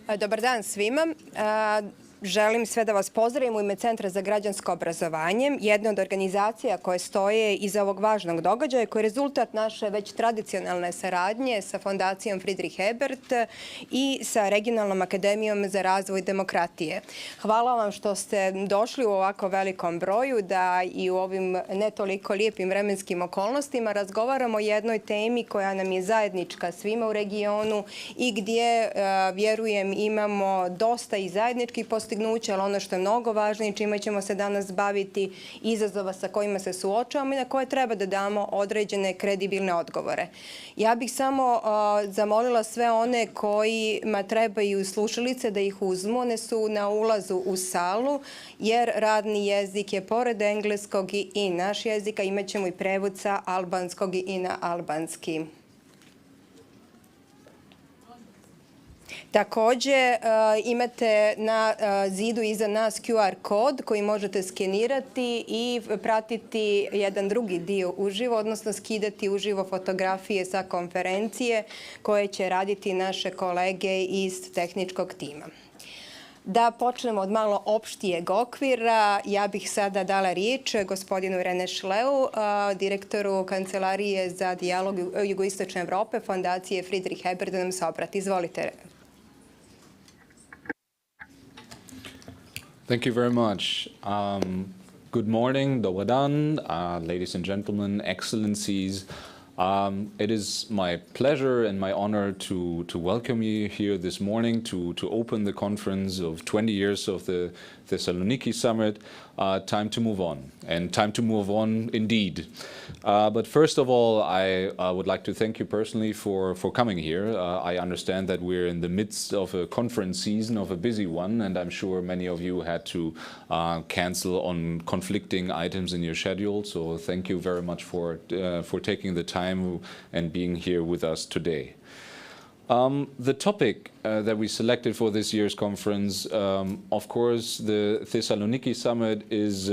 Dobar dan svima. Želim sve da vas pozdravim u ime Centra za građansko obrazovanje, jedne od organizacija koje stoje iza ovog važnog događaja, koji je rezultat naše već tradicionalne saradnje sa fondacijom Friedrich Ebert i sa Regionalnom akademijom za razvoj demokratije. Hvala vam što ste došli u ovako velikom broju, da i u ovim ne toliko lijepim vremenskim okolnostima razgovaramo o jednoj temi koja nam je zajednička svima u regionu i gdje, vjerujem, imamo dosta i zajedničkih postignuća, ali ono što je mnogo važnije, čime ćemo se danas baviti, izazova sa kojima se suočavamo i na koje treba da damo određene kredibilne odgovore. Ja bih samo zamolila sve one kojima trebaju slušalice da ih uzmu. One su na ulazu u salu, jer radni jezik je pored engleskog i naš jezik, a imat ćemo i prevod sa albanskog i na albanski. Također imate na zidu iza nas QR kod koji možete skenirati i pratiti jedan drugi dio uživo, odnosno skidati uživo fotografije sa konferencije koje će raditi naše kolege iz tehničkog tima. Da počnemo od malo opštijeg okvira, ja bih sada dala riječ gospodinu Rene Šleu, direktoru Kancelarije za dijalog Jugoistočne Evrope, fondacije Friedrich Ebert, da nam se obrati. Izvolite. Thank you very much. Good morning, dobar dan, ladies and gentlemen, excellencies. It is my pleasure and my honor to welcome you here this morning to open the conference of 20 years of the Thessaloniki Summit. Time to move on, and time to move on indeed. But first of all, I would like to thank you personally for coming here. I understand that we're in the midst of a conference season, of a busy one, and I'm sure many of you had to cancel on conflicting items in your schedule. So thank you very much for taking the time and being here with us today. The topic that we selected for this year's conference, of course, the Thessaloniki Summit is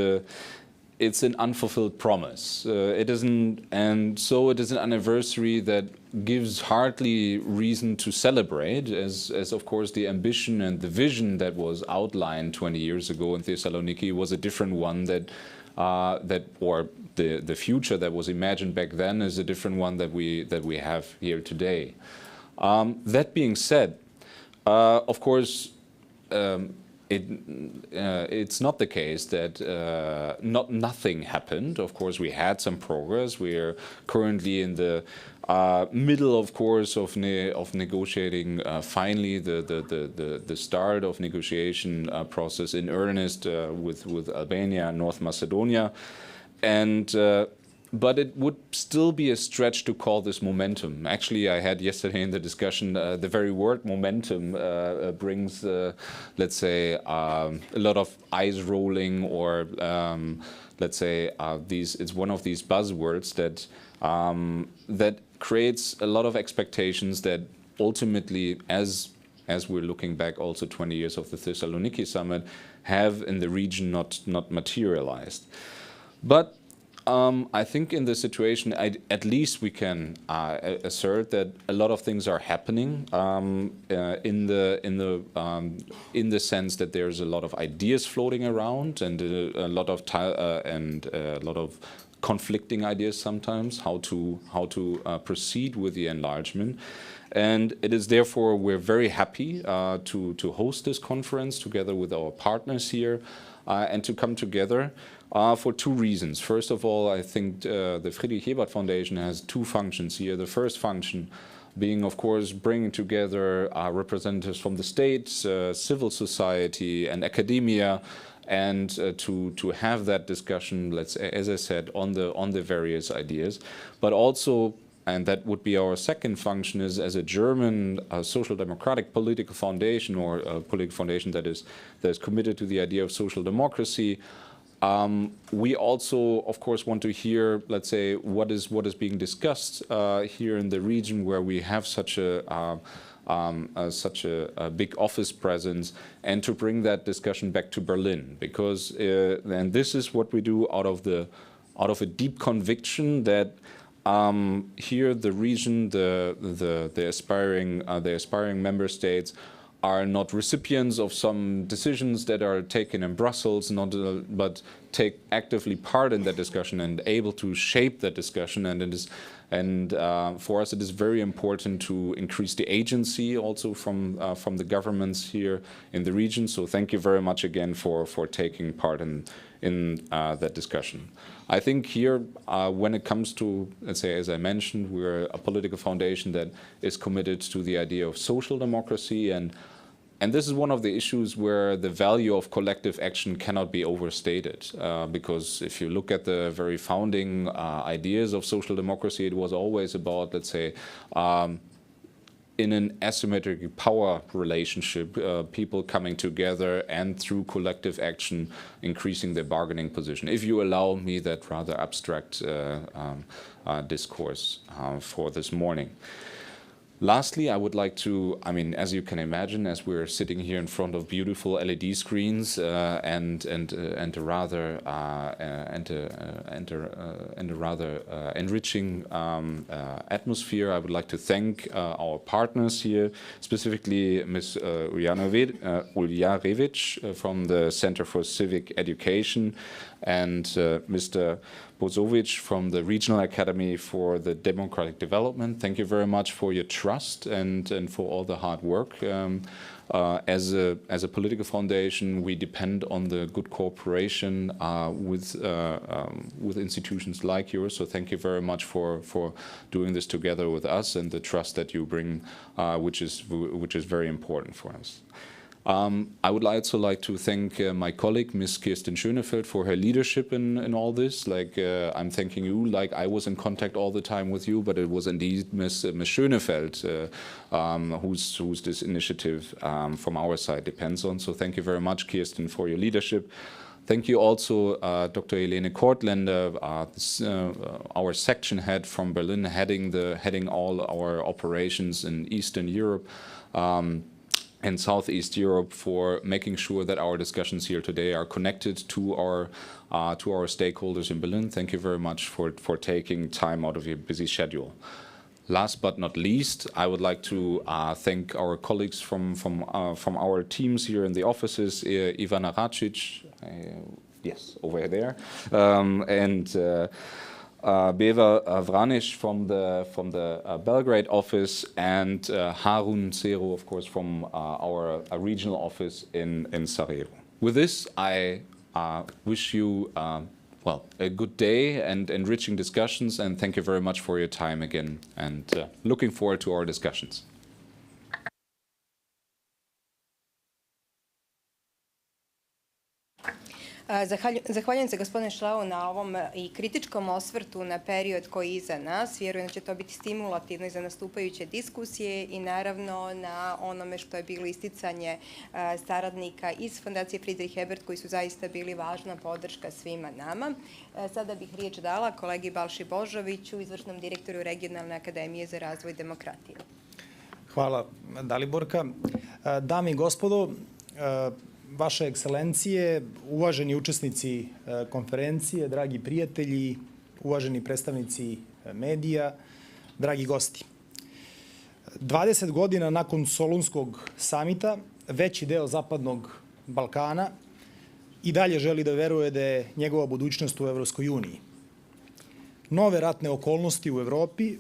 it's an unfulfilled promise. And so it is an anniversary that gives hardly reason to celebrate, as of course the ambition and the vision that was outlined 20 years ago in Thessaloniki was a different one or the future that was imagined back then is a different one that we have here today. That being said, of course, it's not the case that nothing happened. Of course, we had some progress. We are currently in the middle, of course, of negotiating finally the start of negotiation process in earnest with Albania and North Macedonia, but it would still be a stretch to call this momentum. Actually, I had yesterday in the discussion, the very word momentum brings, let's say, a lot of eyes rolling, or let's say, it's one of these buzzwords that creates a lot of expectations that ultimately, as we're looking back also 20 years of the Thessaloniki Summit, have in the region not materialized. But I think in this situation, at least we can assert that a lot of things are happening in the sense that there's a lot of ideas floating around and a lot of conflicting ideas sometimes how to proceed with the enlargement. And it is therefore we're very happy to host this conference together with our partners here and to come together. For two reasons. First of all, I think the Friedrich Ebert Foundation has two functions here. The first function being, of course, bringing together representatives from the states, civil society, and academia, and to have that discussion, let's, as I said, on the various ideas, but also. And that would be our second function, is as a German social democratic political foundation, or a political foundation that is committed to the idea of social democracy. We also, of course, want to hear, let's say, what is being discussed here in the region, where we have such a big office presence, and to bring that discussion back to Berlin, because and this is what we do out of a deep conviction that. Here, the region, the aspiring member states are not recipients of some decisions that are taken in Brussels, but take actively part in that discussion and able to shape that discussion. And for us, it is very important to increase the agency also from the governments here in the region. So thank you very much again for taking part in that discussion. I think here, when it comes to, let's say, as I mentioned, we're a political foundation that is committed to the idea of social democracy, and this is one of the issues where the value of collective action cannot be overstated, because if you look at the very founding ideas of social democracy, it was always about, let's say, in an asymmetric power relationship, people coming together and through collective action increasing their bargaining position. If you allow me that rather abstract discourse for this morning. Lastly, I would like to, as you can imagine, as we're sitting here in front of beautiful LED screens and a rather enriching atmosphere, I would like to thank our partners here, specifically Ms. Uljarevich from the Center for Civic Education and Mr. Bozovic from the Regional Academy for the Democratic Development. Thank you very much for your trust and for all the hard work. As a political foundation, we depend on the good cooperation with institutions like yours. So thank you very much for doing this together with us and the trust that you bring, which is very important for us. I would also like to thank my colleague, Ms. Kirsten Schönefeld, for her leadership in all this. I'm thanking you, I was in contact all the time with you, but it was indeed Ms. Schönefeld whose this initiative from our side depends on. So thank you very much, Kirsten, for your leadership. Thank you also, Dr. Helene Kortländer, our section head from Berlin, heading all our operations in Eastern Europe. And Southeast Europe, for making sure that our discussions here today are connected to our stakeholders in Berlin. Thank you very much for taking time out of your busy schedule. Last but not least, I would like to thank our colleagues from our teams here in the offices, Ivana Racic, yes, over there, and Beva Vranic from the Belgrade office, and Harun Cero, of course, from our regional office in Sarajevo. With this, I wish you a good day and enriching discussions, and thank you very much for your time again, and looking forward to our discussions. Zahvaljujem se, gospodine Šlau, na ovom i kritičkom osvrtu na period koji je iza nas. Vjerujem da će to biti stimulativno i za nastupajuće diskusije i naravno na onome što je bilo isticanje saradnika iz fondacije Friedrich Ebert, koji su zaista bili važna podrška svima nama. Sada bih riječ dala kolegi Balši Božoviću, izvršnom direktoru Regionalne akademije za razvoj demokratije. Hvala, Daliborka. Dame i gospodo, Vaše ekscelencije, uvaženi učesnici konferencije, dragi prijatelji, uvaženi predstavnici medija, dragi gosti. 20 godina nakon Solunskog samita, veći deo Zapadnog Balkana i dalje želi da veruje da je njegova budućnost u Evropskoj uniji. Nove ratne okolnosti u Evropi,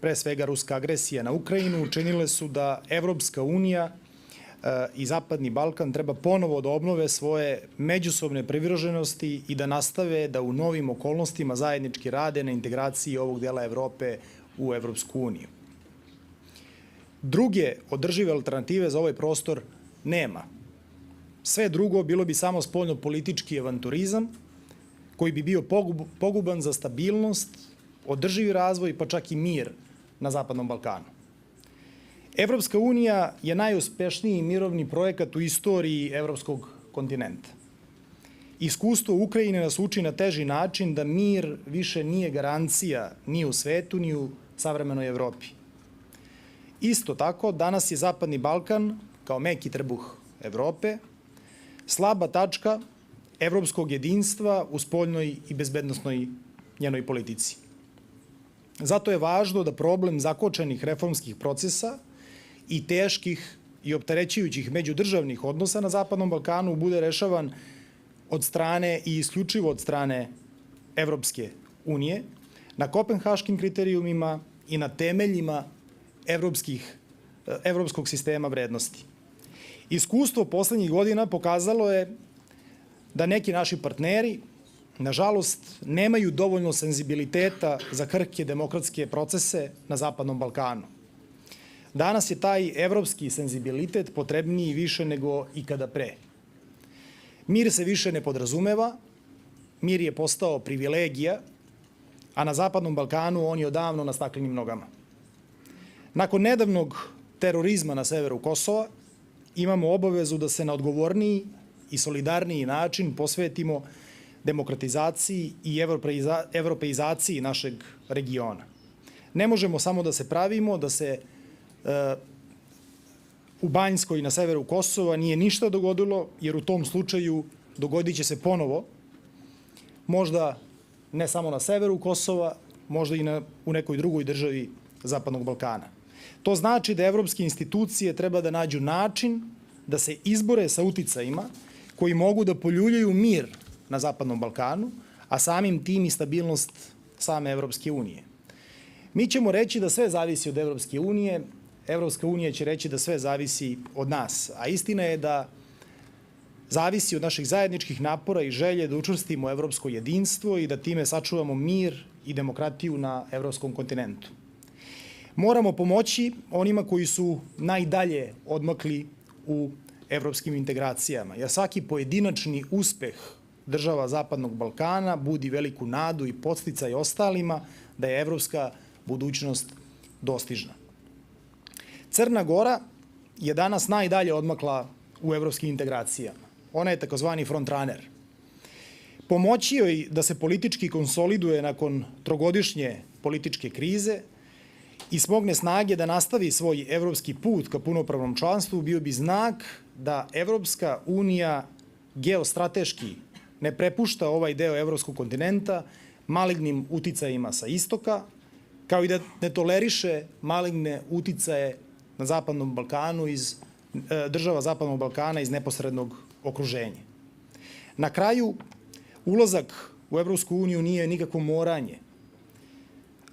pre svega ruska agresija na Ukrajinu, učinile su da Evropska unija i Zapadni Balkan treba ponovo da obnove svoje međusobne privrženosti i da nastave da u novim okolnostima zajednički rade na integraciji ovog dela Evrope u Evropsku uniju. Druge održive alternative za ovaj prostor nema. Sve drugo bilo bi samo spoljno-politički avanturizam koji bi bio poguban za stabilnost, održivi razvoj pa čak i mir na Zapadnom Balkanu. Evropska unija je najuspešniji mirovni projekat u istoriji evropskog kontinenta. Iskustvo Ukrajine nas uči na teži način da mir više nije garancija ni u svetu, ni u savremenoj Evropi. Isto tako, danas je Zapadni Balkan, kao meki trbuh Evrope, slaba tačka evropskog jedinstva u spoljnoj i bezbednosnoj njenoj politici. Zato je važno da problem zakočenih reformskih procesa i teških i opterećujućih međudržavnih odnosa na Zapadnom Balkanu bude rešavan od strane i isključivo od strane Evropske unije, na kopenhaškim kriterijumima i na temeljima evropskog sistema vrednosti. Iskustvo poslednjih godina pokazalo je da neki naši partneri, nažalost, nemaju dovoljno senzibiliteta za krhke demokratske procese na Zapadnom Balkanu. Danas je taj evropski senzibilitet potrebniji više nego ikada pre. Mir se više ne podrazumeva, mir je postao privilegija, a na Zapadnom Balkanu on je odavno na staklenim nogama. Nakon nedavnog terorizma na severu Kosova, imamo obavezu da se na odgovorniji i solidarniji način posvetimo demokratizaciji i evropeizaciji našeg regiona. Ne možemo samo da se pravimo da se u Banjskoj na severu Kosova nije ništa dogodilo, jer u tom slučaju dogodit će se ponovo, možda ne samo na severu Kosova, možda i u nekoj drugoj državi Zapadnog Balkana. To znači da evropske institucije treba da nađu način da se izbore sa uticajima koji mogu da poljuljaju mir na Zapadnom Balkanu, a samim tim i stabilnost same Evropske unije. Mi ćemo reći da sve zavisi od Evropske unije, Evropska unija će reći da sve zavisi od nas, a istina je da zavisi od naših zajedničkih napora i želje da učvrstimo evropsko jedinstvo i da time sačuvamo mir i demokratiju na evropskom kontinentu. Moramo pomoći onima koji su najdalje odmakli u evropskim integracijama, jer svaki pojedinačni uspeh država Zapadnog Balkana budi veliku nadu i podsticaj ostalima da je evropska budućnost dostižna. Crna Gora je danas najdalje odmakla u evropskim integracijama. Ona je takozvani frontrunner. Pomoći joj da se politički konsoliduje nakon trogodišnje političke krize i smogne snage da nastavi svoj evropski put ka punopravnom članstvu bio bi znak da Evropska unija geostrateški ne prepušta ovaj deo evropskog kontinenta malignim uticajima sa istoka, kao i da ne toleriše maligne uticaje na Zapadnom Balkanu država Zapadnog Balkana iz neposrednog okruženja. Na kraju, ulazak u Evropsku uniju nije nikakvo moranje.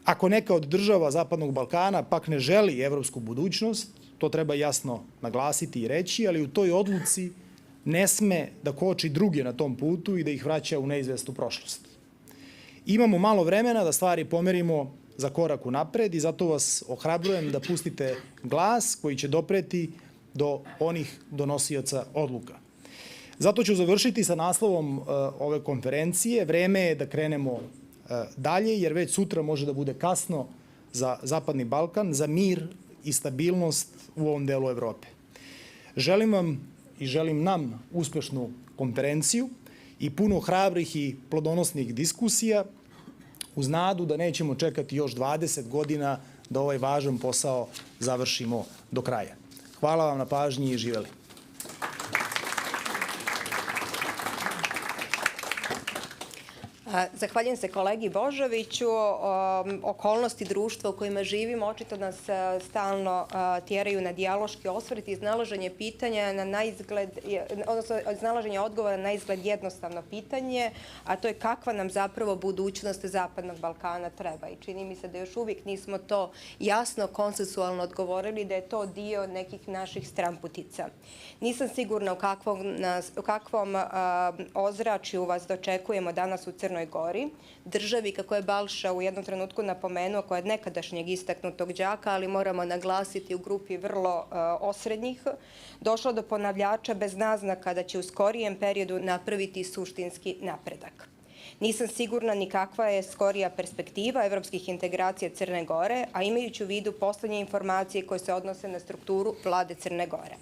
Ako neka od država Zapadnog Balkana pak ne želi evropsku budućnost, to treba jasno naglasiti i reći, ali u toj odluci ne sme da koči druge na tom putu i da ih vraća u neizvesnu prošlost. Imamo malo vremena da stvari pomerimo za korak unapred i zato vas ohrabrujem da pustite glas koji će dopreti do onih donosioca odluka. Zato ću završiti sa naslovom ove konferencije. Vreme je da krenemo dalje, jer već sutra može da bude kasno za Zapadni Balkan, za mir i stabilnost u ovom delu Evrope. Želim vam i želim nam uspešnu konferenciju i puno hrabrih i plodonosnih diskusija, uz nadu da nećemo čekati još 20 godina da ovaj važan posao završimo do kraja. Hvala vam na pažnji i živeli. Zahvaljujem se kolegi Božoviću. Okolnosti društva u kojima živimo očito nas stalno tjeraju na dijaloški osvrt i iznalaženje pitanja na naizgled, odnosno iznalaženje odgovora na izgled jednostavno pitanje, a to je kakva nam zapravo budućnost Zapadnog Balkana treba. I čini mi se da još uvijek nismo to jasno, konsensualno odgovorili, da je to dio nekih naših stramputica. Nisam sigurna u kakvom ozračju vas dočekujemo danas u Crnoj Gori, državi, kako je Balša u jednom trenutku napomenuo, koja je nekadašnjeg istaknutog đaka, ali moramo naglasiti u grupi vrlo osrednjih, došlo do ponavljača bez naznaka da će u skorijem periodu napraviti suštinski napredak. Nisam sigurna ni kakva je skorija perspektiva evropskih integracija Crne Gore, a imajući u vidu poslednje informacije koje se odnose na strukturu vlade Crne Gore.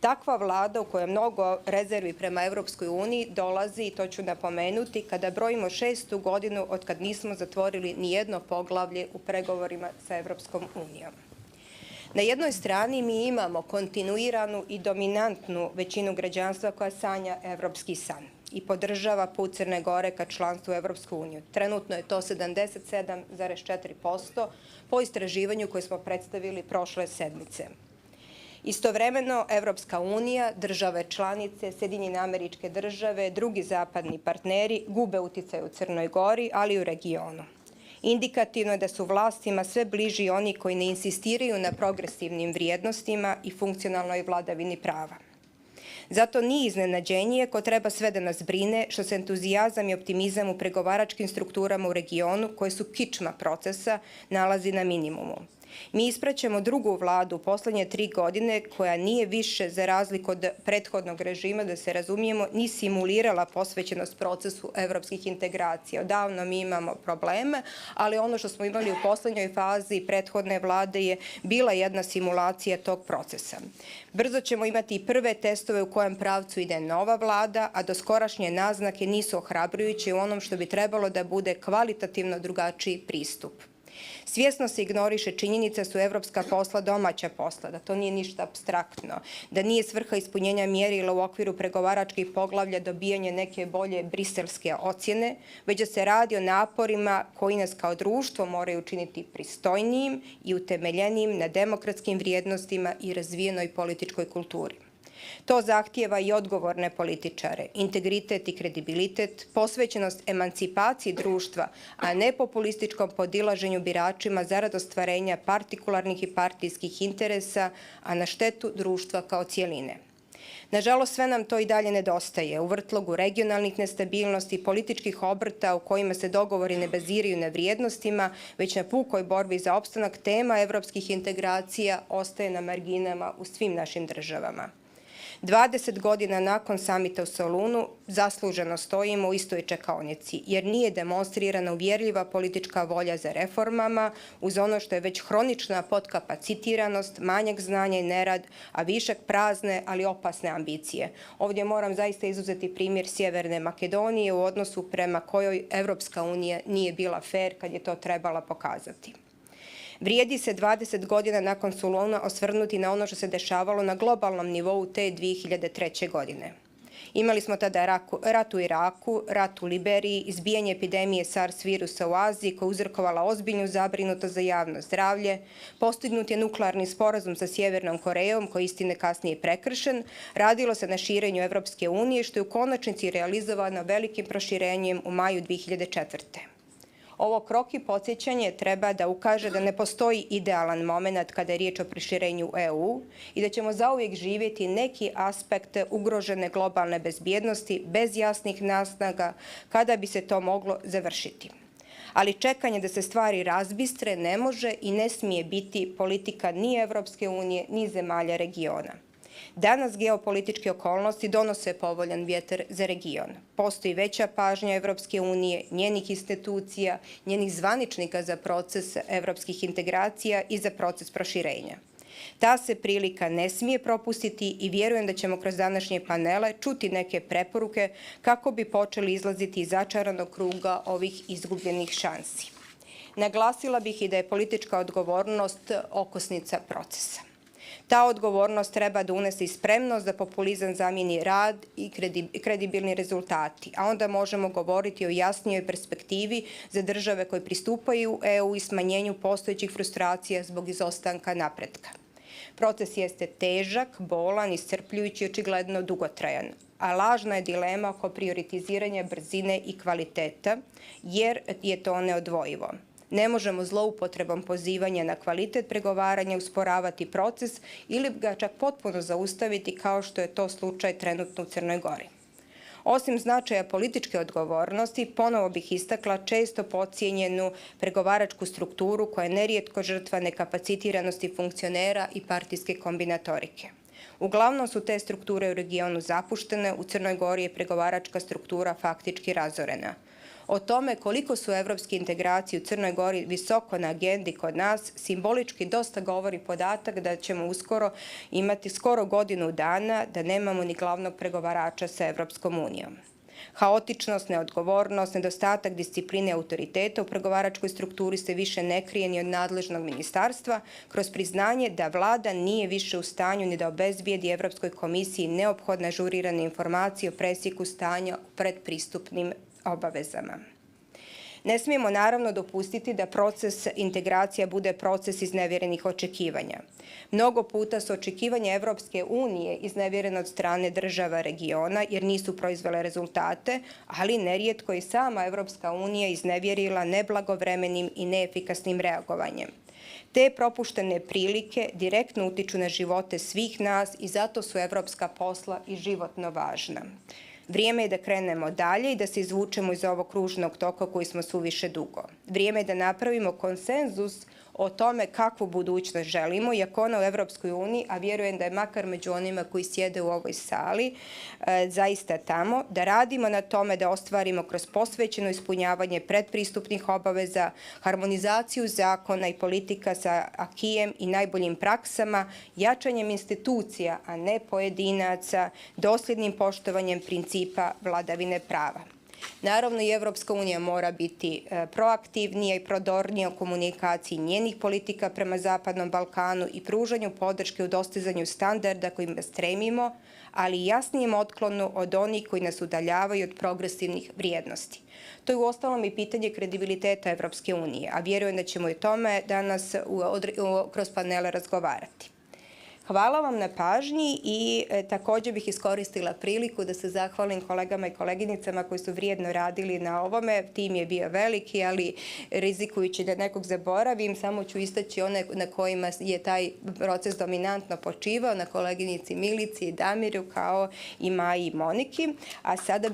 Takva vlada u kojoj je mnogo rezervi prema Evropskoj uniji dolazi, i to ću napomenuti, kada brojimo 6. godinu od kad nismo zatvorili ni jedno poglavlje u pregovorima sa Evropskom unijom. Na jednoj strani mi imamo kontinuiranu i dominantnu većinu građanstva koja sanja evropski san i podržava put Crne Gore ka članstvu u Evropsku uniju. Trenutno je to 77,4% po istraživanju koje smo predstavili prošle sedmice. Istovremeno, Evropska unija, države članice, Sjedinjene Američke Države, drugi zapadni partneri gube uticaj u Crnoj Gori, ali i u regionu. Indikativno je da su vlastima sve bliži oni koji ne insistiraju na progresivnim vrijednostima i funkcionalnoj vladavini prava. Zato nije iznenađenje ko treba sve da nas brine što se entuzijazam i optimizam u pregovaračkim strukturama u regionu, koje su kičma procesa, nalazi na minimumu. Mi ispraćamo drugu vladu u poslednje 3 godine koja nije više, za razliku od prethodnog režima, da se razumijemo, ni simulirala posvećenost procesu evropskih integracija. Odavno mi imamo probleme, ali ono što smo imali u poslednjoj fazi prethodne vlade je bila jedna simulacija tog procesa. Brzo ćemo imati i prve testove u kojem pravcu ide nova vlada, a doskorašnje naznake nisu ohrabrujuće u onom što bi trebalo da bude kvalitativno drugačiji pristup. Svjesno se ignoriše činjenica su evropska posla domaća posla, da to nije ništa apstraktno, da nije svrha ispunjenja mjerila u okviru pregovaračkih poglavlja dobijanje neke bolje briselske ocjene, već da se radi o naporima koji nas kao društvo moraju učiniti pristojnijim i utemeljenijim na demokratskim vrijednostima i razvijenoj političkoj kulturi. To zahtijeva i odgovorne političare, integritet i kredibilitet, posvećenost emancipaciji društva, a ne populističkom podilaženju biračima zarad ostvarenja partikularnih i partijskih interesa, a na štetu društva kao cijeline. Nažalost, sve nam to i dalje nedostaje. U vrtlogu regionalnih nestabilnosti i političkih obrta u kojima se dogovori ne baziraju na vrijednostima, već na pukoj borbi za opstanak, tema evropskih integracija ostaje na marginama u svim našim državama. 20 godina nakon samita u Solunu zasluženo stojimo u istoj čekaonici, jer nije demonstrirana uvjerljiva politička volja za reformama uz ono što je već hronična potkapacitiranost, manjak znanja i nerad, a višak prazne, ali opasne ambicije. Ovdje moram zaista izuzeti primjer Sjeverne Makedonije u odnosu prema kojoj Evropska unija nije bila fer kad je to trebala pokazati. Vrijedi se 20 godina nakon Soluna osvrnuti na ono što se dešavalo na globalnom nivou te 2003. godine. Imali smo tada rat u Iraku, rat u Liberiji, izbijanje epidemije SARS virusa u Aziji koja je uzrokovala ozbiljnu zabrinutost za javno zdravlje, postignut je nuklearni sporazum sa Sjevernom Korejom koji istine kasnije prekršen, radilo se na širenju Evropske unije što je u konačnici realizovano velikim proširenjem u maju 2004. Ovo kroki podsjećanje treba da ukaže da ne postoji idealan moment kada je riječ o proširenju EU i da ćemo zauvijek živjeti neki aspekt ugrožene globalne bezbjednosti bez jasnih naznaga kada bi se to moglo završiti. Ali čekanje da se stvari razbistre ne može i ne smije biti politika ni Evropske unije ni zemalja regiona. Danas geopolitičke okolnosti donose povoljan vjetar za region. Postoji veća pažnja Evropske unije, njenih institucija, njenih zvaničnika za proces evropskih integracija i za proces proširenja. Ta se prilika ne smije propustiti i vjerujem da ćemo kroz današnje panele čuti neke preporuke kako bi počeli izlaziti iz začaranog kruga ovih izgubljenih šansi. Naglasila bih i da je politička odgovornost okosnica procesa. Ta odgovornost treba da unese i spremnost da populizam zamijeni rad i kredibilni rezultati, a onda možemo govoriti o jasnijoj perspektivi za države koje pristupaju EU i smanjenju postojećih frustracija zbog izostanka napretka. Proces jeste težak, bolan, iscrpljujući i očigledno dugotrajan, a lažna je dilema oko prioritiziranja brzine i kvaliteta, jer je to neodvojivo. Ne možemo zloupotrebom pozivanja na kvalitet pregovaranja usporavati proces ili ga čak potpuno zaustaviti kao što je to slučaj trenutno u Crnoj Gori. Osim značaja političke odgovornosti, ponovo bih istakla često podcijenjenu pregovaračku strukturu koja je nerijetko žrtva nekapacitiranosti funkcionera i partijske kombinatorike. Uglavnom su te strukture u regionu zapuštene, u Crnoj Gori je pregovaračka struktura faktički razorena. O tome koliko su evropske integracije u Crnoj Gori visoko na agendi kod nas, simbolički dosta govori podatak da ćemo uskoro imati skoro godinu dana da nemamo ni glavnog pregovarača sa Evropskom unijom. Haotičnost, neodgovornost, nedostatak discipline i autoriteta u pregovaračkoj strukturi se više ne krije ni od nadležnog ministarstva kroz priznanje da vlada nije više u stanju ni da obezbijedi Evropskoj komisiji neophodne ažurirane informacije o presjeku stanja u predpristupnim obavezama. Ne smijemo naravno dopustiti da proces integracija bude proces iznevjerenih očekivanja. Mnogo puta su očekivanja Evropske unije iznevjerene od strane država regiona jer nisu proizvele rezultate, ali nerijetko i sama Evropska unija iznevjerila neblagovremenim i neefikasnim reagovanjem. Te propuštene prilike direktno utiču na živote svih nas i zato su evropska posla i životno važna. Vrijeme je da krenemo dalje i da se izvučemo iz ovog kružnog toka koji smo suviše dugo. Vrijeme je da napravimo konsenzus o tome kakvu budućnost želimo, iako ona u Evropskoj uniji, a vjerujem da je makar među onima koji sjede u ovoj sali, zaista tamo, da radimo na tome da ostvarimo kroz posvećeno ispunjavanje predpristupnih obaveza, harmonizaciju zakona i politika sa akijem i najboljim praksama, jačanjem institucija, a ne pojedinaca, dosljednim poštovanjem principa vladavine prava. Naravno, i Evropska unija mora biti proaktivnija i prodornija u komunikaciji njenih politika prema Zapadnom Balkanu i pružanju podrške u dostizanju standarda kojima stremimo, ali i jasnijem otklonu od onih koji nas udaljavaju od progresivnih vrijednosti. To je uostalom i pitanje kredibiliteta Evropske unije, a vjerujem da ćemo i o tome danas kroz panele razgovarati. Hvala vam na pažnji i također bih iskoristila priliku da se zahvalim kolegama i koleginicama koji su vrijedno radili na ovome. Tim je bio veliki, ali rizikujući da nekog zaboravim, samo ću istaći one na kojima je taj proces dominantno počivao, na koleginici Milici i Damiru, kao i Maji i Moniki. A sada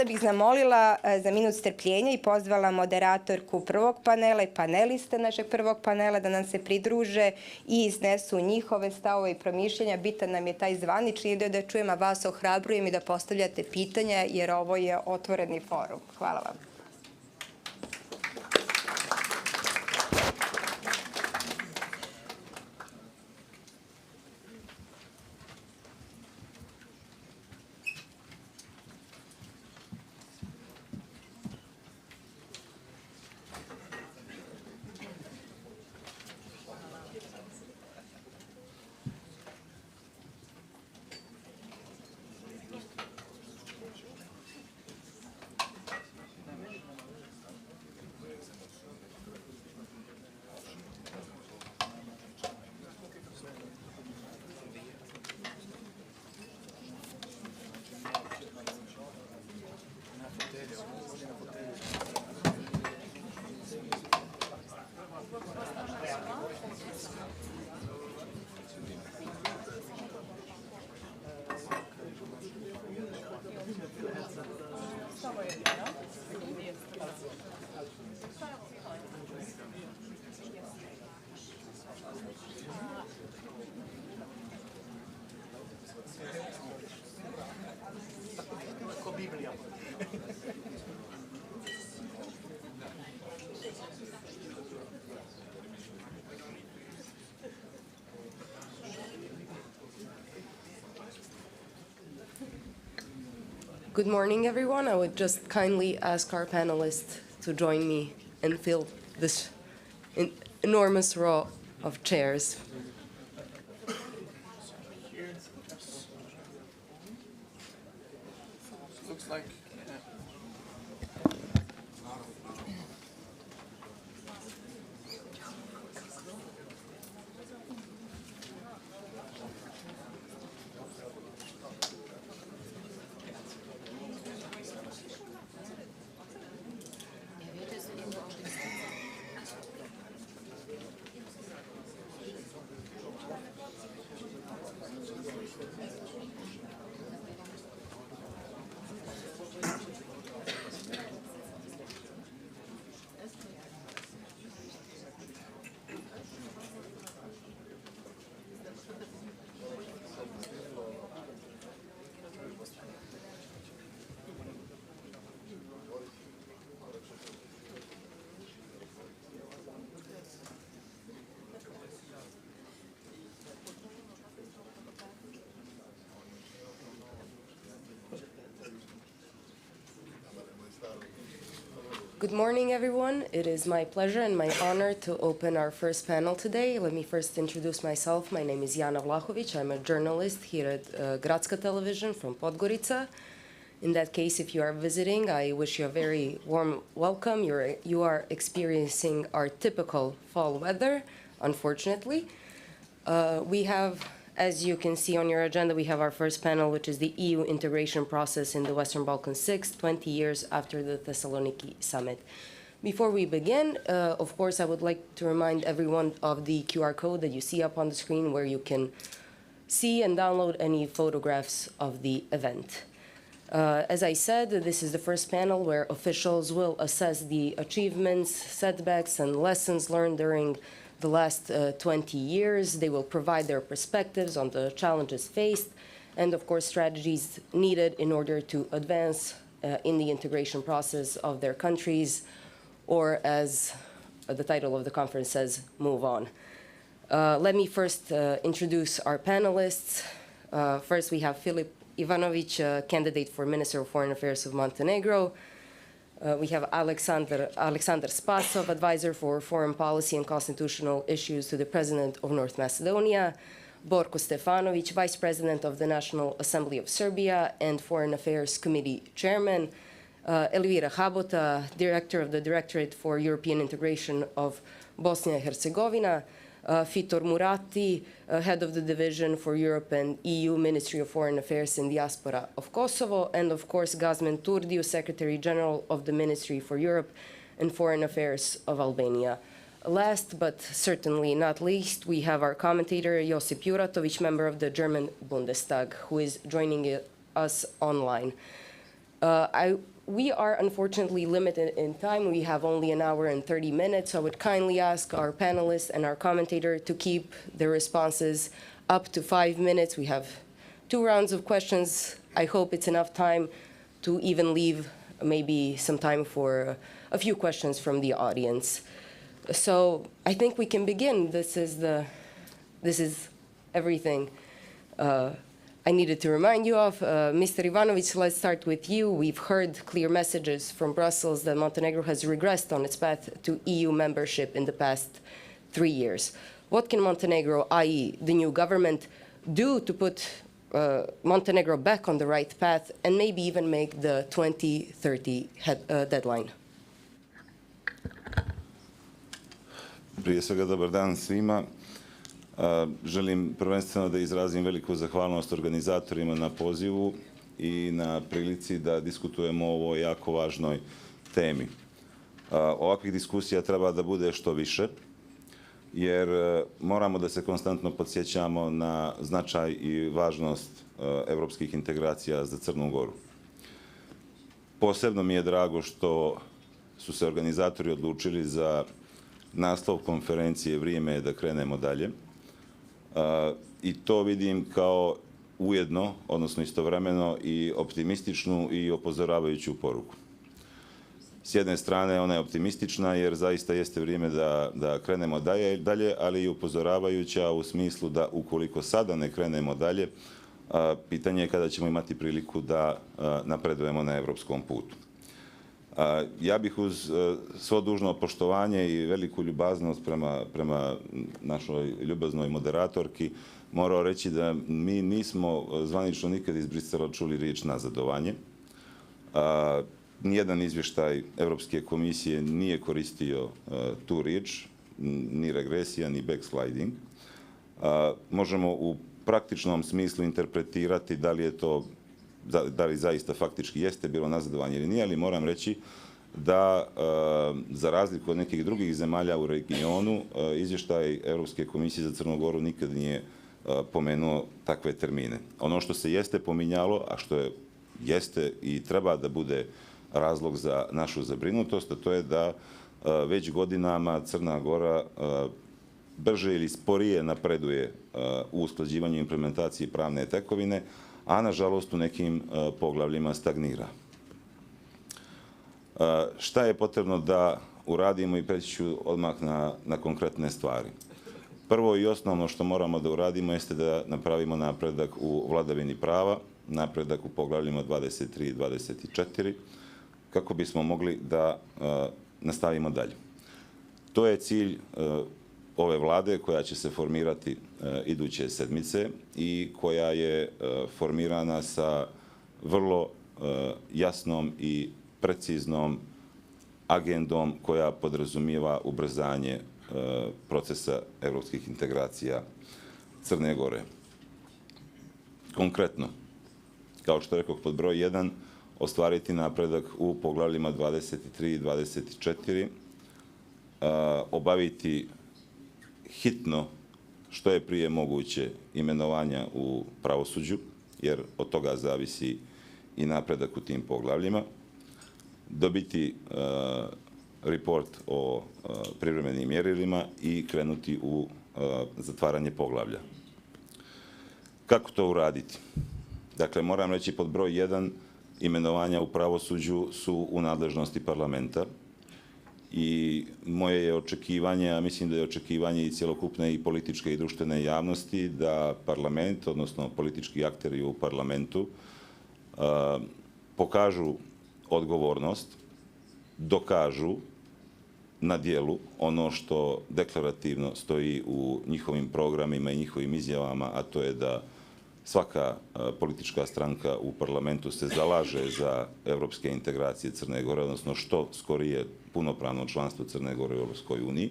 bih zamolila za minut strpljenja i pozvala moderatorku prvog panela i paneliste našeg prvog panela da nam se pridruže i iznesu njihove stavove i promišljanja. Bitan nam je taj zvanični dio da čujem, a vas ohrabrujem i da postavljate pitanja jer ovo je otvoreni forum. Hvala vam. Good morning, everyone. I would just kindly ask our panelists to join me and fill this enormous row of chairs. Looks like Good morning, everyone. It is my pleasure and my honor to open our first panel today. Let me first introduce myself. My name is Jana Vlahović. I'm a journalist here at Gradska television from Podgorica. In that case, if you are visiting, I wish you a very warm welcome. You are experiencing our typical fall weather, unfortunately. We have, as you can see on your agenda, we have our first panel, which is the EU integration process in the Western Balkan 20 years after the Thessaloniki Summit. Before we begin, of course, I would like to remind everyone of the QR code that you see up on the screen where you can see and download any photographs of the event. As I said, this is the first panel where officials will assess the achievements, setbacks, and lessons learned during the last 20 years. They will provide their perspectives on the challenges faced and, of course, strategies needed in order to advance in the integration process of their countries, or as the title of the conference says, move on. Let me first introduce our panelists. First, we have Filip Ivanović, candidate for Minister of Foreign Affairs of Montenegro. We have Alexander Spasov, advisor for foreign policy and constitutional issues to the President of North Macedonia. Borko Stefanović, Vice President of the National Assembly of Serbia and Foreign Affairs Committee Chairman. Elvira Habota, Director of the Directorate for European Integration of Bosnia and Herzegovina. Fitor Murati, Head of the Division for Europe and EU, Ministry of Foreign Affairs and Diaspora of Kosovo, and of course Gazmen Turdiu, Secretary General of the Ministry for Europe and Foreign Affairs of Albania. Last but certainly not least, we have our commentator Josip Juratović, member of the German Bundestag, who is joining us online. We are unfortunately limited in time. We have only an hour and 30 minutes. So I would kindly ask our panelists and our commentator to keep their responses up to 5 minutes. We have 2 rounds of questions. I hope it's enough time to even leave maybe some time for a few questions from the audience. So I think we can begin. This is everything I needed to remind you of. Mr. Ivanović, let's start with you. We've heard clear messages from Brussels that Montenegro has regressed on its path to EU membership in the past 3 years. What can Montenegro, i.e. the new government, do to put Montenegro back on the right path and maybe even make the 2030 deadline? Prije svega, dobar dan svima. Želim prvenstveno da izrazim veliku zahvalnost organizatorima na pozivu i na prilici da diskutujemo o ovoj jako važnoj temi. Ovakvih diskusija treba da bude što više, jer moramo da se konstantno podsjećamo na značaj i važnost evropskih integracija za Crnu Goru. Posebno mi je drago što su se organizatori odlučili za naslov konferencije Vrijeme da krenemo dalje. I to vidim kao ujedno, odnosno istovremeno i optimističnu i upozoravajuću poruku. S jedne strane ona je optimistična jer zaista jeste vrijeme da krenemo dalje, ali i upozoravajuća u smislu da ukoliko sada ne krenemo dalje, pitanje je kada ćemo imati priliku da napredujemo na evropskom putu. Ja bih uz svo dužno poštovanje i veliku ljubaznost prema našoj ljubaznoj moderatorki morao reći da mi nismo zvanično nikad iz Brisela čuli riječ nazadovanje. Nijedan izvještaj Evropske komisije nije koristio tu riječ, ni regresija, ni backsliding. Možemo u praktičnom smislu interpretirati da li je to, da li zaista faktički jeste bilo nazadovanje ili nije, ali moram reći da za razliku od nekih drugih zemalja u regionu, izvještaj Europske komisije za Crnu Goru nikad nije pomenuo takve termine. Ono što se jeste pominjalo, a što jeste i treba da bude razlog za našu zabrinutost, a to je da već godinama Crna Gora brže ili sporije napreduje u usklađivanju implementacije pravne tekovine, a nažalost u nekim poglavljima stagnira. Šta je potrebno da uradimo i preći ću odmah na konkretne stvari. Prvo i osnovno što moramo da uradimo jeste da napravimo napredak u vladavini prava, napredak u poglavljima 23 i 24, kako bismo mogli da nastavimo dalje. To je cilj ove vlade koja će se formirati iduće sedmice i koja je formirana sa vrlo jasnom i preciznom agendom koja podrazumijeva ubrzanje procesa evropskih integracija Crne Gore. Konkretno, kao što rekoh pod broj 1, ostvariti napredak u poglavljima 23 i 24, obaviti hitno što je prije moguće imenovanja u pravosuđu, jer od toga zavisi i napredak u tim poglavljima, dobiti report o privremenim mjerilima i krenuti u zatvaranje poglavlja. Kako to uraditi? Dakle, moram reći pod broj 1, imenovanja u pravosuđu su u nadležnosti parlamenta i moje je očekivanje, a mislim da je očekivanje i cjelokupne i političke i društvene javnosti, da parlament, odnosno politički akteri u parlamentu, pokažu odgovornost, dokažu na dijelu ono što deklarativno stoji u njihovim programima i njihovim izjavama, a to je da svaka politička stranka u parlamentu se zalaže za evropske integracije Crne Gore, odnosno što skorije punopravno članstvo Crne Gore u Europskoj uniji.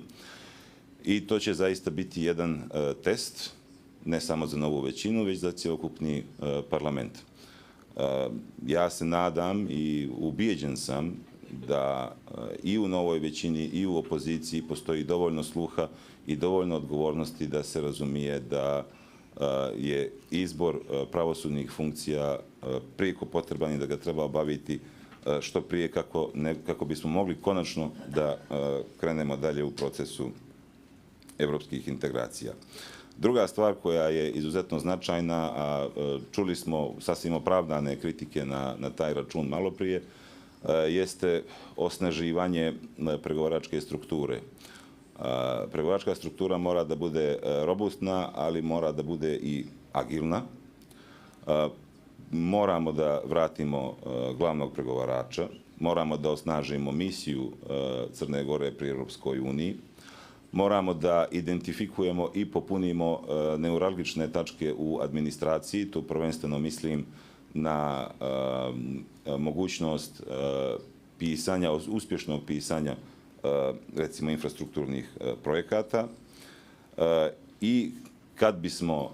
I to će zaista biti jedan test, ne samo za novu većinu, već za cjelokupni parlament. Ja se nadam i ubijeđen sam da i u novoj većini i u opoziciji postoji dovoljno sluha i dovoljno odgovornosti da se razumije da je izbor pravosudnih funkcija prijeko potreban i da ga treba obaviti što prije kako bismo mogli konačno da krenemo dalje u procesu evropskih integracija. Druga stvar koja je izuzetno značajna, a čuli smo sasvim opravdane kritike na taj račun malo prije, jeste osnaživanje pregovaračke strukture. Pregovaračka struktura mora da bude robustna, ali mora da bude i agilna. Moramo da vratimo glavnog pregovarača, moramo da osnažimo misiju Crne Gore pri Europskoj uniji, moramo da identifikujemo i popunimo neuralgične tačke u administraciji, tu prvenstveno mislim na mogućnost pisanja, uspješnog pisanja recimo infrastrukturnih projekata i kad bismo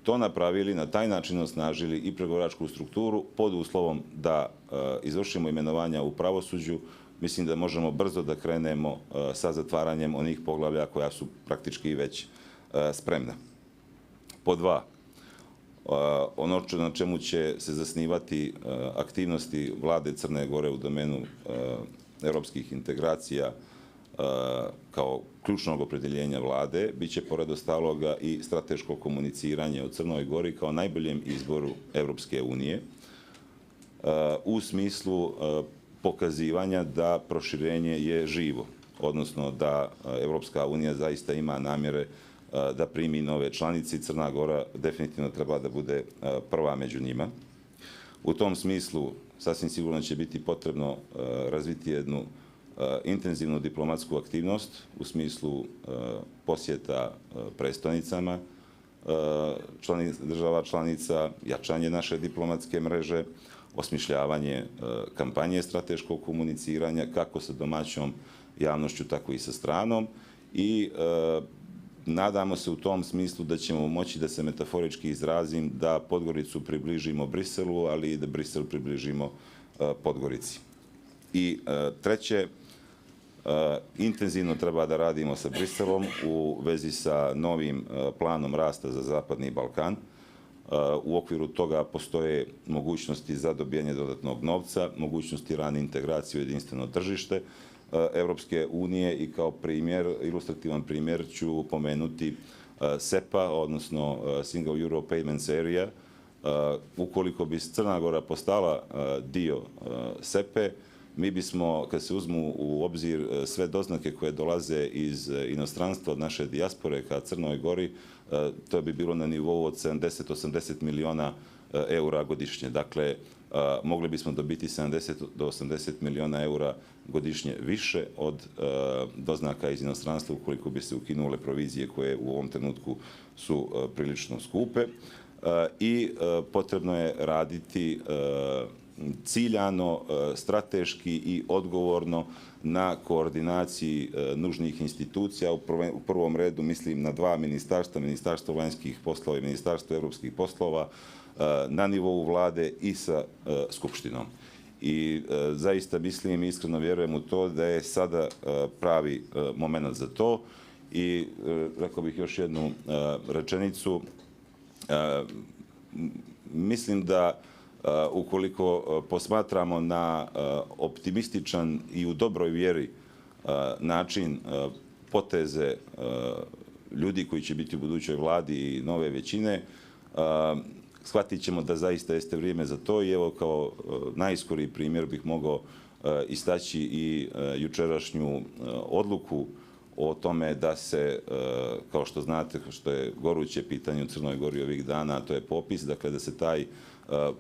to napravili, na taj način osnažili i pregovaračku strukturu pod uslovom da izvršimo imenovanja u pravosuđu, mislim da možemo brzo da krenemo sa zatvaranjem onih poglavlja koja su praktički već spremna. Po 2, ono na čemu će se zasnivati aktivnosti vlade Crne Gore u domenu evropskih integracija kao ključnog opredjeljenja vlade, bit će pored ostaloga i strateško komuniciranje o Crnoj Gori kao najboljem izboru Evropske unije u smislu pokazivanja da proširenje je živo, odnosno da Evropska unija zaista ima namjere da primi nove članice i Crna Gora definitivno treba da bude prva među njima. U tom smislu sasvim sigurno će biti potrebno razviti jednu intenzivnu diplomatsku aktivnost u smislu posjeta prestonicama država članica, jačanje naše diplomatske mreže, osmišljavanje kampanje strateškog komuniciranja kako sa domaćom javnošću, tako i sa stranom i nadamo se u tom smislu da ćemo moći, da se metaforički izrazim, da Podgoricu približimo Briselu, ali i da Brisel približimo Podgorici. I treće, intenzivno treba da radimo sa Briselom u vezi sa novim planom rasta za Zapadni Balkan. U okviru toga postoje mogućnosti za dobijanje dodatnog novca, mogućnosti rane integracije u jedinstveno tržište Evropske unije i kao primjer, ilustrativan primjer ću pomenuti SEPA, odnosno Single Euro Payments Area. Ukoliko bi Crna Gora postala dio SEPE, mi bismo, kad se uzmu u obzir sve doznake koje dolaze iz inostranstva od naše dijaspore ka Crnoj Gori, to bi bilo na nivou od 70-80 miliona eura godišnje. Dakle, mogli bismo dobiti 70 do 80 miliona eura godišnje više od doznaka iz inostranstva ukoliko bi se ukinule provizije koje u ovom trenutku su prilično skupe. i potrebno je raditi ciljano, strateški i odgovorno na koordinaciji nužnih institucija. U prvom redu mislim na dva ministarstva, Ministarstvo vanjskih poslova i Ministarstvo evropskih poslova, na nivou vlade i sa Skupštinom. I zaista mislim i iskreno vjerujem u to da je sada pravi moment za to. I rekao bih još jednu rečenicu. Mislim da ukoliko posmatramo na optimističan i u dobroj vjeri način poteze ljudi koji će biti u budućoj vladi i nove većine, shvatit ćemo da zaista jeste vrijeme za to. I evo kao najskoriji primjer bih mogao istaći i jučerašnju odluku o tome da se, kao što znate, što je goruće pitanje u Crnoj Gori ovih dana, to je popis, dakle da se taj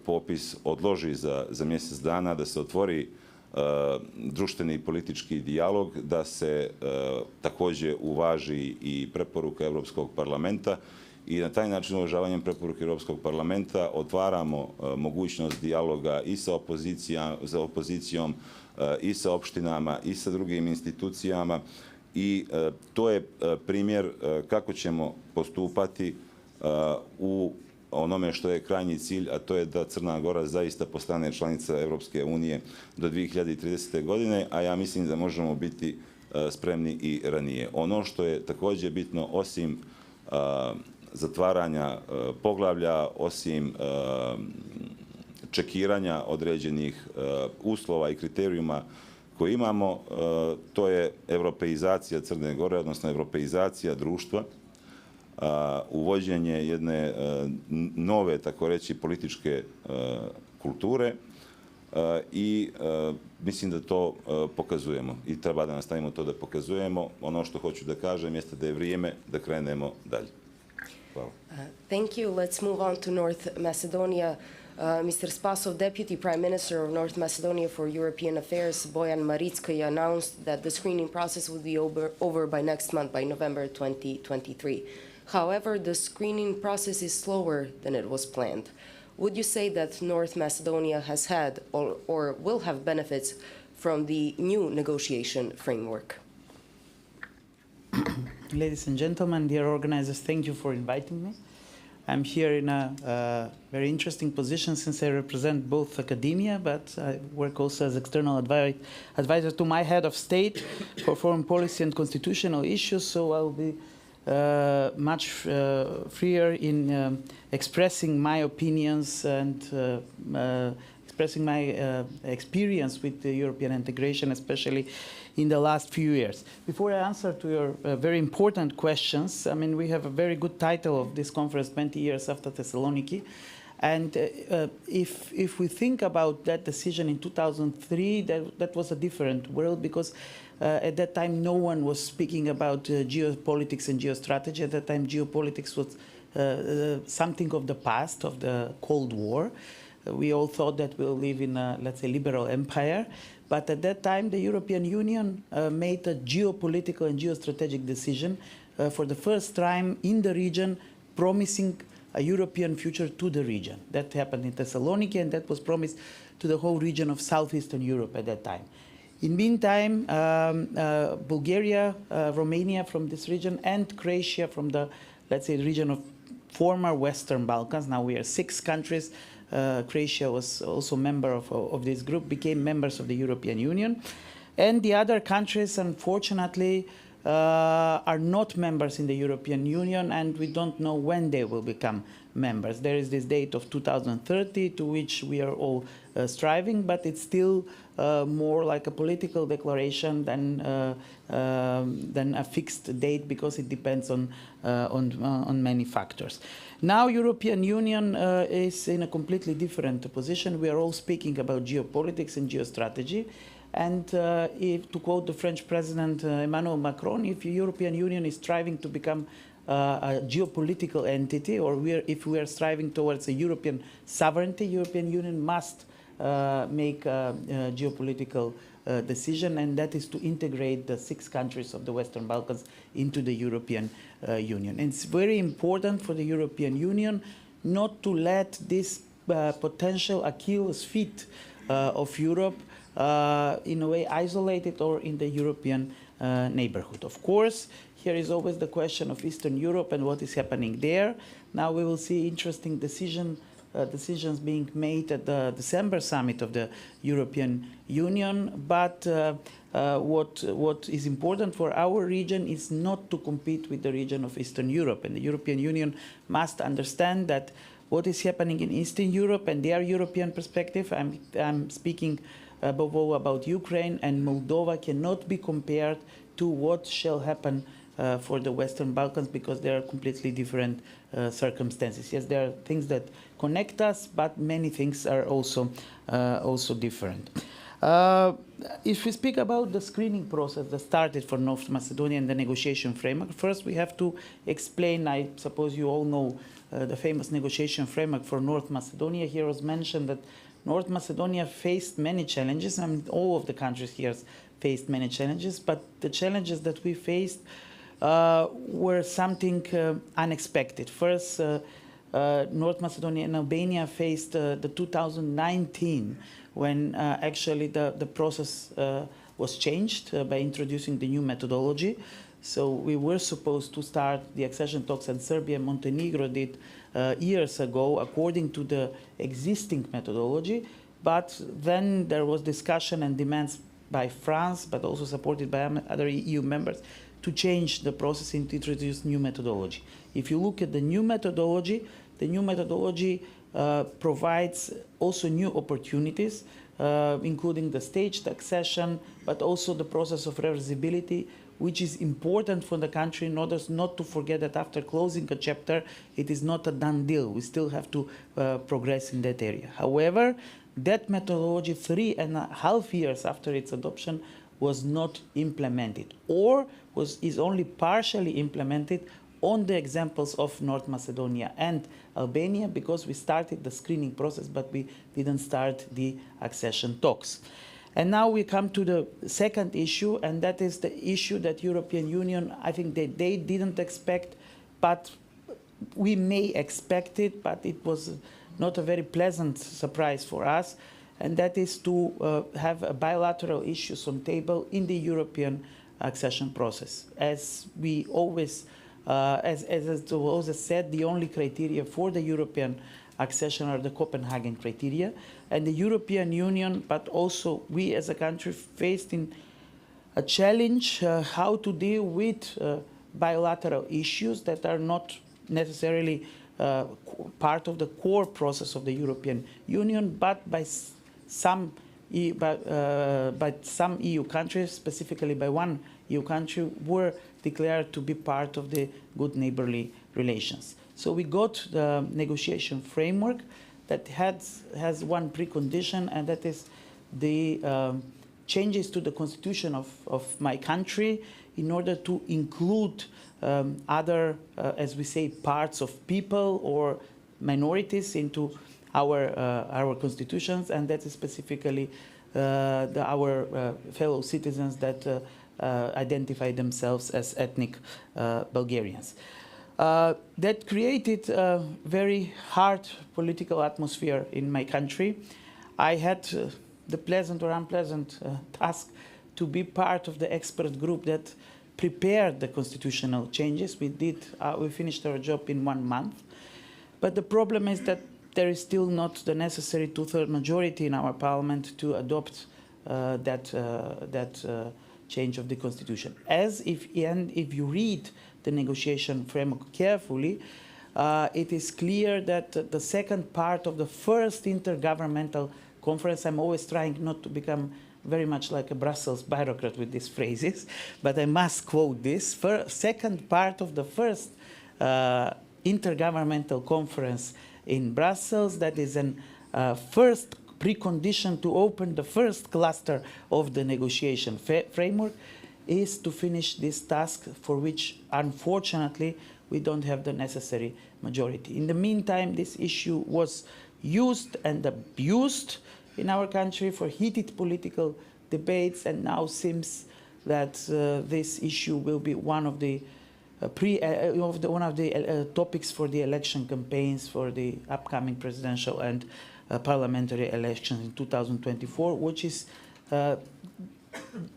popis odloži za mjesec dana, da se otvori društveni i politički dijalog, da se također uvaži i preporuka Europskog parlamenta i na taj način uvažavanjem preporuke Europskog parlamenta otvaramo mogućnost dijaloga i sa opozicijom i sa opštinama i sa drugim institucijama i to je primjer kako ćemo postupati u onome što je krajnji cilj, a to je da Crna Gora zaista postane članica Europske unije do 2030. godine, a ja mislim da možemo biti spremni i ranije. Ono što je također bitno, osim zatvaranja poglavlja, osim čekiranja određenih uslova i kriterijuma koje imamo, to je europeizacija Crne Gore, odnosno europeizacija društva, uvođenje jedne nove, tako reći, političke kulture i mislim da to pokazujemo i treba da nastavimo to da pokazujemo. Ono što hoću da kažem jeste da je vrijeme da krenemo dalje. Hvala. Thank you. Let's move on to North Macedonia. Mr. Spasov, Deputy Prime Minister of North Macedonia for European Affairs, Bojan Maricki, announced that the screening process would be over by next month, by November 2023. However, the screening process is slower than it was planned. Would you say that North Macedonia has had or will have benefits from the new negotiation framework? Ladies and gentlemen, dear organizers, thank you for inviting me. I'm here in a very interesting position since I represent both academia, but I work also as external advisor to my head of state for foreign policy and constitutional issues, so I'll be much freer in expressing my opinions and expressing my experience with the European integration, especially in the last few years. Before I answer to your very important questions, I mean, we have a very good title of this conference, 20 Years After Thessaloniki. And if we think about that decision in 2003, that was a different world because at that time no one was speaking about geopolitics and geostrategy. At that time geopolitics was something of the past, of the Cold War. We all thought that we'll live in a, let's say, liberal empire. But at that time, the European Union made a geopolitical and geostrategic decision for the first time in the region, promising a European future to the region. That happened in Thessaloniki, and that was promised to the whole region of Southeastern Europe at that time. In the meantime, Bulgaria, Romania from this region, and Croatia from the, let's say, region of former Western Balkans. Now we are 6 countries. Croatia was also a member of this group, became members of the European Union. And the other countries, unfortunately, are not members in the European Union, and we don't know when they will become members. There is this date of 2030 to which we are all striving, but it's still more like a political declaration than a fixed date because it depends on many factors. Now European Union is in a completely different position. We are all speaking about geopolitics and geostrategy. And to quote the French President Emmanuel Macron, if the European Union is striving to become a geopolitical entity, or if we are striving towards a European sovereignty, European Union must make a geopolitical decision, and that is to integrate the 6 countries of the Western Balkans into the European Union. And it's very important for the European Union not to let this potential Achilles feet of Europe in a way isolated or in the European neighborhood. Of course, here is always the question of Eastern Europe and what is happening there. Now we will see interesting decisions being made at the December summit of the European Union, but what is important for our region is not to compete with the region of Eastern Europe, and the European Union must understand that what is happening in Eastern Europe and their European perspective, I'm speaking above all about Ukraine and Moldova, cannot be compared to what shall happen for the Western Balkans, because there are completely different circumstances. Yes, there are things that connect us, but many things are also different. If we speak about the screening process that started for North Macedonia and the negotiation framework, first we have to explain, I suppose you all know the famous negotiation framework for North Macedonia. Here was mentioned that North Macedonia faced many challenges. I mean, all of the countries here faced many challenges, but the challenges that we faced were something unexpected. First, North Macedonia and Albania faced the 2019, when actually the process was changed by introducing the new methodology. So we were supposed to start the accession talks, and Serbia and Montenegro did years ago according to the existing methodology. But then there was discussion and demands by France, but also supported by other EU members, to change the process and to introduce new methodology. If you look at the new methodology provides also new opportunities, including the staged accession, but also the process of reversibility, which is important for the country in order not to forget that after closing a chapter, it is not a done deal. We still have to progress in that area. However, that methodology 3.5 years after its adoption was not implemented, or is only partially implemented on the examples of North Macedonia and Albania, because we started the screening process, but we didn't start the accession talks. And now we come to the second issue, and that is the issue that European Union, I think that they didn't expect, but we may expect it, but it was not a very pleasant surprise for us, and that is to have a bilateral issues on table in the European accession process. As we always, as was said, the only criteria for the European accession are the Copenhagen criteria, and the European Union, but also we as a country, faced in a challenge how to deal with bilateral issues that are not necessarily part of the core process of the European Union, but by some EU countries, specifically by one EU country, were declared to be part of the good neighborly relations. So we got the negotiation framework that has one precondition, and that is the changes to the constitution of my country in order to include other, as we say, parts of people or minorities into our constitutions, and that is specifically our fellow citizens that identify themselves as ethnic Bulgarians. That created a very hard political atmosphere in my country. I had the pleasant or unpleasant task to be part of the expert group that prepared the constitutional changes. We finished our job in 1 month. But the problem is that there is still not the necessary 2/3 majority in our parliament to adopt that change of the constitution. If you read the negotiation framework carefully, it is clear that the second part of the first intergovernmental conference, I'm always trying not to become very much like a Brussels bureaucrat with these phrases, but I must quote this. Second part of the first intergovernmental conference in Brussels, that is a first precondition to open the first cluster of the negotiation framework, is to finish this task, for which unfortunately we don't have the necessary majority. In the meantime, this issue was used and abused in our country for heated political debates, and now seems that this issue will be one of the one of the topics for the election campaigns for the upcoming presidential and parliamentary elections in 2024, which is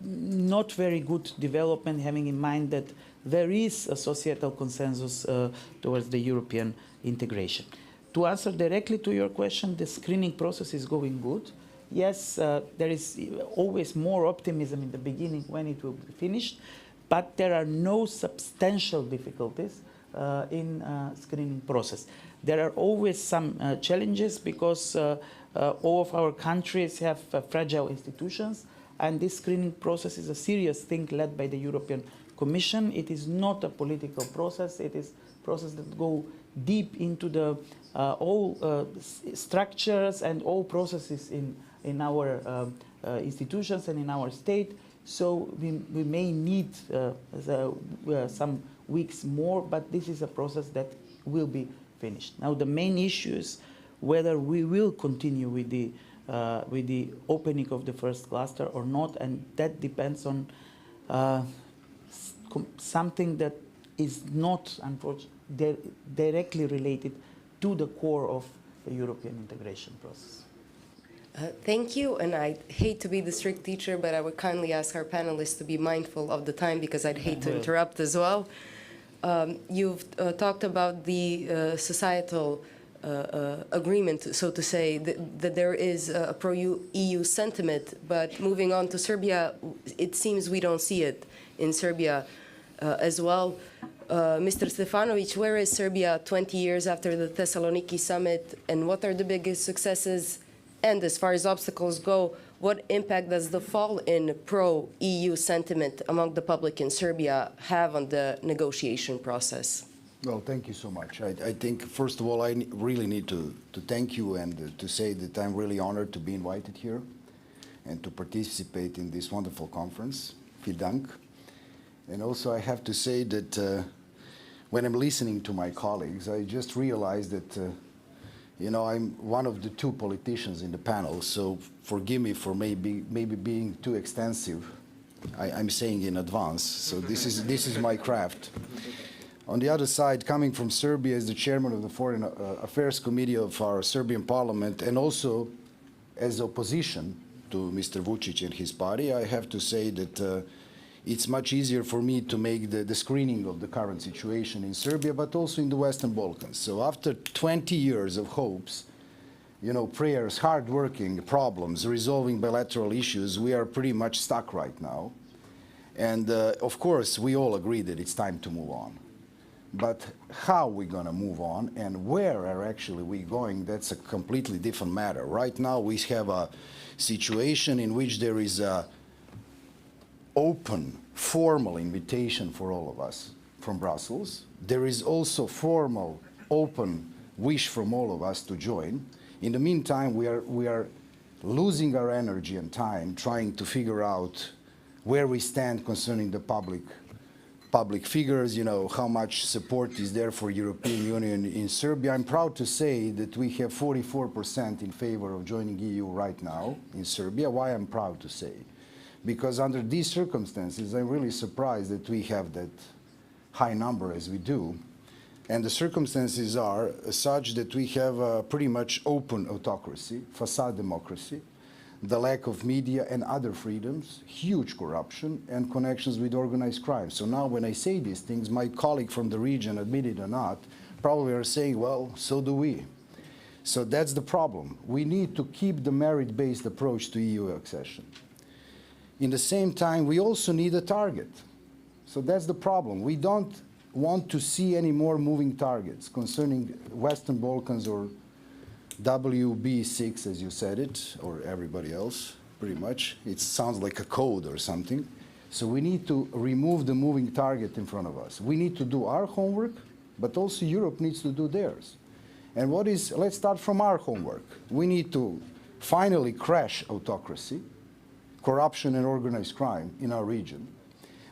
not very good development, having in mind that there is a societal consensus towards the European integration. To answer directly to your question, the screening process is going good. Yes, there is always more optimism in the beginning when it will be finished, but there are no substantial difficulties in screening process. There are always some challenges because all of our countries have fragile institutions, and this screening process is a serious thing led by the European Commission. It is not a political process. It is a process that goes deep into the all structures and all processes in our institutions and in our state. So we may need some weeks more, but this is a process that will be finished. Now the main issue is whether we will continue with the opening of the first cluster or not, and that depends on something that is not, unfortunately, directly related to the core of the European integration process. Thank you, and I hate to be the strict teacher, but I would kindly ask our panelists to be mindful of the time because I'd hate to interrupt as well. You've talked about the societal agreement, so to say, that there is a pro-EU sentiment, but moving on to Serbia, it seems we don't see it in Serbia as well. Mr. Stefanovic, where is Serbia 20 years after the Thessaloniki Summit, and what are the biggest successes? And as far as obstacles go, what impact does the fall in pro-EU sentiment among the public in Serbia have on the negotiation process? Well, thank you so much. I think, first of all, I really need to thank you and to say that I'm really honored to be invited here and to participate in this wonderful conference. Vielen Dank. And also I have to say that when I'm listening to my colleagues, I just realized that you know, I'm one of the two politicians in the panel, so forgive me for maybe being too extensive. I'm saying in advance, so this is my craft. On the other side, coming from Serbia as the chairman of the Foreign Affairs Committee of our Serbian Parliament, and also as opposition to Mr. Vučić and his party, I have to say that it's much easier for me to make the screening of the current situation in Serbia, but also in the Western Balkans. So after 20 years of hopes, you know, prayers, hard working, problems, resolving bilateral issues, we are pretty much stuck right now. And of course, we all agree that it's time to move on. But how we're going to move on and where are actually we going, that's a completely different matter. Right now, we have a situation in which there is a open, formal invitation for all of us from Brussels. There is also formal, open wish from all of us to join. In the meantime, we are losing our energy and time trying to figure out where we stand concerning the public figures, you know, how much support is there for European Union in Serbia. I'm proud to say that we have 44% in favor of joining EU right now in Serbia. Why I'm proud to say? Because under these circumstances, I'm really surprised that we have that high number as we do. And the circumstances are such that we have a pretty much open autocracy, facade democracy, the lack of media and other freedoms, huge corruption, and connections with organized crime. So now when I say these things, my colleague from the region, admit it or not, probably are saying, well, so do we. So that's the problem. We need to keep the merit-based approach to EU accession. In the same time, we also need a target. So that's the problem. We don't want to see any more moving targets concerning Western Balkans or WB6, as you said it, or everybody else, pretty much. It sounds like a code or something. So we need to remove the moving target in front of us. We need to do our homework, but also Europe needs to do theirs. And let's start from our homework. We need to finally crash autocracy, corruption and organized crime in our region.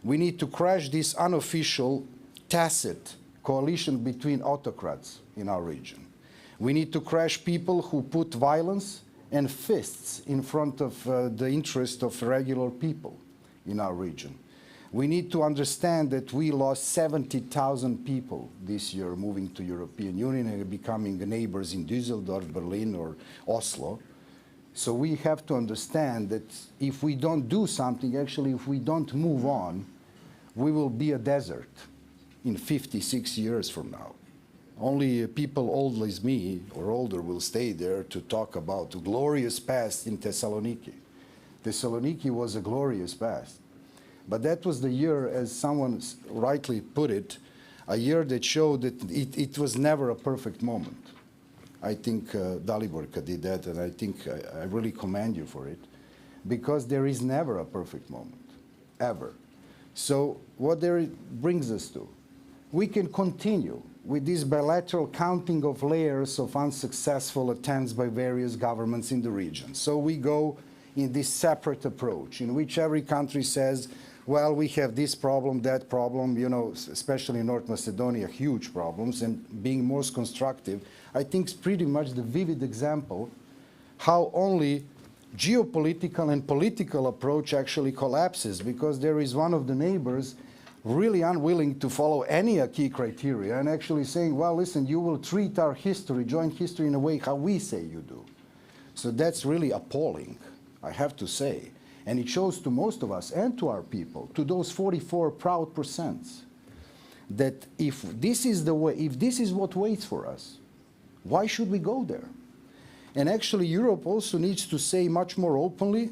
We need to crash this unofficial, tacit coalition between autocrats in our region. We need to crash people who put violence and fists in front of the interest of regular people in our region. We need to understand that we lost 70,000 people this year moving to European Union and becoming neighbors in Düsseldorf, Berlin, or Oslo. So we have to understand that if we don't do something, actually if we don't move on, we will be a desert in 56 years from now. Only people old as me or older will stay there to talk about the glorious past in Thessaloniki. Thessaloniki was a glorious past. But that was the year, as someone rightly put it, a year that showed that it was never a perfect moment. I think Daliborka did that, and I think I really commend you for it, because there is never a perfect moment, ever. So what there brings us to, we can continue with this bilateral counting of layers of unsuccessful attempts by various governments in the region. So we go in this separate approach in which every country says, well, we have this problem, that problem, you know, especially in North Macedonia, huge problems, and being most constructive, I think is pretty much the vivid example how only geopolitical and political approach actually collapses, because there is one of the neighbors really unwilling to follow any key criteria and actually saying, well, listen, you will treat our history, joint history, in a way how we say you do. So that's really appalling, I have to say. And it shows to most of us and to our people, to those 44 proud percents, that if this is the way, if this is what waits for us, why should we go there? And actually Europe also needs to say much more openly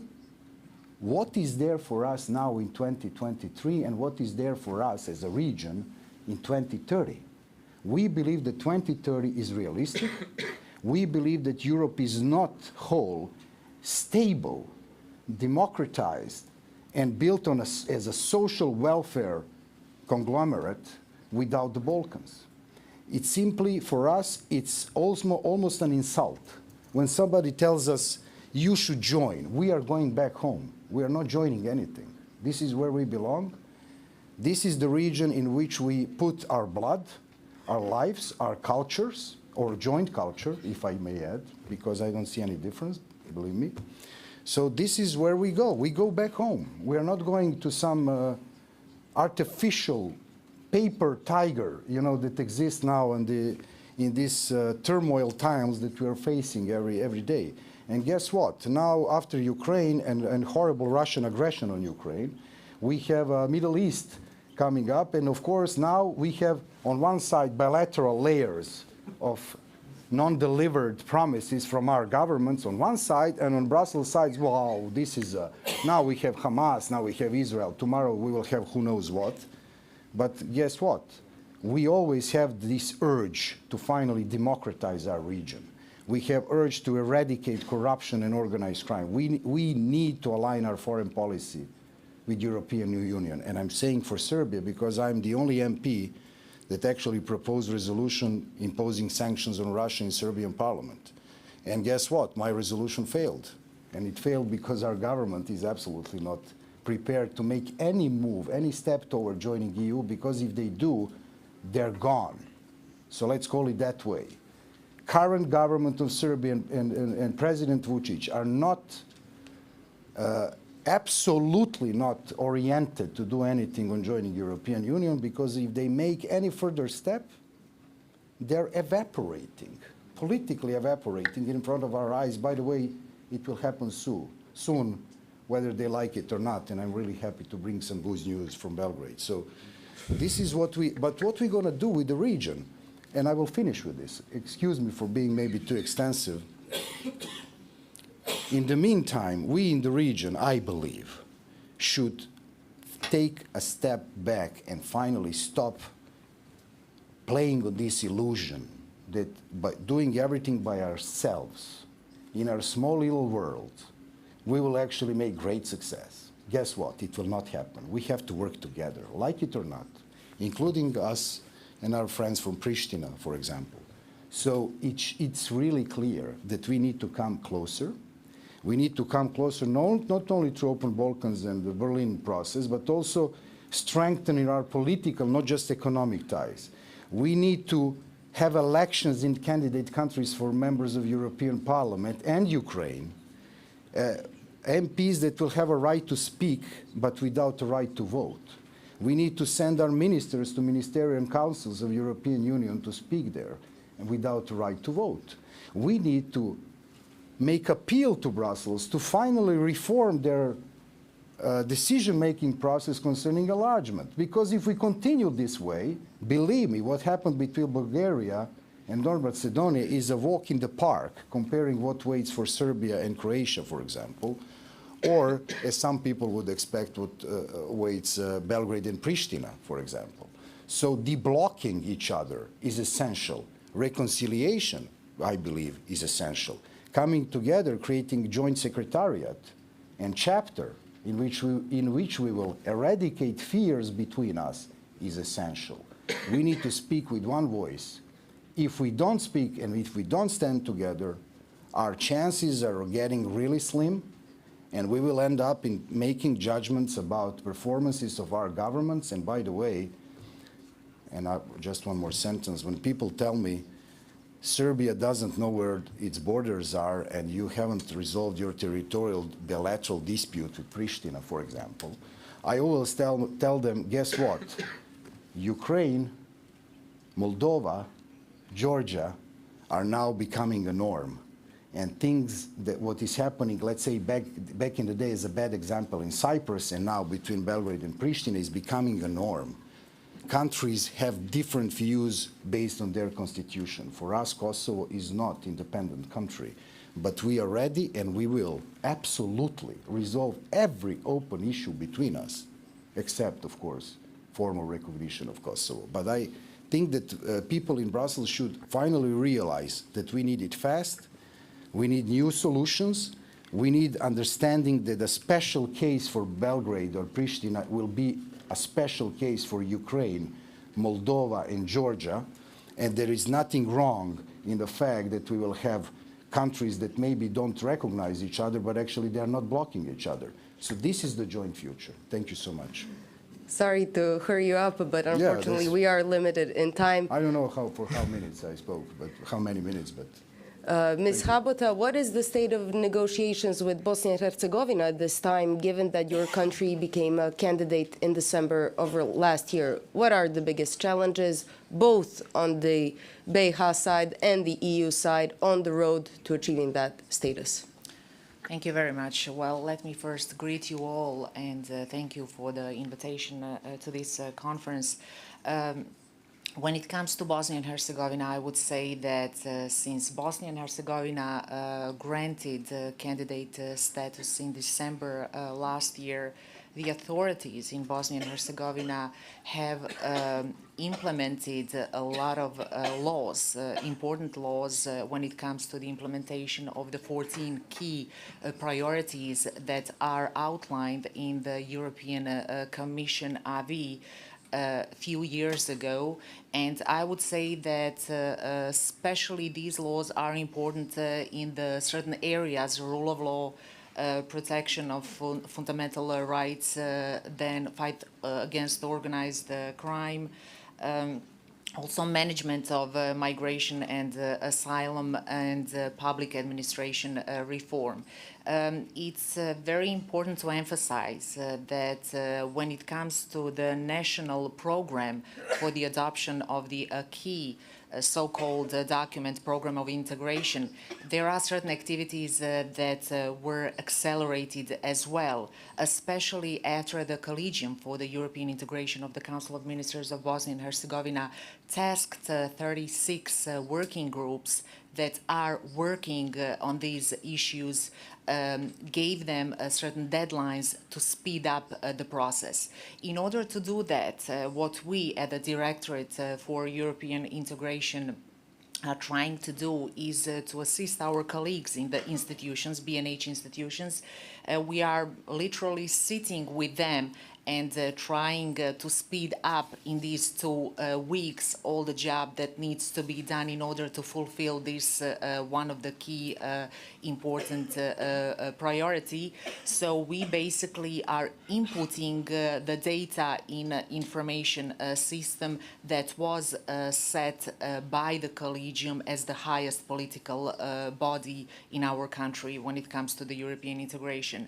what is there for us now in 2023 and what is there for us as a region in 2030. We believe that 2030 is realistic. We believe that Europe is not whole, stable, democratized, and built on as a social welfare conglomerate without the Balkans. It's simply, for us, it's almost an insult. When somebody tells us, you should join, we are going back home. We are not joining anything. This is where we belong. This is the region in which we put our blood, our lives, our cultures, or joint culture, if I may add, because I don't see any difference, believe me. So this is where we go. We go back home. We are not going to some artificial paper tiger, you know, that exists now in these turmoil times that we are facing every day. And guess what? Now, after Ukraine and horrible Russian aggression on Ukraine, we have Middle East coming up. And of course, now we have on one side bilateral layers of non-delivered promises from our governments on one side, and on Brussels side, wow, this is, now we have Hamas, now we have Israel, tomorrow we will have who knows what. But guess what? We always have this urge to finally democratize our region. We have urge to eradicate corruption and organized crime. We need to align our foreign policy with European Union. And I'm saying for Serbia because I'm the only MP that actually proposed resolution imposing sanctions on Russia in Serbian parliament. And guess what? My resolution failed. And it failed because our government is absolutely not prepared to make any move, any step toward joining EU, because if they do, they're gone. So let's call it that way. Current government of Serbia and President Vučić are not, absolutely not oriented to do anything on joining European Union, because if they make any further step, they're evaporating, politically evaporating in front of our eyes. By the way, it will happen soon, whether they like it or not, and I'm really happy to bring some good news from Belgrade. So this is what but what we're going to do with the region, and I will finish with this. Excuse me for being maybe too extensive. In the meantime, we in the region, I believe, should take a step back and finally stop playing on this illusion that by doing everything by ourselves, in our small little world, we will actually make great success. Guess what? It will not happen. We have to work together, like it or not, including us and our friends from Pristina, for example. So it's really clear that we need to come closer. We need to come closer not only to Open Balkans and the Berlin process, but also strengthening our political, not just economic ties. We need to have elections in candidate countries for members of European Parliament and Ukraine, MPs that will have a right to speak, but without a right to vote. We need to send our ministers to ministerial councils of European Union to speak there and without the right to vote. We need to make appeal to Brussels to finally reform their decision-making process concerning enlargement. Because if we continue this way, believe me, what happened between Bulgaria and North Macedonia is a walk in the park, comparing what waits for Serbia and Croatia, for example, or, as some people would expect, what waits Belgrade and Pristina, for example. So deblocking each other is essential. Reconciliation, I believe, is essential. Coming together, creating joint secretariat and chapter in which we will eradicate fears between us is essential. We need to speak with one voice. If we don't speak and if we don't stand together, our chances are getting really slim, and we will end up in making judgments about performances of our governments. And by the way, and just one more sentence, when people tell me Serbia doesn't know where its borders are and you haven't resolved your territorial bilateral dispute with Pristina, for example, I always tell them, guess what? Ukraine, Moldova, Georgia are now becoming a norm. And things that what is happening, let's say back in the day is a bad example in Cyprus, and now between Belgrade and Pristina is becoming a norm. Countries have different views based on their constitution. For us, Kosovo is not an independent country, but we are ready and we will absolutely resolve every open issue between us, except, of course, formal recognition of Kosovo. But I think that people in Brussels should finally realize that we need it fast, we need new solutions, we need understanding that a special case for Belgrade or Pristina will be a special case for Ukraine, Moldova, and Georgia, and there is nothing wrong in the fact that we will have countries that maybe don't recognize each other, but actually they are not blocking each other. So this is the joint future. Thank you so much. Sorry to hurry you up, but unfortunately we are limited in time. I don't know for how minutes I spoke, but how many minutes, but... Ms. Habota, what is the state of negotiations with Bosnia and Herzegovina at this time, given that your country became a candidate in December of last year? What are the biggest challenges, both on the BiH side and the EU side, on the road to achieving that status? Thank you very much. Well, let me first greet you all and thank you for the invitation to this conference. When it comes to Bosnia and Herzegovina, I would say that since Bosnia and Herzegovina granted candidate status in December last year, the authorities in Bosnia and Herzegovina have implemented a lot of laws, important laws, when it comes to the implementation of the 14 key priorities that are outlined in the European Commission avis a few years ago. And I would say that especially these laws are important in the certain areas, rule of law, protection of fundamental rights, then fight against organized crime, also management of migration and asylum and public administration reform. It's very important to emphasize that when it comes to the national program for the adoption of the key so-called document program of integration, there are certain activities that were accelerated as well, especially after the Collegium for the European Integration of the Council of Ministers of Bosnia and Herzegovina tasked 36 working groups that are working on these issues, gave them certain deadlines to speed up the process. In order to do that, what we at the Directorate for European Integration are trying to do is to assist our colleagues in the institutions, B&H institutions. We are literally sitting with them and trying to speed up in these 2 weeks all the job that needs to be done in order to fulfill this one of the key important priority. So we basically are inputting the data in an information system that was set by the Collegium as the highest political body in our country when it comes to the European integration.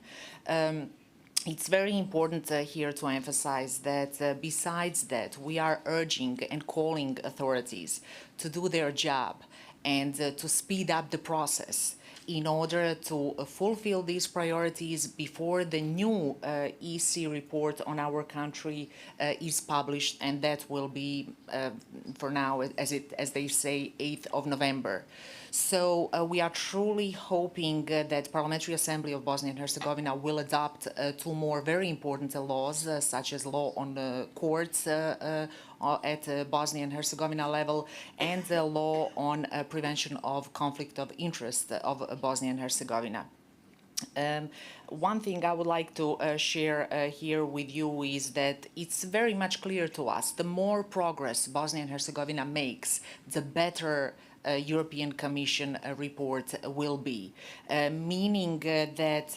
it's very important here to emphasize that besides that, we are urging and calling authorities to do their job and to speed up the process in order to fulfill these priorities before the new EC report on our country is published, and that will be, for now, as they say, 8th of November. So we are truly hoping that Parliamentary Assembly of Bosnia and Herzegovina will adopt two more very important laws, such as law on courts at Bosnia and Herzegovina level, and the law on prevention of conflict of interest of Bosnia and Herzegovina. One thing I would like to share here with you is that it's very much clear to us, the more progress Bosnia and Herzegovina makes, the better European Commission report will be, meaning that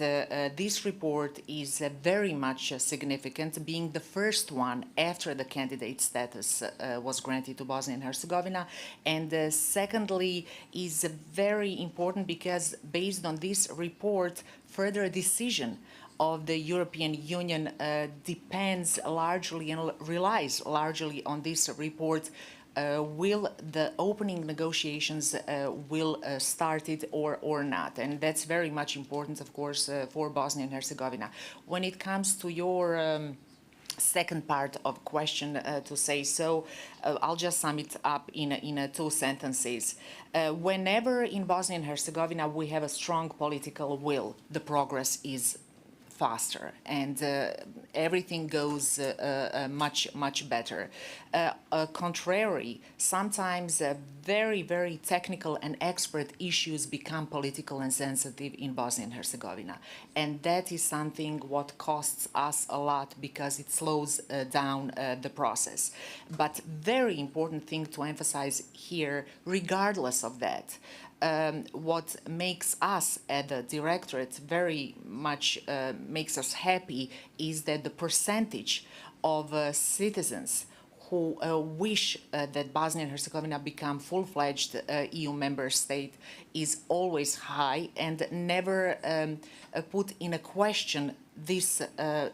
this report is very much significant, being the first one after the candidate status was granted to Bosnia and Herzegovina, and secondly is very important because based on this report, further decision of the European Union depends largely and relies largely on this report. Will the opening negotiations will start it or not? And that's very much important, of course, for Bosnia and Herzegovina. When it comes to your second part of question to say so, I'll just sum it up in 2 sentences. Whenever in Bosnia and Herzegovina we have a strong political will, the progress is faster and everything goes much better. Contrary, sometimes very, very technical and expert issues become political and sensitive in Bosnia and Herzegovina. And that is something what costs us a lot because it slows down the process. But very important thing to emphasize here, regardless of that, what makes us at the Directorate very much makes us happy is that the percentage of citizens who wish that Bosnia and Herzegovina become full-fledged EU member state is always high and never put in a question this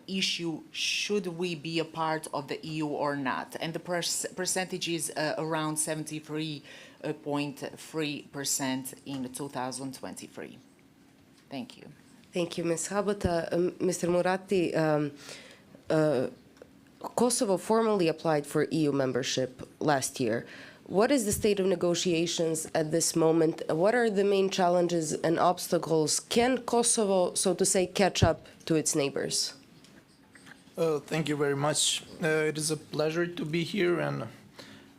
issue, should we be a part of the EU or not? And the percentage is around 73.3% in 2023. Thank you. Thank you, Ms. Habata. Mr. Muratti, Kosovo formally applied for EU membership last year. What is the state of negotiations at this moment? What are the main challenges and obstacles? Can Kosovo, so to say, catch up to its neighbors? Thank you very much. It is a pleasure to be here and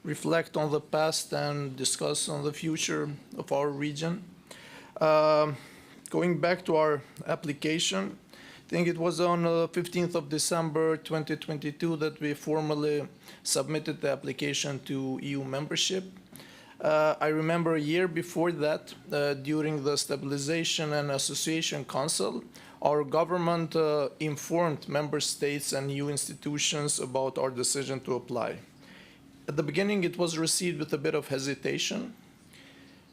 reflect on the past and discuss on the future of our region. Going back to our application, I think it was on 15th of December 2022 that we formally submitted the application to EU membership. I remember a year before that, during the Stabilization and Association Council, our government informed member states and EU institutions about our decision to apply. At the beginning, it was received with a bit of hesitation,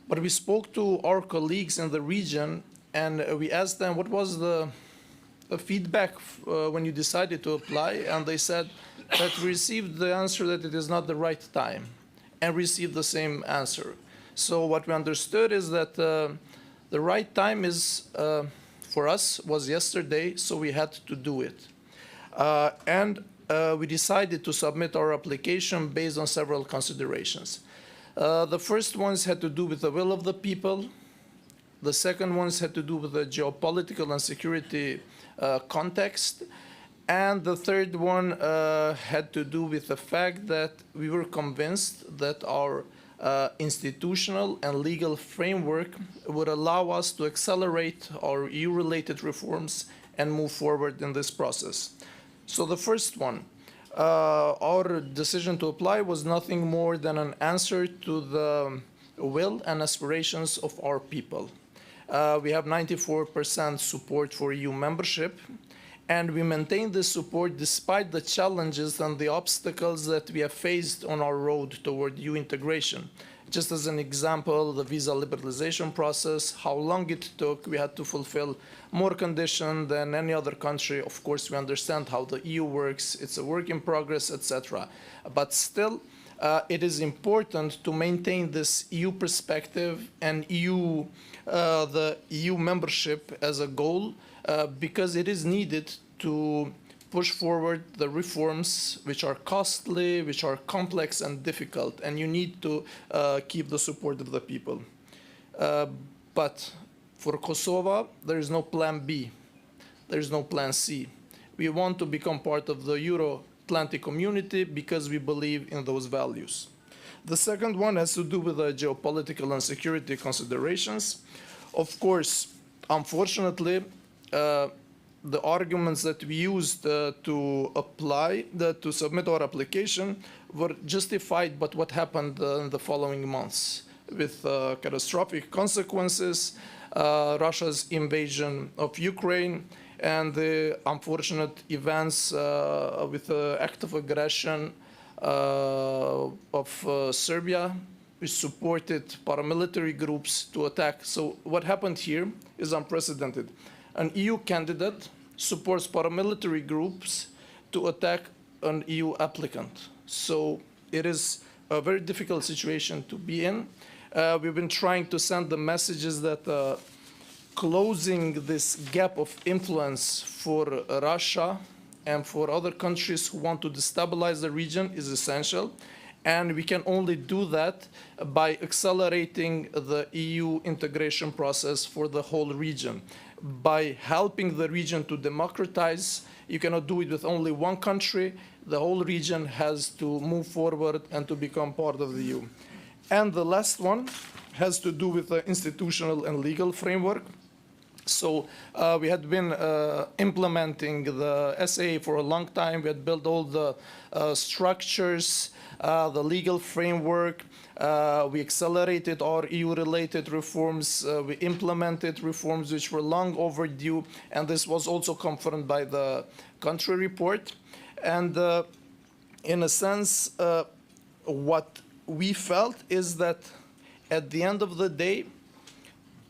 but we spoke to our colleagues in the region and we asked them what was the feedback when you decided to apply, and they said that we received the answer that it is not the right time, and received the same answer. So what we understood is that the right time is, for us, was yesterday, so we had to do it. We decided to submit our application based on several considerations. The first ones had to do with the will of the people. The second ones had to do with the geopolitical and security context. And the third one had to do with the fact that we were convinced that our institutional and legal framework would allow us to accelerate our EU-related reforms and move forward in this process. So the first one, our decision to apply was nothing more than an answer to the will and aspirations of our people. We have 94% support for EU membership, and we maintain this support despite the challenges and the obstacles that we have faced on our road toward EU integration. Just as an example, the visa liberalization process, how long it took. We had to fulfill more conditions than any other country. Of course, we understand how the EU works. It's a work in progress, etc. But still, it is important to maintain this EU perspective and the EU membership as a goal because it is needed to push forward the reforms which are costly, which are complex and difficult, and you need to keep the support of the people. But for Kosovo, there is no plan B. There is no plan C. We want to become part of the Euro-Atlantic community because we believe in those values. The second one has to do with the geopolitical and security considerations. Of course, unfortunately, the arguments that we used to submit our application were justified by what happened in the following months with catastrophic consequences, Russia's invasion of Ukraine, and the unfortunate events with the act of aggression of Serbia, which supported paramilitary groups to attack. So what happened here is unprecedented. An EU candidate supports paramilitary groups to attack an EU applicant. So it is a very difficult situation to be in. We've been trying to send the messages that closing this gap of influence for Russia and for other countries who want to destabilize the region is essential. And we can only do that by accelerating the EU integration process for the whole region. By helping the region to democratize, you cannot do it with only one country. The whole region has to move forward and to become part of the EU. And the last one has to do with the institutional and legal framework. So we had been implementing the SAA for a long time. We had built all the structures, the legal framework. We accelerated our EU-related reforms. We implemented reforms which were long overdue, and this was also confirmed by the country report. And in a sense, what we felt is that at the end of the day,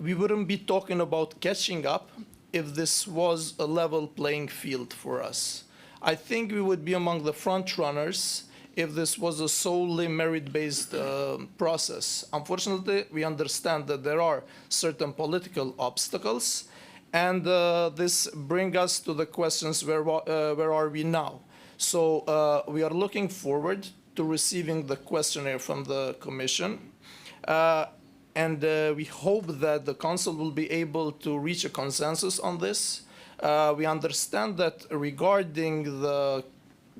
we wouldn't be talking about catching up if this was a level playing field for us. I think we would be among the front runners if this was a solely merit-based process. Unfortunately, we understand that there are certain political obstacles, and this brings us to the questions, where are we now? So we are looking forward to receiving the questionnaire from the Commission, and we hope that the Council will be able to reach a consensus on this. We understand that regarding the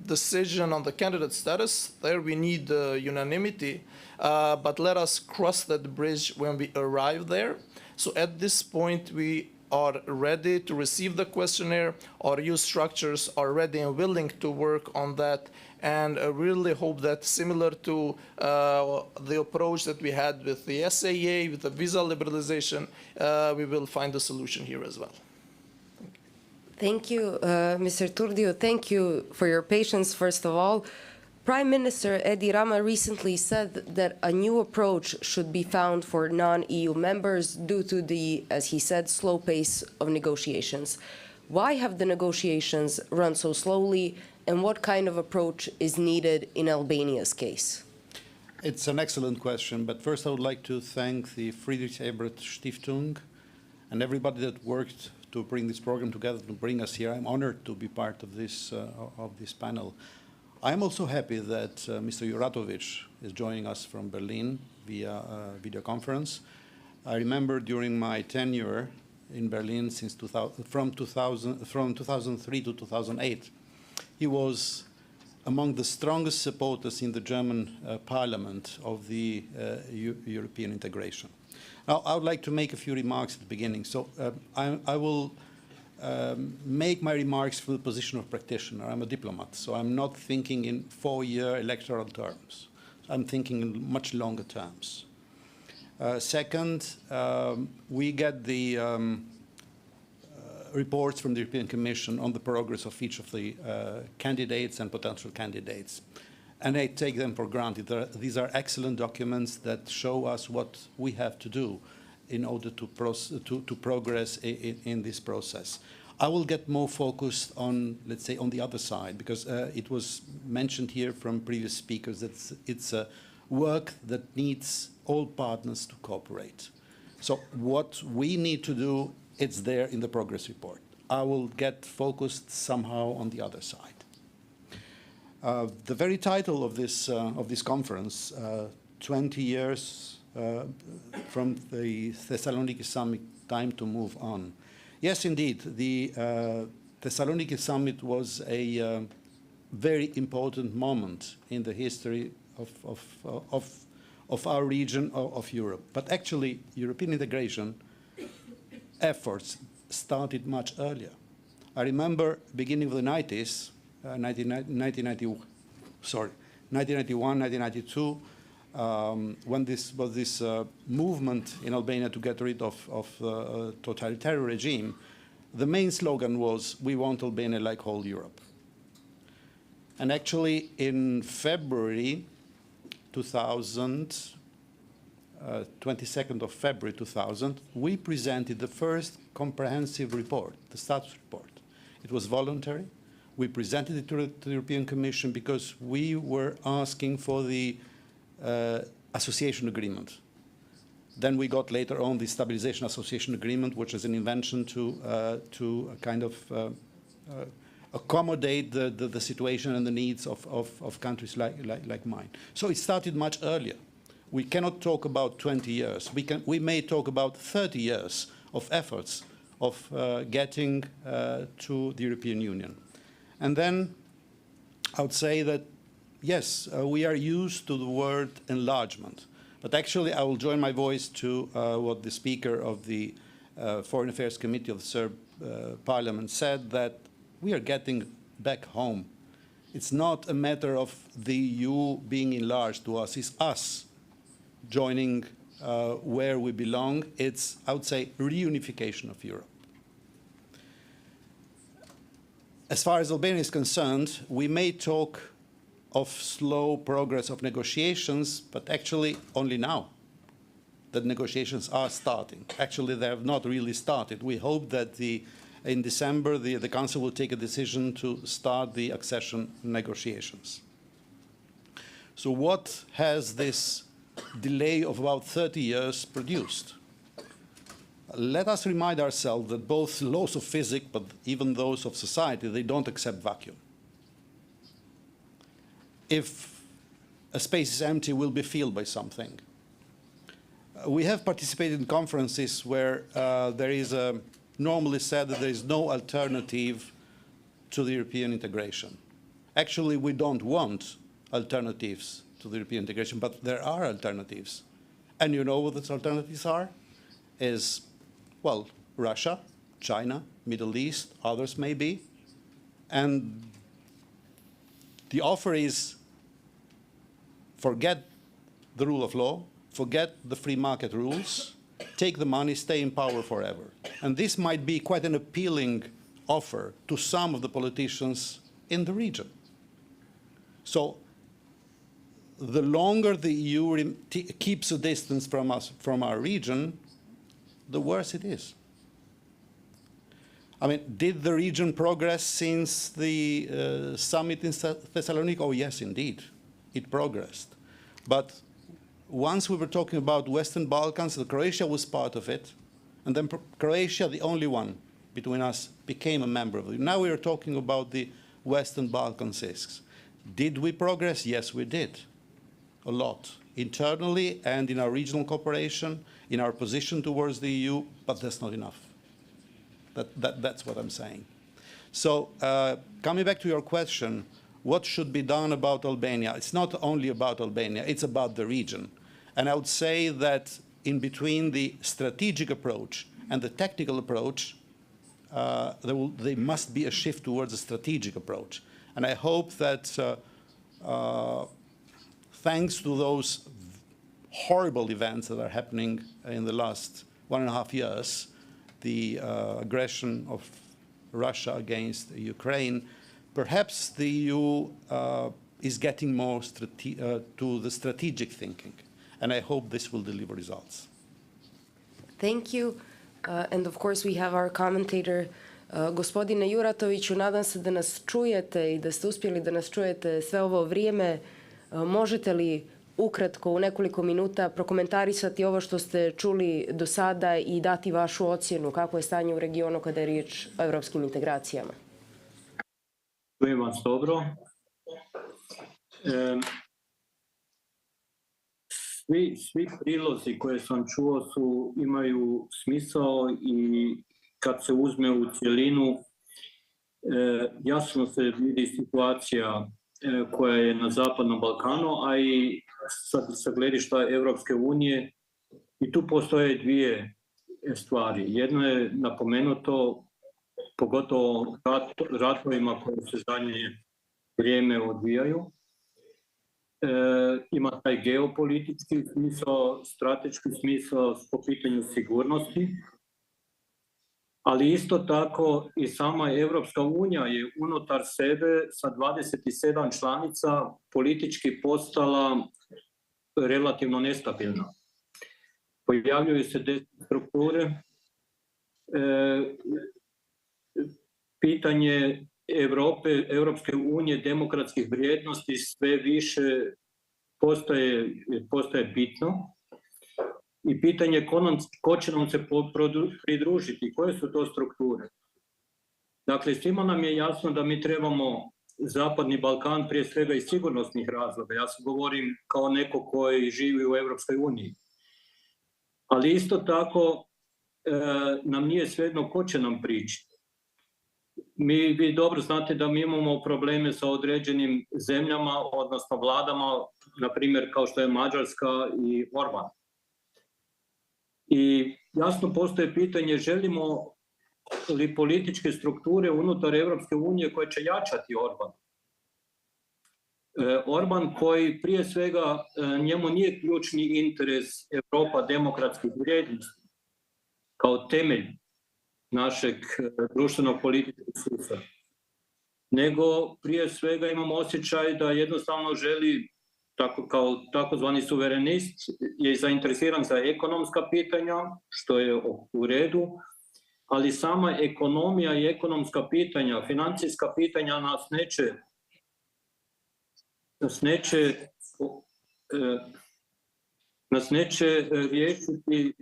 decision on the candidate status, there we need unanimity, but let us cross that bridge when we arrive there. So at this point, we are ready to receive the questionnaire. Our EU structures are ready and willing to work on that, and I really hope that, similar to the approach that we had with the SAA, with the visa liberalization, we will find a solution here as well. Thank you, Mr. Turdio. Thank you for your patience, first of all. Prime Minister Edi Rama recently said that a new approach should be found for non-EU members due to the, as he said, slow pace of negotiations. Why have the negotiations run so slowly, and what kind of approach is needed in Albania's case? It's an excellent question, but first I would like to thank the Friedrich Ebert Stiftung and everybody that worked to bring this program together, to bring us here. I'm honored to be part of this panel. I'm also happy that Mr. Juratovic is joining us from Berlin via video conference. I remember during my tenure in Berlin since from 2003 to 2008, he was among the strongest supporters in the German parliament of the European integration. Now, I would like to make a few remarks at the beginning. So I will make my remarks from the position of practitioner. I'm a diplomat, so I'm not thinking in 4-year electoral terms. I'm thinking in much longer terms. Second, we get the reports from the European Commission on the progress of each of the candidates and potential candidates. and I take them for granted. These are excellent documents that show us what we have to do in order to progress in this process. I will get more focused on, let's say, on the other side, because it was mentioned here from previous speakers that it's a work that needs all partners to cooperate. So what we need to do, it's there in the progress report. I will get focused somehow on the other side. The very title of this conference, 20 years from the Thessaloniki Summit, time to move on. Yes, indeed, the Thessaloniki Summit was a very important moment in the history of our region, of Europe. But actually, European integration efforts started much earlier. I remember beginning of the 90s, 1991, 1992, when this was this movement in Albania to get rid of the totalitarian regime, the main slogan was, "We want Albania like whole Europe." And actually, in February 2000, 22nd of February 2000, we presented the first comprehensive report, the status report. It was voluntary. We presented it to the European Commission because we were asking for the association agreement. Then we got later on the stabilization association agreement, which is an invention to kind of accommodate the situation and the needs of countries like mine. So it started much earlier. We cannot talk about 20 years. We may talk about 30 years of efforts of getting to the European Union. And then I would say that, yes, we are used to the word enlargement. But actually, I will join my voice to what the speaker of the Foreign Affairs Committee of the Serb Parliament said, that we are getting back home. It's not a matter of the EU being enlarged to us. It's us joining where we belong. It's, I would say, reunification of Europe. As far as Albania is concerned, we may talk of slow progress of negotiations, but actually only now that negotiations are starting. Actually, they have not really started. We hope that in December, the Council will take a decision to start the accession negotiations. So what has this delay of about 30 years produced? Let us remind ourselves that both laws of physics, but even those of society, they don't accept vacuum. If a space is empty, it will be filled by something. We have participated in conferences where there is normally said that there is no alternative to the European integration. Actually, we don't want alternatives to the European integration, but there are alternatives. And you know what those alternatives are? Is, well, Russia, China, Middle East, others maybe. And the offer is forget the rule of law, forget the free market rules, take the money, stay in power forever. And this might be quite an appealing offer to some of the politicians in the region. So the longer the EU keeps a distance from us, from our region, the worse it is. I mean, did the region progress since the summit in Thessaloniki? Oh, yes, indeed, it progressed. But once we were talking about Western Balkans, Croatia was part of it, and then Croatia, the only one between us, became a member of it. Now we are talking about the Western Balkan CISCs. Did we progress? Yes, we did. A lot. Internally and in our regional cooperation, in our position towards the EU, but that's not enough. That's what I'm saying. So coming back to your question, what should be done about Albania? It's not only about Albania, it's about the region. And I would say that in between the strategic approach and the technical approach, there must be a shift towards a strategic approach. And I hope that thanks to those horrible events that are happening in the last 1.5 years, the aggression of Russia against Ukraine, perhaps the EU is getting more to the strategic thinking. And I hope this will deliver results. Thank you. And of course we have our commentator, gospodine Juratoviću, nadam se da nas čujete i da ste uspjeli da nas čujete sve ovo vrijeme. Možete li ukratko u nekoliko minuta prokomentarisati ovo što ste čuli do sada i dati vašu ocjenu kako je stanje u regionu kada je riječ o evropskim integracijama? Čujem vas dobro. Svi prilozi koje sam čuo imaju smisao i kad se uzme u cjelinu, jasno se vidi situacija koja je na Zapadnom Balkanu, a i sa gledišta Europske unije. I tu postoje dvije stvari. Jedno je napomenuto, pogotovo ratovima koje se zadnje vrijeme odvijaju. Ima taj geopolitički smisao, strateški smisao po pitanju sigurnosti, ali isto tako i sama Europska unija je unutar sebe sa 27 članica politički postala relativno nestabilna. Pojavljuju se strukture, pitanje Europske unije, demokratskih vrijednosti sve više postaje bitno i pitanje ko će nam se pridružiti, koje su to strukture. Dakle, svima nam je jasno da mi trebamo Zapadni Balkan prije svega iz sigurnosnih razloga. Ja se govorim kao neko koji živi u Europskoj uniji. Ali isto tako nam nije svejedno ko će nam prići. Vi dobro znate da mi imamo probleme sa određenim zemljama, odnosno vladama, na primjer kao što je Mađarska i Orban. I jasno postoje pitanje, želimo li političke strukture unutar Europske unije koje će jačati Orban. Orban koji prije svega njemu nije ključni interes Europa demokratskih vrijednosti kao temelj našeg društvenog političkog sustava. Nego prije svega imamo osjećaj da jednostavno želi, kao takozvani suverenist, je zainteresiran za ekonomska pitanja, što je u redu, ali sama ekonomija i ekonomska pitanja, financijska pitanja nas neće riješiti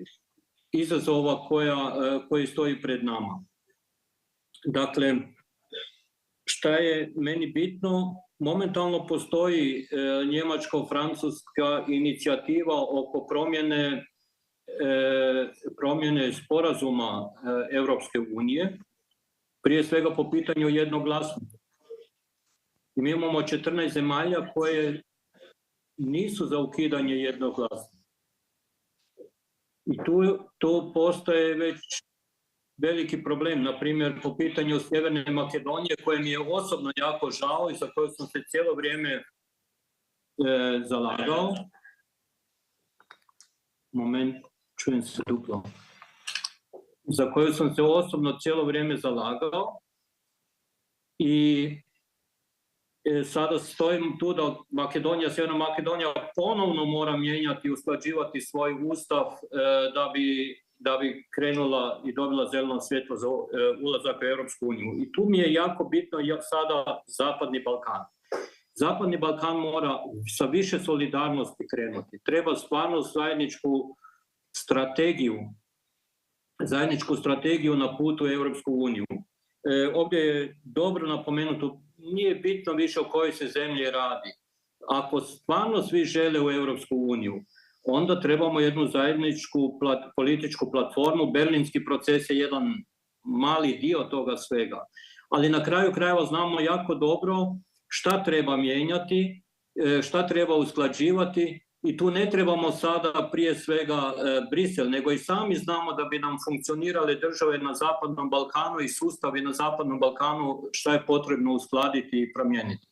izazova koji stoji pred nama. Dakle, šta je meni bitno? Momentalno postoji njemačko-francuska inicijativa oko promjene sporazuma Europske unije, prije svega po pitanju jednoglasnosti. I mi imamo 14 zemalja koje nisu za ukidanje jednoglasnosti. I tu postoje već veliki problem, na primjer po pitanju Sjeverne Makedonije, koje mi je osobno jako žao i za koju sam se cijelo vrijeme zalagao. Moment, čujem se duplo. Za koju sam se osobno cijelo vrijeme zalagao i sada stojim tu da Sjeverna Makedonija ponovno mora mijenjati i usklađivati svoj ustav da bi krenula i dobila zeleno svjetlo za ulazak u Europsku uniju. I tu mi je jako bitno sada Zapadni Balkan. Zapadni Balkan mora sa više solidarnosti krenuti. Treba stvarno zajedničku strategiju na putu u Europsku uniju. Ovdje je dobro napomenuto, nije bitno više o kojoj se zemlji radi. Ako stvarno svi žele u Europsku uniju, onda trebamo jednu zajedničku političku platformu. Berlinski proces je jedan mali dio toga svega. Ali na kraju krajeva znamo jako dobro šta treba mijenjati, šta treba usklađivati i tu ne trebamo sada prije svega Brisel, nego i sami znamo da bi nam funkcionirale države na Zapadnom Balkanu i sustavi na Zapadnom Balkanu šta je potrebno uskladiti i promijeniti.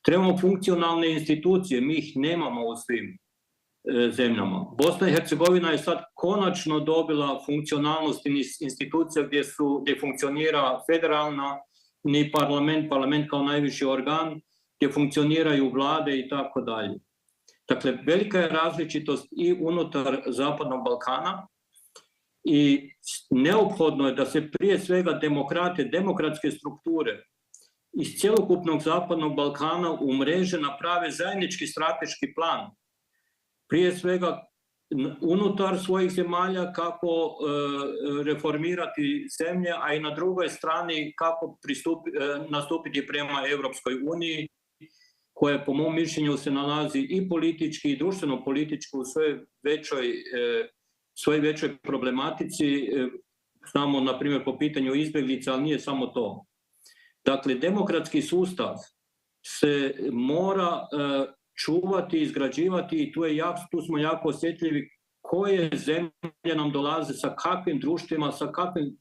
Trebamo funkcionalne institucije, mi ih nemamo u svim zemljama. Bosna i Hercegovina je sad konačno dobila funkcionalnost institucija gdje funkcionira federalna ni parlament kao najviši organ gdje funkcioniraju vlade i tako dalje. Dakle, velika je različitost i unutar Zapadnog Balkana i neophodno je da se prije svega demokratske strukture iz cjelokupnog Zapadnog Balkana umreže, naprave zajednički strateški plan. Prije svega unutar svojih zemalja kako reformirati zemlje, a i na drugoj strani kako nastupiti prema Europskoj uniji, koja po mom mišljenju se nalazi i politički i društveno-politički u svoj većoj problematici. Znamo, na primjer, po pitanju izbjeglica, ali nije samo to. Dakle, demokratski sustav se mora čuvati, izgrađivati i tu smo jako osjetljivi koje zemlje nam dolaze, sa kakvim društvima,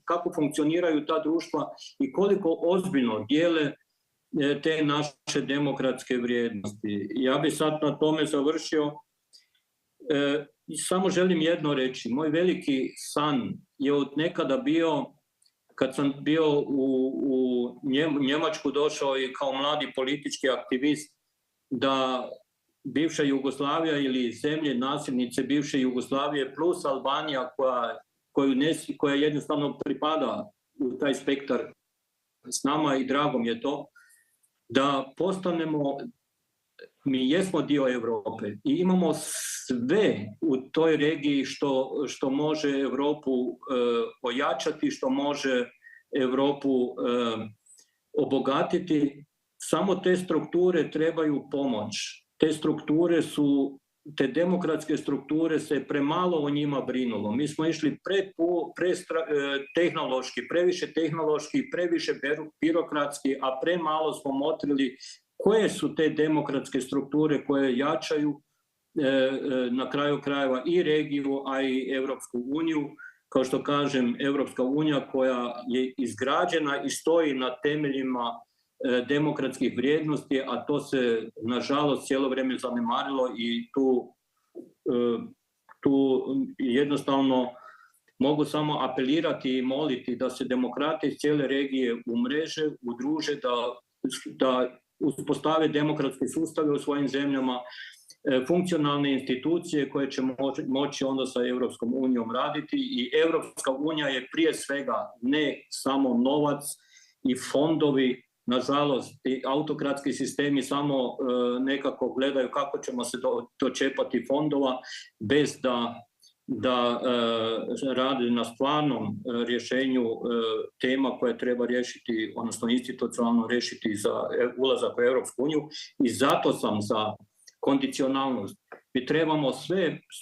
kako funkcioniraju ta društva i koliko ozbiljno dijele te naše demokratske vrijednosti. Ja bih sad na tome završio. Samo želim jedno reći. Moj veliki san je od nekada bio, kad sam bio u Njemačku došao i kao mladi politički aktivist, da bivša Jugoslavija ili zemlje nasljednice bivše Jugoslavije plus Albanija koja jednostavno pripada u taj spektar s nama i drago mi je to, da postanemo, mi jesmo dio Europe i imamo sve u toj regiji što može Europu ojačati, što može Europu obogatiti. Samo te strukture trebaju pomoć. Te demokratske strukture se premalo o njima brinulo. Mi smo išli previše tehnološki, previše birokratski, a premalo smo motrili koje su te demokratske strukture koje jačaju na kraju krajeva i regiju, a i Europsku uniju. Kao što kažem, Europska unija koja je izgrađena i stoji na temeljima demokratskih vrijednosti, a to se nažalost cijelo vrijeme zanemarilo i tu jednostavno mogu samo apelirati i moliti da se demokrati iz cijele regije umreže, udruže, da uspostave demokratske sustave u svojim zemljama, funkcionalne institucije koje će moći onda sa Europskom unijom raditi. I Europska unija je prije svega ne samo novac i fondovi. Nažalost, i autokratski sistemi samo nekako gledaju kako ćemo se dočepati fondova bez da rade na stvarnom rješenju tema koje treba riješiti, odnosno institucionalno riješiti za ulazak u Europsku uniju. I zato sam za kondicionalnost. Mi trebamo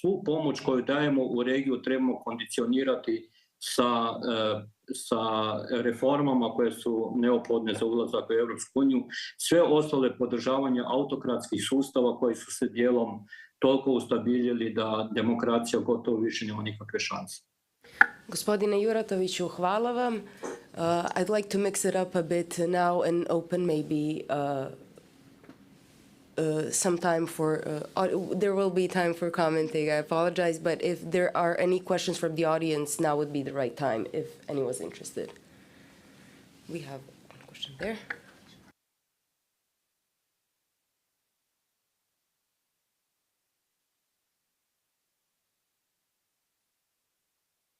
svu pomoć koju dajemo u regiju trebamo kondicionirati sa reformama koje su neophodne za ulazak u Europsku uniju. Sve ostale podržavanje autokratskih sustava koji su se dijelom toliko ustabiljili da demokracija gotovo više nema nikakve šanse. Gospodine Juratoviću, hvala vam. I'd like to mix it up a bit now and open maybe some time for, there will be time for commenting, I apologize, but if there are any questions from the audience, now would be the right time if anyone's interested. We have one question there.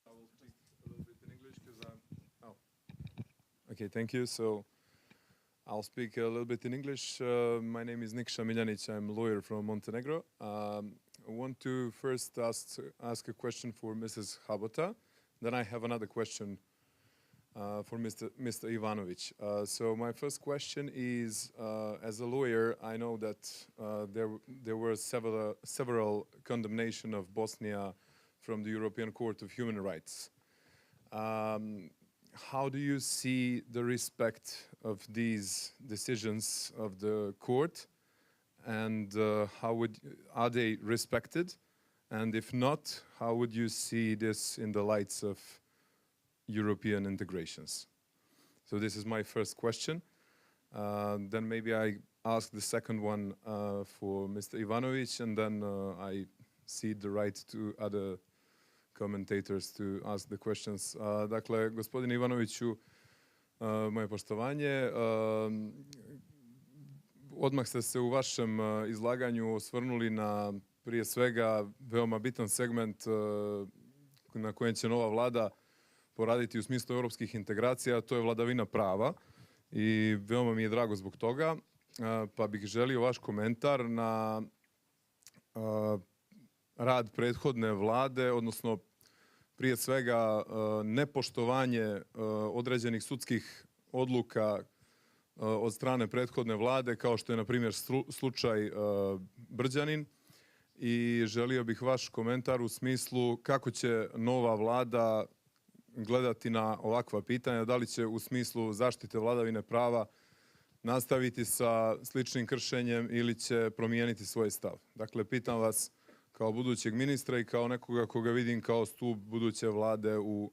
I will speak a little bit in English because okay, thank you. So I'll speak a little bit in English. My name is Nikša Miljanić. I'm a lawyer from Montenegro. I want to first ask a question for Mrs. Habota. Then I have another question for Mr. Ivanović. So my first question is, as a lawyer, I know that there were several condemnation of Bosnia from the European Court of Human Rights. How do you see the respect of these decisions of the court, and are they respected? And if not, how would you see this in the lights of European integrations? So this is my first question. Then maybe I ask the second one for Mr. Ivanović, and then I cede the right to other commentators to ask the questions. Dakle, gospodine Ivanoviću, moje poštovanje. odmah ste se u vašem izlaganju osvrnuli na prije svega veoma bitan segment na kojem će nova vlada poraditi u smislu europskih integracija, a to je vladavina prava. I veoma mi je drago zbog toga, pa bih želio vaš komentar na rad prethodne vlade, odnosno prije svega nepoštovanje određenih sudskih odluka od strane prethodne vlade, kao što je na primjer slučaj Brđanin. I želio bih vaš komentar u smislu kako će nova vlada gledati na ovakva pitanja, da li će u smislu zaštite vladavine prava nastaviti sa sličnim kršenjem ili će promijeniti svoj stav. Dakle, pitam vas kao budućeg ministra i kao nekoga koga vidim kao stup buduće vlade u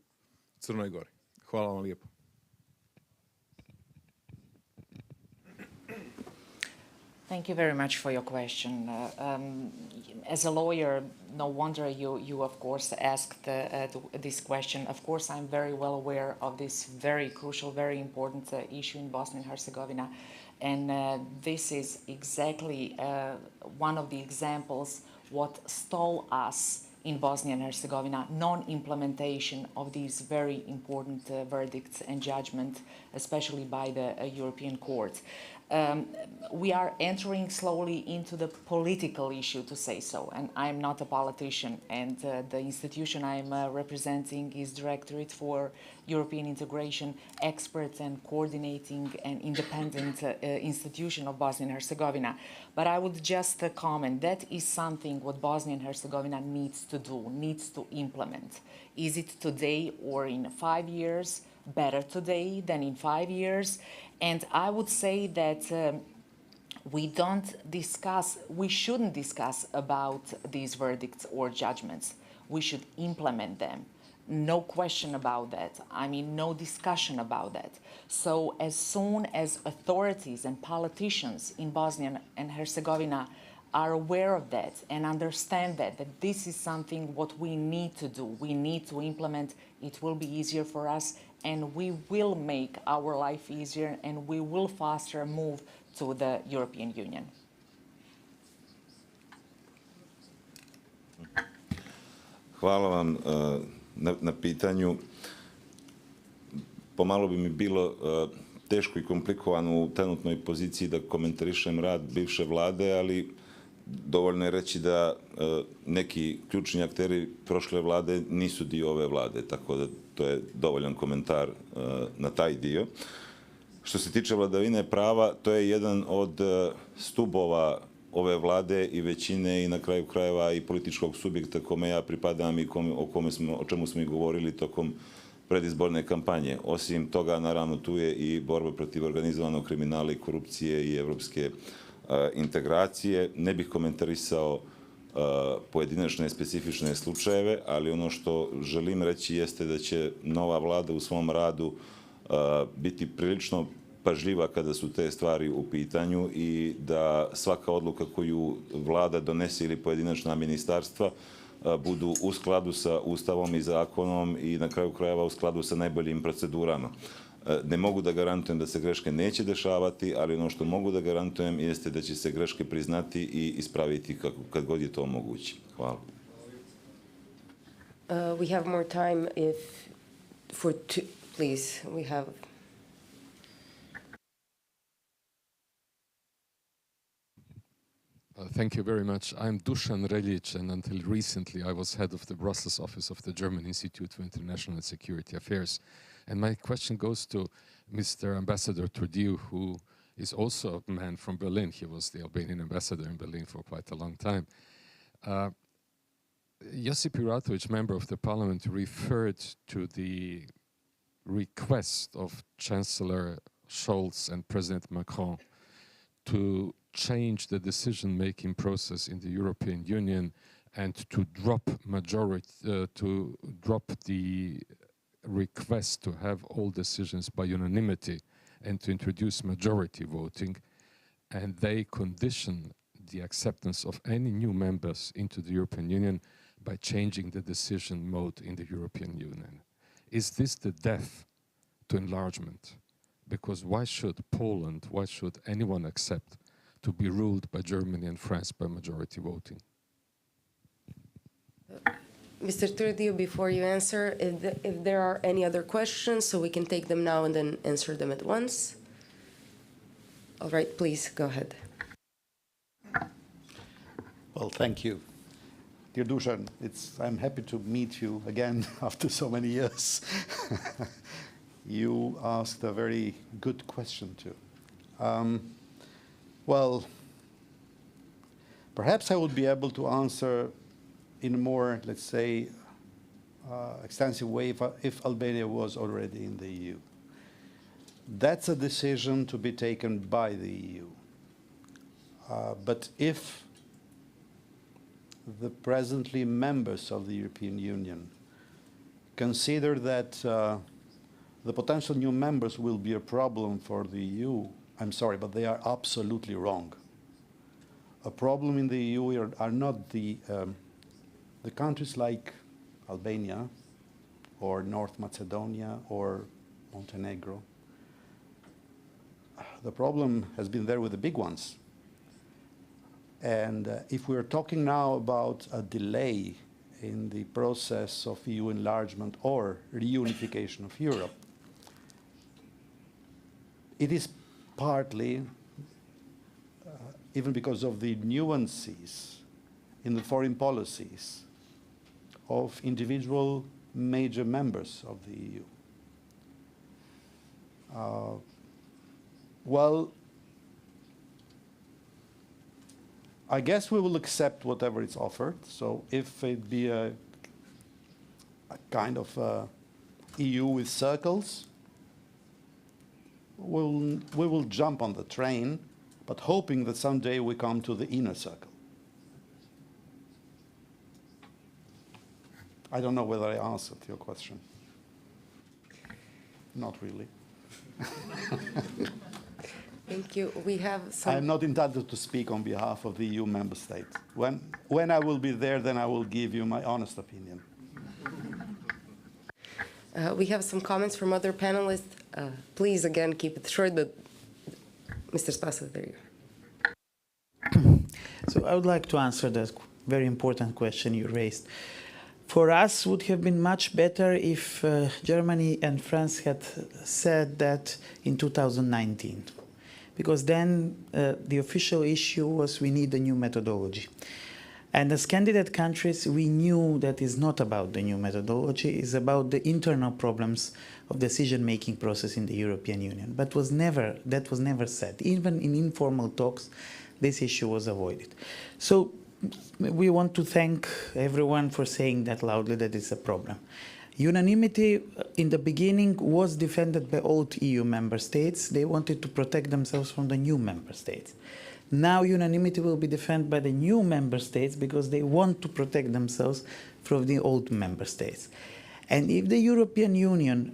Crnoj Gori. Hvala vam lijepo. Thank you very much for your question. As a lawyer, no wonder you of course asked this question. Of course, I'm very well aware of this very crucial, very important issue in Bosnia and Herzegovina. And this is exactly one of the examples what stole us in Bosnia and Herzegovina, non-implementation of these very important verdicts and judgment, especially by the European Court. We are entering slowly into the political issue, to say so, and I'm not a politician, and the institution I'm representing is Directorate for European Integration, expert and coordinating and independent institution of Bosnia and Herzegovina. But I would just comment, that is something what Bosnia and Herzegovina needs to do, needs to implement. Is it today or in 5 years? Better today than in 5 years. And I would say that we shouldn't discuss about these verdicts or judgments. We should implement them. No question about that. I mean, no discussion about that. So as soon as authorities and politicians in Bosnia and Herzegovina are aware of that and understand that this is something what we need to do, we need to implement, it will be easier for us, and we will make our life easier, and we will faster move to the European Union. Hvala vam na pitanju. Pomalo bi mi bilo teško i komplikovano u trenutnoj poziciji da komentarišem rad bivše vlade, ali dovoljno je reći da neki ključni akteri prošle vlade nisu dio ove vlade, tako da to je dovoljan komentar na taj dio. Što se tiče vladavine prava, to je jedan od stubova ove vlade i većine i na kraju krajeva i političkog subjekta kome ja pripadam i o čemu smo i govorili tokom predizborne kampanje. Osim toga, naravno, tu je i borba protiv organizovanog kriminala i korupcije i evropske integracije. Ne bih komentarisao pojedinačne specifične slučajeve, ali ono što želim reći jeste da će nova vlada u svom radu biti prilično pažljiva kada su te stvari u pitanju i da svaka odluka koju vlada donese ili pojedinačna ministarstva budu u skladu sa Ustavom i zakonom i na kraju krajeva u skladu sa najboljim procedurama. Ne mogu da garantujem da se greške neće dešavati, ali ono što mogu da garantujem jeste da će se greške priznati i ispraviti kad god je to moguće. Hvala. We have more time please, we have... Thank you very much. I'm Dusan Reljic, and until recently I was head of the Brussels office of the German Institute for International and Security Affairs. And my question goes to Mr. Ambassador Turdiu, who is also a man from Berlin. He was the Albanian ambassador in Berlin for quite a long time. Josip Juratovic, member of the parliament, referred to the request of Chancellor Scholz and President Macron to change the decision-making process in the European Union and to drop the request to have all decisions by unanimity and to introduce majority voting, and they condition the acceptance of any new members into the European Union by changing the decision mode in the European Union. Is this the death to enlargement? Because why should Poland, why should anyone accept to be ruled by Germany and France by majority voting. Mr. Turdio, before you answer, if there are any other questions, so we can take them now and then answer them at once. All right, please, go ahead. Well, thank you. Dear Dusan, I'm happy to meet you again after so many years. You asked a very good question too. Well, perhaps I would be able to answer in a more, let's say, extensive way if Albania was already in the EU. That's a decision to be taken by the EU. But if the presently members of the European Union consider that the potential new members will be a problem for the EU, I'm sorry, but they are absolutely wrong. A problem in the EU are not the countries like Albania or North Macedonia or Montenegro. The problem has been there with the big ones. And if we're talking now about a delay in the process of EU enlargement or reunification of Europe, it is partly even because of the nuances in the foreign policies of individual major members of the EU. Well, I guess we will accept whatever is offered. So if it be a kind of EU with circles, we will jump on the train, but hoping that someday we come to the inner circle. I don't know whether I answered your question. Not really. Thank you. We have some... I'm not entitled to speak on behalf of the EU member states. When I will be there, then I will give you my honest opinion. We have some comments from other panelists. Please, again, keep it short, but Mr. Spasa, there you go. So I would like to answer that very important question you raised. For us, it would have been much better if Germany and France had said that in 2019. Because then the official issue was we need a new methodology. And as candidate countries, we knew that it's not about the new methodology, it's about the internal problems of decision-making process in the European Union. But that was never said. Even in informal talks, this issue was avoided. So we want to thank everyone for saying that loudly that it's a problem. Unanimity in the beginning was defended by old EU member states. They wanted to protect themselves from the new member states. Now unanimity will be defended by the new member states because they want to protect themselves from the old member states. And if the European Union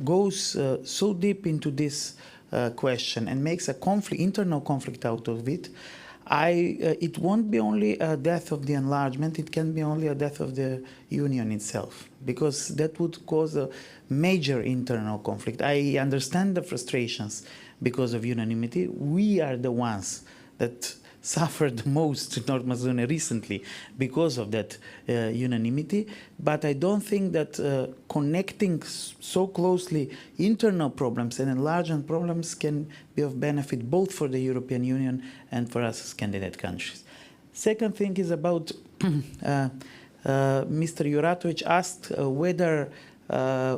goes so deep into this question and makes a internal conflict out of it, it won't be only a death of the enlargement, it can be only a death of the union itself, because that would cause a major internal conflict. I understand the frustrations because of unanimity. We are the ones that suffered the most in North Macedonia recently because of that unanimity, but I don't think that connecting so closely internal problems and enlargement problems can be of benefit both for the European Union and for us as candidate countries. Second thing is about Mr. Juratovic asked whether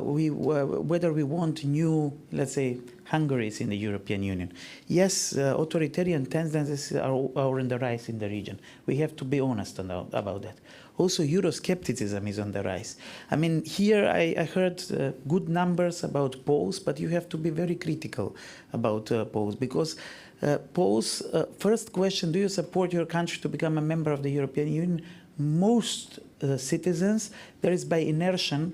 we want new, let's say, Hungaries in the European Union. Yes, authoritarian tendencies are on the rise in the region. We have to be honest about that. Also, Euroscepticism is on the rise. I mean, here I heard good numbers about polls, but you have to be very critical about polls, because polls, first question, do you support your country to become a member of the European Union? Most citizens, there is by inertia,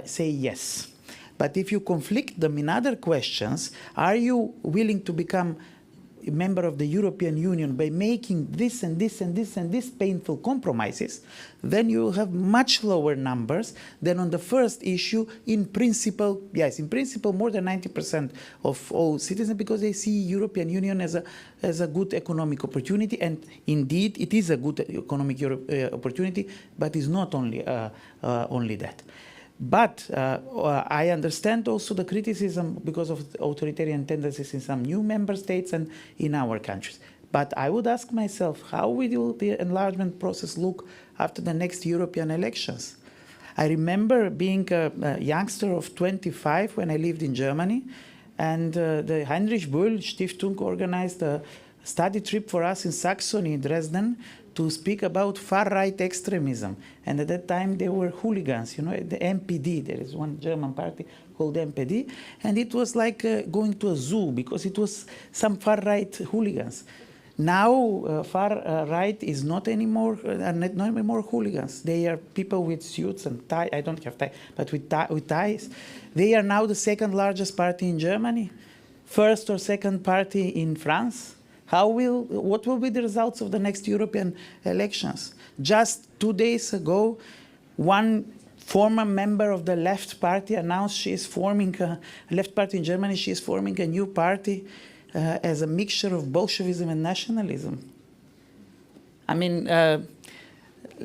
say yes. But if you conflict them in other questions, are you willing to become member of the European Union by making this and this and this and this painful compromises, then you will have much lower numbers than on the first issue. In principle, yes, in principle, more than 90% of all citizens, because they see European Union as a good economic opportunity, and indeed it is a good economic opportunity, but it's not only that. But I understand also the criticism because of authoritarian tendencies in some new member states and in our countries. But I would ask myself, how will the enlargement process look after the next European elections? I remember being a youngster of 25 when I lived in Germany, and the Heinrich Böll Stiftung organized a study trip for us in Saxony, in Dresden, to speak about far-right extremism. And at that time, they were hooligans, you know, the NPD. There is one German party called NPD. And it was like going to a zoo, because it was some far-right hooligans. Now, far-right is not anymore hooligans. They are people with suits and ties. I don't have ties, but with ties. They are now the second largest party in Germany, first or second party in France. What will be the results of the next European elections? Just 2 days ago, one former member of the Left Party announced she is forming a Left Party in Germany. She is forming a new party as a mixture of Bolshevism and nationalism. I mean,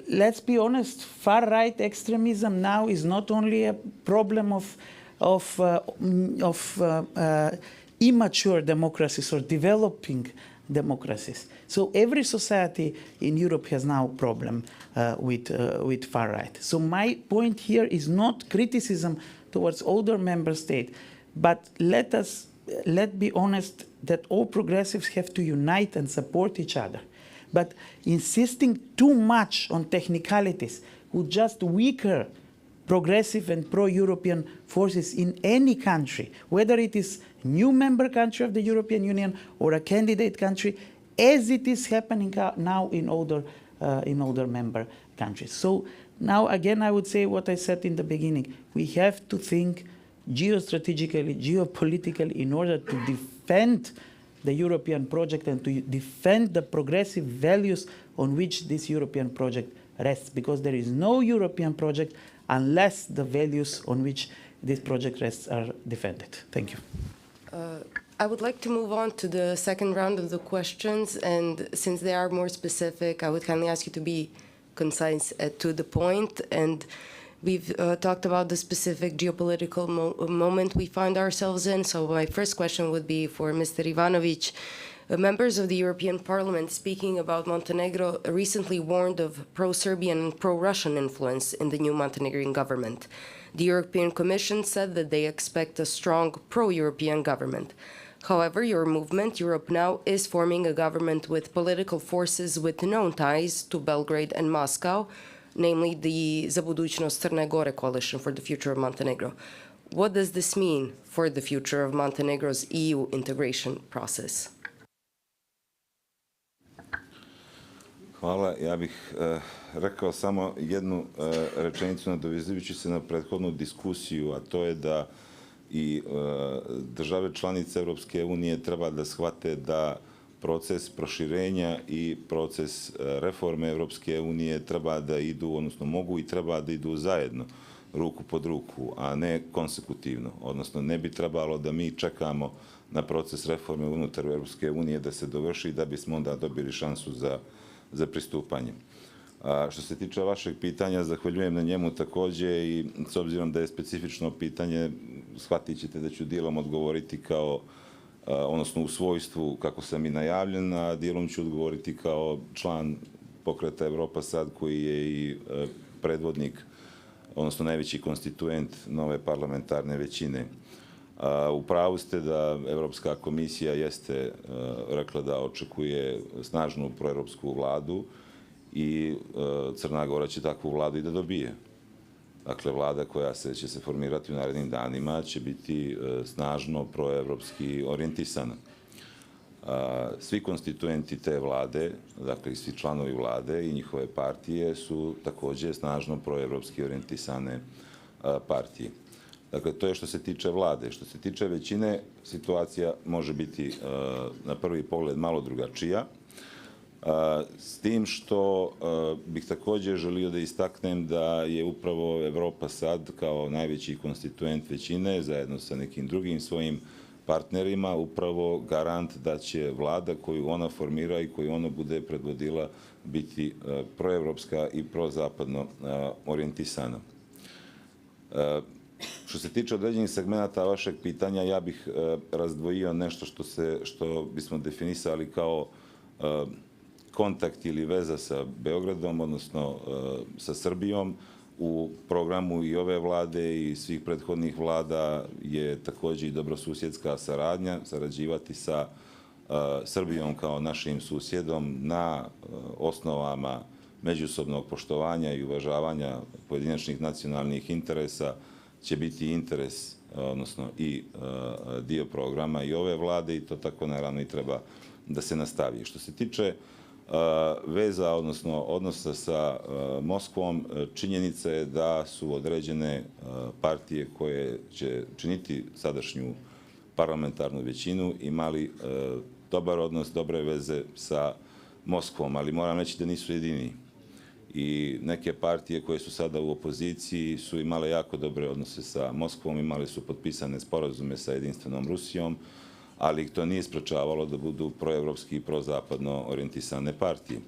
let's be honest. Far-right extremism now is not only a problem of immature democracies or developing democracies. So every society in Europe has now a problem with far right. So my point here is not criticism towards older member states, but let's be honest that all progressives have to unite and support each other. But insisting too much on technicalities would just weaken progressive and pro-European forces in any country, whether it is a new member country of the European Union or a candidate country, as it is happening now in older member countries. So now, again, I would say what I said in the beginning. We have to think geostrategically, geopolitically, in order to defend the European project and to defend the progressive values on which this European project rests, because there is no European project unless the values on which this project rests are defended. Thank you. I would like to move on to the second round of the questions, and since they are more specific, I would kindly ask you to be concise to the point. And we've talked about the specific geopolitical moment we find ourselves in. So my first question would be for Mr. Ivanovic. Members of the European Parliament speaking about Montenegro recently warned of pro-Serbian and pro-Russian influence in the new Montenegrin government. The European Commission said that they expect a strong pro-European government. However, your movement, Europe Now, is forming a government with political forces with known ties to Belgrade and Moscow, namely the Za budućnost Crne Gore coalition for the future of Montenegro. What does this mean for the future of Montenegro's EU integration process? Hvala. Ja bih rekao samo jednu rečenicu nadovezujući se na prethodnu diskusiju, a to je da i države članice Europske unije treba da shvate da proces proširenja i proces reforme Europske unije treba da idu, odnosno mogu i treba da idu zajedno, ruku pod ruku, a ne konsekutivno. Odnosno, ne bi trebalo da mi čekamo na proces reforme unutar Europske unije da se dovrši da bismo onda dobili šansu za pristupanje. Što se tiče vašeg pitanja, zahvaljujem na njemu takođe i s obzirom da je specifično pitanje, shvatit ćete da ću dijelom odgovoriti kao, odnosno u svojstvu kako sam i najavljen, a dijelom ću odgovoriti kao član pokreta Evropa Sad, koji je i predvodnik, odnosno najveći konstituent nove parlamentarne većine. U pravu ste da Evropska komisija jeste rekla da očekuje snažnu proevropsku vladu i Crna Gora će takvu vladu i da dobije. Dakle, vlada koja će se formirati u narednim danima će biti snažno proevropski orijentisana. Svi konstituenti te vlade, dakle i svi članovi vlade i njihove partije su takođe snažno proevropski orijentisane partije. Dakle, to je što se tiče vlade. Što se tiče većine, situacija može biti na prvi pogled malo drugačija. S tim što bih također želio da istaknem da je upravo Evropa sad kao najveći konstituent većine zajedno sa nekim drugim svojim partnerima upravo garant da će vlada koju ona formira i koju ona bude predvodila biti proevropska i prozapadno orijentisana. Što se tiče određenih segmenata vašeg pitanja, ja bih razdvojio nešto što bismo definisali kao kontakt ili veza sa Beogradom, odnosno sa Srbijom. U programu i ove vlade i svih prethodnih vlada je također i dobrosusjedska saradnja, sarađivati sa Srbijom kao našim susjedom na osnovama međusobnog poštovanja i uvažavanja pojedinačnih nacionalnih interesa će biti interes, odnosno i dio programa i ove vlade i to tako naravno i treba da se nastavi. Što se tiče veza, odnosno odnosa sa Moskvom, činjenica je da su određene partije koje će činiti sadašnju parlamentarnu većinu imali dobar odnos, dobre veze sa Moskvom, ali moram reći da nisu jedini. I neke partije koje su sada u opoziciji su imale jako dobre odnose sa Moskvom, imali su potpisane sporazume sa jedinstvenom Rusijom, ali ih to nije sprečavalo da budu proevropski i prozapadno orijentisane partije.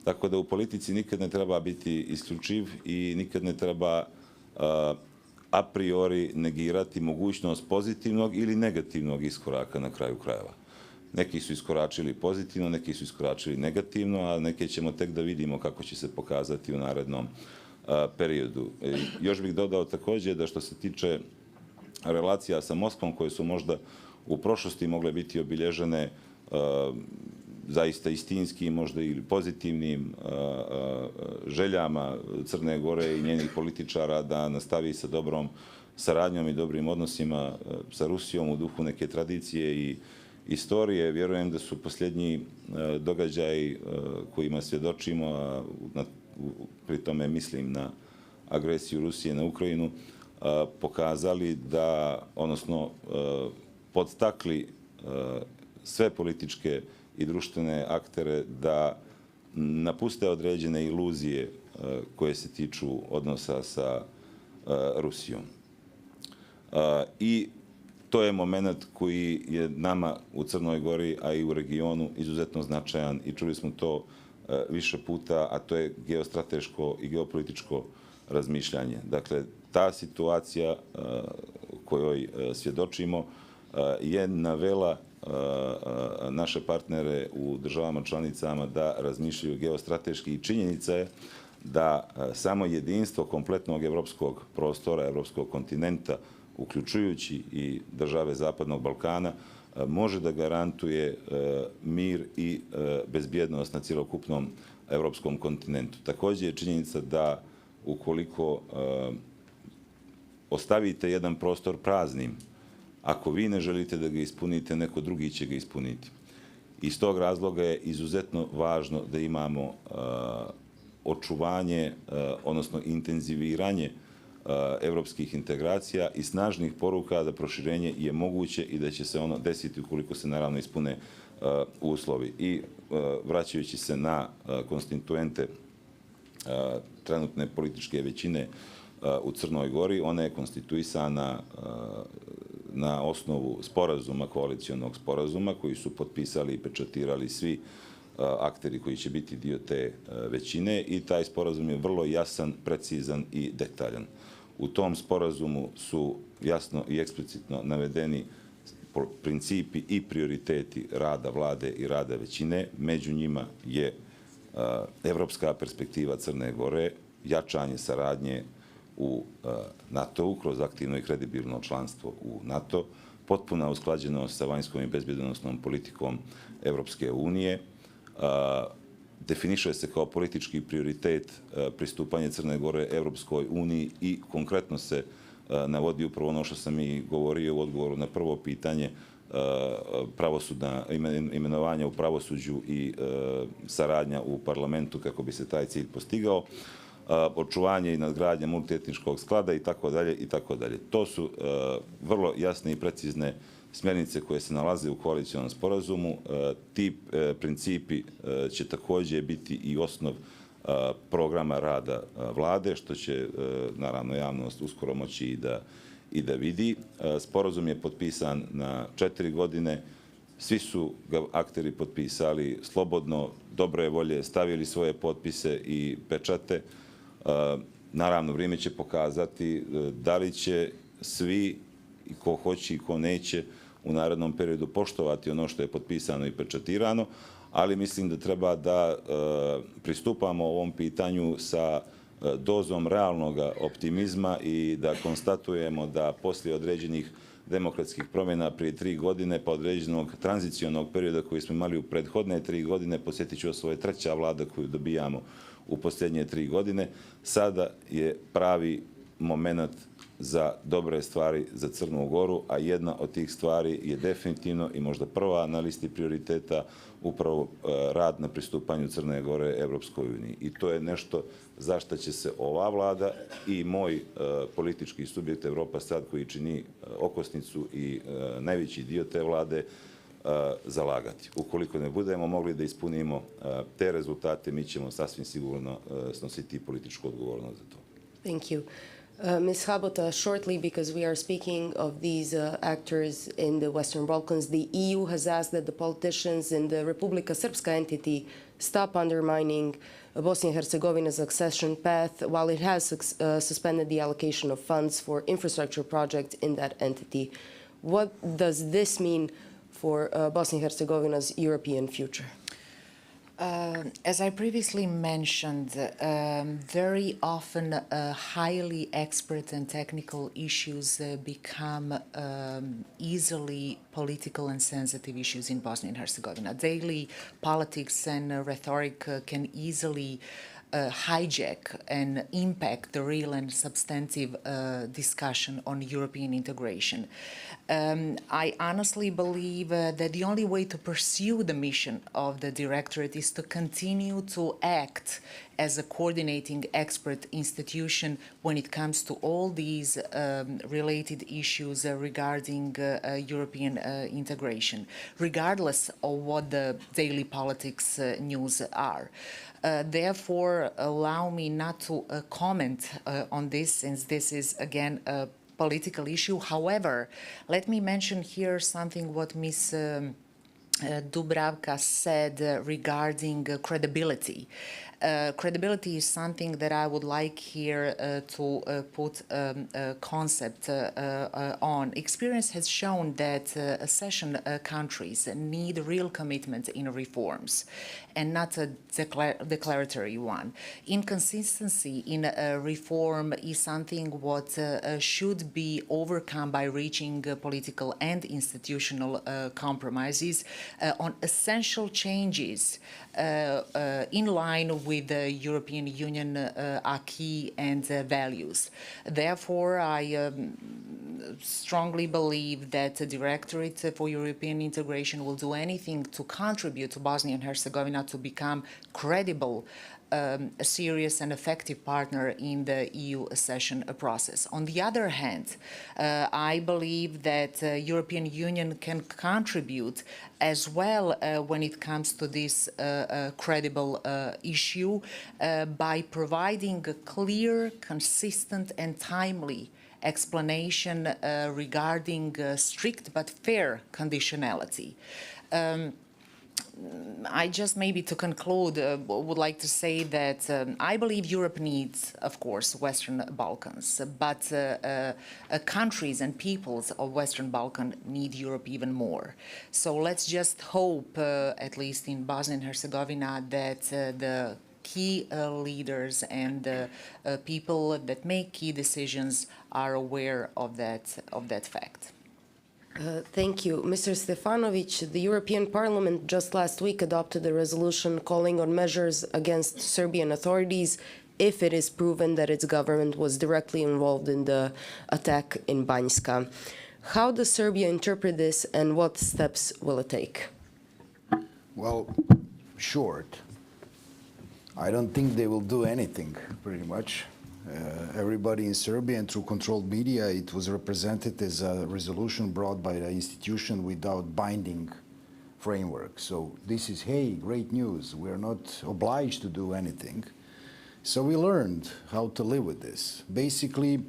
Tako da u politici nikad ne treba biti isključiv i nikad ne treba a priori negirati mogućnost pozitivnog ili negativnog iskoraka na kraju krajeva. Neki su iskoračili pozitivno, neki su iskoračili negativno, a neke ćemo tek da vidimo kako će se pokazati u narednom periodu. Još bih dodao također da što se tiče relacija sa Moskvom koje su možda u prošlosti mogle biti obilježene zaista istinskim, možda ili pozitivnim željama Crne Gore i njenih političara da nastavi sa dobrom saradnjom i dobrim odnosima sa Rusijom u duhu neke tradicije i istorije. Vjerujem da su posljednji događaji kojima svjedočimo, a pri tome mislim na agresiju Rusije na Ukrajinu, pokazali da, odnosno podstakli sve političke i društvene aktere da napuste određene iluzije koje se tiču odnosa sa Rusijom. I to je moment koji je nama u Crnoj Gori, a i u regionu izuzetno značajan i čuli smo to više puta, a to je geostrateško i geopolitičko razmišljanje. Dakle, ta situacija kojoj svjedočimo je navela naše partnere u državama članicama da razmišljaju geostrateški i činjenica je da samo jedinstvo kompletnog evropskog prostora, evropskog kontinenta, uključujući i države Zapadnog Balkana, može da garantuje mir i bezbjednost na cjelokupnom evropskom kontinentu. Također je činjenica da ukoliko ostavite jedan prostor praznim, ako vi ne želite da ga ispunite, neko drugi će ga ispuniti. Iz tog razloga je izuzetno važno da imamo očuvanje, odnosno intenziviranje evropskih integracija i snažnih poruka da proširenje je moguće i da će se ono desiti ukoliko se naravno ispune uslovi. I vraćajući se na konstituente trenutne političke većine u Crnoj Gori, ona je konstituisana na osnovu sporazuma, koalicijonog sporazuma, koji su potpisali i pečatirali svi akteri koji će biti dio te većine i taj sporazum je vrlo jasan, precizan i detaljan. U tom sporazumu su jasno i eksplicitno navedeni principi i prioriteti rada vlade i rada većine. Među njima je evropska perspektiva Crne Gore, jačanje saradnje u NATO-u kroz aktivno i kredibilno članstvo u NATO, potpuna usklađenost sa vanjskom i bezbjednosnom politikom Evropske unije, definiše se kao politički prioritet pristupanje Crne Gore Evropskoj uniji i konkretno se navodi upravo ono što sam i govorio u odgovoru na prvo pitanje, pravosudna imenovanja u pravosuđu i saradnja u parlamentu kako bi se taj cilj postigao. očuvanje i nadgradnje multietničkog sklada i tako dalje i tako dalje. To su vrlo jasne i precizne smjernice koje se nalaze u koalicionom sporazumu. Ti principi će također biti i osnov programa rada vlade, što će naravno javnost uskoro moći i da vidi. Sporazum je potpisan na 4 godine. Svi su ga akteri potpisali slobodno, dobre volje, stavili svoje potpise i pečate. Naravno, vrijeme će pokazati da li će svi, i ko hoće i ko neće, u narednom periodu poštovati ono što je potpisano i pečatirano, ali mislim da treba da pristupamo ovom pitanju sa dozom realnog optimizma i da konstatujemo da poslije određenih demokratskih promjena prije 3 godine, pa određenog tranzicionog perioda koji smo imali u prethodne 3 godine, posjetit ću, ovo je 3. vlada koju dobijamo u posljednje 3 godine, sada je pravi moment za dobre stvari za Crnu Goru, a jedna od tih stvari je definitivno i možda prva na listi prioriteta upravo rad na pristupanju Crne Gore Evropskoj uniji. I to je nešto za što će se ova vlada i moj politički subjekt Evropa Sad, koji čini okosnicu i najveći dio te vlade, zalagati. Ukoliko ne budemo mogli da ispunimo te rezultate, mi ćemo sasvim sigurno snositi političku odgovornost za to. Thank you. Ms. Habota, shortly, because we are speaking of these actors in the Western Balkans, the EU has asked that the politicians in the Republika Srpska entity stop undermining Bosnia and Herzegovina's accession path, while it has suspended the allocation of funds for infrastructure projects in that entity. What does this mean for Bosnia and Herzegovina's European future? As I previously mentioned, very often highly expert and technical issues become easily political and sensitive issues in Bosnia and Herzegovina. Daily politics and rhetoric can easily hijack and impact the real and substantive discussion on European integration. I honestly believe that the only way to pursue the mission of the Directorate is to continue to act as a coordinating expert institution when it comes to all these related issues regarding European integration, regardless of what the daily politics news are. Therefore, allow me not to comment on this, since this is, again, a political issue. However, let me mention here something what Ms. Dubravka said regarding credibility. Credibility is something that I would like here to put a concept on. Experience has shown that accession countries need real commitment in reforms and not a declaratory one. Inconsistency in reform is something what should be overcome by reaching political and institutional compromises on essential changes in line with the European Union acquis and values. Therefore, I strongly believe that the Directorate for European Integration will do anything to contribute to Bosnia and Herzegovina to become credible, a serious and effective partner in the EU accession process. On the other hand, I believe that European Union can contribute as well when it comes to this credible issue by providing a clear, consistent and timely explanation regarding strict but fair conditionality. I just maybe to conclude would like to say that I believe Europe needs, of course, Western Balkans, but countries and peoples of Western Balkan need Europe even more. So let's just hope, at least in Bosnia and Herzegovina, that the key leaders and people that make key decisions are aware of that fact. Thank you. Mr. Stefanovic, the European Parliament just last week adopted a resolution calling on measures against Serbian authorities if it is proven that its government was directly involved in the attack in Banjska. How does Serbia interpret this and what steps will it take? Well, short, I don't think they will do anything, pretty much. Everybody in Serbia, and through controlled media, it was represented as a resolution brought by the institution without binding framework. So this is, hey, great news. We're not obliged to do anything. So we learned how to live with this. Basically,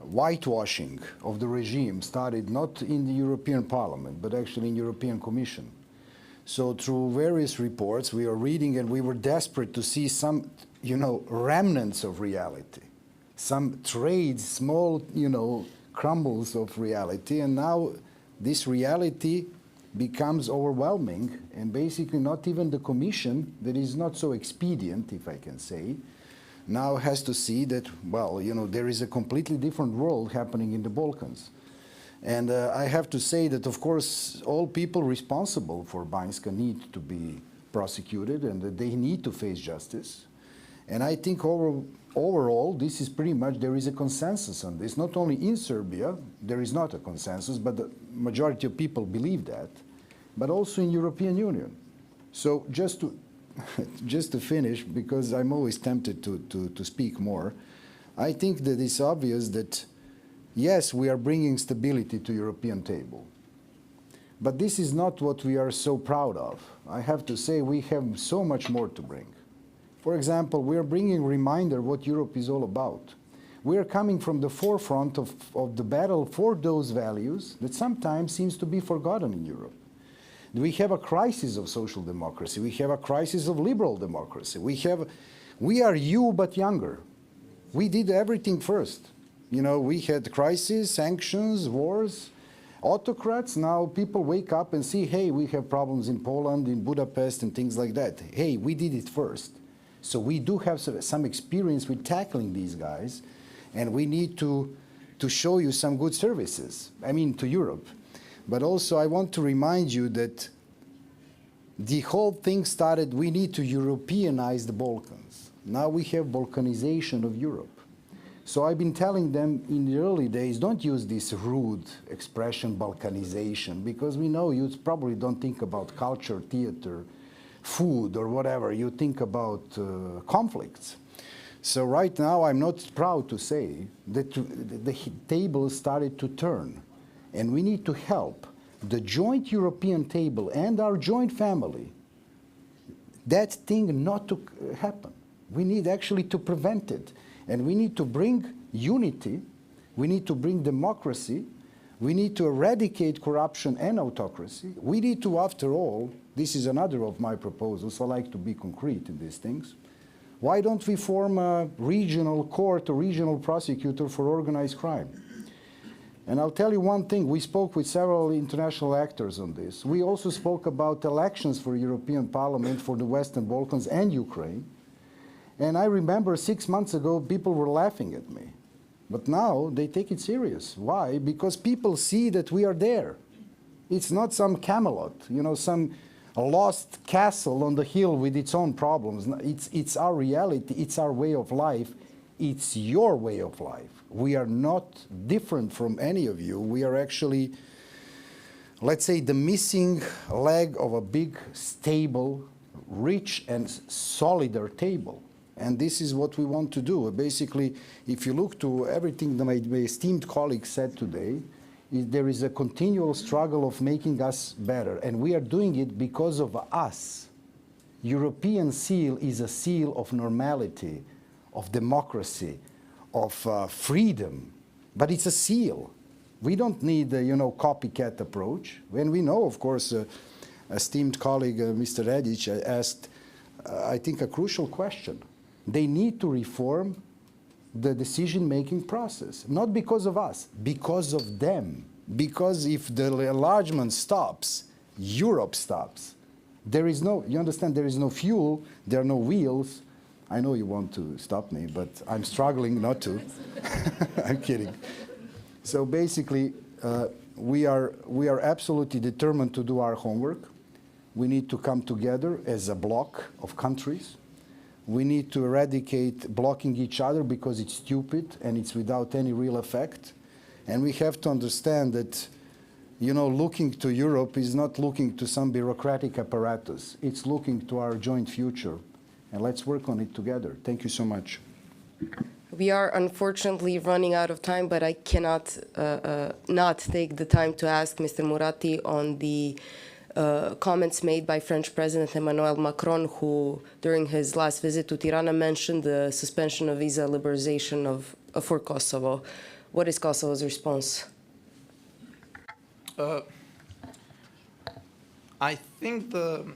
whitewashing of the regime started not in the European Parliament, but actually in European Commission. So through various reports we are reading, and we were desperate to see some, remnants of reality, some trades, small, crumbles of reality. And now this reality becomes overwhelming, and basically not even the Commission, that is not so expedient, if I can say, now has to see that, well, there is a completely different world happening in the Balkans. And I have to say that, of course, all people responsible for Banjska need to be prosecuted, and that they need to face justice. And I think overall, this is pretty much, there is a consensus on this. Not only in Serbia, there is not a consensus, but the majority of people believe that, but also in European Union. So just to finish, because I'm always tempted to speak more, I think that it's obvious that, yes, we are bringing stability to European table. But this is not what we are so proud of. I have to say we have so much more to bring. For example, we are bringing a reminder what Europe is all about. We are coming from the forefront of the battle for those values that sometimes seems to be forgotten in Europe. We have a crisis of social democracy. We have a crisis of liberal democracy. We are you but younger. We did everything first. We had crises, sanctions, wars, autocrats. Now people wake up and see, hey, we have problems in Poland, in Budapest, and things like that. Hey, we did it first. So we do have some experience with tackling these guys, and we need to show you some good services, to Europe. But also I want to remind you that the whole thing started, we need to Europeanize the Balkans. Now we have Balkanization of Europe. So I've been telling them in the early days, don't use this rude expression, Balkanization, because we know you probably don't think about culture, theater, food, or whatever. You think about conflicts. So right now, I'm not proud to say that the table started to turn. And we need to help the joint European table and our joint family, that thing not to happen. We need actually to prevent it. And we need to bring unity, we need to bring democracy, we need to eradicate corruption and autocracy. We need to, after all, this is another of my proposals, I like to be concrete in these things. Why don't we form a regional court or regional prosecutor for organized crime? And I'll tell you one thing, we spoke with several international actors on this. We also spoke about elections for European Parliament for the Western Balkans and Ukraine. And I remember 6 months ago, people were laughing at me. But now they take it serious. Why? Because people see that we are there. It's not some Camelot, some lost castle on the hill with its own problems. It's our reality, it's our way of life, it's your way of life. We are not different from any of you. We are actually, let's say, the missing leg of a big, stable, rich and solidar table. And this is what we want to do. Basically, if you look to everything that my esteemed colleague said today, there is a continual struggle of making us better. And we are doing it because of us. European seal is a seal of normality, of democracy, of freedom. But it's a seal. We don't need a copycat approach. And we know, of course, esteemed colleague Mr. Redic asked, I think, a crucial question. They need to reform the decision-making process, not because of us, because of them. Because if the enlargement stops, Europe stops. There is no, you understand, there is no fuel, there are no wheels. I know you want to stop me, but I'm struggling not to. I'm kidding. So basically, we are absolutely determined to do our homework. We need to come together as a bloc of countries. We need to eradicate blocking each other because it's stupid and it's without any real effect. And we have to understand that, looking to Europe is not looking to some bureaucratic apparatus. It's looking to our joint future. and let's work on it together. Thank you so much. We are unfortunately running out of time, but I cannot not take the time to ask Mr. Moratti on the comments made by French President Emmanuel Macron, who during his last visit to Tirana mentioned the suspension of visa liberalization for Kosovo. What is Kosovo's response? I think the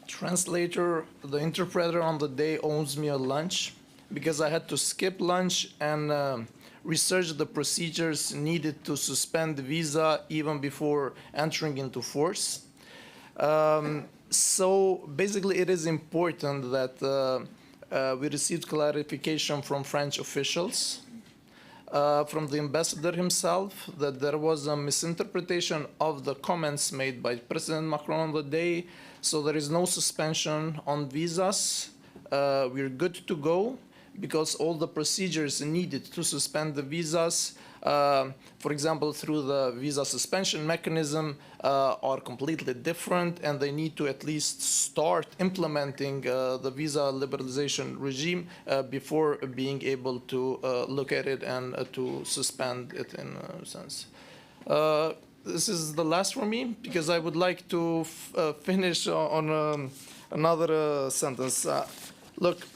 translator, the interpreter on the day owes me a lunch, because I had to skip lunch and research the procedures needed to suspend the visa even before entering into force. So basically it is important that we received clarification from French officials, from the ambassador himself, that there was a misinterpretation of the comments made by President Macron on the day. So there is no suspension on visas. We're good to go, because all the procedures needed to suspend the visas, for example, through the visa suspension mechanism, are completely different, and they need to at least start implementing the visa liberalization regime before being able to look at it and to suspend it in a sense. This is the last for me, because I would like to finish on another sentence. Look,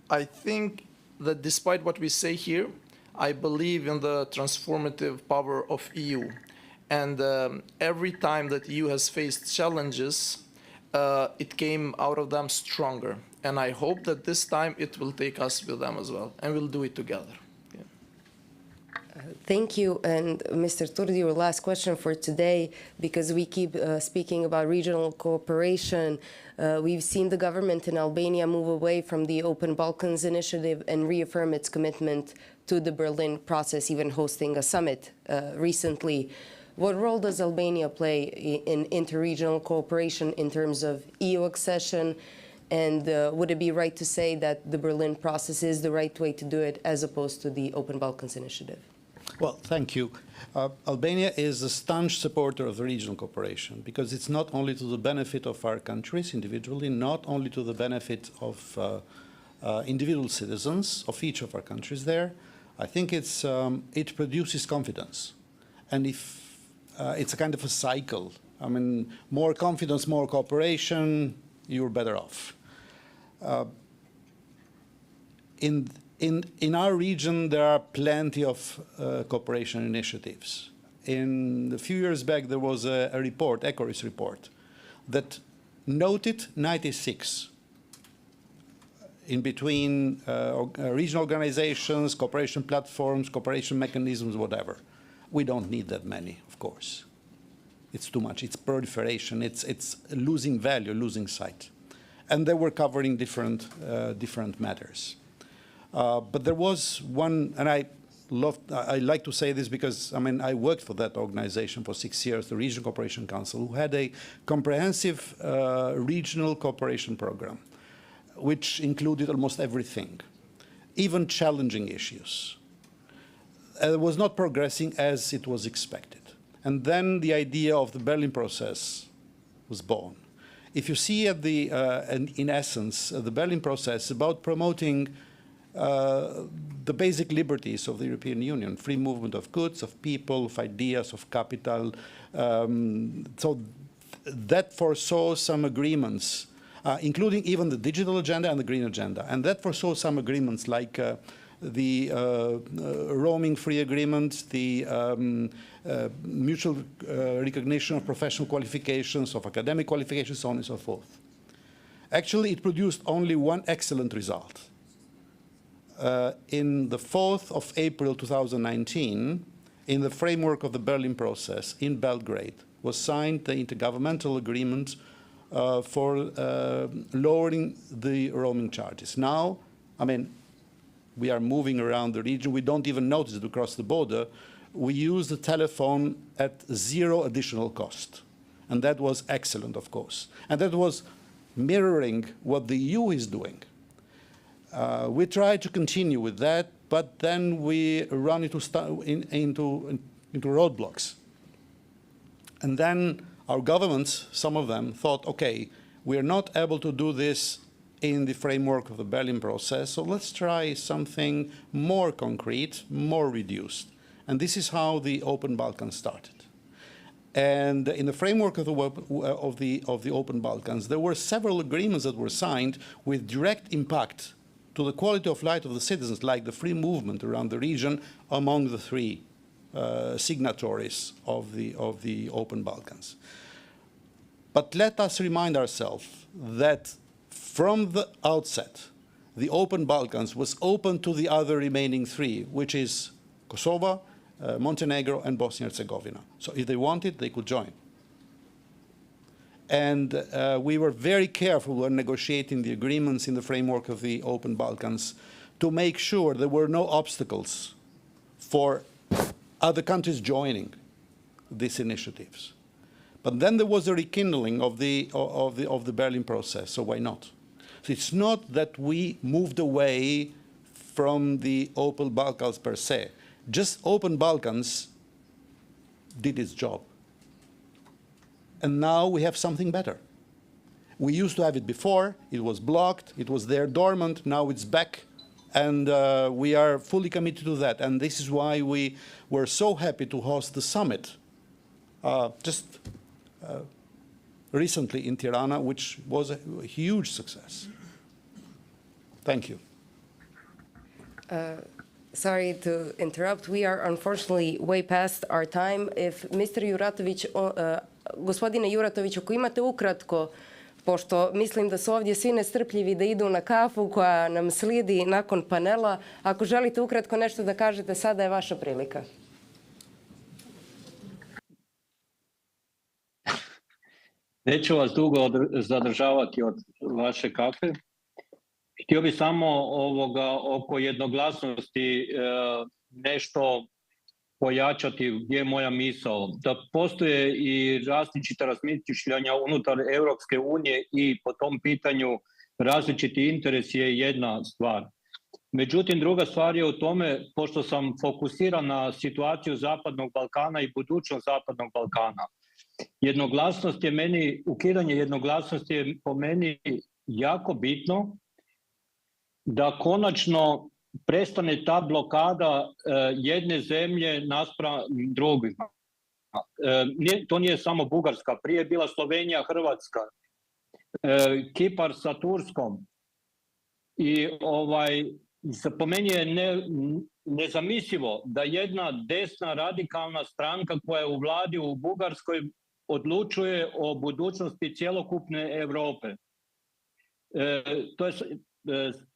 I think that despite what we say here, I believe in the transformative power of EU. And every time that EU has faced challenges, it came out of them stronger. And I hope that this time it will take us with them as well, and we'll do it together. Thank you. And Mr. Turdi, your last question for today, because we keep speaking about regional cooperation. We've seen the government in Albania move away from the Open Balkans initiative and reaffirm its commitment to the Berlin process, even hosting a summit recently. What role does Albania play in interregional cooperation in terms of EU accession? And would it be right to say that the Berlin process is the right way to do it, as opposed to the Open Balkans initiative? Well, thank you. Albania is a staunch supporter of the regional cooperation, because it's not only to the benefit of our countries individually, not only to the benefit of individual citizens of each of our countries there. I think it produces confidence. And if it's a kind of a cycle, I mean, more confidence, more cooperation, you're better off. In our region, there are plenty of cooperation initiatives. A few years back, there was a report, ECORIS report, that noted 96 in between regional organizations, cooperation platforms, cooperation mechanisms, whatever. We don't need that many, of course. It's too much. It's proliferation. It's losing value, losing sight. And they were covering different matters. But there was one, and I like to say this because, I mean, I worked for that organization for 6 years, the Regional Cooperation Council, who had a comprehensive regional cooperation program, which included almost everything, even challenging issues. It was not progressing as it was expected. And then the idea of the Berlin process was born. If you see at in essence, the Berlin process about promoting the basic liberties of the European Union, free movement of goods, of people, of ideas, of capital. So that foresaw some agreements, including even the digital agenda and the green agenda. And that foresaw some agreements like the roaming-free agreement, the mutual recognition of professional qualifications, of academic qualifications, so on and so forth. Actually, it produced only one excellent result. In the 4th of April 2019, in the framework of the Berlin process in Belgrade, was signed the intergovernmental agreement for lowering the roaming charges. Now, I mean, we are moving around the region. We don't even notice it across the border. We use the telephone at 0 additional cost. And that was excellent, of course. And that was mirroring what the EU is doing. We try to continue with that, but then we run into roadblocks. And then our governments, some of them, thought, okay, we are not able to do this in the framework of the Berlin process, so let's try something more concrete, more reduced. And this is how the Open Balkans started. And in the framework of the Open Balkans, there were several agreements that were signed with direct impact to the quality of life of the citizens, like the free movement around the region among the three signatories of the Open Balkans. But let us remind ourselves that from the outset, the Open Balkans was open to the other remaining three, which is Kosovo, Montenegro, and Bosnia-Herzegovina. So if they wanted, they could join. And we were very careful when negotiating the agreements in the framework of the Open Balkans to make sure there were no obstacles for other countries joining these initiatives. But then there was a rekindling of the Berlin process, so why not? So it's not that we moved away from the Open Balkans per se. Just Open Balkans did its job. And now we have something better. We used to have it before, it was blocked, it was there dormant, now it's back, and we are fully committed to that. And this is why we were so happy to host the summit recently in Tirana, which was a huge success. Thank you. Sorry to interrupt. We are unfortunately way past our time. If Mr. Juratović, gospodine Juratović, ako imate ukratko, pošto mislim da su ovdje svi nestrpljivi da idu na kafu koja nam slijedi nakon panela, ako želite ukratko nešto da kažete, sada je vaša prilika. Neću vas dugo zadržavati od vaše kafe. Htio bih samo oko jednoglasnosti nešto pojačati gdje je moja misao. Da postoje i različita razmišljanja unutar Europske unije i po tom pitanju različiti interes je jedna stvar. Međutim, druga stvar je u tome, pošto sam fokusiran na situaciju Zapadnog Balkana i budućnost Zapadnog Balkana. Jednoglasnost je meni, ukidanje jednoglasnosti je po meni jako bitno da konačno prestane ta blokada jedne zemlje naspram drugima. To nije samo Bugarska, prije je bila Slovenija, Hrvatska, Kipar sa Turskom. I po meni je nezamislivo da jedna desna radikalna stranka koja je u vladi u Bugarskoj odlučuje o budućnosti cjelokupne Europe.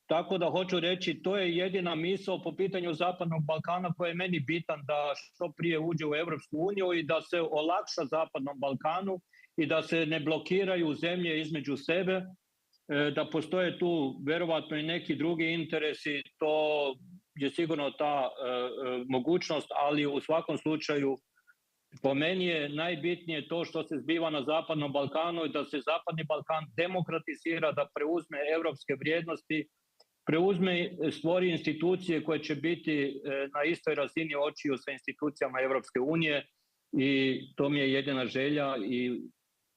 Tako da hoću reći, to je jedina misao po pitanju Zapadnog Balkana koja je meni bitan da što prije uđe u Europsku uniju i da se olakša Zapadnom Balkanu i da se ne blokiraju zemlje između sebe, da postoje tu vjerovatno i neki drugi interesi, to je sigurno ta mogućnost, ali u svakom slučaju po meni je najbitnije to što se zbiva na Zapadnom Balkanu i da se Zapadni Balkan demokratizira, da preuzme europske vrijednosti, stvori institucije koje će biti na istoj razini očiju sa institucijama Europske unije i to mi je jedina želja i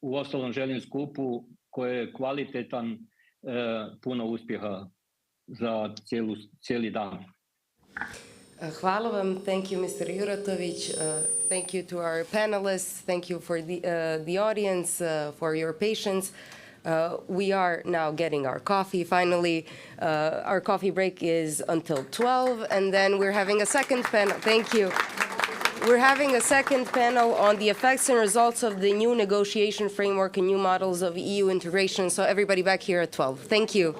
uostalom želim skupu koji je kvalitetan, puno uspjeha za cijeli dan. Hvala vam. Thank you, Mr. Juratović. Thank you to our panelists. Thank you for the audience, for your patience. We are now getting our coffee, finally. Our coffee break is until 12, and then we're having a second panel. Thank you. We're having a second panel on the effects and results of the new negotiation framework and new models of EU integration. So everybody back here at 12. Thank you.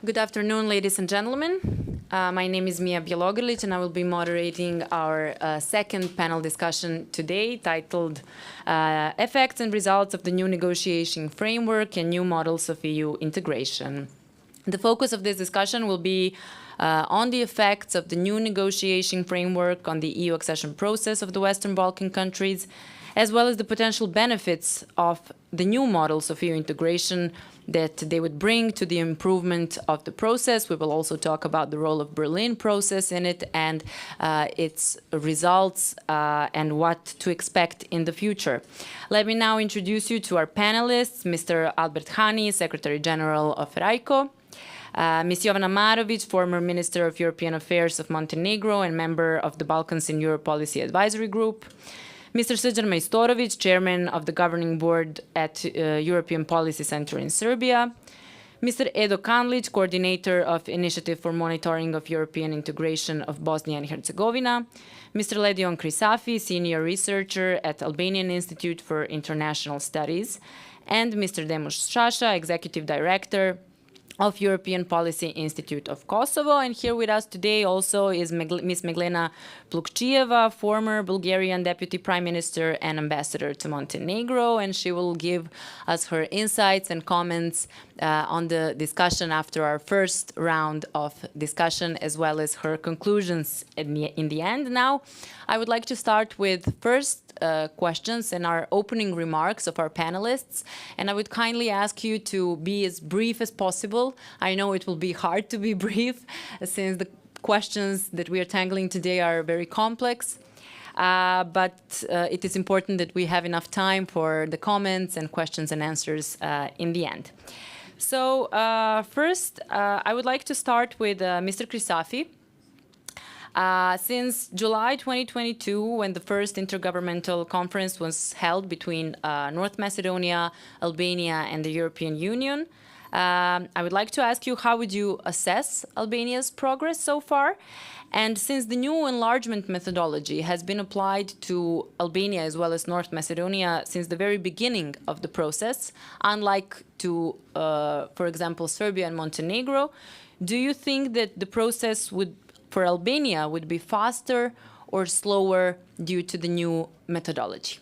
Good afternoon, ladies and gentlemen. My name is Mia Bjelogrlic, and I will be moderating our second panel discussion today, titled Effects and Results of the New Negotiation Framework and New Models of EU Integration. The focus of this discussion will be on the effects of the new negotiation framework on the EU accession process of the Western Balkan countries, as well as the potential benefits of the new models of EU integration that they would bring to the improvement of the process. We will also talk about the role of Berlin process in it and its results and what to expect in the future. Let me now introduce you to our panelists, Mr. Albert Hani, Secretary General of RAICO, Ms. Jovana Marovic, former Minister of European Affairs of Montenegro and member of the Balkans in Europe Policy Advisory Group, Mr. Srđan Majstorović, Chairman of the Governing Board at European Policy Center in Serbia, Mr. Edo Kanlić, Coordinator of Initiative for Monitoring of European Integration of Bosnia and Herzegovina, Mr. Ledion Krisafi, Senior Researcher at Albanian Institute for International Studies, and Mr. Demush Shasha, Executive Director of European Policy Institute of Kosovo. And here with us today also is Ms. Meglena Plukčijeva, former Bulgarian Deputy Prime Minister and Ambassador to Montenegro, and she will give us her insights and comments on the discussion after our first round of discussion, as well as her conclusions in the end. Now, I would like to start with first questions and our opening remarks of our panelists, and I would kindly ask you to be as brief as possible. I know it will be hard to be brief since the questions that we are tackling today are very complex, but it is important that we have enough time for the comments and questions and answers in the end. So first, I would like to start with Mr. Krisafi. Since July 2022, when the first intergovernmental conference was held between North Macedonia, Albania, and the European Union, I would like to ask you, how would you assess Albania's progress so far? And since the new enlargement methodology has been applied to Albania as well as North Macedonia since the very beginning of the process, unlike to, for example, Serbia and Montenegro, do you think that the process for Albania would be faster or slower due to the new methodology?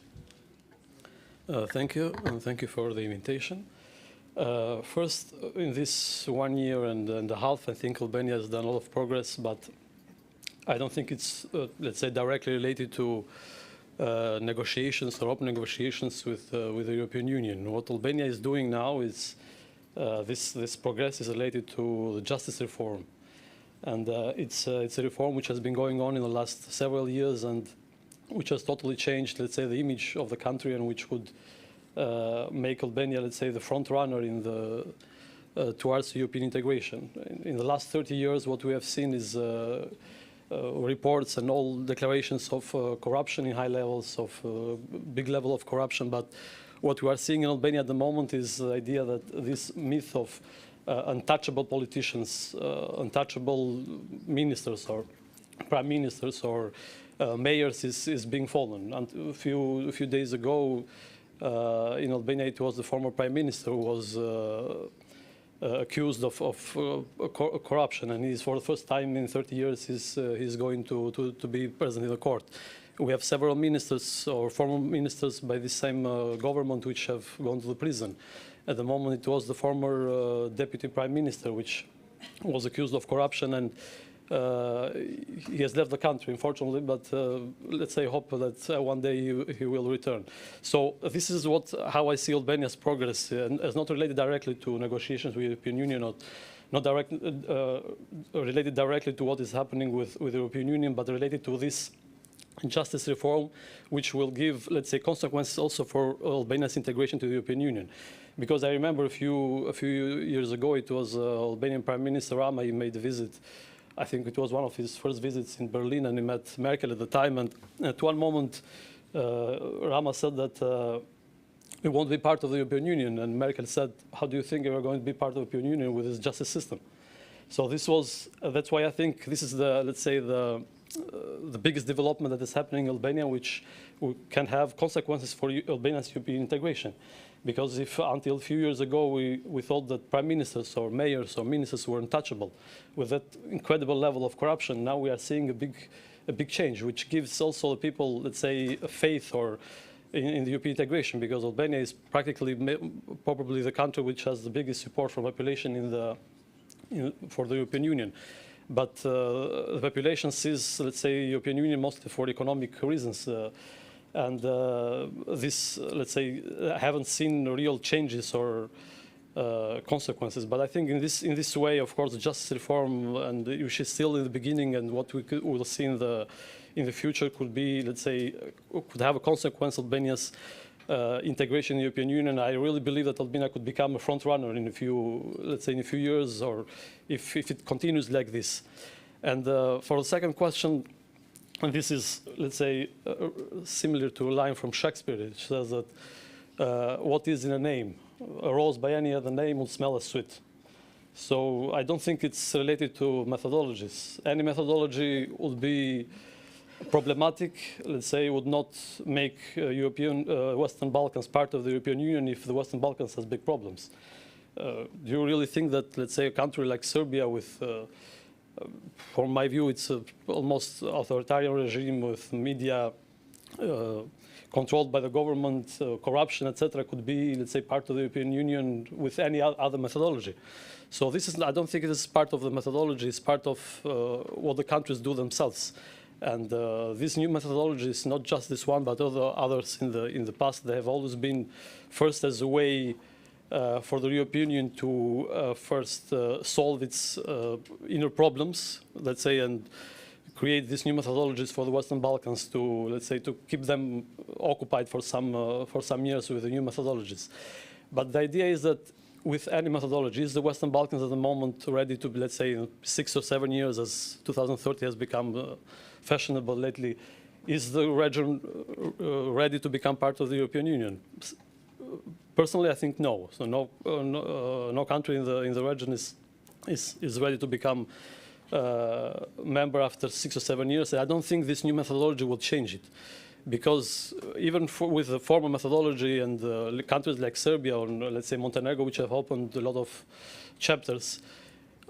Thank you, and thank you for the invitation. First, in this 1 year and a half, I think Albania has done a lot of progress, but I don't think it's, let's say, directly related to negotiations or open negotiations with the European Union. What Albania is doing now is this progress is related to the justice reform. And it's a reform which has been going on in the last several years and which has totally changed, let's say, the image of the country and which would make Albania, let's say, the front runner in towards European integration. In the last 30 years, what we have seen is reports and all declarations of corruption in high levels, of big level of corruption. But what we are seeing in Albania at the moment is the idea that this myth of untouchable politicians, untouchable ministers or prime ministers or mayors is being fallen. And a few days ago in Albania, it was the former prime minister who was accused of corruption, and he's for the first time in 30 years he's going to be present in the court. We have several ministers or former ministers by the same government which have gone to the prison. At the moment, it was the former deputy prime minister which was accused of corruption, and he has left the country, unfortunately, but let's say hope that one day he will return. So this is how I see Albania's progress, and it's not related directly to negotiations with the European Union, not related directly to what is happening with the European Union, but related to this justice reform, which will give, let's say, consequences also for Albania's integration to the European Union. Because I remember a few years ago, it was Albanian Prime Minister Rama. He made a visit. I think it was one of his first visits in Berlin, and he met Merkel at the time. And at one moment, Rama said that we won't be part of the European Union. And Merkel said, how do you think we are going to be part of the European Union with this justice system? So that's why I think this is let's say, the biggest development that is happening in Albania, which can have consequences for Albania's European integration. Because if until a few years ago we thought that prime ministers or mayors or ministers were untouchable with that incredible level of corruption, now we are seeing a big change, which gives also the people, let's say, a faith or in the European integration, because Albania is practically probably the country which has the biggest support from population for the European Union. But the population sees, let's say, European Union mostly for economic reasons. And this, let's say, I haven't seen real changes or consequences. But I think in this way, of course, justice reform, and which is still in the beginning, and what we will see in the future could be, let's say, could have a consequence of Albania's integration in the European Union. I really believe that Albania could become a front runner in a few years, or if it continues like this. And for the second question, and this is, let's say, similar to a line from Shakespeare, which says that what is in a name? A rose by any other name will smell as sweet. So I don't think it's related to methodologies. Any methodology would be problematic, let's say, would not make Western Balkans part of the European Union if the Western Balkans has big problems. Do you really think that, let's say, a country like Serbia with from my view, it's almost authoritarian regime with media controlled by the government, corruption, etc., could be, let's say, part of the European Union with any other methodology. So this is, I don't think it is part of the methodology, it's part of what the countries do themselves. And this new methodology is not just this one, but others in the past. They have always been first as a way for the European Union to first solve its inner problems, let's say, and create these new methodologies for the Western Balkans to, let's say, to keep them occupied for some years with the new methodologies. But the idea is that with any methodology, is the Western Balkans at the moment ready to, let's say, in 6 or 7 years, as 2030 has become fashionable lately, is the region ready to become part of the European Union? Personally, I think no. So no country in the region is ready to become member after 6 or 7 years. I don't think this new methodology will change it, because even with the former methodology and countries like Serbia or, let's say, Montenegro, which have opened a lot of chapters,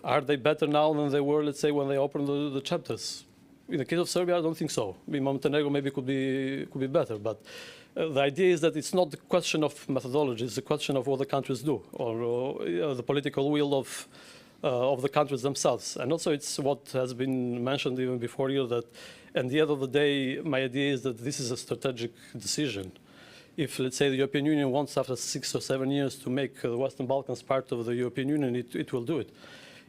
are they better now than they were, let's say, when they opened the chapters? In the case of Serbia, I don't think so. In Montenegro, maybe could be better, but the idea is that it's not the question of methodology; it's the question of what the countries do, or the political will of the countries themselves. And also, it's what has been mentioned even before here, that at the end of the day, my idea is that this is a strategic decision. If, let's say, the European Union wants after 6 or 7 years to make the Western Balkans part of the European Union, it will do it.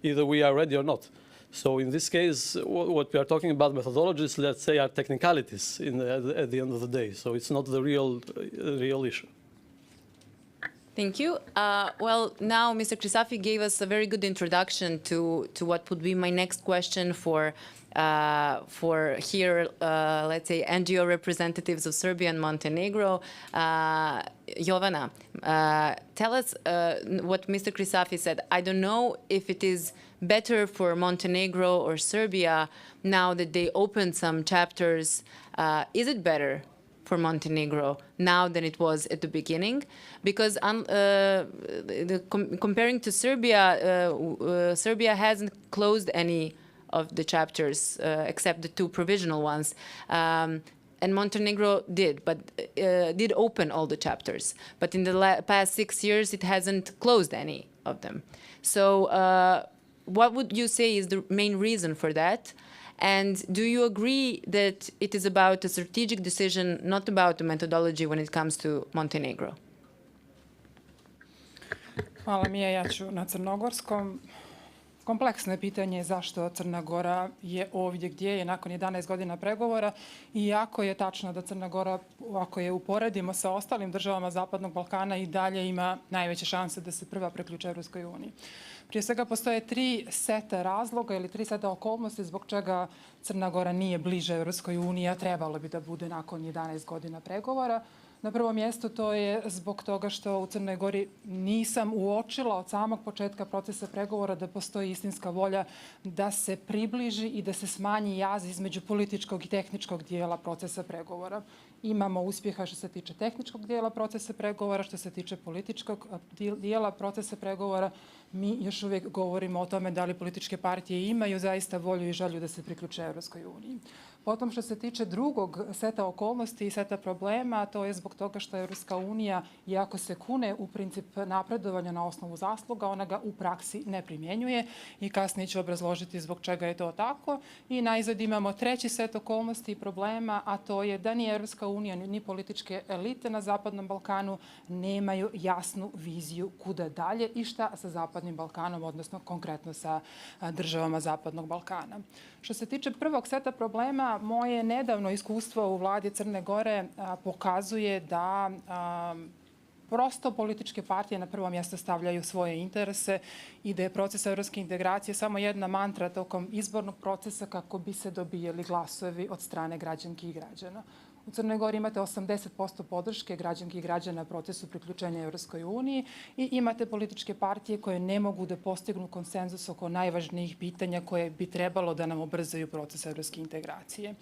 Either we are ready or not. So in this case, what we are talking about methodologies, let's say, are technicalities at the end of the day. So it's not the real issue. Thank you. Well, now Mr. Krisafi gave us a very good introduction to what would be my next question for here, let's say, NGO representatives of Serbia and Montenegro. Jovana, tell us what Mr. Krisafi said. I don't know if it is better for Montenegro or Serbia now that they opened some chapters. Is it better for Montenegro now than it was at the beginning? Because comparing to Serbia, Serbia hasn't closed any of the chapters except the 2 provisional ones. And Montenegro did, but did open all the chapters. But in the past 6 years, it hasn't closed any of them. So what would you say is the main reason for that? And do you agree that it is about a strategic decision, not about the methodology when it comes to Montenegro? Hvala Mija, ja ću na crnogorskom. Kompleksno je pitanje zašto Crna Gora je ovdje gdje je nakon 11 godina pregovora, iako je tačno da Crna Gora, ako je uporedimo sa ostalim državama Zapadnog Balkana, i dalje ima najveće šanse da se prva priključi Evropskoj uniji. Prije svega postoje 3 seta razloga ili 3 seta okolnosti zbog čega Crna Gora nije bliže Evropskoj uniji, a trebalo bi da bude nakon 11 godina pregovora. Na prvom mjestu to je zbog toga što u Crnoj Gori nisam uočila od samog početka procesa pregovora da postoji istinska volja da se približi i da se smanji jaz između političkog i tehničkog dijela procesa pregovora. Imamo uspjeha što se tiče tehničkog dijela procesa pregovora, što se tiče političkog dijela procesa pregovora. Mi još uvijek govorimo o tome da li političke partije imaju zaista volju i želju da se priključe Europskoj uniji. Potom što se tiče drugog seta okolnosti i seta problema, to je zbog toga što Europska unija, iako se kune u princip napredovanja na osnovu zasluga, ona ga u praksi ne primjenjuje i kasnije ću obrazložiti zbog čega je to tako. I najzad imamo treći set okolnosti i problema, a to je da ni Europska unija ni političke elite na Zapadnom Balkanu nemaju jasnu viziju kuda dalje i šta sa Zapadnim Balkanom, odnosno konkretno sa državama Zapadnog Balkana. Što se tiče prvog seta problema, moje nedavno iskustvo u vladi Crne Gore pokazuje da prosto političke partije na prvo mjesto stavljaju svoje interese i da je proces evropske integracije samo jedna mantra tokom izbornog procesa kako bi se dobijali glasovi od strane građanki i građana. U Crnoj Gori imate 80% podrške građanki i građana procesu priključenja Europskoj uniji i imate političke partije koje ne mogu da postignu konsenzus oko najvažnijih pitanja koje bi trebalo da nam ubrzaju proces evropske integracije.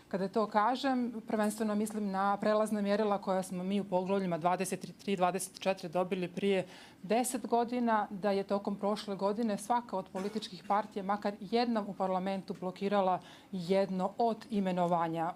Kada to kažem, prvenstveno mislim na prelazna mjerila koja smo mi u poglavljima 23 i 24 dobili prije 10 godina, da je tokom prošle godine svaka od političkih partija makar jednom u parlamentu blokirala jedno od imenovanja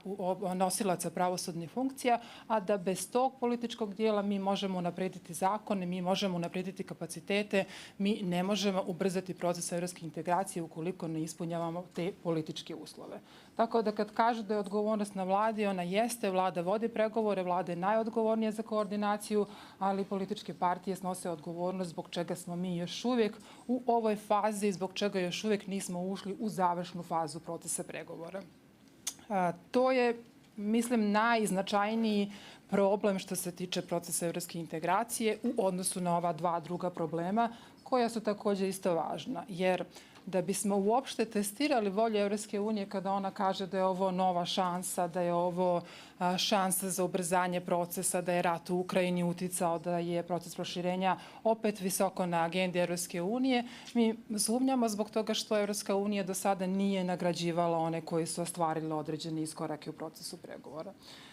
nosilaca pravosudnih funkcija, a da bez tog političkog dijela mi možemo unaprediti zakone, mi možemo unaprediti kapacitete, mi ne možemo ubrzati proces evropske integracije ukoliko ne ispunjavamo te političke uslove. Tako da kad kažu da je odgovornost na vladi, ona jeste, vlada vodi pregovore, vlada je najodgovornija za koordinaciju, ali političke partije snose odgovornost zbog čega smo mi još uvijek u ovoj fazi, zbog čega još uvijek nismo ušli u završnu fazu procesa pregovora. To je, mislim, najznačajniji problem što se tiče procesa evropske integracije u odnosu na ova dva druga problema, koja su također isto važna, jer da bismo uopšte testirali volju Evropske unije kada ona kaže da je ovo nova šansa, da je ovo šansa za ubrzanje procesa, da je rat u Ukrajini uticao, da je proces proširenja opet visoko na agendi Evropske unije, mi sumnjamo zbog toga što Evropska unija do sada nije nagrađivala one koji su ostvarili određene iskorake u procesu pregovora.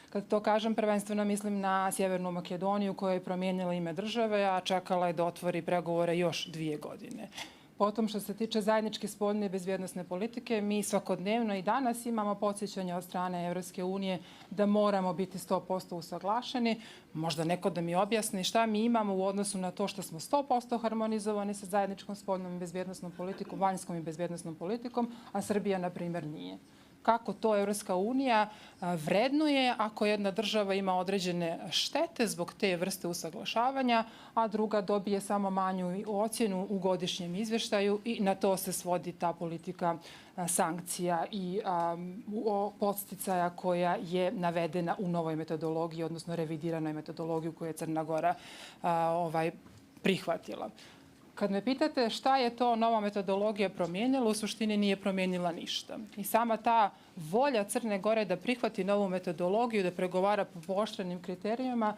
Kad to kažem, prvenstveno mislim na Sjevernu Makedoniju koja je promijenila ime države, a čekala je da otvori pregovore još 2 godine. Potom što se tiče zajedničke spoljne i bezbjednosne politike, mi svakodnevno i danas imamo podsjećanja od strane Evropske unije da moramo biti 100% usaglašeni. Možda neko da mi objasni šta mi imamo u odnosu na to što smo 100% harmonizovani sa zajedničkom spoljnom i bezbjednosnom politikom, vanjskom i bezbjednosnom politikom, a Srbija, na primjer, nije. Kako to Evropska unija vrednuje ako jedna država ima određene štete zbog te vrste usaglašavanja, a druga dobije samo manju ocjenu u godišnjem izvještaju i na to se svodi ta politika sankcija i podsticaja koja je navedena u novoj metodologiji, odnosno revidiranoj metodologiji koju je Crna Gora prihvatila. Kad me pitate šta je to nova metodologija promijenila, u suštini nije promijenila ništa. I sama ta volja Crne Gore da prihvati novu metodologiju, da pregovara po pooštrenim kriterijima,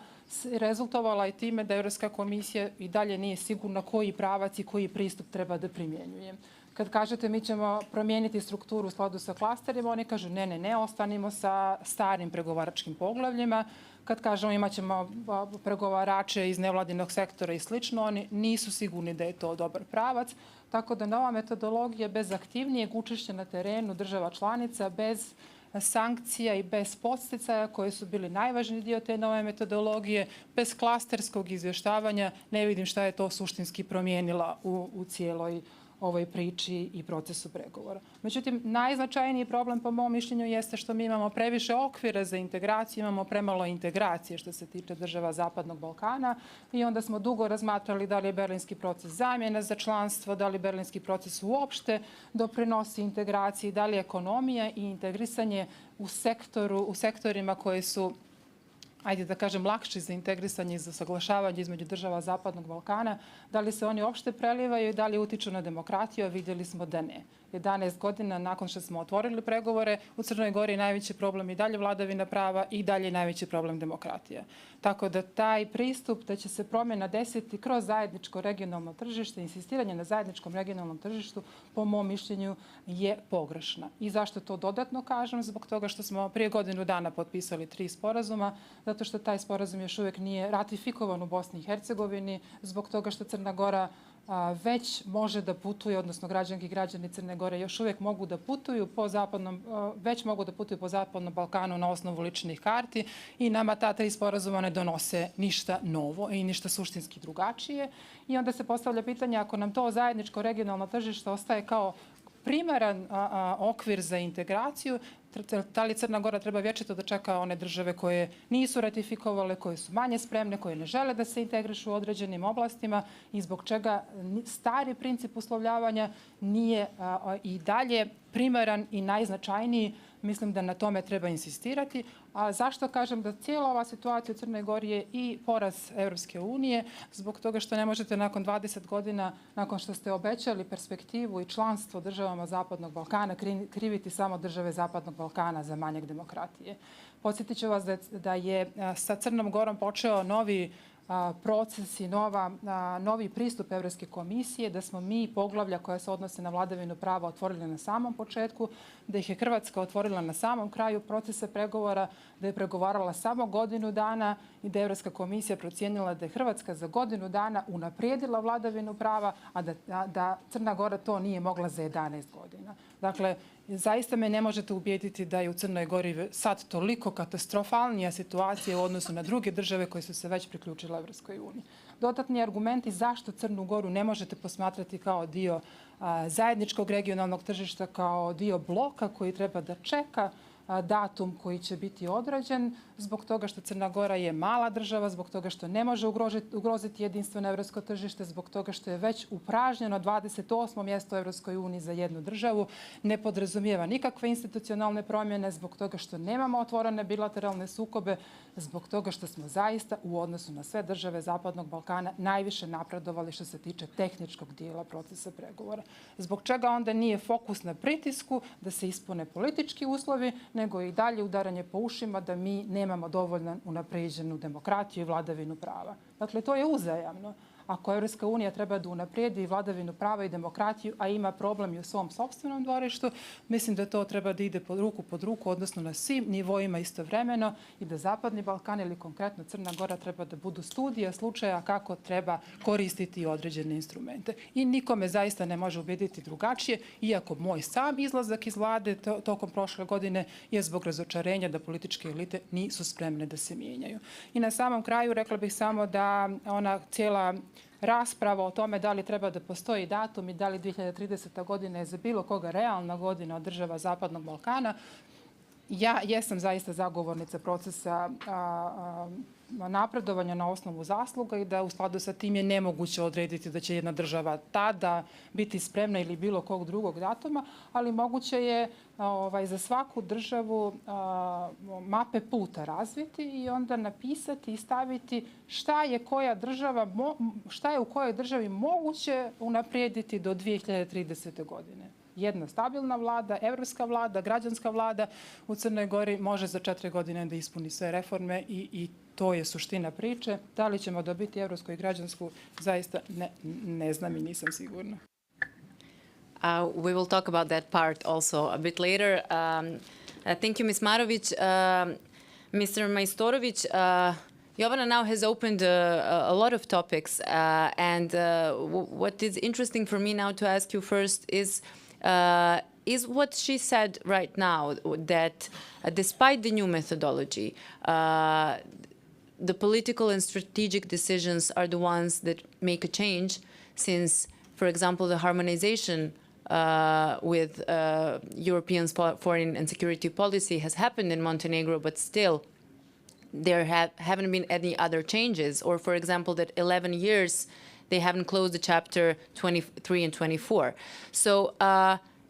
rezultovala je time da Europska komisija i dalje nije sigurna koji pravac i koji pristup treba da primjenjuje. Kad kažete mi ćemo promijeniti strukturu u skladu sa klasterima, oni kažu ne, ostanimo sa starim pregovaračkim poglavljima. Kad kažemo imat ćemo pregovarače iz nevladinog sektora i slično, oni nisu sigurni da je to dobar pravac. Tako da nova metodologija bez aktivnijeg učešća na terenu država članica, bez sankcija i bez podsticaja koji su bili najvažniji dio te nove metodologije, bez klasterskog izvještavanja, ne vidim šta je to suštinski promijenila u cijeloj ovoj priči i procesu pregovora. Međutim, najznačajniji problem po mom mišljenju jeste što mi imamo previše okvira za integraciju, imamo premalo integracije što se tiče država Zapadnog Balkana i onda smo dugo razmatrali da li je berlinski proces zamjena za članstvo, da li berlinski proces uopšte doprinosi integraciji, da li ekonomija i integrisanje u sektorima koji su ajde da kažem, lakši za integrisanje i za saglašavanje između država Zapadnog Balkana, da li se oni opšte prelivaju i da li utiču na demokratiju, a vidjeli smo da ne. 11 godina nakon što smo otvorili pregovore, u Crnoj Gori najveći problem i dalje vladavina prava i dalje najveći problem demokratija. Tako da taj pristup da će se promjena desiti kroz zajedničko regionalno tržište, insistiranje na zajedničkom regionalnom tržištu, po mom mišljenju, je pogrešna. I zašto to dodatno kažem? Zbog toga što smo prije godinu dana potpisali 3 sporazuma, zato što taj sporazum još uvijek nije ratifikovan u Bosni i Hercegovini, zbog toga što Crna Gora već može da putuje, odnosno građanki i građani Crne Gore još uvijek mogu da putuju po Zapadnom Balkanu na osnovu ličnih karti i nama ta 3 sporazuma ne donose ništa novo i ništa suštinski drugačije. I onda se postavlja pitanje, ako nam to zajedničko regionalno tržište ostaje kao primaran okvir za integraciju, da li Crna Gora treba vječito da čeka one države koje nisu ratifikovale, koje su manje spremne, koje ne žele da se integrišu u određenim oblastima i zbog čega stari princip uslovljavanja nije i dalje primaran i najznačajniji. Mislim da na tome treba insistirati. A zašto kažem da cijela ova situacija u Crnoj Gori je i poraz Europske unije, zbog toga što ne možete nakon 20 godina, nakon što ste obećali perspektivu i članstvo državama Zapadnog Balkana, kriviti samo države Zapadnog Balkana za manjak demokratije. Podsjetit ću vas da je sa Crnom Gorom počeo novi proces i novi pristup Evropske komisije, da smo mi poglavlja koja se odnose na vladavinu prava otvorili na samom početku, da ih je Hrvatska otvorila na samom kraju procesa pregovora, da je pregovarala samo godinu dana i da je Evropska komisija procijenila da je Hrvatska za godinu dana unaprijedila vladavinu prava, a da Crna Gora to nije mogla za 11 godina. Dakle, zaista me ne možete ubijediti da je u Crnoj Gori sad toliko katastrofalnija situacija u odnosu na druge države koje su se već priključile Evropskoj uniji. Dodatni argumenti zašto Crnu Goru ne možete posmatrati kao dio zajedničkog regionalnog tržišta, kao dio bloka koji treba da čeka datum koji će biti odrađen, zbog toga što Crna Gora je mala država, zbog toga što ne može ugroziti jedinstveno evropsko tržište, zbog toga što je već upražnjeno 28. mjesto u Evropskoj uniji za jednu državu, ne podrazumijeva nikakve institucionalne promjene, zbog toga što nemamo otvorene bilateralne sukobe, zbog toga što smo zaista u odnosu na sve države Zapadnog Balkana najviše napredovali što se tiče tehničkog dijela procesa pregovora. Zbog čega onda nije fokus na pritisku da se ispune politički uslovi, nego i dalje udaranje po ušima da mi nemamo dovoljno unapređenu demokratiju i vladavinu prava. Dakle, to je uzajamno. Ako Evropska unija treba da unaprijedi vladavinu prava i demokratiju, a ima problem i u svom sopstvenom dvorištu, mislim da to treba da ide ruku pod ruku, odnosno na svim nivoima istovremeno i da Zapadni Balkan ili konkretno Crna Gora treba da budu studija slučaja kako treba koristiti određene instrumente. I nikome zaista ne može ubediti drugačije, iako moj sam izlazak iz vlade tokom prošle godine je zbog razočarenja da političke elite nisu spremne da se mijenjaju. I na samom kraju rekla bih samo da ona cijela rasprava o tome da li treba da postoji datum i da li 2030. godina je za bilo koga realna godina od država Zapadnog Balkana. Ja jesam zaista zagovornica procesa napredovanja na osnovu zasluga i da u skladu sa tim je nemoguće odrediti da će jedna država tada biti spremna ili bilo kog drugog datuma, ali moguće je za svaku državu mape puta razviti i onda napisati i staviti šta je u kojoj državi moguće unaprijediti do 2030. godine. Jedna stabilna vlada, evropska vlada, građanska vlada u Crnoj Gori može za 4 godine da ispuni sve reforme i to je suština priče. Da li ćemo dobiti evropsku i građansku, zaista ne znam i nisam sigurna. We will talk about that part also a bit later. Thank you, Ms. Marović. Mr. Majstorović, Jovana now has opened a lot of topics, and what is interesting for me now to ask you first is what she said right now, that despite the new methodology, the political and strategic decisions are the ones that make a change, since, for example, the harmonization with European foreign and security policy has happened in Montenegro, but still there haven't been any other changes. Or, for example, that 11 years they haven't closed the chapter 23 and 24. So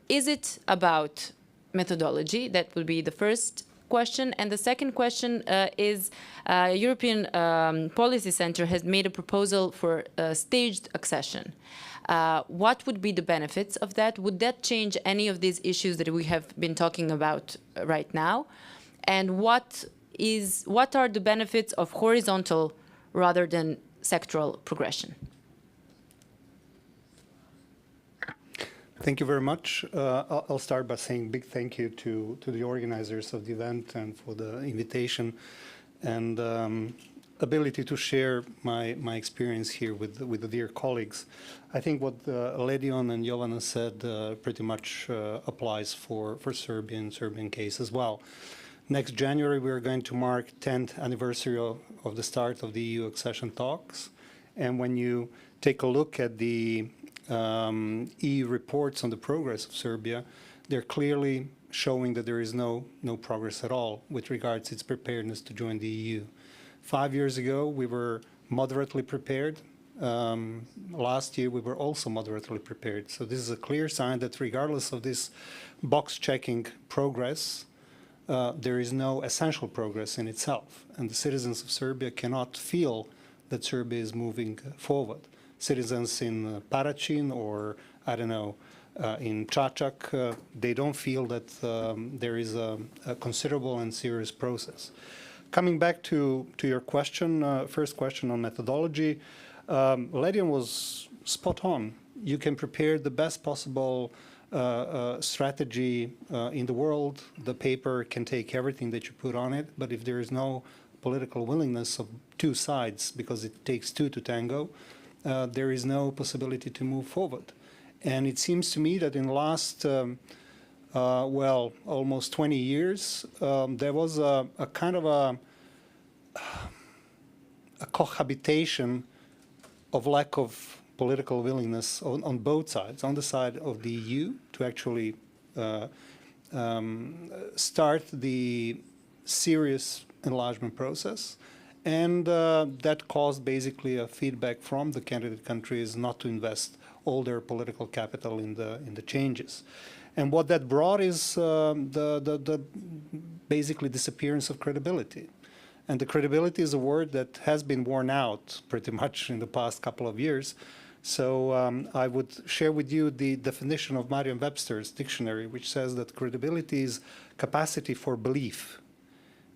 is it about methodology? That would be the first question. And the second question is European Policy Center has made a proposal for staged accession. What would be the benefits of that? Would that change any of these issues that we have been talking about right now? And what are the benefits of horizontal rather than sectoral progression? Thank you very much. I'll start by saying big thank you to the organizers of the event and for the invitation and ability to share my experience here with the dear colleagues. I think what Ledion and Jovana said pretty much applies for Serbia and Serbian case as well. Next January, we are going to mark 10th anniversary of the start of the EU accession talks. And when you take a look at the EU reports on the progress of Serbia, they're clearly showing that there is no progress at all with regards to its preparedness to join the EU. 5 years ago, we were moderately prepared. Last year, we were also moderately prepared. So this is a clear sign that regardless of this box-checking progress, there is no essential progress in itself. And the citizens of Serbia cannot feel that Serbia is moving forward. Citizens in Paraćin or, I don't know, in Čačak, they don't feel that there is a considerable and serious process. Coming back to your question, first question on methodology, Ledion was spot on. You can prepare the best possible strategy in the world. The paper can take everything that you put on it, but if there is no political willingness of two sides, because it takes two to tango, there is no possibility to move forward. And it seems to me that in the last, well, almost 20 years, there was a kind of a cohabitation of lack of political willingness on both sides, on the side of the EU to actually start the serious enlargement process. And that caused basically a feedback from the candidate countries not to invest all their political capital in the changes. And what that brought is the basically disappearance of credibility. And the credibility is a word that has been worn out pretty much in the past couple of years. So I would share with you the definition of Merriam-Webster's dictionary, which says that credibility is capacity for belief,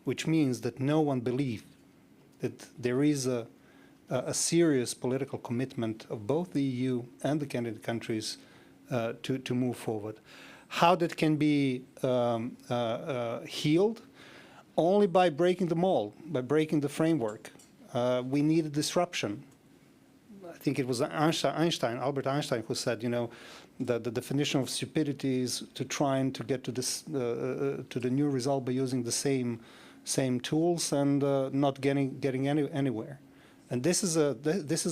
which means that no one believes that there is a serious political commitment of both the EU and the candidate countries to move forward. How that can be healed? Only by breaking the mold, by breaking the framework. We need a disruption. I think it was Albert Einstein, who said, you know, that the definition of stupidity is to try and to get to this to the new result by using the same tools and not getting anywhere. And this is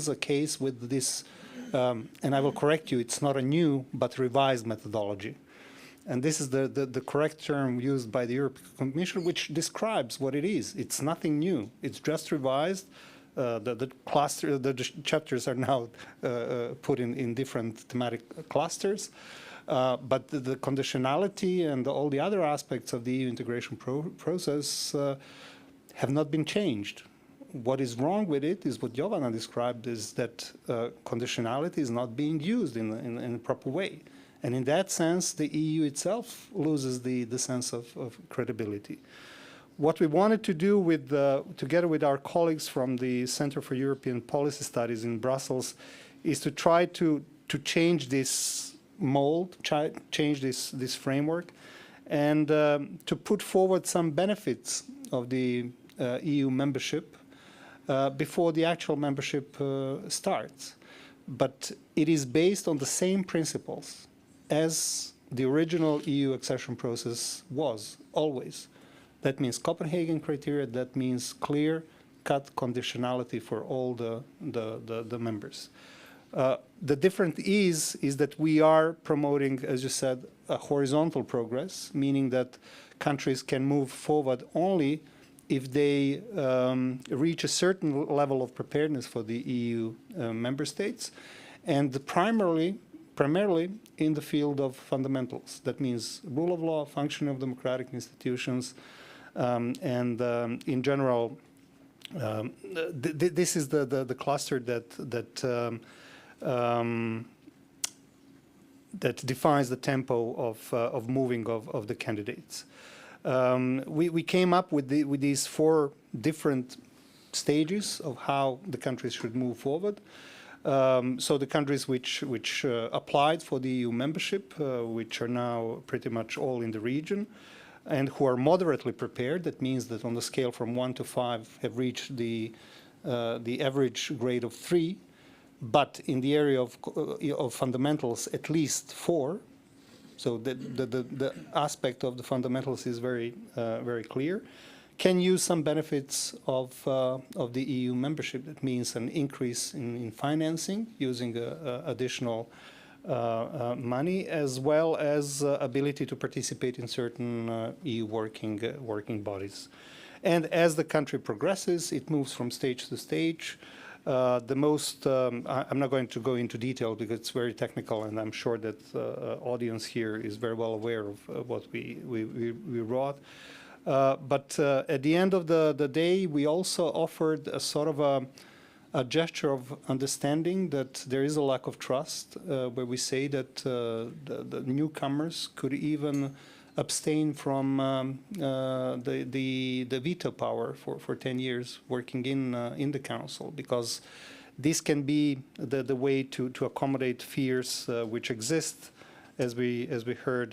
a case with this, and I will correct you. It's not a new but revised methodology. And this is the correct term used by the European Commission, which describes what it is. It's nothing new. It's just revised. The chapters are now put in different thematic clusters. But the conditionality and all the other aspects of the EU integration process have not been changed. What is wrong with it is what Jovana described, is that conditionality is not being used in a proper way. And in that sense, the EU itself loses the sense of credibility. What we wanted to do with, together with our colleagues from the Center for European Policy Studies in Brussels, is to try to change this mold, change this framework, and to put forward some benefits of the EU membership before the actual membership starts. But it is based on the same principles as the original EU accession process was, always. That means Copenhagen criteria, that means clear-cut conditionality for all the members. The difference is that we are promoting, as you said, a horizontal progress, meaning that countries can move forward only if they reach a certain level of preparedness for the EU member states, and primarily in the field of fundamentals. That means rule of law, functioning of democratic institutions, In general, this is the cluster that defines the tempo of moving of the candidates. We came up with these 4 different stages of how the countries should move forward. So the countries which applied for the EU membership, which are now pretty much all in the region, and who are moderately prepared, that means that on the scale from 1 to 5 have reached the average grade of 3, but in the area of fundamentals at least 4. So the aspect of the fundamentals is very clear. Can use some benefits of the EU membership. That means an increase in financing using additional money, as well as ability to participate in certain EU working bodies. And as the country progresses, it moves from stage to stage. The most, I'm not going to go into detail because it's very technical, and I'm sure that the audience here is very well aware of what we wrote. But at the end of the day, we also offered a sort of a gesture of understanding that there is a lack of trust, where we say that the newcomers could even abstain from the veto power for 10 years working in the council, because this can be the way to accommodate fears which exist, as we heard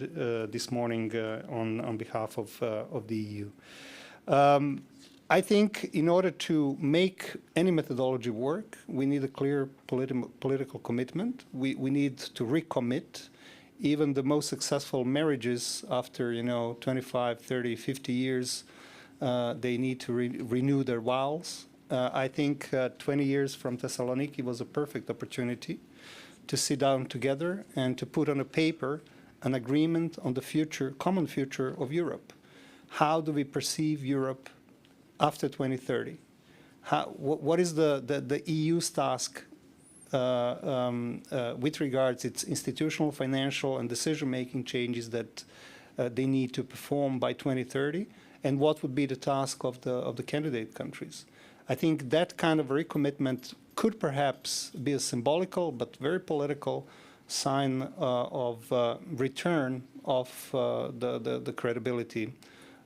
this morning on behalf of the EU. I think in order to make any methodology work, we need a clear political commitment. We need to recommit. Even the most successful marriages after 25, 30, 50 years, they need to renew their vows. I think 20 years from Thessaloniki was a perfect opportunity to sit down together and to put on a paper an agreement on the future, common future of Europe. How do we perceive Europe after 2030? What is the EU's task with regards its institutional, financial, and decision-making changes that they need to perform by 2030, and what would be the task of the candidate countries? I think that kind of recommitment could perhaps be a symbolical but very political sign of return of the credibility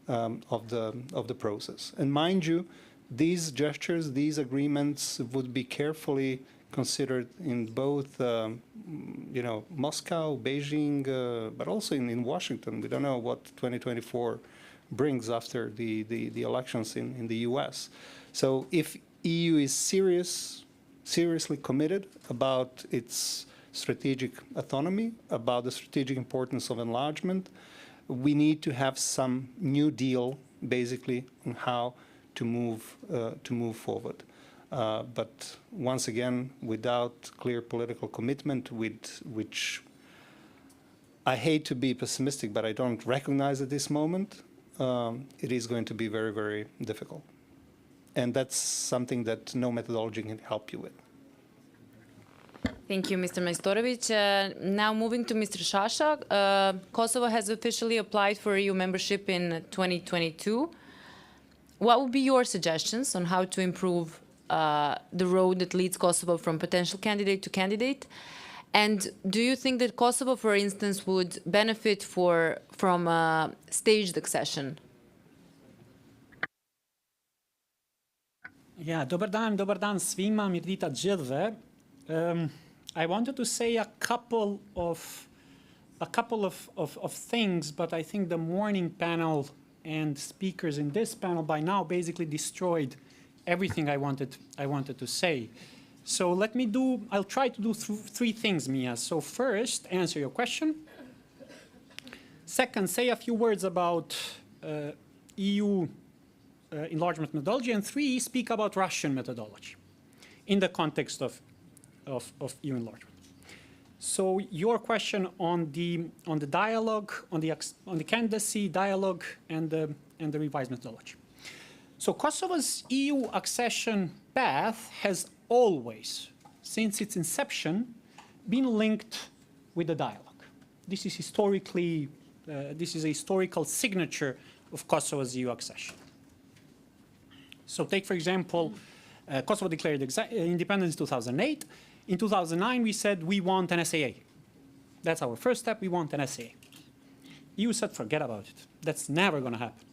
of the process. And mind you, these gestures, these agreements would be carefully considered in both, Moscow, Beijing, but also in Washington. We don't know what 2024 brings after the elections in the US. So if EU is seriously committed about its strategic autonomy, about the strategic importance of enlargement, we need to have some new deal, basically, on how to move forward. But once again, without clear political commitment, which I hate to be pessimistic, but I don't recognize at this moment, it is going to be very, very difficult. And that's something that no methodology can help you with. Thank you, Mr. Majstorovic. Now moving to Mr. Šaša. Kosovo has officially applied for EU membership in 2022. What would be your suggestions on how to improve the road that leads Kosovo from potential candidate to candidate? And do you think that Kosovo, for instance, would benefit from a staged accession? Ja, dobar dan svima, mirdita gjithve. I wanted to say a couple of things, but I think the morning panel and speakers in this panel by now basically destroyed everything I wanted to say. So I'll try to do 3 things, Mia. So first, answer your question. Second, say a few words about EU enlargement methodology. And 3, speak about Russian methodology in the context of EU enlargement. So your question on the dialogue, on the candidacy dialogue, and the revised methodology. So Kosovo's EU accession path has always, since its inception, been linked with the dialogue. This is a historical signature of Kosovo's EU accession. So take, for example, Kosovo declared independence in 2008. In 2009, we said we want an SAA. That's our first step. We want an SAA. EU said, forget about it. That's never going to happen.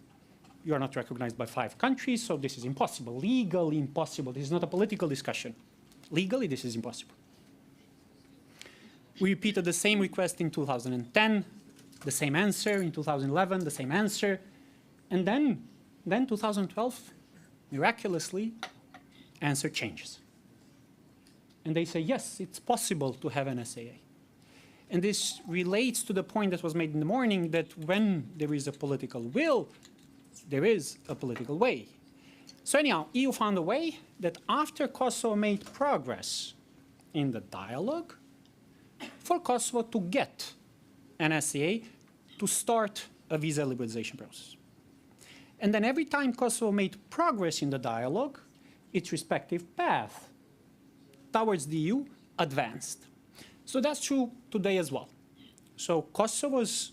You are not recognized by 5 countries, so this is impossible. Legally impossible. This is not a political discussion. Legally, this is impossible. We repeated the same request in 2010, the same answer. In 2011, the same answer. And then 2012, miraculously, answer changes. And they say, yes, it's possible to have an SAA. And this relates to the point that was made in the morning that when there is a political will, there is a political way. So anyhow, EU found a way that after Kosovo made progress in the dialogue, for Kosovo to get an SAA to start a visa liberalization process. And then every time Kosovo made progress in the dialogue, its respective path towards the EU advanced. So that's true today as well. So Kosovo's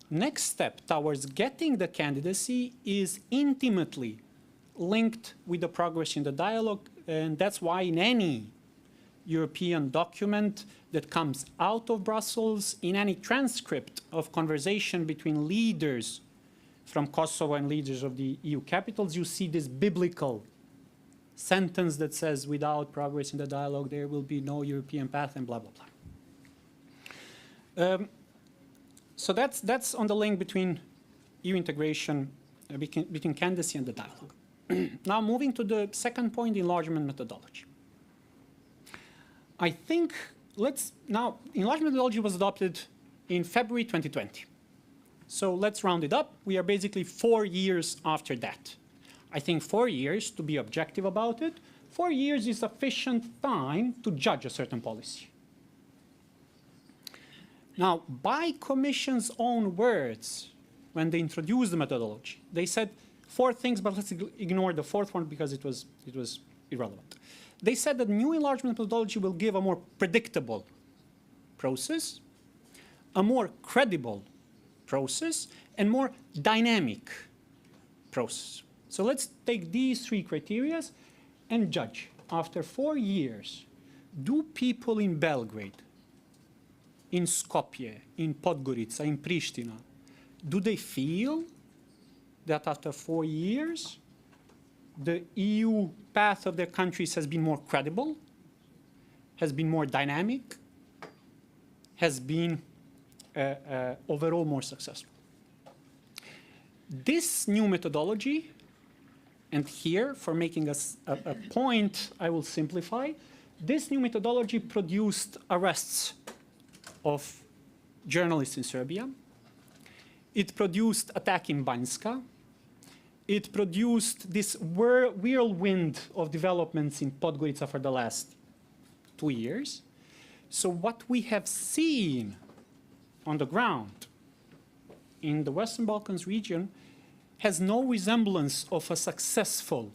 next step towards getting the candidacy is intimately linked with the progress in the dialogue, and that's why in any European document that comes out of Brussels, in any transcript of conversation between leaders from Kosovo and leaders of the EU capitals, you see this biblical sentence that says, without progress in the dialogue, there will be no European path, and blah, blah, blah. So that's on the link between EU integration, between candidacy and the dialogue. Now moving to the second point, enlargement methodology. I think enlargement methodology was adopted in February 2020. So let's round it up. We are basically 4 years after that. I think 4 years, to be objective about it, 4 years is sufficient time to judge a certain policy. Now, by Commission's own words, when they introduced the methodology, they said 4 things, but let's ignore the 4th one because it was irrelevant. They said that new enlargement methodology will give a more predictable process, a more credible process, and more dynamic process. So let's take these 3 criteria and judge. After 4 years, do people in Belgrade, in Skopje, in Podgorica, in Pristina, do they feel that after 4 years, the EU path of their countries has been more credible, has been more dynamic, has been overall more successful? This new methodology, and here, for making a point, I will simplify, this new methodology produced arrests of journalists in Serbia. It produced attack in Banjska. It produced this whirlwind of developments in Podgorica for the last 2 years. So what we have seen on the ground in the Western Balkans region has no resemblance of a successful,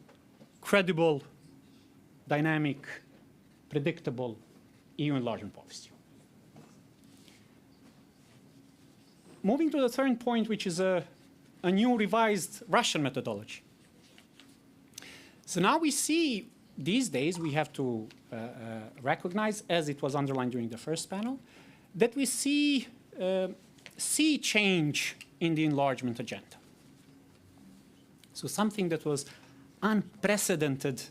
credible, dynamic, predictable EU enlargement policy. Moving to the third point, which is a new revised Russian methodology. So now we see, these days, we have to recognize, as it was underlined during the first panel, that we see change in the enlargement agenda. So something that was unprecedented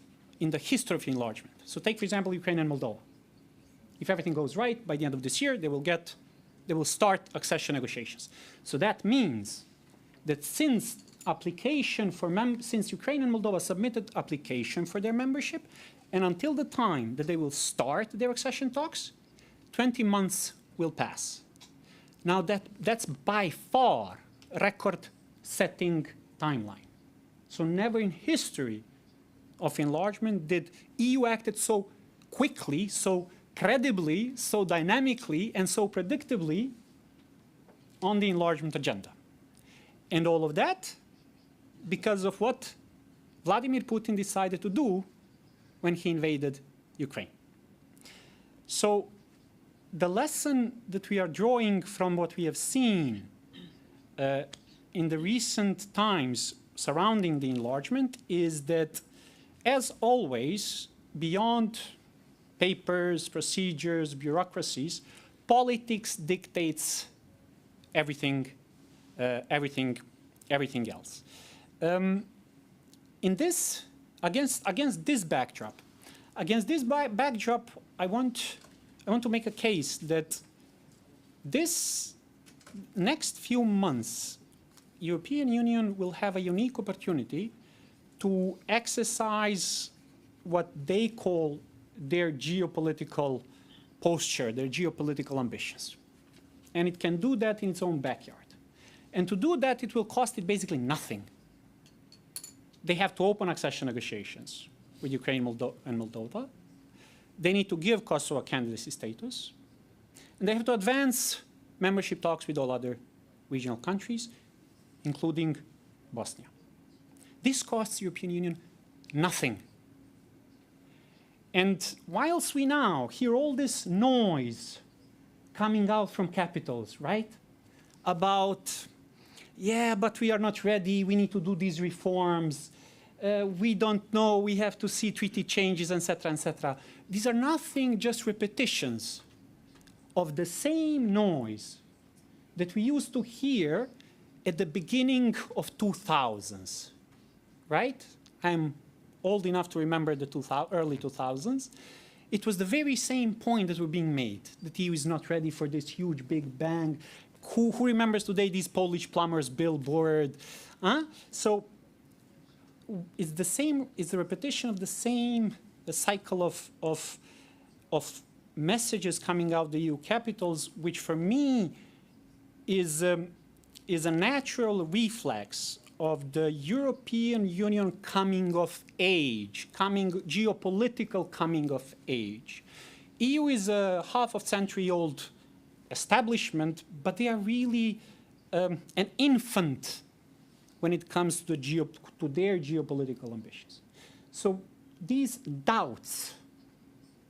in the history of enlargement. So take, for example, Ukraine and Moldova. If everything goes right, by the end of this year, they will start accession negotiations. So that means that since Ukraine and Moldova submitted application for their membership, and until the time that they will start their accession talks, 20 months will pass. Now that's by far record-setting timeline. So never in history of enlargement did EU acted so quickly, so credibly, so dynamically, and so predictably on the enlargement agenda. And all of that because of what Vladimir Putin decided to do when he invaded Ukraine. So the lesson that we are drawing from what we have seen in the recent times surrounding the enlargement is that, as always, beyond papers, procedures, bureaucracies, politics dictates everything else. Against this backdrop, I want to make a case that this next few months, European Union will have a unique opportunity to exercise what they call their geopolitical posture, their geopolitical ambitions. And it can do that in its own backyard. And to do that, it will cost it basically nothing. They have to open accession negotiations with Ukraine and Moldova. They need to give Kosovo candidacy status. And they have to advance membership talks with all other regional countries, including Bosnia. This costs the European Union nothing. And whilst we now hear all this noise coming out from capitals, right, about, yeah, but we are not ready, we need to do these reforms, we don't know, we have to see treaty changes, etc., etc. These are nothing, just repetitions of the same noise that we used to hear at the beginning of 2000s, right? I'm old enough to remember the early 2000s. It was the very same point that were being made. The EU is not ready for this huge big bang. Who remembers today these Polish plumbers billboard? So it's the same, it's the repetition of the same cycle of messages coming out of the EU capitals, which for me is a natural reflex of the European Union coming of age, geopolitical coming of age. EU is a half-century-old establishment, but they are really an infant when it comes to their geopolitical ambitions. So these doubts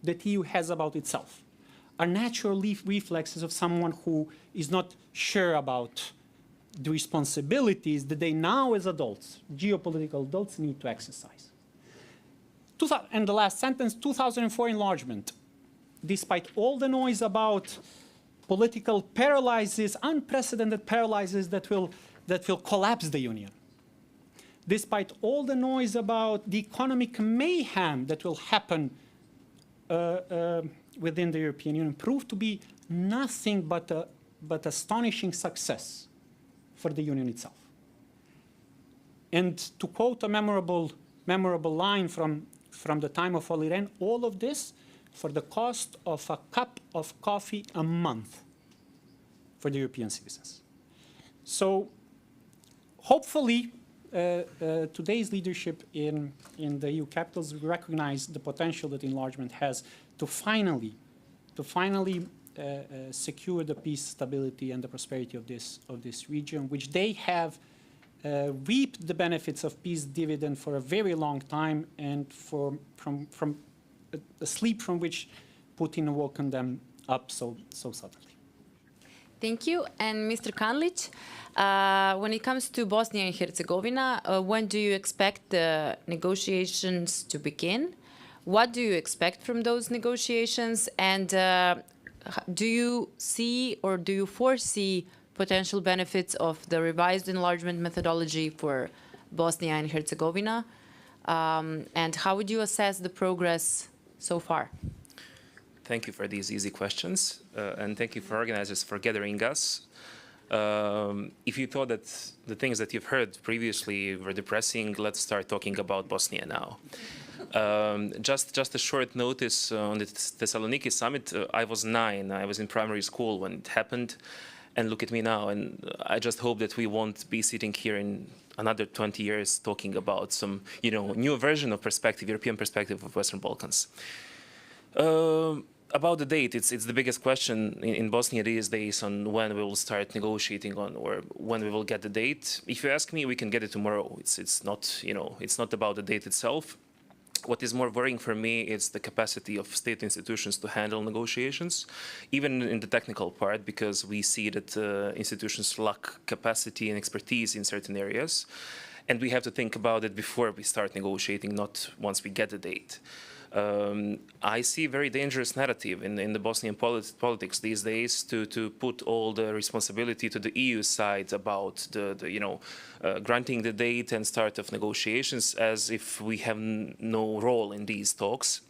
that EU has about itself are natural reflexes of someone who is not sure about the responsibilities that they now, as adults, geopolitical adults, need to exercise. And the last sentence, 2004 enlargement. Despite all the noise about political paralysis, unprecedented paralysis that will collapse the Union, despite all the noise about the economic mayhem that will happen within the European Union, proved to be nothing but astonishing success for the Union itself. And to quote a memorable line from the time of Olli Rehn, all of this for the cost of a cup of coffee a month for the European citizens. So hopefully today's leadership in the EU capitals recognize the potential that enlargement has to finally secure the peace, stability, and the prosperity of this region, which they have reaped the benefits of peace dividend for a very long time, and from a sleep from which Putin woken them up so suddenly. Thank you. And Mr. Kanlic, when it comes to Bosnia and Herzegovina, when do you expect the negotiations to begin? What do you expect from those negotiations? And do you see or do you foresee potential benefits of the revised enlargement methodology for Bosnia and Herzegovina? And how would you assess the progress so far? Thank you for these easy questions, and thank you for organizers for gathering us. If you thought that the things that you've heard previously were depressing, let's start talking about Bosnia now. Just a short notice on the Thessaloniki Summit. I was 9. I was in primary school when it happened, and look at me now. And I just hope that we won't be sitting here in another 20 years talking about some, new version of perspective, European perspective of Western Balkans. About the date, it's the biggest question in Bosnia these days on when we will start negotiating on, or when we will get the date. If you ask me, we can get it tomorrow. It's not, it's not about the date itself. What is more worrying for me is the capacity of state institutions to handle negotiations, even in the technical part, because we see that institutions lack capacity and expertise in certain areas. And we have to think about it before we start negotiating, not once we get the date. I see a very dangerous narrative in the Bosnian politics these days to put all the responsibility to the EU side about granting the date and start of negotiations, as if we have no role in these talks.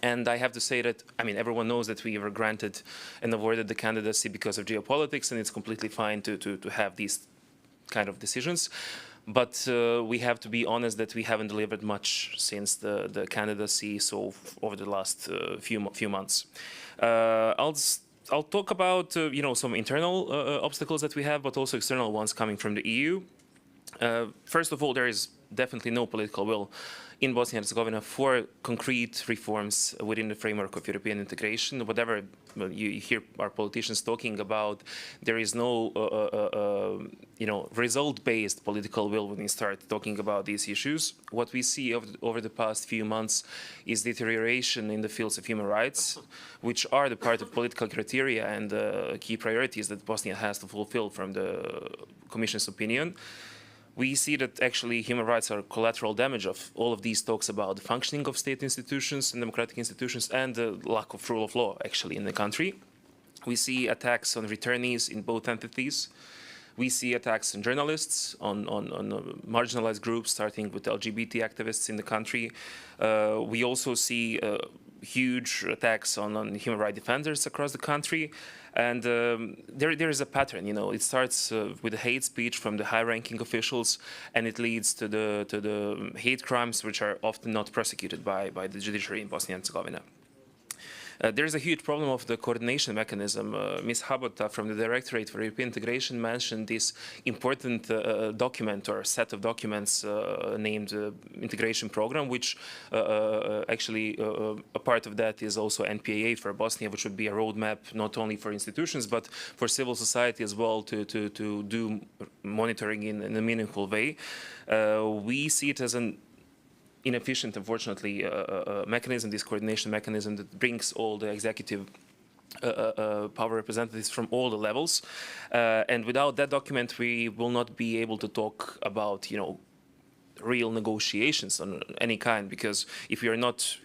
And I have to say that, I mean, everyone knows that we were granted and awarded the candidacy because of geopolitics, and it's completely fine to have these kind of decisions. But we have to be honest that we haven't delivered much since the candidacy, so over the last few months. I'll talk about some internal obstacles that we have, but also external ones coming from the EU. First of all, there is definitely no political will in Bosnia and Herzegovina for concrete reforms within the framework of European integration. Whatever you hear our politicians talking about, there is no result-based political will when we start talking about these issues. What we see over the past few months is deterioration in the fields of human rights, which are the part of political criteria and key priorities that Bosnia has to fulfill from the Commission's opinion. We see that actually human rights are collateral damage of all of these talks about the functioning of state institutions and democratic institutions and the lack of rule of law actually in the country. We see attacks on returnees in both entities. We see attacks on journalists, on marginalized groups, starting with LGBT activists in the country. We also see huge attacks on human rights defenders across the country. And there is a pattern, it starts with hate speech from the high-ranking officials, and it leads to the hate crimes, which are often not prosecuted by the judiciary in Bosnia and Herzegovina. There is a huge problem of the coordination mechanism. Ms. Habota from the Directorate for European Integration mentioned this important document or set of documents named Integration Program, which actually a part of that is also NPAA for Bosnia, which would be a roadmap not only for institutions but for civil society as well to do monitoring in a meaningful way. We see it as an inefficient, unfortunately, mechanism, this coordination mechanism that brings all the executive power representatives from all the levels. And without that document, we will not be able to talk about, real negotiations on any kind, because if we are not,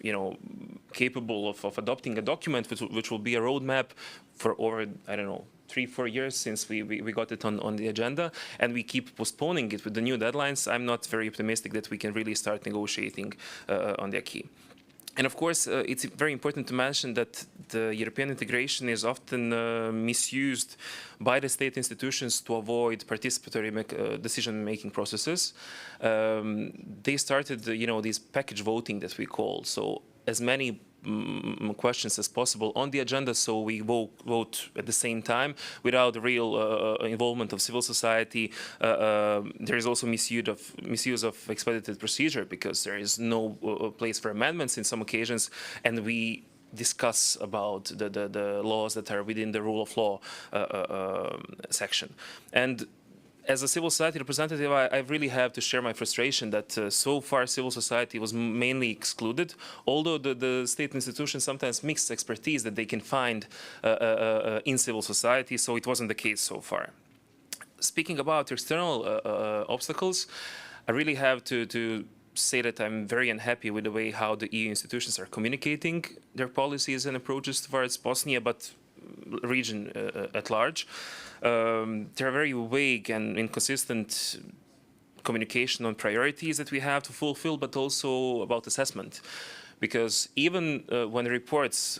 capable of adopting a document which will be a roadmap for over, 3-4 years since we got it on the agenda, and we keep postponing it with the new deadlines, I'm not very optimistic that we can really start negotiating on the acquis. And of course, it's very important to mention that the European integration is often misused by the state institutions to avoid participatory decision-making processes. They started, this package voting that we call, so as many questions as possible on the agenda, so we vote at the same time without the real involvement of civil society. There is also misuse of expedited procedure, because there is no place for amendments in some occasions, and we discuss about the laws that are within the rule of law section. And as a civil society representative, I really have to share my frustration that so far civil society was mainly excluded, although the state institutions sometimes mix expertise that they can find in civil society, so it wasn't the case so far. Speaking about external obstacles, I really have to say that I'm very unhappy with the way how the EU institutions are communicating their policies and approaches towards Bosnia, but region at large. There are very vague and inconsistent communication on priorities that we have to fulfill, but also about assessment. Because even when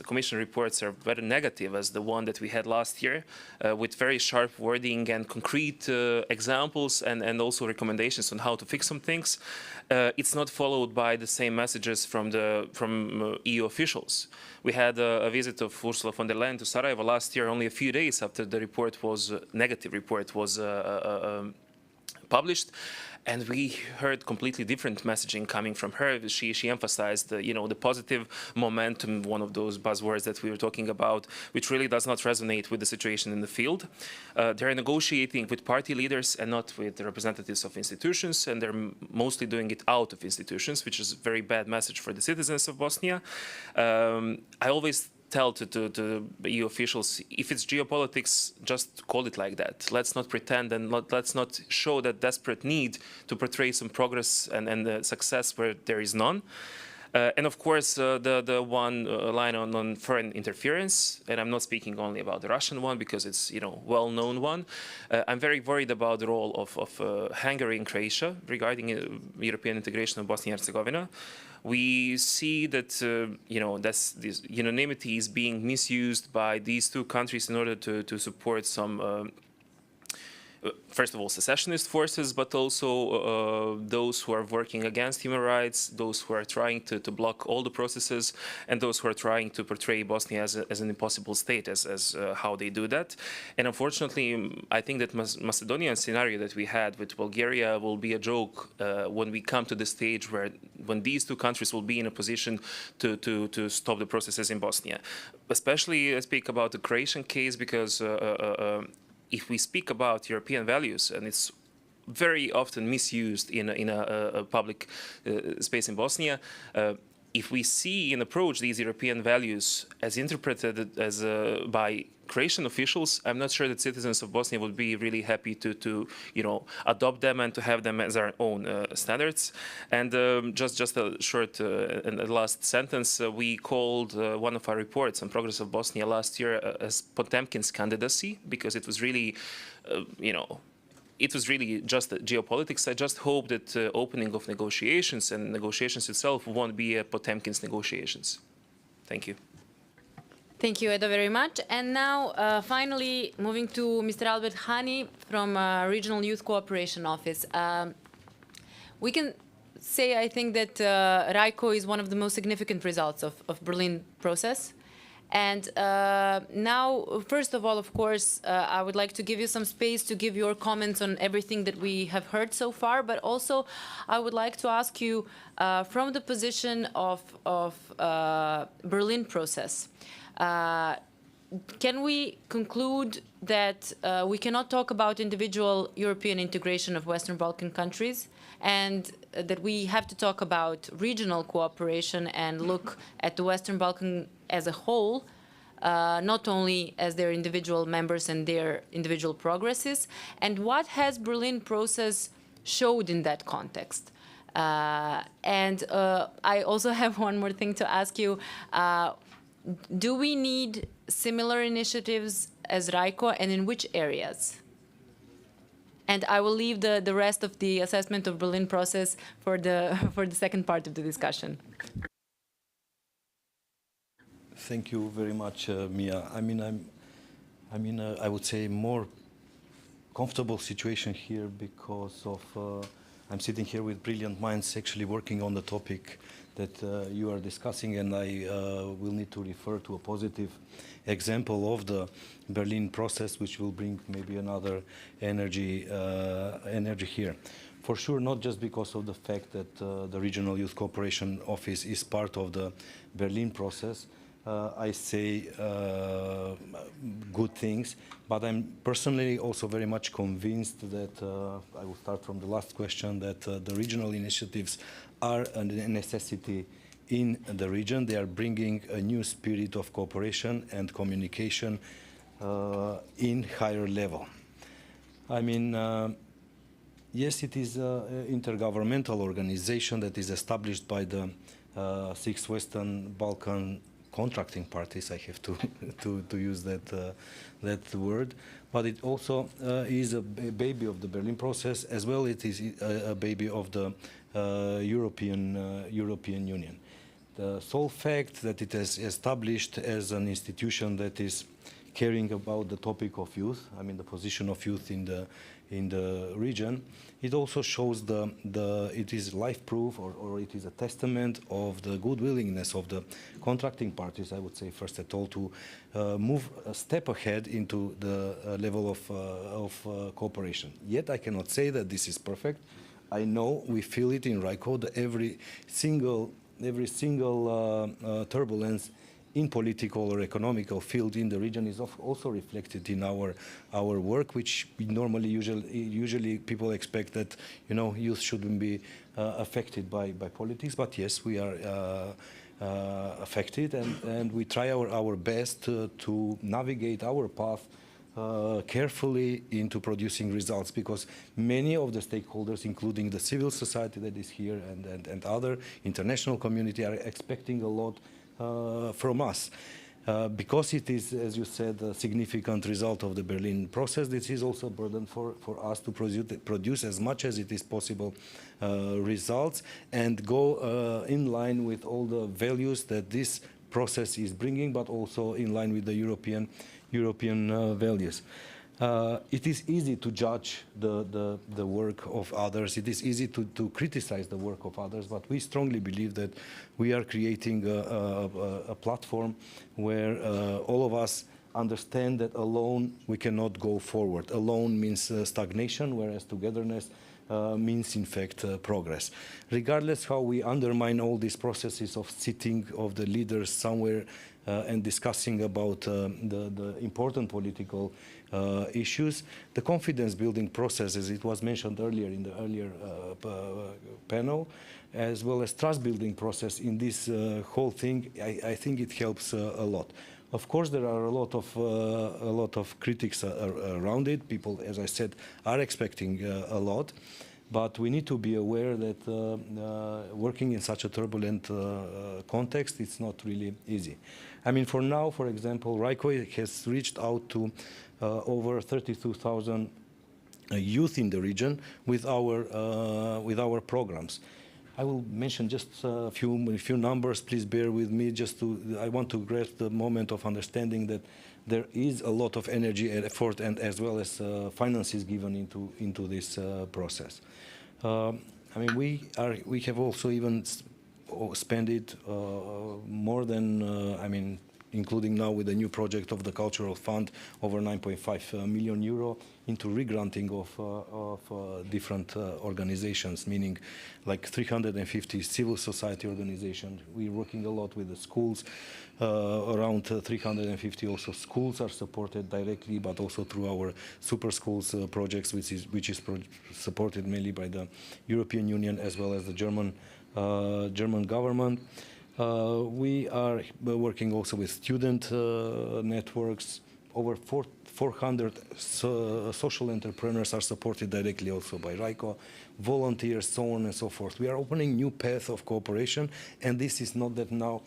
Commission reports are very negative, as the one that we had last year, with very sharp wording and concrete examples and also recommendations on how to fix some things, it's not followed by the same messages from EU officials. We had a visit of Ursula von der Leyen to Sarajevo last year, only a few days after the report was negative report was published. And we heard completely different messaging coming from her. She emphasized, the positive momentum, one of those buzzwords that we were talking about, which really does not resonate with the situation in the field. They're negotiating with party leaders and not with the representatives of institutions, and they're mostly doing it out of institutions, which is a very bad message for the citizens of Bosnia. I always tell to EU officials, if it's geopolitics, just call it like that. Let's not pretend and let's not show that desperate need to portray some progress and success where there is none. And of course, the one line on foreign interference, and I'm not speaking only about the Russian one because it's well-known one. I'm very worried about the role of Hungary and Croatia regarding European integration of Bosnia and Herzegovina. We see that this unanimity is being misused by these two countries in order to support some. First of all, secessionist forces, but also those who are working against human rights, those who are trying to block all the processes, and those who are trying to portray Bosnia as an impossible state, as how they do that. And unfortunately, I think that Macedonian scenario that we had with Bulgaria will be a joke when we come to the stage when these two countries will be in a position to stop the processes in Bosnia. Especially I speak about the Croatian case because if we speak about European values, and it's very often misused in a public space in Bosnia, if we see and approach these European values as interpreted as by Croatian officials, I'm not sure that citizens of Bosnia would be really happy to adopt them and to have them as our own standards. And just a short and a last sentence, we called one of our reports on progress of Bosnia last year as Potemkin's candidacy, because it was really, it was really just geopolitics. I just hope that opening of negotiations and negotiations itself won't be a Potemkin's negotiations. Thank you. Thank you, Edo, very much. And now, finally, moving to Mr. Albert Hani from Regional Youth Cooperation Office. We can say, I think, that RYCO is one of the most significant results of Berlin process. And now, first of all, of course, I would like to give you some space to give your comments on everything that we have heard so far. But also, I would like to ask you, from the position of Berlin process, can we conclude that we cannot talk about individual European integration of Western Balkan countries, and that we have to talk about regional cooperation and look at the Western Balkan as a whole, not only as their individual members and their individual progresses? And what has Berlin process showed in that context? And I also have one more thing to ask you. Do we need similar initiatives as RYCO, and in which areas? And I will leave the rest of the assessment of Berlin process for the second part of the discussion. Thank you very much, Mia. I would say more comfortable situation here because of I'm sitting here with brilliant minds actually working on the topic that you are discussing, and I will need to refer to a positive example of the Berlin process, which will bring maybe another energy here. For sure, not just because of the fact that the Regional Youth Cooperation Office is part of the Berlin process, I say good things, but I'm personally also very much convinced that, I will start from the last question, that the regional initiatives are a necessity in the region. They are bringing a new spirit of cooperation and communication in higher level. Yes, it is an intergovernmental organization that is established by the 6 Western Balkan contracting parties. I have to use that word, but it also is a baby of the Berlin process as well. It is a baby of the European Union. The sole fact that it is established as an institution that is caring about the topic of youth, I mean the position of youth in the region. It also shows it is life proof, or it is a testament of the good willingness of the contracting parties, I would say first at all, to move a step ahead into the level of cooperation. Yet I cannot say that this is perfect. I know we feel it in RICO, that every single turbulence in political or economical field in the region is also reflected in our work, which we normally usually people expect that youth shouldn't be affected by politics, but yes, we are affected, and we try our best to navigate our path carefully into producing results, because many of the stakeholders, including the civil society that is here and other international community, are expecting a lot from us. Because it is, as you said, a significant result of the Berlin process, this is also a burden for us to produce as much as it is possible results and go in line with all the values that this process is bringing, but also in line with the European values. It is easy to judge the work of others. It is easy to criticize the work of others, but we strongly believe that we are creating a platform where all of us understand that alone we cannot go forward. Alone means stagnation, whereas togetherness means in fact progress. Regardless how we undermine all these processes of sitting of the leaders somewhere and discussing about the important political issues, the confidence building process, as it was mentioned earlier in the earlier panel, as well as trust building process in this whole thing, I think it helps a lot. Of course, there are a lot of critics around it. People, as I said, are expecting a lot, but we need to be aware that working in such a turbulent context, it's not really easy. I mean, for now, for example, RICO has reached out to over 32,000 youth in the region with our programs. I will mention just a few numbers. Please bear with me. I want to grasp the moment of understanding that there is a lot of energy and effort, and as well as finances given into this process. I mean, we have also even spent it more than I mean, including now with the new project of the Cultural Fund, over 9.5 million euro into regranting of different organizations, meaning like 350 civil society organizations. We're working a lot with the schools. Around 350 also schools are supported directly, but also through our super schools projects, which is supported mainly by the European Union as well as the German government. We are working also with student networks. Over 400 social entrepreneurs are supported directly also by RICO, volunteers, so on and so forth. We are opening new path of cooperation, and this is not that now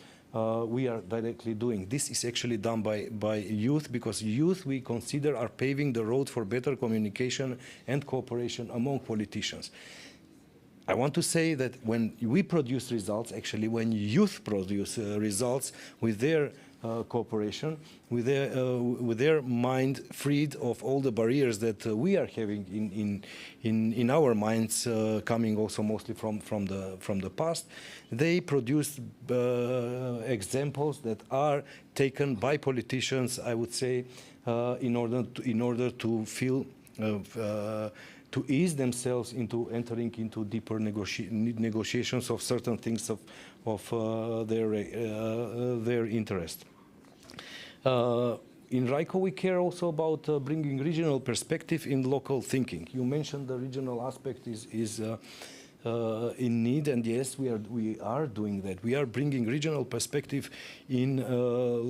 we are directly doing. This is actually done by youth, because youth, we consider, are paving the road for better communication and cooperation among politicians. I want to say that when we produce results, actually when youth produce results with their cooperation, with their mind freed of all the barriers that we are having in our minds, coming also mostly from the past, they produce examples that are taken by politicians, I would say, in order to feel to ease themselves into entering into deeper negotiations of certain things of their interest. In RICO, we care also about bringing regional perspective in local thinking. You mentioned the regional aspect is in need, and yes, we are doing that. We are bringing regional perspective in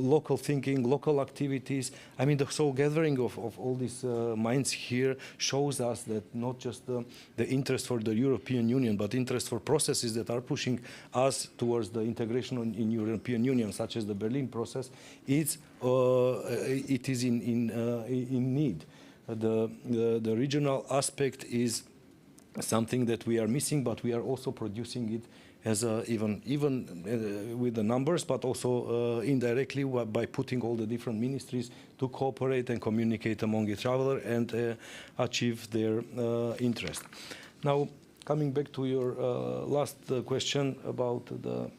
local thinking, local activities. I mean, the whole gathering of all these minds here shows us that not just the interest for the European Union, but interest for processes that are pushing us towards the integration in European Union, such as the Berlin process, it is in need. The regional aspect is something that we are missing, but we are also producing it as even with the numbers, but also indirectly by putting all the different ministries to cooperate and communicate among each other and achieve their interest. Now, coming back to your last question about the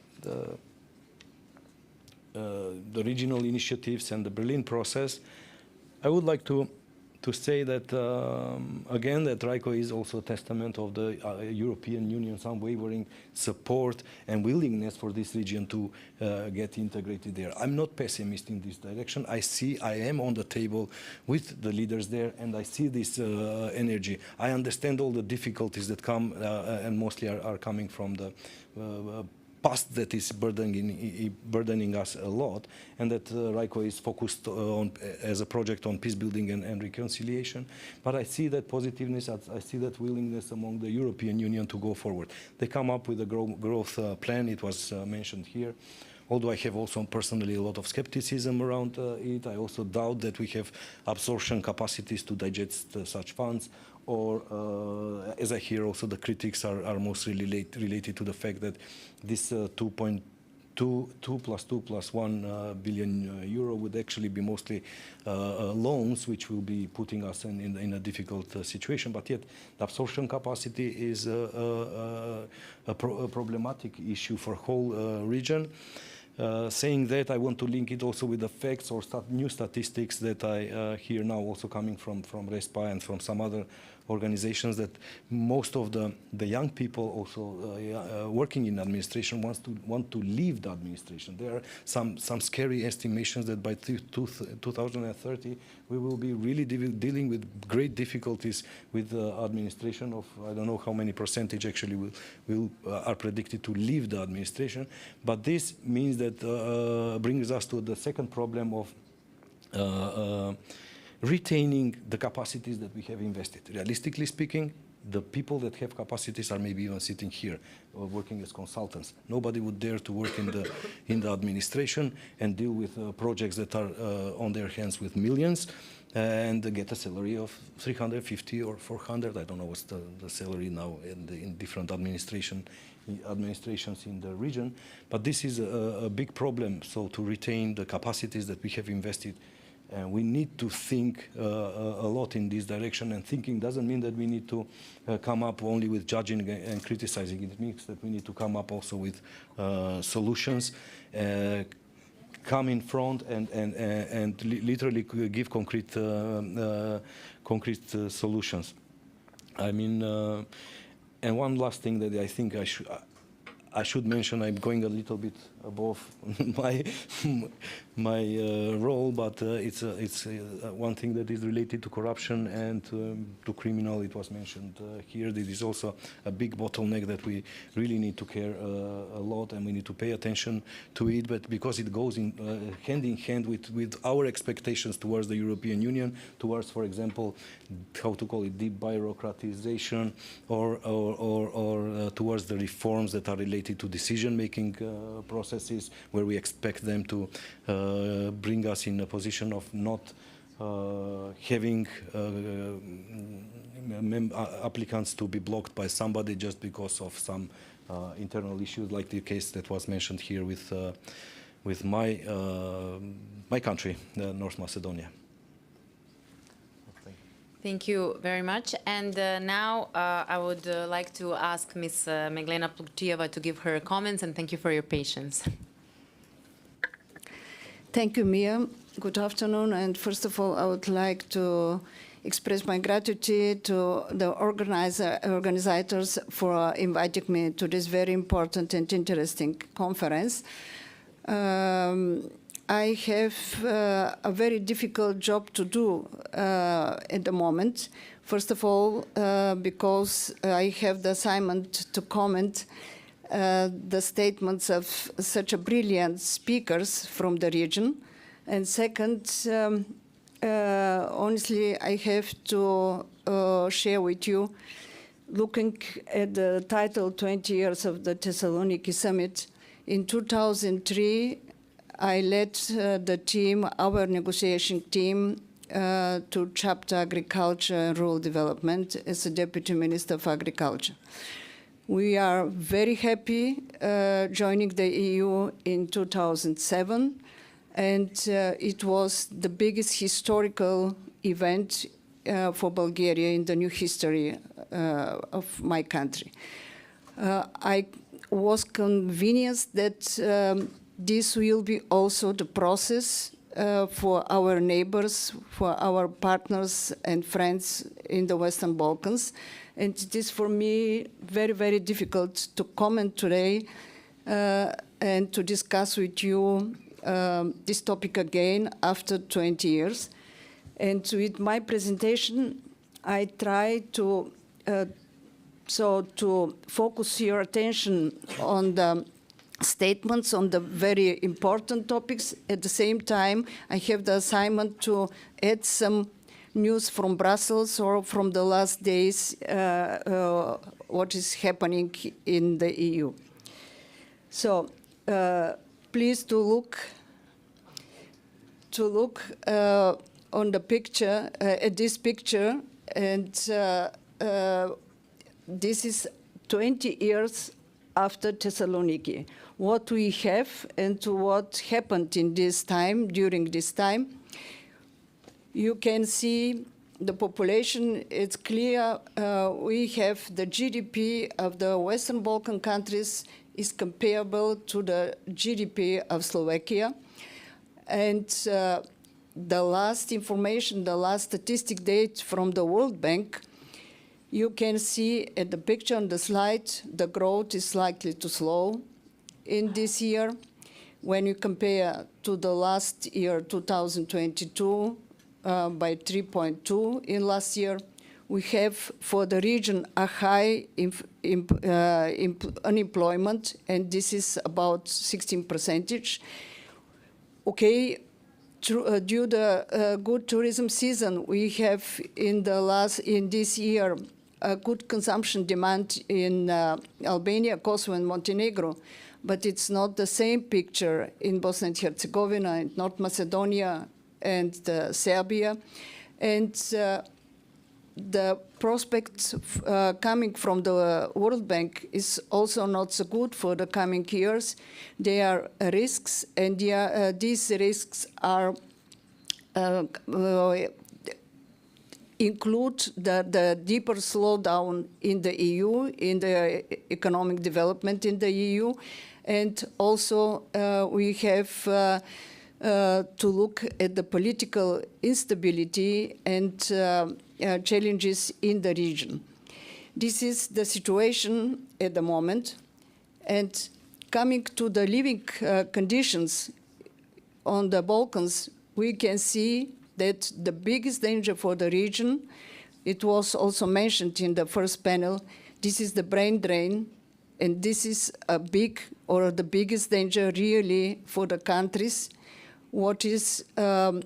regional initiatives and the Berlin process, I would like to say that, again, that RICO is also a testament of the European Union's unwavering support and willingness for this region to get integrated there. I'm not pessimist in this direction. I am on the table with the leaders there, and I see this energy. I understand all the difficulties that come, and mostly are coming from the past that is burdening us a lot, and that RICO is focused on as a project on peace building and reconciliation. But I see that positiveness, I see that willingness among the European Union to go forward. They come up with a growth plan, it was mentioned here. Although I have also personally a lot of skepticism around it, I also doubt that we have absorption capacities to digest such funds. Or, as I hear also, the critics are mostly related to the fact that this 2.2 plus 2 plus 1 billion euro would actually be mostly loans, which will be putting us in a difficult situation. But yet, the absorption capacity is a problematic issue for whole region. Saying that, I want to link it also with the facts or new statistics that I hear now also coming from RESPA and from some other organizations, that most of the young people also working in administration want to leave the administration. There are some scary estimations that by 2030 we will be really dealing with great difficulties with the administration of, I don't know how many percentage actually are predicted to leave the administration. But this means that brings us to the second problem of retaining the capacities that we have invested. Realistically speaking, the people that have capacities are maybe even sitting here working as consultants. Nobody would dare to work in the administration and deal with projects that are on their hands with millions and get a salary of 350 or 400. I don't know what's the salary now in different administrations in the region. But this is a big problem. So to retain the capacities that we have invested, we need to think a lot in this direction, and thinking doesn't mean that we need to come up only with judging and criticizing. It means that we need to come up also with solutions, come in front and literally give concrete solutions. I mean, and one last thing that I think I should mention, I'm going a little bit above my role, but it's one thing that is related to corruption and to criminal. It was mentioned here. This is also a big bottleneck that we really need to care a lot, and we need to pay attention to it. But because it goes hand in hand with our expectations towards the European Union, towards, for example, how to call it, de-bureaucratization, or towards the reforms that are related to decision-making processes, where we expect them to bring us in a position of not having applicants to be blocked by somebody just because of some internal issues, like the case that was mentioned here with my country, North Macedonia. Thank you very much. And now I would like to ask Ms. Meglena Plutijeva to give her comments, and thank you for your patience. Thank you, Mia. Good afternoon. And first of all, I would like to express my gratitude to the organizers for inviting me to this very important and interesting conference. I have a very difficult job to do at the moment. First of all, because I have the assignment to comment the statements of such a brilliant speakers from the region. And second, honestly, I have to share with you, looking at the title 20 Years of the Thessaloniki Summit, in 2003, I led the team, our negotiation team, to chapter agriculture and rural development as a deputy minister of agriculture. We are very happy joining the EU in 2007, and it was the biggest historical event for Bulgaria in the new history of my country. I was convinced that this will be also the process for our neighbors, for our partners and friends in the Western Balkans. And it is for me very, very difficult to comment today and to discuss with you this topic again after 20 years. And with my presentation, I try to to focus your attention on the statements on the very important topics. At the same time, I have the assignment to add some news from Brussels or from the last days, what is happening in the EU. So please to look on the picture, at this picture, and this is 20 years after Thessaloniki. What we have and what happened in this time, during this time. You can see the population, it's clear. We have the GDP of the Western Balkan countries is comparable to the GDP of Slovakia. And the last information, the last statistic date from the World Bank, you can see at the picture on the slide, the growth is likely to slow in this year. When you compare to the last year, 2022, by 3.2 in last year, we have for the region a high unemployment, and this is about 16%. Okay, due to the good tourism season, we have in this year a good consumption demand in Albania, Kosovo, and Montenegro, but it's not the same picture in Bosnia and Herzegovina, and North Macedonia, and Serbia. And the prospects coming from the World Bank is also not so good for the coming years. There are risks, and these risks are include the deeper slowdown in the EU, in the economic development in the EU, and also we have to look at the political instability and challenges in the region. This is the situation at the moment. And coming to the living conditions on the Balkans, we can see that the biggest danger for the region, it was also mentioned in the first panel, this is the brain drain, and this is a big, or the biggest danger really for the countries. What is a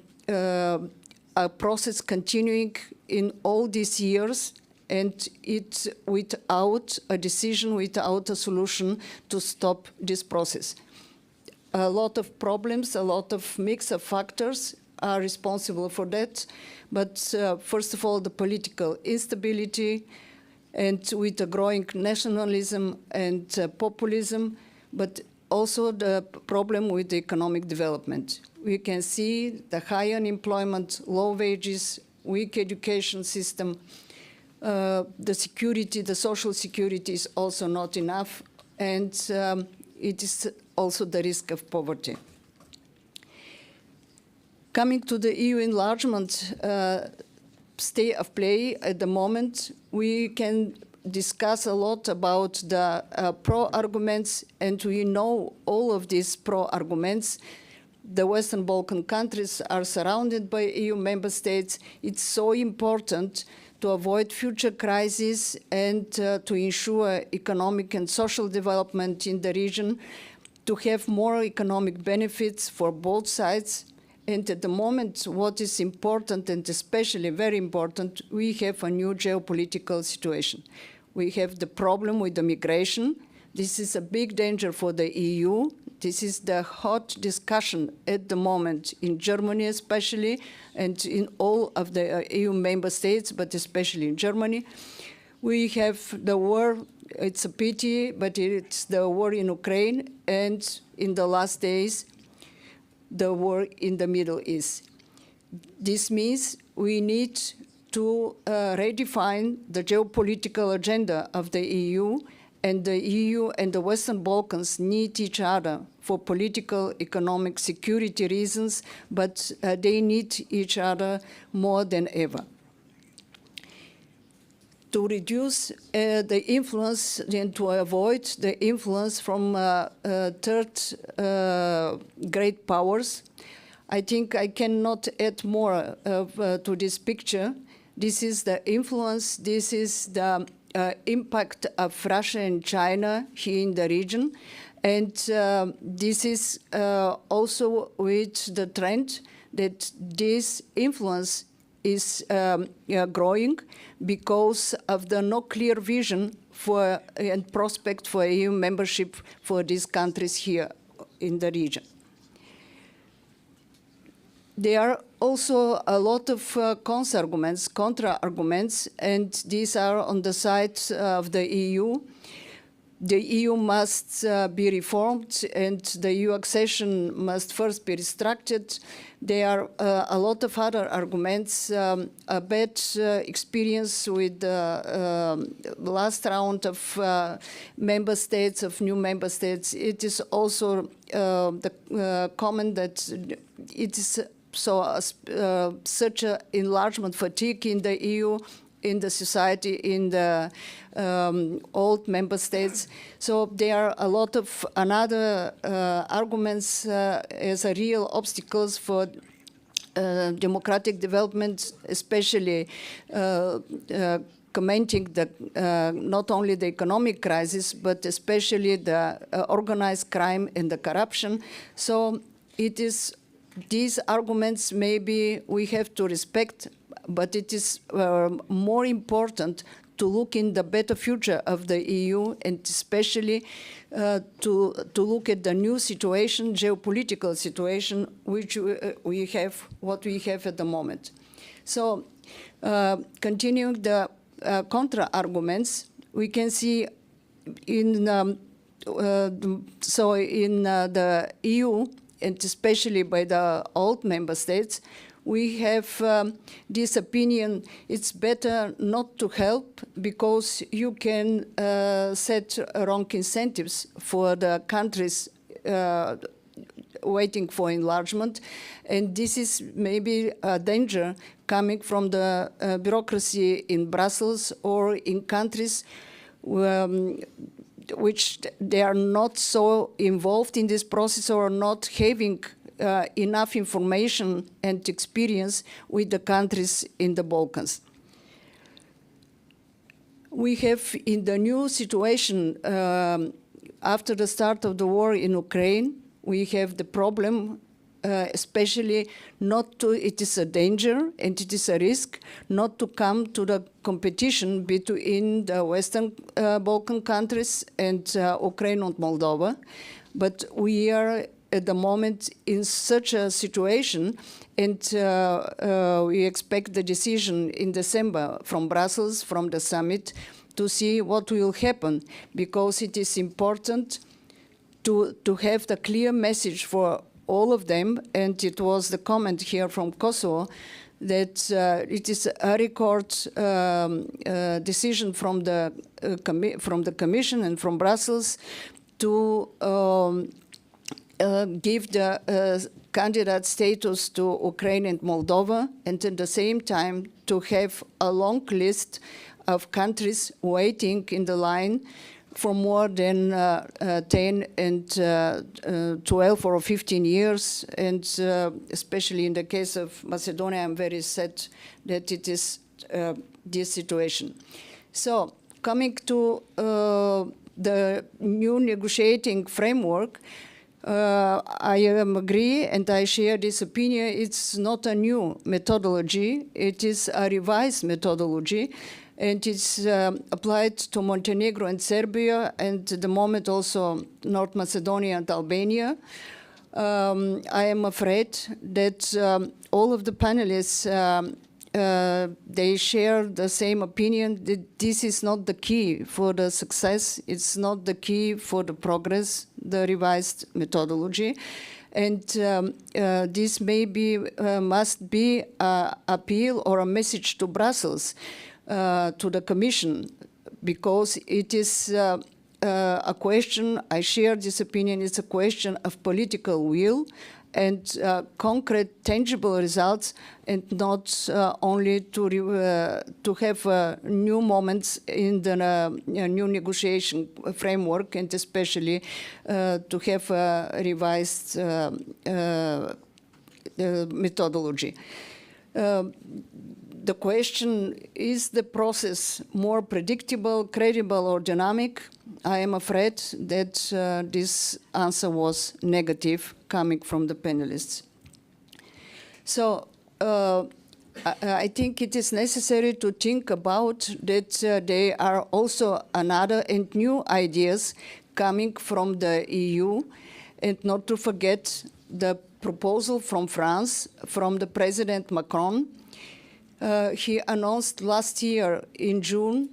process continuing in all these years, and it's without a decision, without a solution to stop this process. A lot of problems, a lot of mix of factors are responsible for that, but first of all, the political instability, and with the growing nationalism and populism, but also the problem with the economic development. We can see the high unemployment, low wages, weak education system, the security, the social security is also not enough, and it is also the risk of poverty. Coming to the EU enlargement state of play at the moment, we can discuss a lot about the pro-arguments, and we know all of these pro-arguments. The Western Balkan countries are surrounded by EU member states. It's so important to avoid future crises and to ensure economic and social development in the region, to have more economic benefits for both sides. And at the moment, what is important, and especially very important, we have a new geopolitical situation. We have the problem with the migration. This is a big danger for the EU. This is the hot discussion at the moment in Germany especially, and in all of the EU member states, but especially in Germany. We have the war, it's a pity, but it's the war in Ukraine, and in the last days, the war in the Middle East. This means we need to redefine the geopolitical agenda of the EU, and the EU and the Western Balkans need each other for political, economic, security reasons, but they need each other more than ever. To reduce the influence and to avoid the influence from third great powers, I think I cannot add more to this picture. This is the influence, this is the impact of Russia and China here in the region. And this is also with the trend that this influence is growing because of the no clear vision for and prospect for EU membership for these countries here in the region. There are also a lot of contra-arguments, and these are on the side of the EU. The EU must be reformed, and the EU accession must first be restructured. There are a lot of other arguments. A bad experience with the last round of member states, of new member states. It is also the comment that it is such an enlargement fatigue in the EU, in the society, in the old member states. So there are a lot of another arguments as a real obstacles for democratic development, especially commenting the, not only the economic crisis, but especially the organized crime and the corruption. So it is these arguments maybe we have to respect, but it is more important to look in the better future of the EU, and especially to look at the new situation, geopolitical situation, which we have, what we have at the moment. So, continuing the contra-arguments, we can see in the EU, and especially by the old member states, we have this opinion, it's better not to help because you can set wrong incentives for the countries waiting for enlargement. And this is maybe a danger coming from the bureaucracy in Brussels or in countries which they are not so involved in this process or not having enough information and experience with the countries in the Balkans. We have in the new situation, after the start of the war in Ukraine, we have the problem, especially not to, it is a danger and it is a risk not to come to the competition between the Western Balkan countries and Ukraine and Moldova. But we are at the moment in such a situation, and we expect the decision in December from Brussels, from the summit, to see what will happen, because it is important to have the clear message for all of them, and it was the comment here from Kosovo that it is a record decision from the Commission and from Brussels to give the candidate status to Ukraine and Moldova, and at the same time to have a long list of countries waiting in the line for more than 10 and 12 or 15 years. And especially in the case of Macedonia, I'm very sad that it is this situation. So coming to the new negotiating framework, I agree and I share this opinion. It's not a new methodology, it is a revised methodology, and it's applied to Montenegro and Serbia, and at the moment also North Macedonia and Albania. I am afraid that all of the panelists they share the same opinion that this is not the key for the success, it's not the key for the progress, the revised methodology. And this maybe must be an appeal or a message to Brussels, to the Commission, because it is a question, I share this opinion, it's a question of political will and concrete, tangible results, and not only to have new moments in the new negotiation framework, and especially to have a revised methodology. The question, is the process more predictable, credible, or dynamic? I am afraid that this answer was negative coming from the panelists. So I think it is necessary to think about that there are also another and new ideas coming from the EU, and not to forget the proposal from France, from the President Macron. He announced last year in June,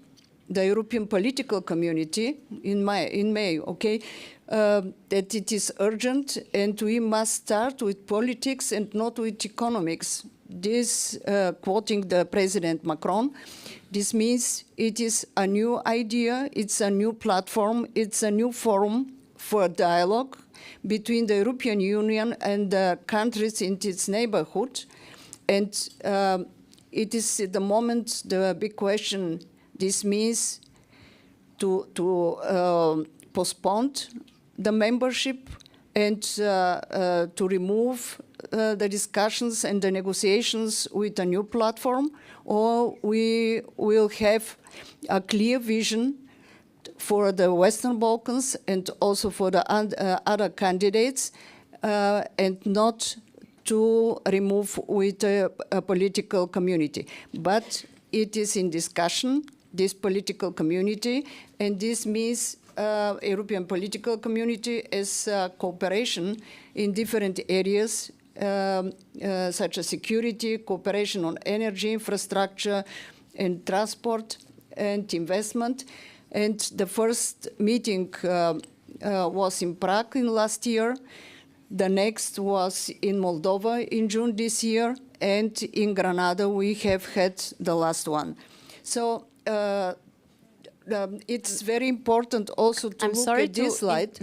the European political community in May, okay, that it is urgent and we must start with politics and not with economics. This, quoting the President Macron, this means it is a new idea, it's a new platform, it's a new forum for dialogue between the European Union and the countries in its neighborhood. And it is at the moment the big question. This means to postpone the membership and to remove the discussions and the negotiations with a new platform, or we will have a clear vision for the Western Balkans and also for the other candidates, and not to remove with a political community. But it is in discussion, this political community, and this means European political community as cooperation in different areas, such as security, cooperation on energy, infrastructure, and transport, and investment. And the first meeting was in Prague in last year. The next was in Moldova in June this year, and in Granada we have had the last one. So it's very important also to look at this slide.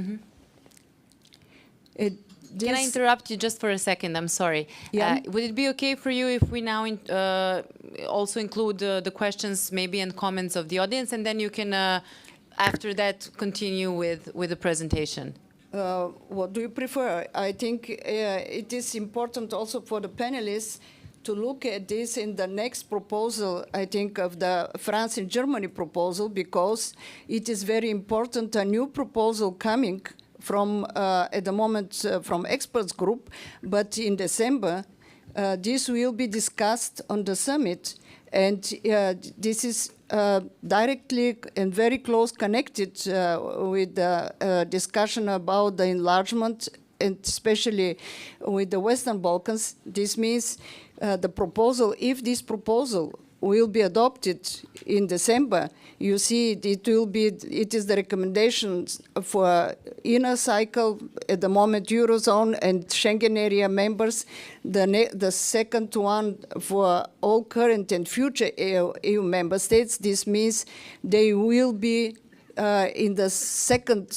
Can I interrupt you just for a second? I'm sorry. Yeah. Would it be okay for you if we now also include the questions maybe and comments of the audience, and then you can, after that, continue with the presentation? What do you prefer? I think it is important also for the panelists to look at this in the next proposal, I think, of the France and Germany proposal, because it is very important, a new proposal coming from, at the moment, from experts group, but in December, this will be discussed on the summit, and this is directly and very close connected with the discussion about the enlargement, and especially with the Western Balkans. This means the proposal, if this proposal will be adopted in December, you see it is the recommendations for inner cycle, at the moment Eurozone and Schengen area members. The second one for all current and future EU member states. This means they will be in the second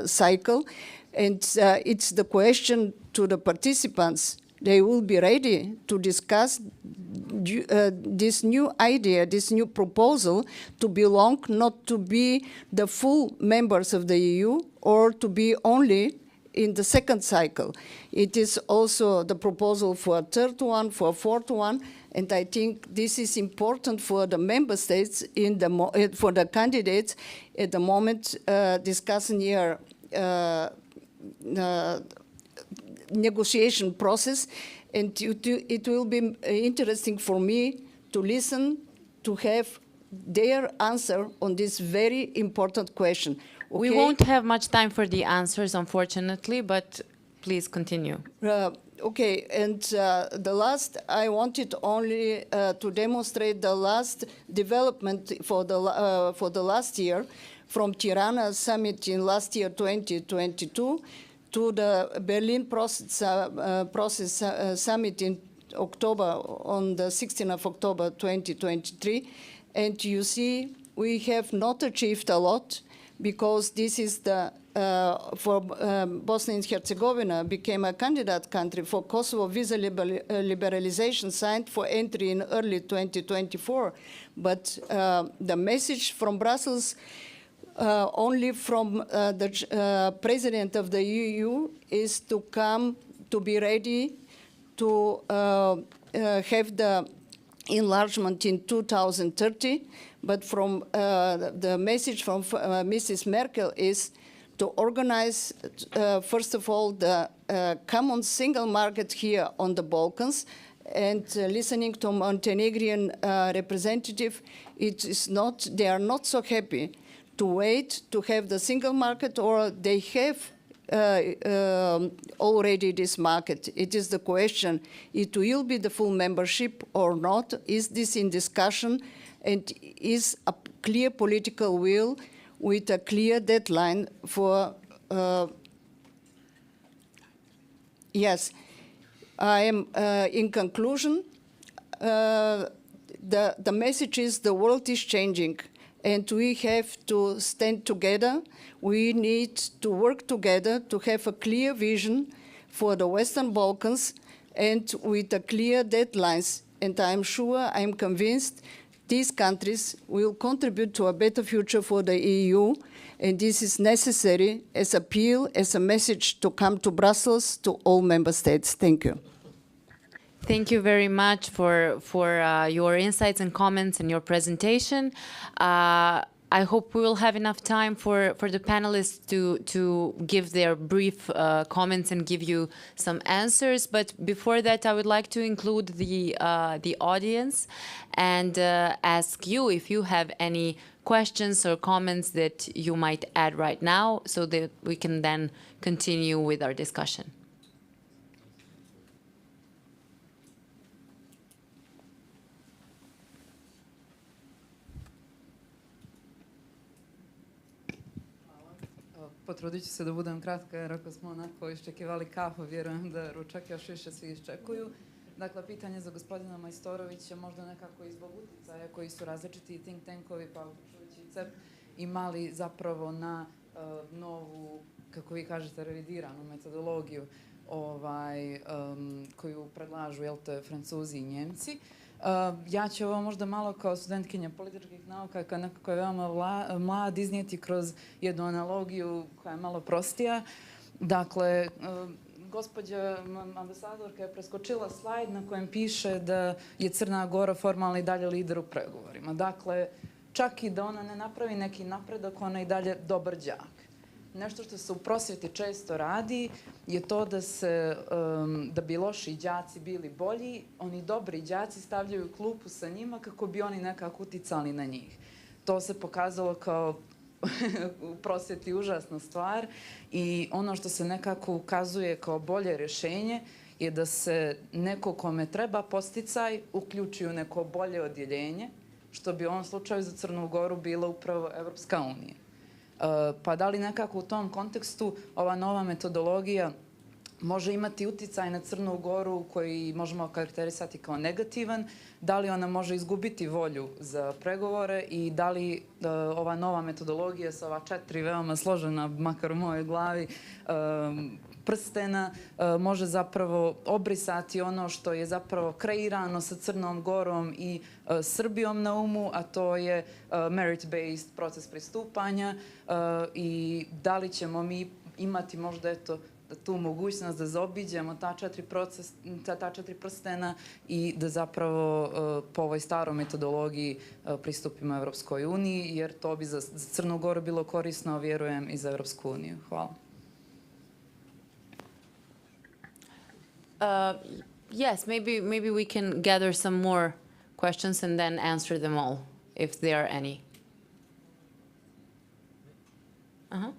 cycle, and it's the question to the participants. They will be ready to discuss this new idea, this new proposal, to belong, not to be the full members of the EU, or to be only in the second cycle. It is also the proposal for a third one, for a fourth one, and I think this is important for the member states, for the candidates at the moment discussing here negotiation process, and it will be interesting for me to listen, to have their answer on this very important question. Okay? We won't have much time for the answers, unfortunately, but please continue. Okay, and the last, I wanted only to demonstrate the last development for the last year, from Tirana summit in last year 2022 to the Berlin process summit in October, on the 16th of October 2023. And you see, we have not achieved a lot, because this is the, for Bosnia and Herzegovina became a candidate country for Kosovo visa liberalization signed for entry in early 2024. But the message from Brussels, only from the president of the EU, is to come, to be ready to have the enlargement in 2030, but from the message from Mrs. Merkel is to organize, first of all, the common single market here on the Balkans. And listening to Montenegrin representative, it is not, they are not so happy to wait to have the single market, or they have already this market. It is the question, it will be the full membership or not? Is this in discussion? And is a clear political will with a clear deadline for, yes. I am, in conclusion, the message is the world is changing, and we have to stand together. We need to work together to have a clear vision for the Western Balkans, and with a clear deadlines. And I'm sure, I'm convinced, these countries will contribute to a better future for the EU, and this is necessary as appeal, as a message to come to Brussels, to all member states. Thank you. Thank you very much for your insights and comments and your presentation. I hope we will have enough time for the panelists to give their brief comments and give you some answers. But before that, I would like to include the audience and ask you if you have any questions or comments that you might add right now, so that we can then continue with our discussion. Potrudit ću se da budem kratka, jer ako smo onako iščekivali kafu, vjerujem da ručak još više svi iščekuju. Dakle, pitanje za gospodina Majstorovića, možda nekako i zbog utjecaja koji su različiti think tankovi, pa uključujući i CEP, imali zapravo na novu, kako vi kažete, revidiranu metodologiju koju predlažu, jel te, Francuzi i Njemci. Ja ću ovo možda malo kao studentkinja političkih nauka, kao neko ko je veoma mlad, iznijeti kroz jednu analogiju koja je malo prostija. Dakle, gospođa ambasadorka je preskočila slajd na kojem piše da je Crna Gora formalno i dalje lider u pregovorima. Dakle, čak i da ona ne napravi neki napredak, ona je i dalje dobar đak. Nešto što se u prosvjeti često radi je to da bi loši đaci bili bolji, oni dobri đaci stavljaju klupu sa njima kako bi oni nekako uticali na njih. To se pokazalo kao u prosvjeti užasna stvar i ono što se nekako ukazuje kao bolje rješenje je da se neko kome treba posticaj uključi u neko bolje odjeljenje, što bi u ovom slučaju za Crnu Goru bilo upravo Evropska unija. Pa da li nekako u tom kontekstu ova nova metodologija može imati uticaj na Crnu Goru koji možemo karakterisati kao negativan, da li ona može izgubiti volju za pregovore i da li ova nova metodologija sa ova 4 veoma složena, makar u mojoj glavi, prstena, može zapravo obrisati ono što je zapravo kreirano sa Crnom Gorom i Srbijom na umu, a to je merit-based proces pristupanja i da li ćemo mi imati možda tu mogućnost da zaobiđemo ta 4 prstena i da zapravo po ovoj staroj metodologiji pristupimo Evropskoj uniji, jer to bi za Crnu Goru bilo korisno, vjerujem, i za Evropsku uniju. Hvala. Yes, maybe we can gather some more questions and then answer them all, if there are any. Uh-huh.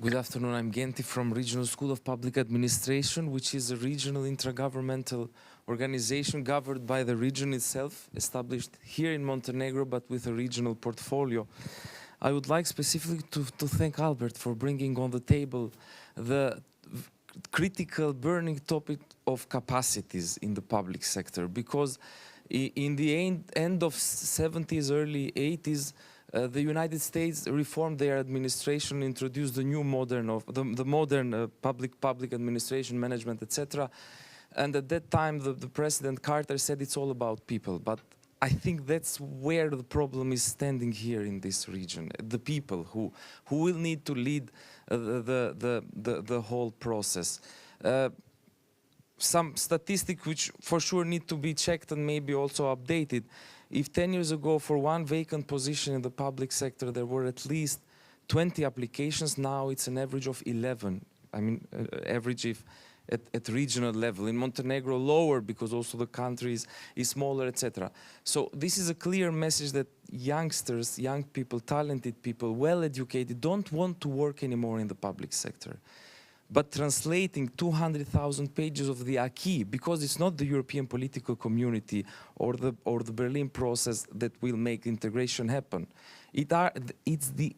Good afternoon, I'm Genti from Regional School of Public Administration, which is a regional intergovernmental organization governed by the region itself, established here in Montenegro, but with a regional portfolio. I would like specifically to thank Albert for bringing on the table the critical burning topic of capacities in the public sector, because in the end of 70s, early 80s, the United States reformed their administration, introduced the new modern public administration, management, etc. And at that time, the President Carter said it's all about people. But I think that's where the problem is standing here in this region. The people who will need to lead the whole process. Some statistics which for sure need to be checked and maybe also updated. If 10 years ago for one vacant position in the public sector there were at least 20 applications, now it's an average of 11. I mean, average if at regional level. In Montenegro, lower because also the country is smaller, etc. So this is a clear message that youngsters, young people, talented people, well-educated, don't want to work anymore in the public sector. But translating 200,000 pages of the acquis, because it's not the European political community or the Berlin process that will make integration happen. It's the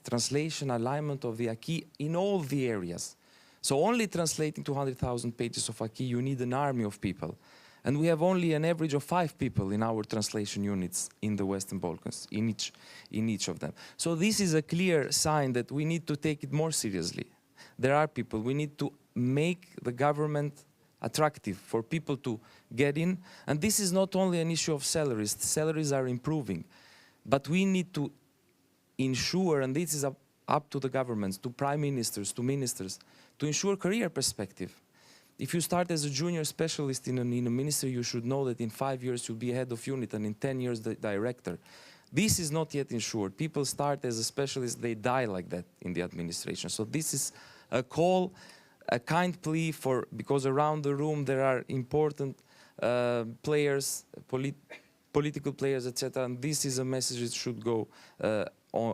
translation alignment of the acquis in all the areas. So only translating 200,000 pages of acquis, you need an army of people. And we have only an average of 5 people in our translation units in the Western Balkans, in each of them. So this is a clear sign that we need to take it more seriously. There are people, we need to make the government attractive for people to get in. And this is not only an issue of salaries. The salaries are improving. But we need to ensure, and this is up to the governments, to prime ministers, to ministers, to ensure career perspective. If you start as a junior specialist in a ministry, you should know that in 5 years you'll be head of unit and in 10 years the director. This is not yet ensured. People start as a specialist, they die like that in the administration. So this is a call, a kind plea for, because around the room there are important players, political players, etc. And this is a message that should go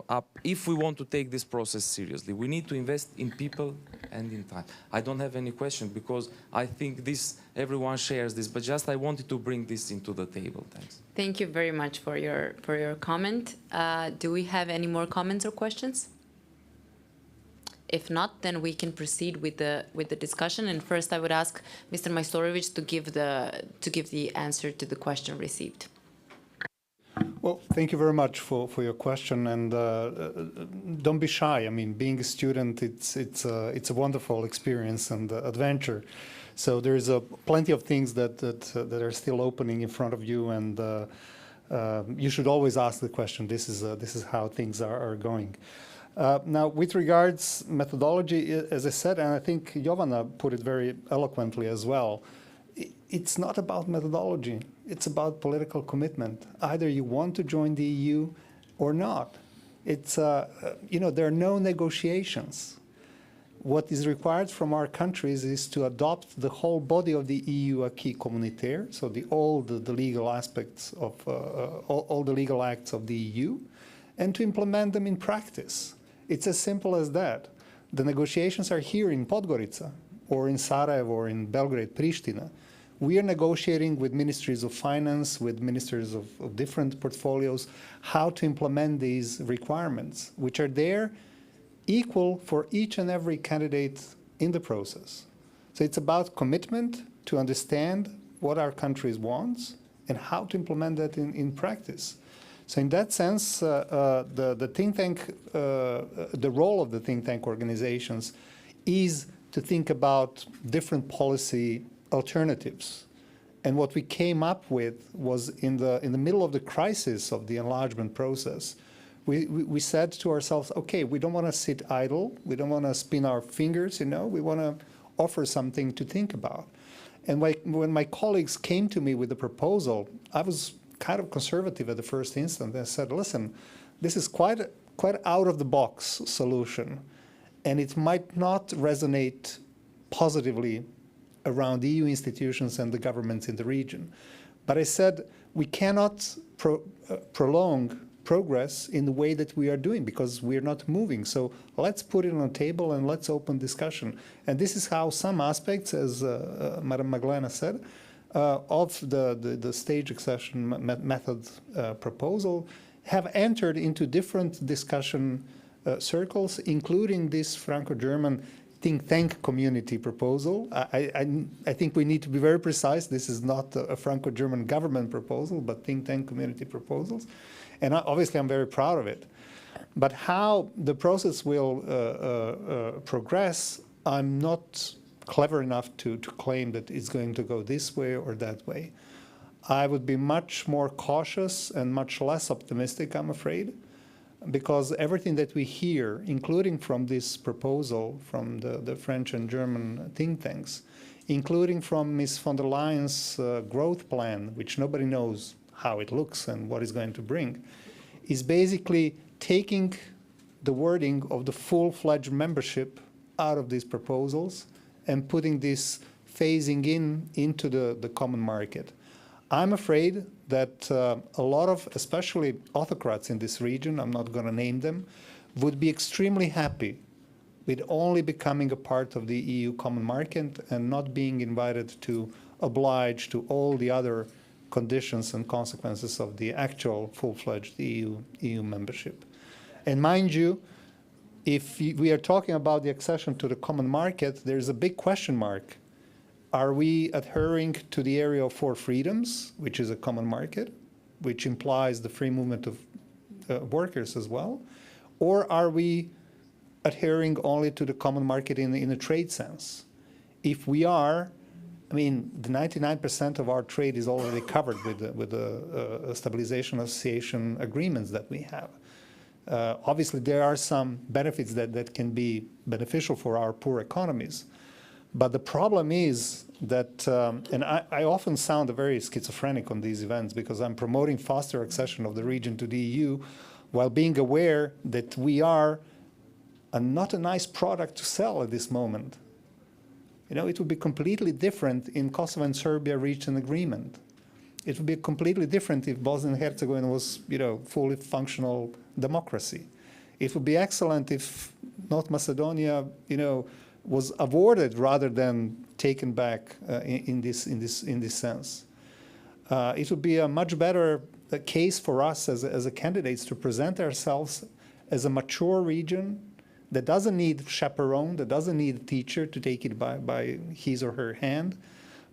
up if we want to take this process seriously. We need to invest in people and in time. I don't have any question because I think everyone shares this, but just I wanted to bring this into the table. Thanks. Thank you very much for your comment. Do we have any more comments or questions? If not, then we can proceed with the discussion. And first, I would ask Mr. Majstorovic to give the answer to the question received. Well, thank you very much for your question, and don't be shy. I mean, being a student, it's a wonderful experience and adventure. So there's plenty of things that are still opening in front of you, and you should always ask the question. This is how things are going. Now, with regards methodology, as I said, and I think Jovana put it very eloquently as well, it's not about methodology. It's about political commitment. Either you want to join the EU or not. It's, there are no negotiations. What is required from our countries is to adopt the whole body of the EU acquis communautaire, so all the legal aspects of all the legal acts of the EU, and to implement them in practice. It's as simple as that. The negotiations are here in Podgorica, or in Sarajevo, or in Belgrade, Pristina. We are negotiating with ministries of finance, with ministers of different portfolios, how to implement these requirements, which are there equal for each and every candidate in the process. So it's about commitment to understand what our countries want and how to implement that in practice. So in that sense, the think tank, the role of the think tank organizations is to think about different policy alternatives. And what we came up with was in the middle of the crisis of the enlargement process, we said to ourselves, okay, we don't want to sit idle, we don't want to spin our fingers, we want to offer something to think about. And when my colleagues came to me with the proposal, I was kind of conservative at the first instant. I said, listen, this is quite out of the box solution, and it might not resonate positively around EU institutions and the governments in the region. But I said, we cannot prolong progress in the way that we are doing, because we're not moving. So let's put it on the table and let's open discussion. And this is how some aspects, as Madam Magdalena said, of the stage accession method proposal have entered into different discussion circles, including this Franco-German think tank community proposal. I think we need to be very precise. This is not a Franco-German government proposal, but think tank community proposals. And obviously, I'm very proud of it. But how the process will progress, I'm not clever enough to claim that it's going to go this way or that way. I would be much more cautious and much less optimistic, I'm afraid, because everything that we hear, including from this proposal from the French and German think tanks, including from Ms. von der Leyen's growth plan, which nobody knows how it looks and what it's going to bring, is basically taking the wording of the full-fledged membership out of these proposals and putting this phasing into the common market. I'm afraid that a lot of, especially autocrats in this region, I'm not going to name them, would be extremely happy with only becoming a part of the EU common market and not being invited to oblige to all the other conditions and consequences of the actual full-fledged EU membership. And mind you, if we are talking about the accession to the common market, there's a big question mark. Are we adhering to the area of 4 freedoms, which is a common market, which implies the free movement of workers as well? Or are we adhering only to the common market in a trade sense? If we are, I mean, the 99% of our trade is already covered with the stabilization association agreements that we have. Obviously, there are some benefits that can be beneficial for our poor economies. But the problem is that, and I often sound very schizophrenic on these events because I'm promoting faster accession of the region to the EU while being aware that we are not a nice product to sell at this moment. You know, it would be completely different in Kosovo and Serbia reached an agreement. It would be completely different if Bosnia and Herzegovina was, you know, fully functional democracy. It would be excellent if North Macedonia, you know, was awarded rather than taken back in this sense. It would be a much better case for us as a candidates to present ourselves as a mature region that doesn't need chaperone, that doesn't need a teacher to take it by his or her hand,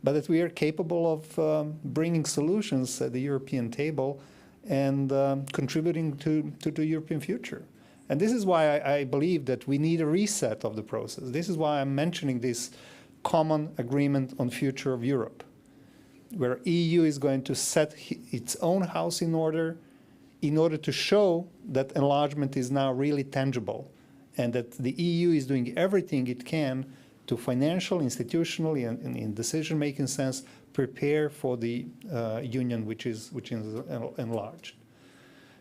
but that we are capable of bringing solutions at the European table and contributing to the European future. And this is why I believe that we need a reset of the process. This is why I'm mentioning this common agreement on future of Europe, where EU is going to set its own house in order to show that enlargement is now really tangible and that the EU is doing everything it can to financial, institutionally, and in decision-making sense, prepare for the union which is enlarged.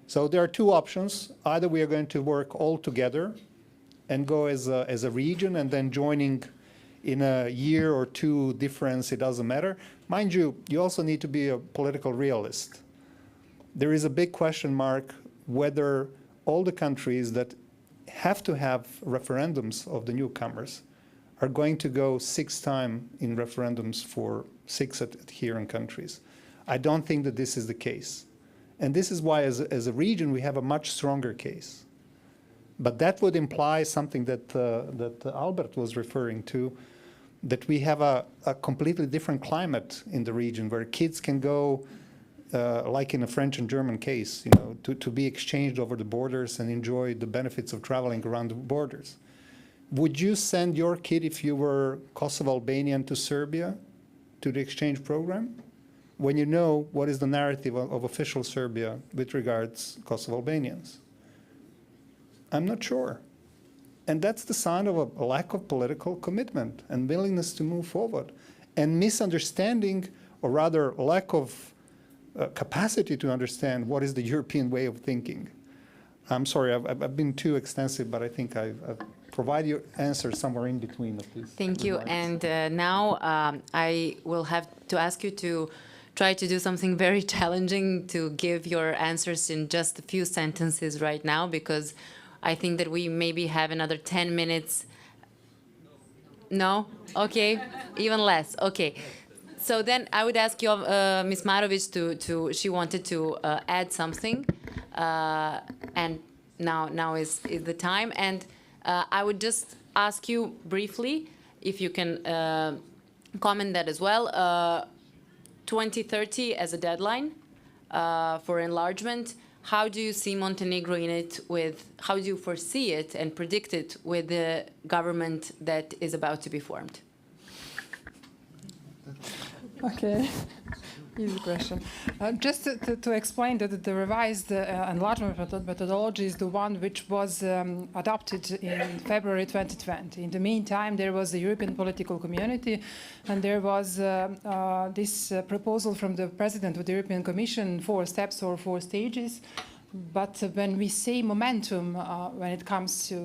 So there are 2 options. Either we are going to work all together and go as a region and then joining in a year or 2 difference, it doesn't matter. Mind you, you also need to be a political realist. There is a big question mark whether all the countries that have to have referendums of the newcomers are going to go 6 times in referendums for 6 adherent countries. I don't think that this is the case. And this is why, as a region, we have a much stronger case. But that would imply something that Albert was referring to, that we have a completely different climate in the region, where kids can go, like in a French and German case, you know, to be exchanged over the borders and enjoy the benefits of traveling around the borders. Would you send your kid, if you were Kosovo Albanian, to Serbia to the exchange program, when you know what is the narrative of official Serbia with regards to Kosovo Albanians? I'm not sure. And that's the sign of a lack of political commitment and willingness to move forward, and misunderstanding, or rather lack of capacity to understand what is the European way of thinking. I'm sorry, I've been too extensive, but I think I've provided you answers somewhere in between of these. Thank you. And now I will have to ask you to try to do something very challenging to give your answers in just a few sentences right now, because I think that we maybe have another 10 minutes. No? Okay. Even less. Okay. So then I would ask you, Ms. Marovic, she wanted to add something. And now is the time. And I would just ask you briefly if you can comment that as well. 2030 as a deadline for enlargement. How do you see Montenegro in it how do you foresee it and predict it with the government that is about to be formed? Okay, easy question. Just to explain that the revised enlargement methodology is the one which was adopted in February 2020. In the meantime, there was the European political community, and there was this proposal from the President of the European Commission, 4 steps or 4 stages. But when we say momentum, when it comes to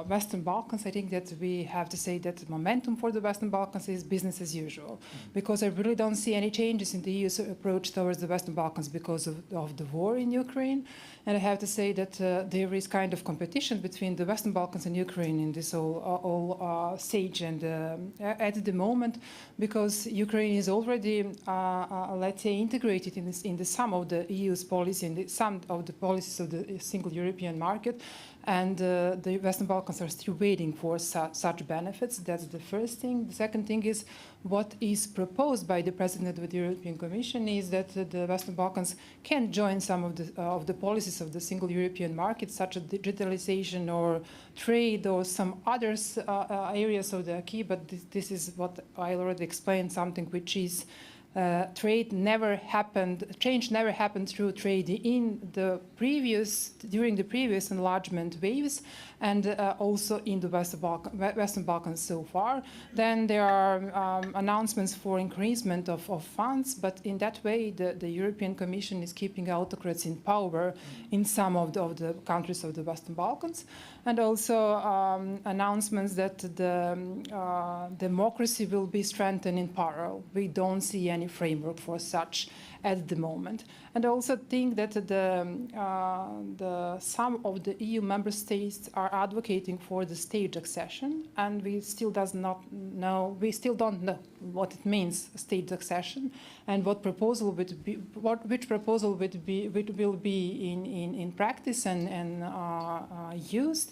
Western Balkans, I think that we have to say that momentum for the Western Balkans is business as usual, because I really don't see any changes in the EU's approach towards the Western Balkans because of the war in Ukraine. And I have to say that there is kind of competition between the Western Balkans and Ukraine in this whole stage and at the moment, because Ukraine is already, let's say, integrated in some of the EU's policy and some of the policies of the single European market, and the Western Balkans are still waiting for such benefits. That's the first thing. The second thing is what is proposed by the President of the European Commission is that the Western Balkans can join some of the policies of the single European market, such as digitalization or trade or some other areas of the acquis, but this is what I already explained, something which is change never happened through trade during the previous enlargement waves, and also in the Western Balkans so far. Then there are announcements for increasement of funds, but in that way the European Commission is keeping autocrats in power in some of the countries of the Western Balkans, and also announcements that the democracy will be strengthened in parallel. We don't see any framework for such at the moment. And I also think that some of the EU member states are advocating for the staged accession, and we still don't know what it means, staged accession, and which proposal will be in practice and used.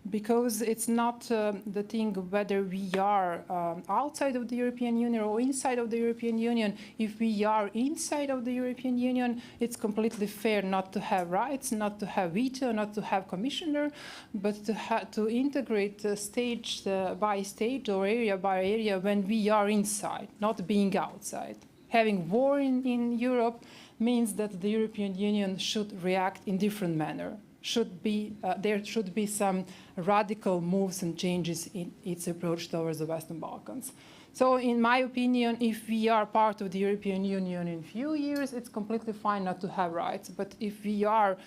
Because it's not the thing whether we are outside of the European Union or inside of the European Union. If we are inside of the European Union, it's completely fair not to have rights, not to have veto, not to have commissioner, but to integrate stage by stage or area by area when we are inside, not being outside. Having war in Europe means that the European Union should react in different manner. There should be some radical moves and changes in its approach towards the Western Balkans. So in my opinion, if we are part of the European Union in a few years, it's completely fine not to have rights. But if we are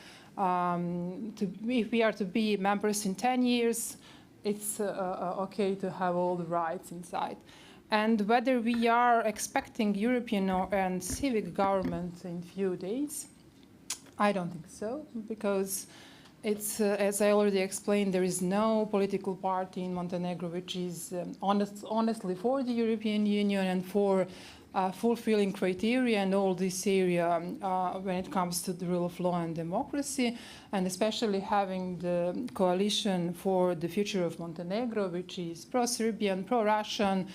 to be members in 10 years, it's okay to have all the rights inside. And whether we are expecting European and civic government in few days, I don't think so, because it's, as I already explained, there is no political party in Montenegro which is honestly for the European Union and for fulfilling criteria and all this area when it comes to the rule of law and democracy, and especially having the coalition for the future of Montenegro, which is pro-Serbian, pro-Russian,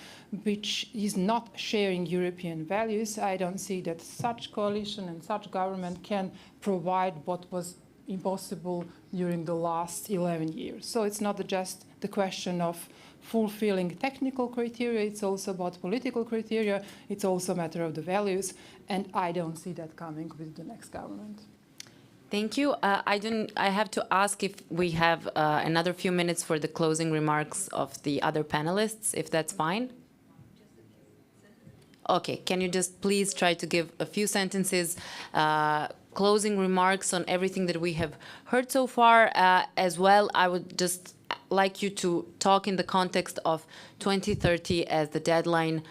which is not sharing European values. I don't see that such coalition and such government can provide what was impossible during the last 11 years. So it's not just the question of fulfilling technical criteria, it's also about political criteria, it's also a matter of the values, and I don't see that coming with the next government. Thank you. I have to ask if we have another few minutes for the closing remarks of the other panelists, if that's fine. Okay, can you just please try to give a few sentences, closing remarks on everything that we have heard so far? As well, I would just like you to talk in the context of 2030 as the deadline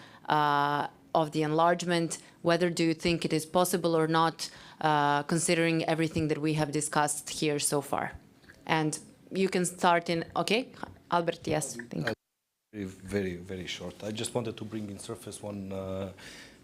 of the enlargement? Whether do you think it is possible or not, considering everything that we have discussed here so far? And you can start in, okay, Albert, yes, thank you. Very, very short. I just wanted to bring in surface one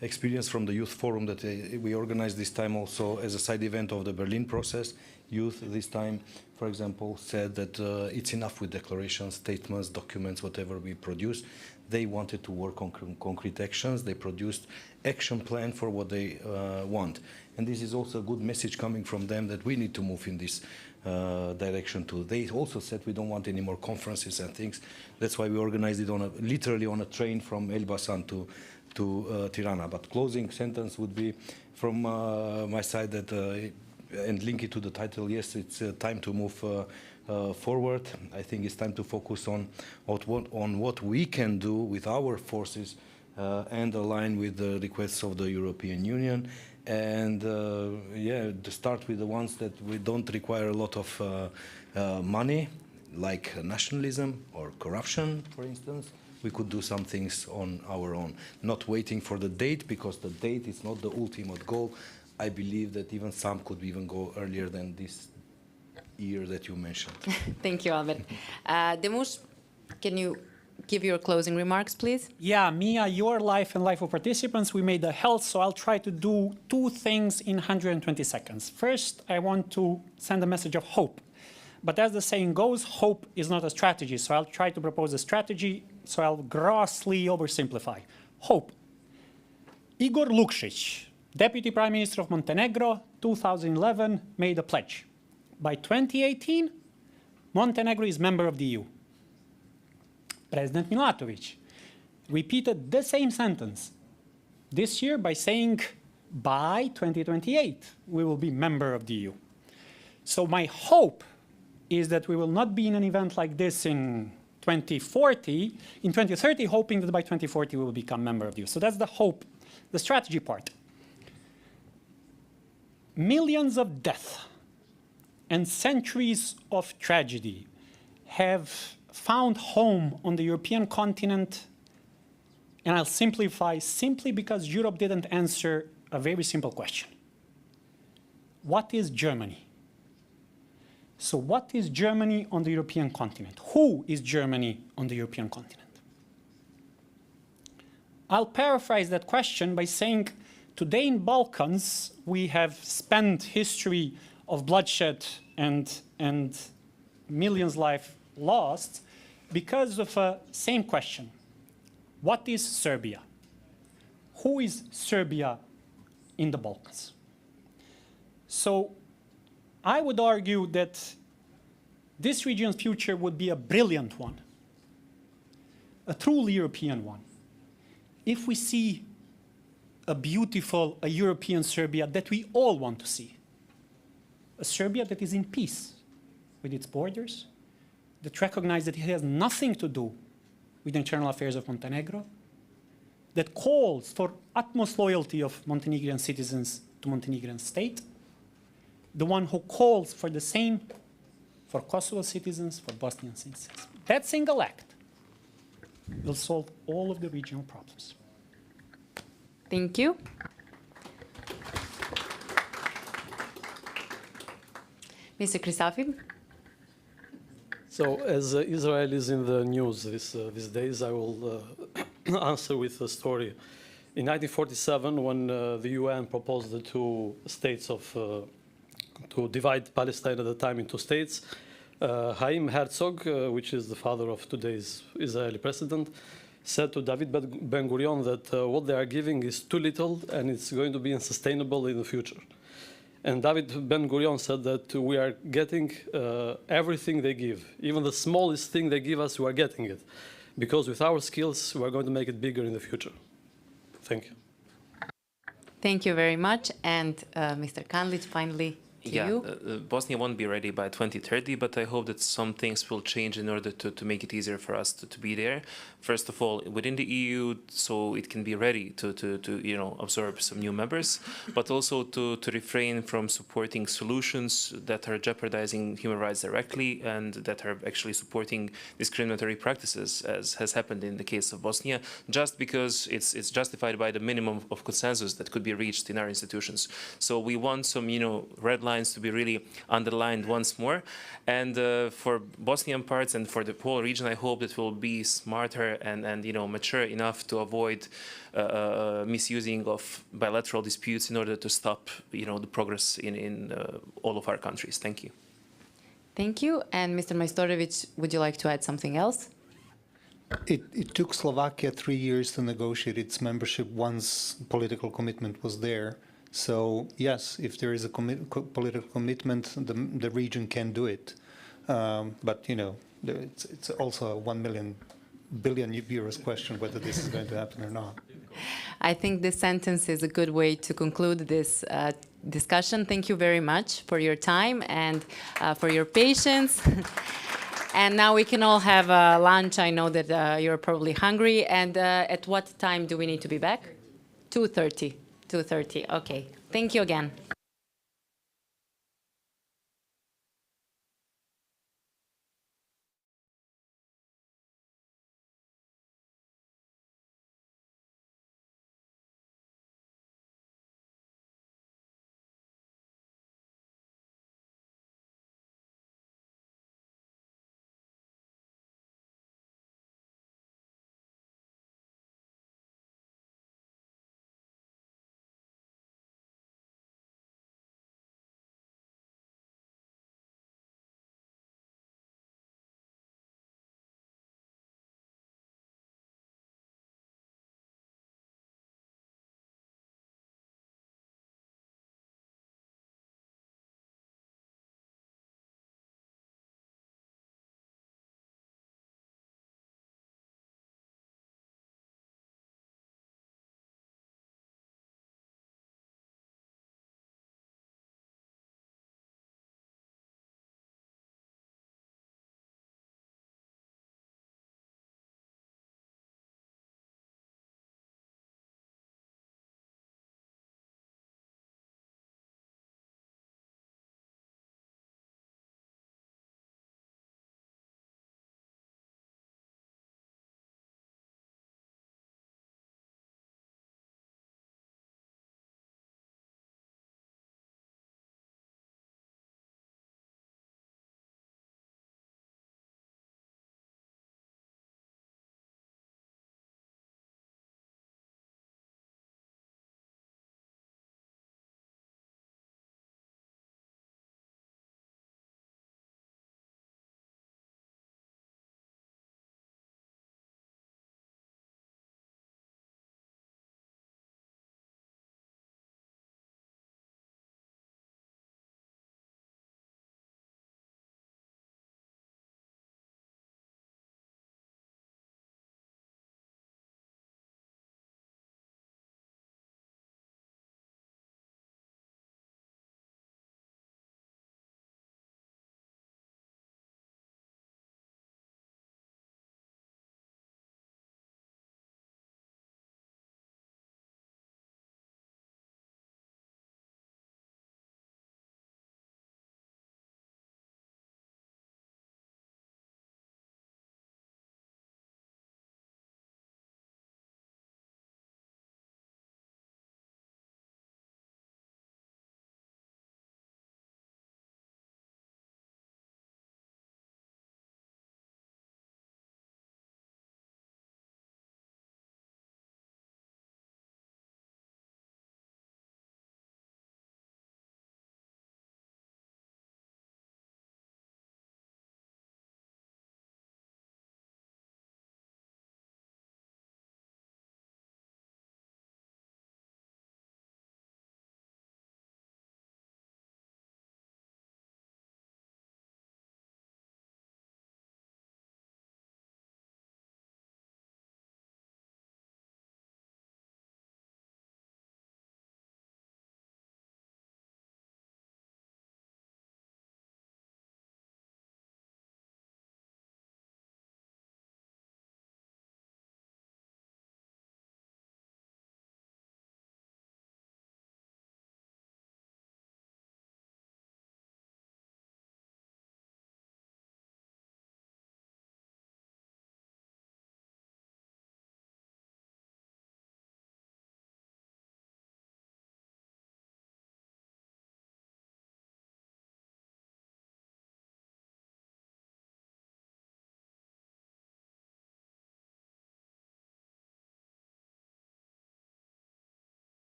experience from the Youth Forum that we organized this time also as a side event of the Berlin process. Youth this time, for example, said that it's enough with declarations, statements, documents, whatever we produce. They wanted to work on concrete actions. They produced action plan for what they want. And this is also a good message coming from them that we need to move in this direction too. They also said we don't want any more conferences and things. That's why we organized it on literally on a train from Elbasan to Tirana. But closing sentence would be from my side that, and link it to the title, yes, it's time to move forward. I think it's time to focus on what we can do with our forces and align with the requests of the European Union. And yeah, to start with the ones that we don't require a lot of money, like nationalism or corruption, for instance. We could do some things on our own, not waiting for the date, because the date is not the ultimate goal. I believe that even some could even go earlier than this year that you mentioned. Thank you, Albert. Demush, can you give your closing remarks, please? Yeah, Mia, your life and life of participants, we made the health, so I'll try to do two things in 120 seconds. First, I want to send a message of hope. But as the saying goes, hope is not a strategy, so I'll try to propose a strategy, so I'll grossly oversimplify. Hope. Igor Lukšić, Deputy Prime Minister of Montenegro, 2011, made a pledge. By 2018, Montenegro is member of the EU. President Milatović repeated the same sentence this year by saying, by 2028, we will be member of the EU. So my hope is that we will not be in an event like this in 2040, in 2030, hoping that by 2040 we will become member of the EU. So that's the hope, the strategy part. Millions of deaths and centuries of tragedy have found home on the European continent, and I'll simplify, simply because Europe didn't answer a very simple question. What is Germany? So what is Germany on the European continent? Who is Germany on the European continent? I'll paraphrase that question by saying, today in Balkans, we have spent history of bloodshed and millions of lives lost because of a same question. What is Serbia? Who is Serbia in the Balkans? So I would argue that this region's future would be a brilliant one, a truly European one, if we see a beautiful, a European Serbia that we all want to see. A Serbia that is in peace with its borders, that recognizes that it has nothing to do with the internal affairs of Montenegro, that calls for utmost loyalty of Montenegrin citizens to Montenegrin state, the one who calls for the same for Kosovo citizens, for Bosnian citizens. That single act will solve all of the regional problems. Thank you. Mr. Chrisafim. So, as Israel is in the news these days, I will answer with a story. In 1947, when the UN proposed the two states to divide Palestine at the time into states, Chaim Herzog, which is the father of today's Israeli president, said to David Ben-Gurion that what they are giving is too little and it's going to be unsustainable in the future. And David Ben-Gurion said that we are getting everything they give. Even the smallest thing they give us, we are getting it. Because with our skills, we are going to make it bigger in the future. Thank you. Thank you very much. And Mr. Kanlic, finally. you? Bosnia won't be ready by 2030, but I hope that some things will change in order to make it easier for us to be there. First of all, within the EU, so it can be ready to absorb some new members, but also to refrain from supporting solutions that are jeopardizing human rights directly and that are actually supporting discriminatory practices, as has happened in the case of Bosnia, just because it's justified by the minimum of consensus that could be reached in our institutions. So we want some, red lines to be really underlined once more. And for Bosnian parts and for the whole region, I hope that we'll be smarter and mature enough to avoid misusing of bilateral disputes in order to stop, the progress in all of our countries. Thank you. Thank you. And Mr. Majstorovic, would you like to add something else? It took Slovakia 3 years to negotiate its membership once political commitment was there. So yes, if there is a political commitment, the region can do it. But it's also a 1 billion euros question whether this is going to happen or not. I think this sentence is a good way to conclude this discussion. Thank you very much for your time and for your patience. And now we can all have lunch. I know that you're probably hungry. And at what time do we need to be back? 2:30. 2:30. Okay. Thank you again.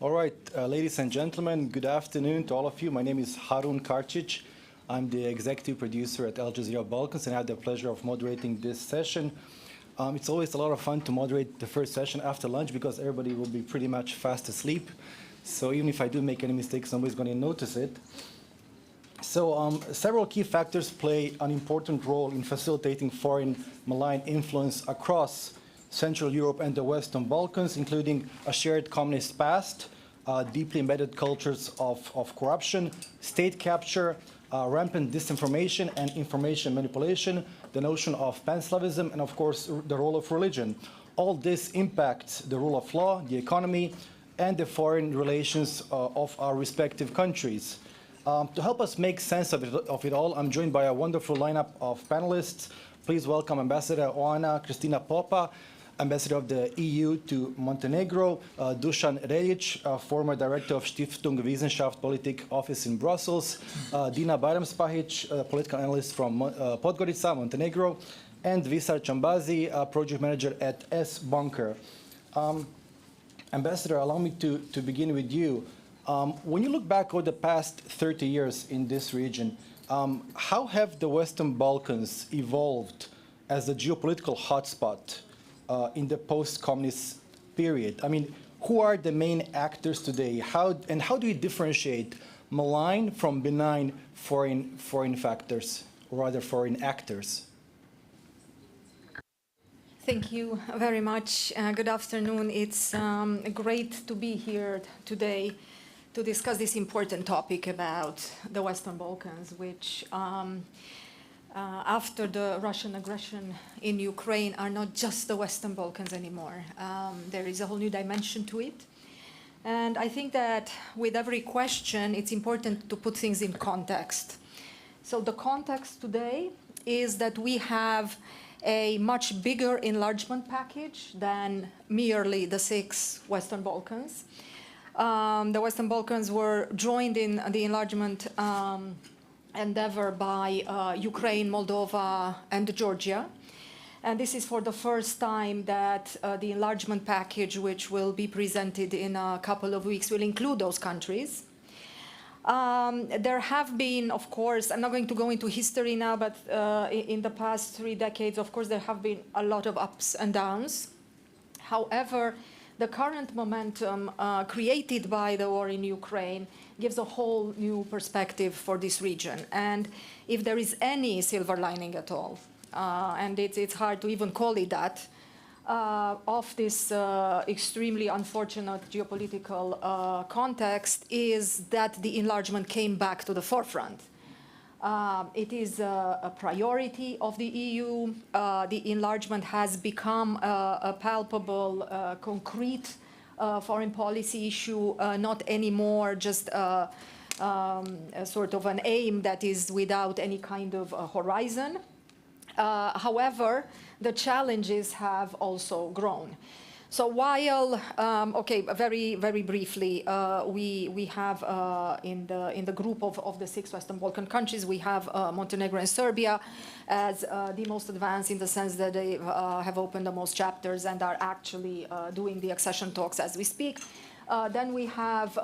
All right, ladies and gentlemen, good afternoon to all of you. My name is Harun Karcic. I'm the executive producer at Al Jazeera Balkans, and I have the pleasure of moderating this session. It's always a lot of fun to moderate the first session after lunch because everybody will be pretty much fast asleep. So even if I do make any mistakes, nobody's going to notice it. So several key factors play an important role in facilitating foreign malign influence across Central Europe and the Western Balkans, including a shared communist past, deeply embedded cultures of corruption, state capture, rampant disinformation and information manipulation, the notion of pan-Slavism, and of course the role of religion. All this impacts the rule of law, the economy, and the foreign relations of our respective countries. To help us make sense of it all, I'm joined by a wonderful lineup of panelists. Please welcome Ambassador Oana Kristina Popa, Ambassador of the EU to Montenegro, Dusan Reljic, former Director of Stiftung Wissenschaft Politik Office in Brussels, Dina Bajramspahic, political analyst from Podgorica, Montenegro, and Visar Chambazi, Project Manager at S-Bunker. Ambassador, allow me to begin with you. When you look back over the past 30 years in this region, how have the Western Balkans evolved as a geopolitical hotspot in the post-communist period? I mean, who are the main actors today? How do you differentiate malign from benign foreign factors, or rather foreign actors? Thank you very much. Good afternoon. It's great to be here today to discuss this important topic about the Western Balkans, which after the Russian aggression in Ukraine are not just the Western Balkans anymore. There is a whole new dimension to it. And I think that with every question, it's important to put things in context. So the context today is that we have a much bigger enlargement package than merely the 6 Western Balkans. The Western Balkans were joined in the enlargement endeavor by Ukraine, Moldova, and Georgia. And this is for the first time that the enlargement package, which will be presented in a couple of weeks, will include those countries. There have been, of course, I'm not going to go into history now, but in the past 3 decades, of course, there have been a lot of ups and downs. However, the current momentum created by the war in Ukraine gives a whole new perspective for this region. And if there is any silver lining at all, and it's hard to even call it that, of this extremely unfortunate geopolitical context, is that the enlargement came back to the forefront. It is a priority of the EU. The enlargement has become a palpable, concrete foreign policy issue, not anymore just a sort of an aim that is without any kind of horizon. However, the challenges have also grown. So while, very briefly, we have in the group of the 6 Western Balkan countries, we have Montenegro and Serbia as the most advanced in the sense that they have opened the most chapters and are actually doing the accession talks as we speak. Then we have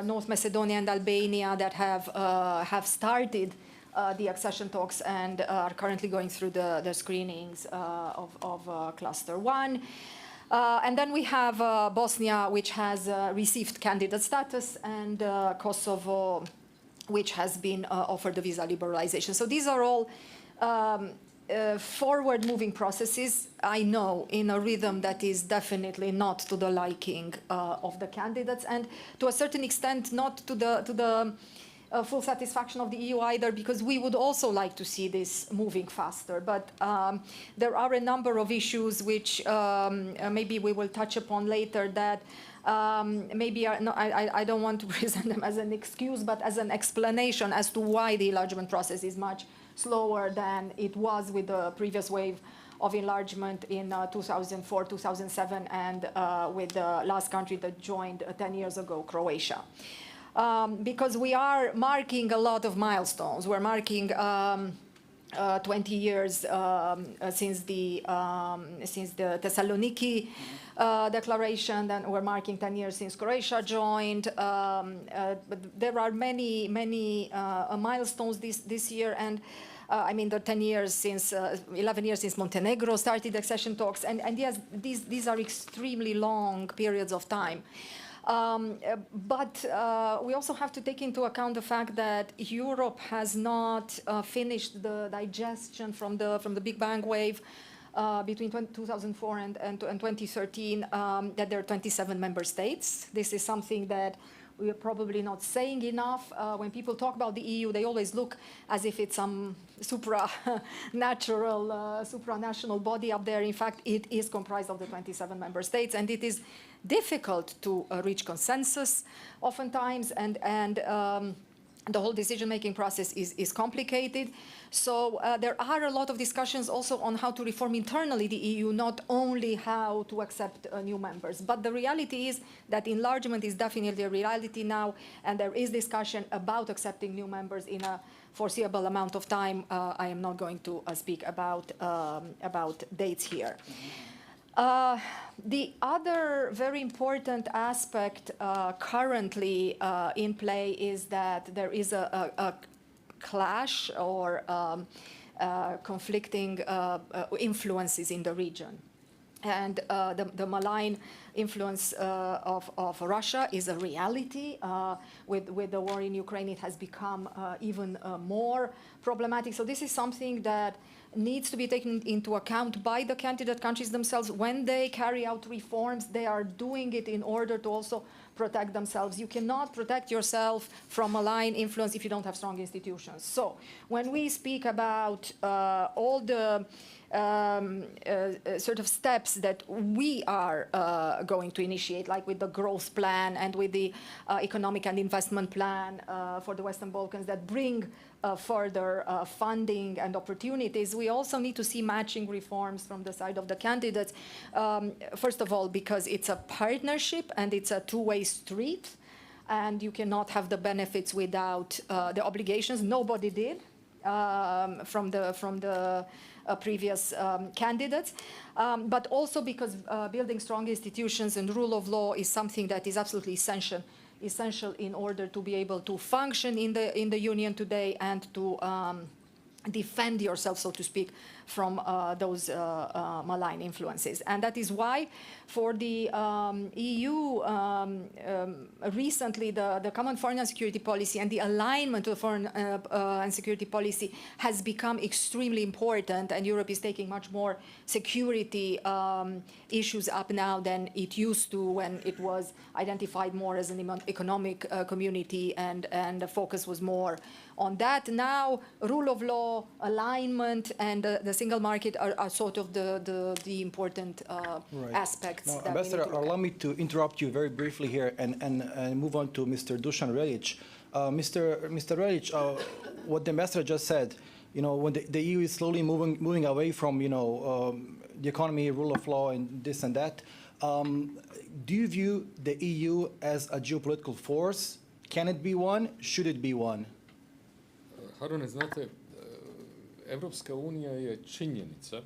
North Macedonia and Albania that have started the accession talks and are currently going through the screenings of Cluster 1. And then we have Bosnia, which has received candidate status, and Kosovo, which has been offered the visa liberalization. So these are all forward-moving processes, I know, in a rhythm that is definitely not to the liking of the candidates, and to a certain extent not to the full satisfaction of the EU either, because we would also like to see this moving faster. But there are a number of issues which maybe we will touch upon later that maybe I don't want to present them as an excuse, but as an explanation as to why the enlargement process is much slower than it was with the previous wave of enlargement in 2004, 2007, and with the last country that joined 10 years ago, Croatia. Because we are marking a lot of milestones. We're marking 20 years since the Thessaloniki Declaration. Then we're marking 10 years since Croatia joined. But there are many milestones this year, and I mean, the 10 years since, 11 years since Montenegro started accession talks, and yes, these are extremely long periods of time. But we also have to take into account the fact that Europe has not finished the digestion from the Big Bang wave between 2004 and 2013, that there are 27 member states. This is something that we are probably not saying enough. When people talk about the EU, they always look as if it's some supranational body up there. In fact, it is comprised of the 27 member states, and it is difficult to reach consensus oftentimes, and the whole decision-making process is complicated. So there are a lot of discussions also on how to reform internally the EU, not only how to accept new members. But the reality is that enlargement is definitely a reality now, and there is discussion about accepting new members in a foreseeable amount of time. I am not going to speak about dates here. The other very important aspect currently in play is that there is a clash or conflicting influences in the region. And the malign influence of Russia is a reality. With the war in Ukraine, it has become even more problematic. So this is something that needs to be taken into account by the candidate countries themselves. When they carry out reforms, they are doing it in order to also protect themselves. You cannot protect yourself from malign influence if you don't have strong institutions. So when we speak about all the sort of steps that we are going to initiate, like with the growth plan and with the economic and investment plan for the Western Balkans that bring further funding and opportunities, we also need to see matching reforms from the side of the candidates. First of all, because it's a partnership and it's a two-way street, and you cannot have the benefits without the obligations. Nobody did from the previous candidates, but also because building strong institutions and rule of law is something that is absolutely essential in order to be able to function in the Union today and to defend yourself, so to speak, from those malign influences. And that is why for the EU, recently the common foreign and security policy and the alignment to the foreign and security policy has become extremely important, and Europe is taking much more security issues up now than it used to when it was identified more as an economic community, and the focus was more on that. Now, rule of law, alignment, and the single market are sort of the important aspects. Now, that Ambassador, we need to look allow at. me to interrupt you very briefly here and move on to Mr. Dusan Relic. Mr. Relic, what the ambassador just said, you know, when the EU is slowly moving away from, you know, the economy, rule of law, and this and that, do you view the EU as a geopolitical force? Can it be one? Should it be one? Harune, znate, Evropska unija je činjenica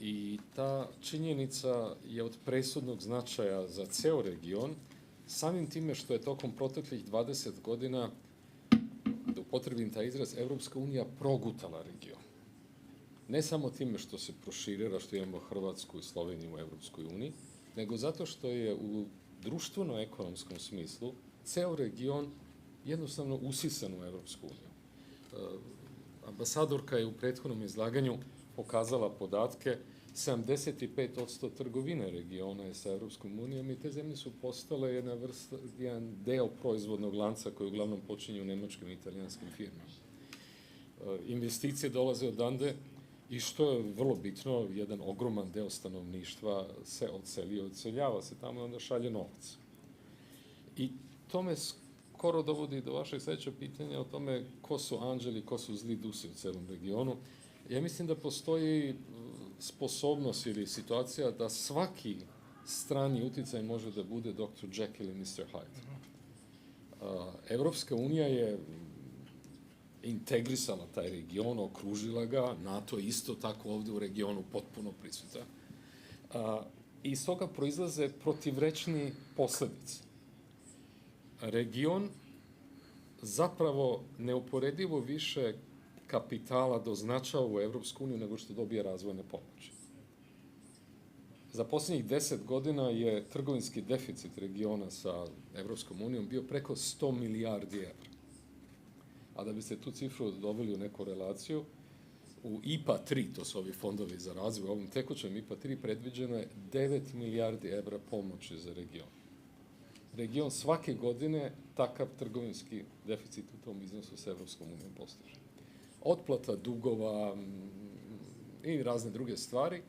i ta činjenica je od presudnog značaja za ceo region, samim time što je tokom proteklih 20 godina, da upotrebim taj izraz, Evropska unija progutala region. Ne samo time što se proširila, što imamo Hrvatsku i Sloveniju u Evropskoj uniji, nego zato što je u društveno-ekonomskom smislu ceo region jednostavno usisan u Evropsku uniju. Ambasadorka je u prethodnom izlaganju pokazala podatke, 75% trgovine regiona je sa Evropskom unijom i te zemlje su postale jedan deo proizvodnog lanca koji uglavnom počinje u nemačkim i italijanskim firmama. Investicije dolaze odande i što je vrlo bitno, jedan ogroman deo stanovništva se odselio, odseljava se tamo i onda šalje novac. I to me skoro dovodi do vašeg sledećeg pitanja o tome ko su anđeli, ko su zli dusi u celom regionu. Ja mislim da postoji sposobnost ili situacija da svaki strani uticaj može da bude Dr. Jekyll i Mr. Hyde. Evropska unija je integrisala taj region, okružila ga, NATO je isto tako ovdje u regionu potpuno prisutan. I iz toga proizlaze protivrečni posledice. Region zapravo neuporedivo više kapitala doznačava u Evropsku uniju nego što dobije razvojne pomoći. Za posljednjih 10 godina je trgovinski deficit regiona sa Evropskom unijom bio preko 100 milijardi evra. A da biste tu cifru doveli u neku relaciju, u IPA 3, to su ovi fondovi za razvoj, u ovom tekućem IPA 3 predviđeno je 9 milijardi evra pomoći za region. Region svake godine takav trgovinski deficit u tom iznosu s Evropskom unijom postiže. Otplata dugova i razne druge stvari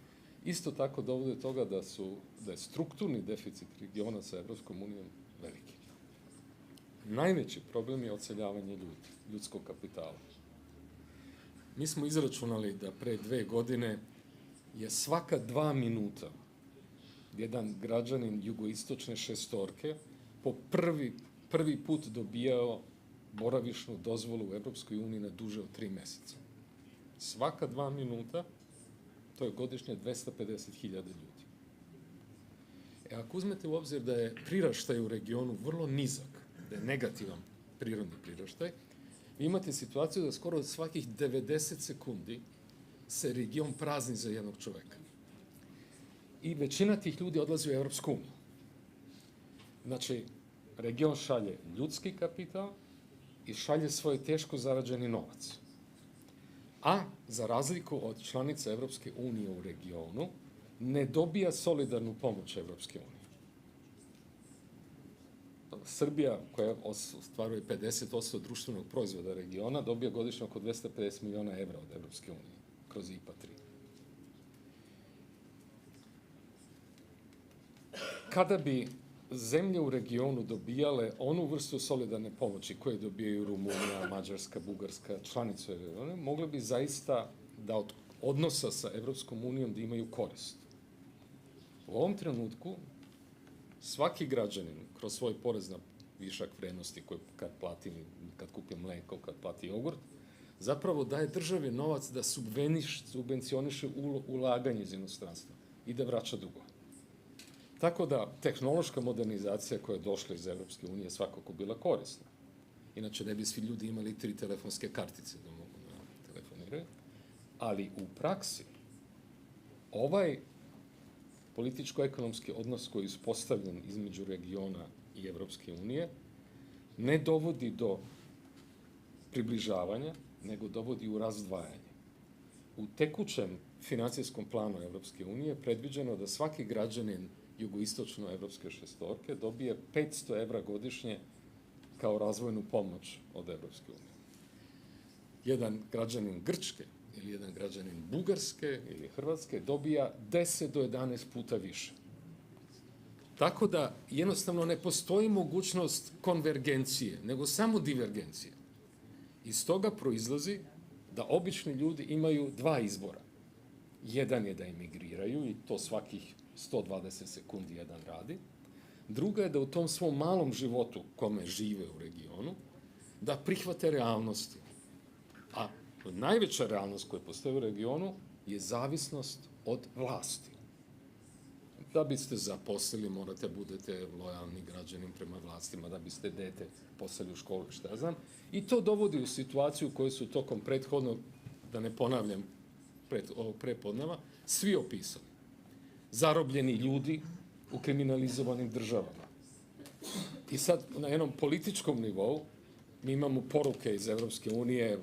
isto tako dovode do toga da je strukturni deficit regiona sa Evropskom unijom veliki. Najveći problem je odseljavanje ljudi, ljudskog kapitala. Mi smo izračunali da pre 2 godine je svaka 2 minuta jedan građanin jugoistočne šestorke po prvi put dobijao boravišnu dozvolu u Evropskoj uniji na duže od 3 meseca. Svaka 2 minuta, to je godišnje 250.000 ljudi. Ako uzmete u obzir da je priraštaj u regionu vrlo nizak, da je negativan prirodni priraštaj, vi imate situaciju da skoro od svakih 90 sekundi se region prazni za jednog čoveka. I većina tih ljudi odlazi u Evropsku uniju. Znači, region šalje ljudski kapital i šalje svoj teško zarađeni novac. A, za razliku od članica Evropske unije u regionu, ne dobija solidarnu pomoć Evropske unije. Srbija, koja ostvaruje 50% društvenog proizvoda regiona, dobija godišnje oko 250 miliona evra od Evropske unije kroz IPA 3. Kada bi zemlje u regionu dobijale onu vrstu solidarne pomoći koje dobijaju Rumunija, Mađarska, Bugarska, članice regiona, mogle bi zaista da od odnosa sa Evropskom unijom da imaju korist. U ovom trenutku svaki građanin kroz svoj porez na višak vrednosti koji kad kupi mleko, kad plati jogurt, zapravo daje državi novac da subvencioniše ulaganje iz inostranstva i da vraća dugove. Tako da tehnološka modernizacija koja je došla iz Evropske unije je svakako bila korisna. Inače ne bi svi ljudi imali 3 telefonske kartice da mogu da telefoniraju. Ali u praksi ovaj političko-ekonomski odnos koji je uspostavljen između regiona i Evropske unije ne dovodi do približavanja, nego dovodi u razdvajanje. U tekućem financijskom planu Evropske unije predviđeno da svaki građanin jugoistočno evropske šestorke dobije 500 evra godišnje kao razvojnu pomoć od Evropske unije. Jedan građanin Grčke ili jedan građanin Bugarske ili Hrvatske dobija 10 do 11 puta više. Tako da jednostavno ne postoji mogućnost konvergencije, nego samo divergencije. Iz toga proizlazi da obični ljudi imaju 2 izbora. Jedan je da emigriraju i to svakih 120 sekundi jedan radi. Druga je da u tom svom malom životu kome žive u regionu, da prihvate realnosti. A najveća realnost koja postoji u regionu je zavisnost od vlasti. Da biste zaposlili, morate budete lojalni građanin prema vlastima, da biste dete poslali u školu, šta ja znam. I to dovodi u situaciju koju su tokom prethodno, da ne ponavljam prepodneva, svi opisali. Zarobljeni ljudi u kriminalizovanim državama. I sad na jednom političkom nivou mi imamo poruke iz Evropske unije,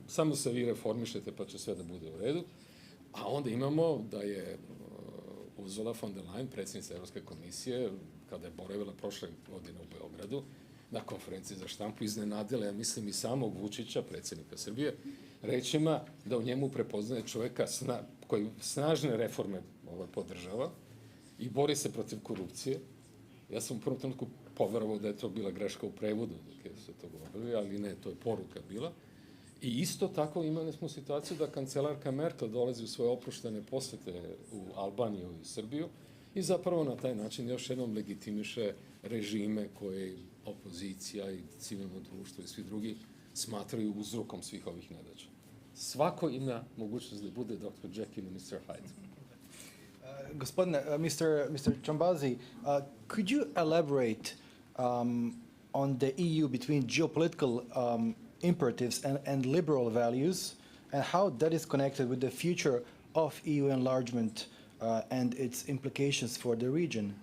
samo se vi reformišete pa će sve da bude u redu, a onda imamo da je Ursula von der Leyen, predsjednica Evropske komisije, kada je boravila prošle godine u Beogradu, na konferenciji za štampu iznenadila, ja mislim i samog Vučića, predsjednika Srbije, rečima da u njemu prepoznaje čoveka koji snažne reforme podržava i bori se protiv korupcije. Ja sam u prvom trenutku poverovao da je to bila greška u prevodu dok su to govorili, ali ne, to je poruka bila. I isto tako imali smo situaciju da kancelarka Merkel dolazi u svoje oproštene posete u Albaniju i Srbiju i zapravo na taj način još jednom legitimiše režime koje opozicija i civilno društvo i svi drugi smatraju uzrokom svih ovih nedaća. Svako ima mogućnost da bude Dr. Jekyll i Mr. Hyde. Gospodine, Mr. Chambazi, could you elaborate on the EU between geopolitical imperatives and liberal values, and how that is connected with the future of EU enlargement and its implications for the region?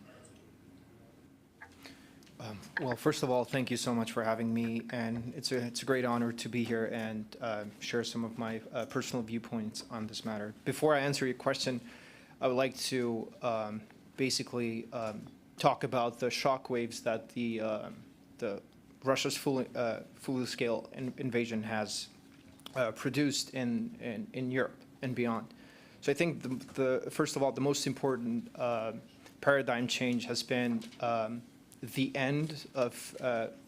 Well, first of all, thank you so much for having me, and it's a great honor to be here and share some of my personal viewpoints on this matter. Before I answer your question, I would like to basically talk about the shockwaves that the Russia's full-scale invasion has produced in Europe and beyond. So I think first of all, the most important paradigm change has been the end of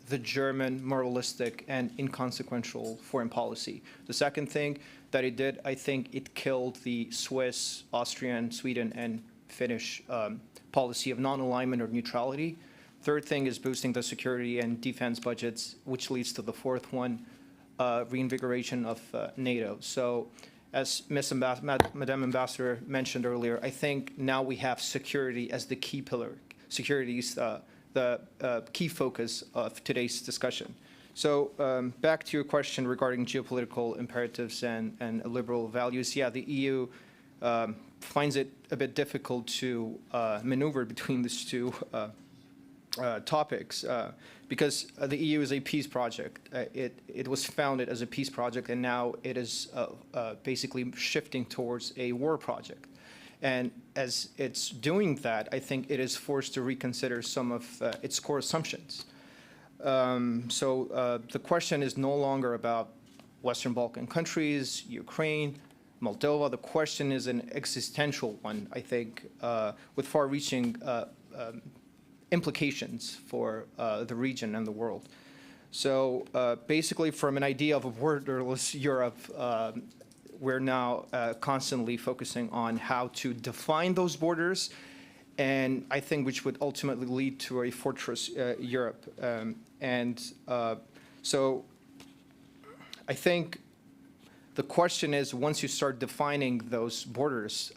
the German moralistic and inconsequential foreign policy. The second thing that it did, I think it killed the Swiss, Austrian, Sweden, and Finnish policy of non-alignment or neutrality. Third thing is boosting the security and defense budgets, which leads to the fourth one, reinvigoration of NATO. So as Madam Ambassador mentioned earlier, I think now we have security as the key pillar. Security is the key focus of today's discussion. So back to your question regarding geopolitical imperatives and liberal values. Yeah, the EU finds it a bit difficult to maneuver between these two topics because the EU is a peace project. It was founded as a peace project, and now it is basically shifting towards a war project. And as it's doing that, I think it is forced to reconsider some of its core assumptions. So the question is no longer about Western Balkan countries, Ukraine, Moldova. The question is an existential one, I think, with far-reaching implications for the region and the world. So basically, from an idea of a borderless Europe, we're now constantly focusing on how to define those borders, and I think which would ultimately lead to a fortress Europe. So I think the question is, once you start defining those borders,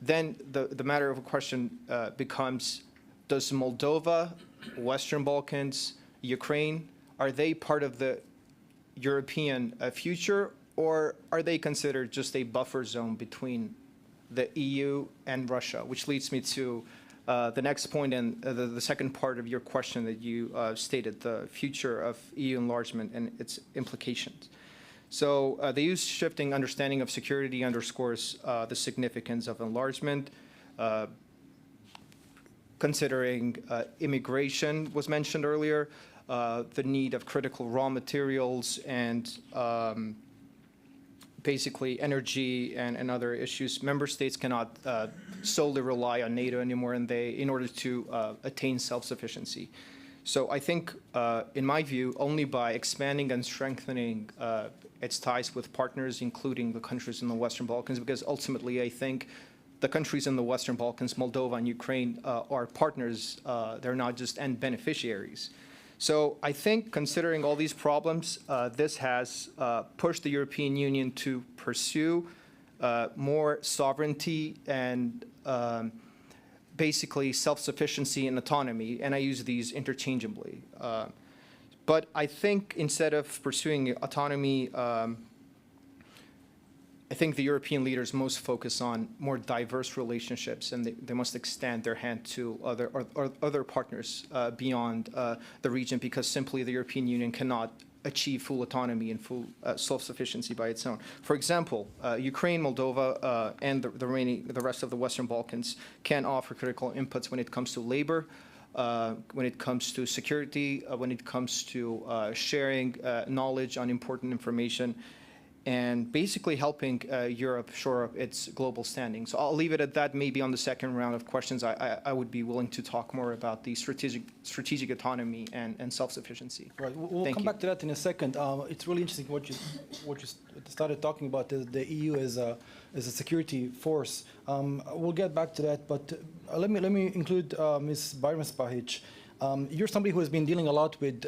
then the matter of a question becomes, does Moldova, Western Balkans, Ukraine, are they part of the European future, or are they considered just a buffer zone between the EU and Russia? Which leads me to the next point and the second part of your question that you stated, the future of EU enlargement and its implications. So the EU's shifting understanding of security underscores the significance of enlargement. Considering immigration was mentioned earlier, the need of critical raw materials and basically energy and other issues. Member states cannot solely rely on NATO anymore, and in order to attain self-sufficiency. So I think, in my view, only by expanding and strengthening its ties with partners, including the countries in the Western Balkans, because ultimately I think the countries in the Western Balkans, Moldova and Ukraine, are partners. They're not just end beneficiaries. So I think, considering all these problems, this has pushed the European Union to pursue more sovereignty and basically self-sufficiency and autonomy, and I use these interchangeably. But I think instead of pursuing autonomy, I think the European leaders most focus on more diverse relationships, and they must extend their hand to other partners beyond the region, because simply the European Union cannot achieve full autonomy and full self-sufficiency by its own. For example, Ukraine, Moldova, and the rest of the Western Balkans can offer critical inputs when it comes to labor, when it comes to security, when it comes to sharing knowledge on important information, and basically helping Europe shore up its global standing. So I'll leave it at that. Maybe on the second round of questions, I would be willing to talk more about the strategic autonomy and self-sufficiency. Right. We'll come back to that in a second. It's really interesting what you started talking about, the EU as a security force. We'll get back to that, but let me include Ms. Bajram-Spahic. You're somebody who has been dealing a lot with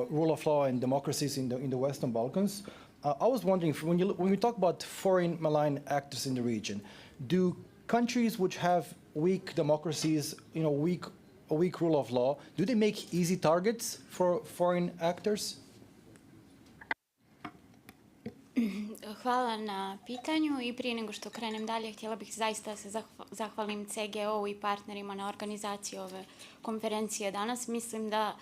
rule of law and democracies in the Western Balkans. I was wondering, when we talk about foreign malign actors in the region, do countries which have weak democracies, a weak rule of law, do they make easy targets for foreign actors? Hvala na pitanju i prije nego što krenem dalje, htjela bih zaista da se zahvalim CGO i partnerima na organizaciji ove konferencije danas. Mislim da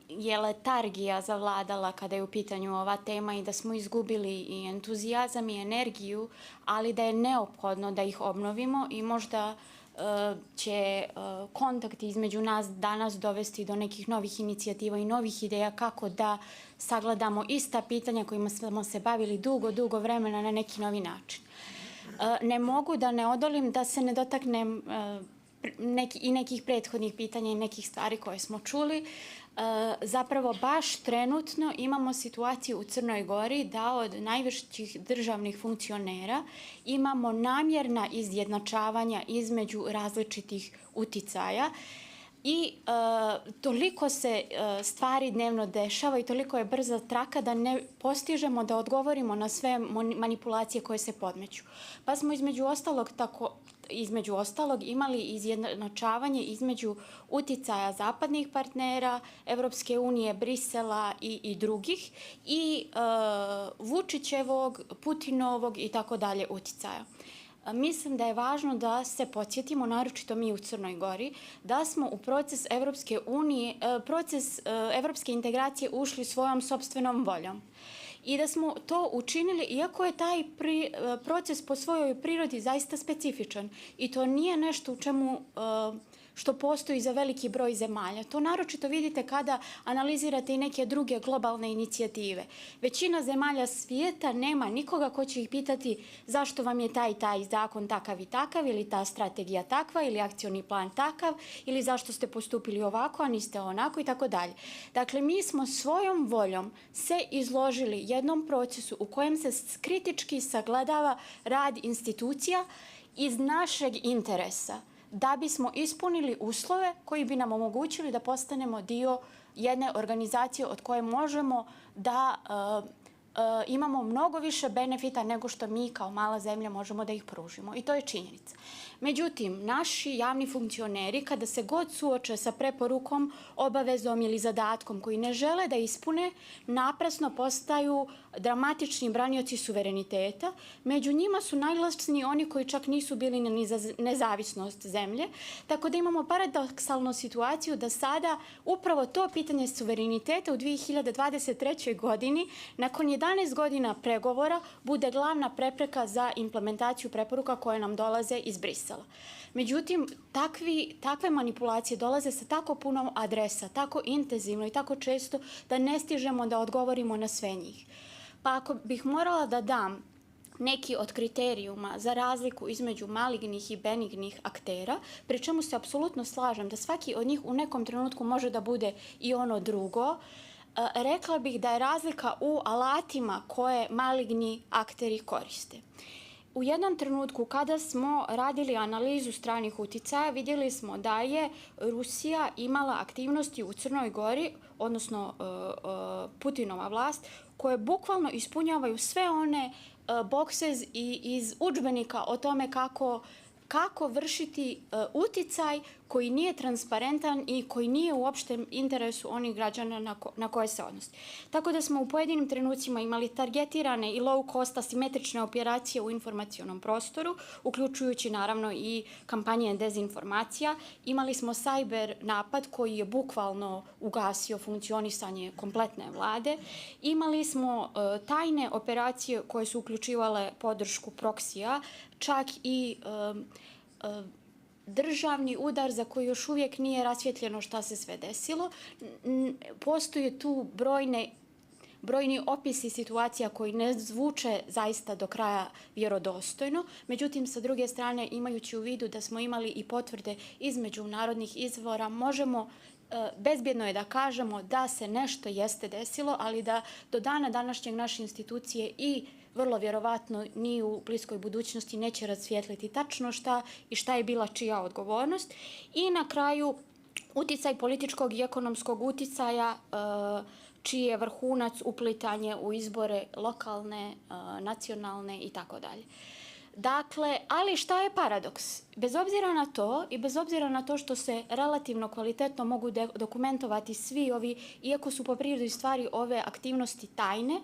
je letargija zavladala kada je u pitanju ova tema i da smo izgubili i entuzijazam i energiju, ali da je neophodno da ih obnovimo i možda će kontakt između nas danas dovesti do nekih novih inicijativa i novih ideja kako da sagledamo ista pitanja kojima smo se bavili dugo vremena na neki novi način. Ne mogu da ne odolim da se ne dotaknem i nekih prethodnih pitanja i nekih stvari koje smo čuli. Zapravo baš trenutno imamo situaciju u Crnoj Gori da od najviših državnih funkcionera imamo namjerna izjednačavanja između različitih uticaja i toliko se stvari dnevno dešava i toliko je brza traka da ne postižemo da odgovorimo na sve manipulacije koje se podmeću. Pa smo između ostalog imali izjednačavanje između uticaja zapadnih partnera, Evropske unije, Brisela i drugih i Vučićevog, Putinovog i tako dalje uticaja. Mislim da je važno da se podsjetimo, naročito mi u Crnoj Gori, da smo u proces evropske integracije ušli svojom sopstvenom voljom. I da smo to učinili, iako je taj proces po svojoj prirodi zaista specifičan. I to nije nešto što postoji za veliki broj zemalja. To naročito vidite kada analizirate i neke druge globalne inicijative. Većina zemalja svijeta nema nikoga ko će ih pitati zašto vam je taj zakon takav i takav, ili ta strategija takva, ili akcioni plan takav, ili zašto ste postupili ovako, a niste onako i tako dalje. Dakle, mi smo svojom voljom se izložili jednom procesu u kojem se kritički sagledava rad institucija iz našeg interesa, da bismo ispunili uslove koji bi nam omogućili da postanemo dio jedne organizacije od koje možemo da imamo mnogo više benefita nego što mi kao mala zemlja možemo da ih pružimo. I to je činjenica. Međutim, naši javni funkcioneri, kada se god suoče sa preporukom, obavezom ili zadatkom koji ne žele da ispune, naprasno postaju dramatični branioci suvereniteta. Među njima su najglasniji oni koji čak nisu bili ni za nezavisnost zemlje. Tako da imamo paradoksalnu situaciju da sada upravo to pitanje suvereniteta u 2023. godini, nakon 11 godina pregovora, bude glavna prepreka za implementaciju preporuka koje nam dolaze iz Brisela. Međutim, takve manipulacije dolaze sa tako puno adresa, tako intenzivno i tako često da ne stižemo da odgovorimo na sve njih. Pa ako bih morala da dam neki od kriterijuma za razliku između malignih i benignih aktera, pri čemu se apsolutno slažem da svaki od njih u nekom trenutku može da bude i ono drugo, rekla bih da je razlika u alatima koje maligni akteri koriste. U jednom trenutku kada smo radili analizu stranih uticaja, vidjeli smo da je Rusija imala aktivnosti u Crnoj Gori, odnosno Putinova vlast, koje bukvalno ispunjavaju sve one bokse iz udžbenika o tome kako vršiti uticaj koji nije transparentan i koji nije u opštem interesu onih građana na koje se odnosi. Tako da smo u pojedinim trenucima imali targetirane i low cost asimetrične operacije u informacionom prostoru, uključujući naravno i kampanje dezinformacija. Imali smo cyber napad koji je bukvalno ugasio funkcionisanje kompletne vlade. Imali smo tajne operacije koje su uključivale podršku proksija, čak i državni udar za koji još uvijek nije rasvjetljeno šta se sve desilo. Postoje tu brojni opisi situacija koji ne zvuče zaista do kraja vjerodostojno. Međutim, sa druge strane, imajući u vidu da smo imali i potvrde iz međunarodnih izvora, možemo bezbjedno je da kažemo da se nešto jeste desilo, ali da do dana današnjeg naše institucije i vrlo vjerovatno ni u bliskoj budućnosti neće rasvijetliti tačno šta je bila čija odgovornost. I na kraju, uticaj političkog i ekonomskog uticaja čiji je vrhunac uplitanje u izbore lokalne, nacionalne i tako dalje. Dakle, ali šta je paradoks? Bez obzira na to i bez obzira na to što se relativno kvalitetno mogu dokumentovati svi ovi, iako su po prirodi stvari ove aktivnosti tajne,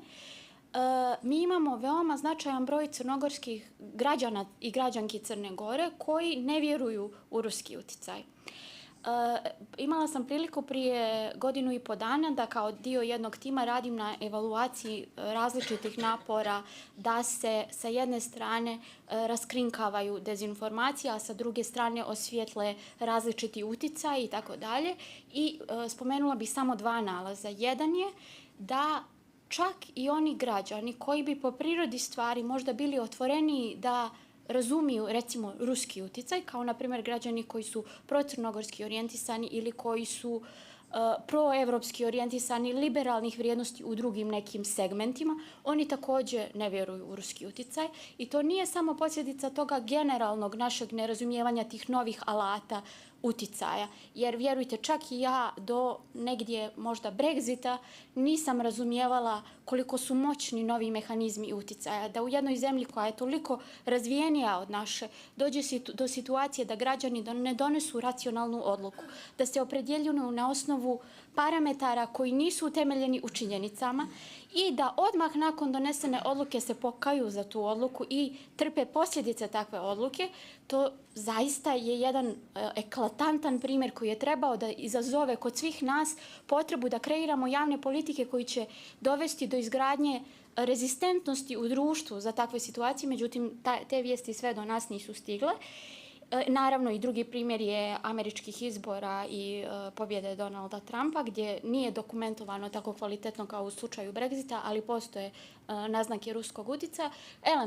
mi imamo veoma značajan broj crnogorskih građana i građanki Crne Gore koji ne vjeruju u ruski uticaj. Imala sam priliku prije 1.5 godina da kao dio jednog tima radim na evaluaciji različitih napora da se sa jedne strane raskrinkavaju dezinformacije, a sa druge strane osvijetle različiti uticaji i tako dalje. I spomenula bih samo 2 nalaza. Jedan je da čak i oni građani koji bi po prirodi stvari možda bili otvoreniji da razumiju, recimo, ruski uticaj, kao na primjer građani koji su procrnogorski orijentisani ili koji su proevropski orijentisani, liberalnih vrijednosti u drugim nekim segmentima, oni također ne vjeruju u ruski uticaj. I to nije samo posljedica toga generalnog našeg nerazumijevanja tih novih alata uticaja. Jer vjerujte, čak i ja do negdje možda Brexita nisam razumijevala koliko su moćni novi mehanizmi uticaja. Da u jednoj zemlji koja je toliko razvijenija od naše dođe do situacije da građani ne donesu racionalnu odluku, da se opredjeljuju na osnovu parametara koji nisu utemeljeni u činjenicama i da odmah nakon donesene odluke se pokaju za tu odluku i trpe posljedice takve odluke, to zaista je jedan eklatantan primjer koji je trebao da izazove kod svih nas potrebu da kreiramo javne politike koji će dovesti do izgradnje rezistentnosti u društvu za takve situacije. Međutim, te vijesti sve do nas nisu stigle. Naravno, i drugi primjer je američkih izbora i pobjede Donalda Trumpa, gdje nije dokumentovano tako kvalitetno kao u slučaju Brexita, ali postoje naznake ruskog uticaja.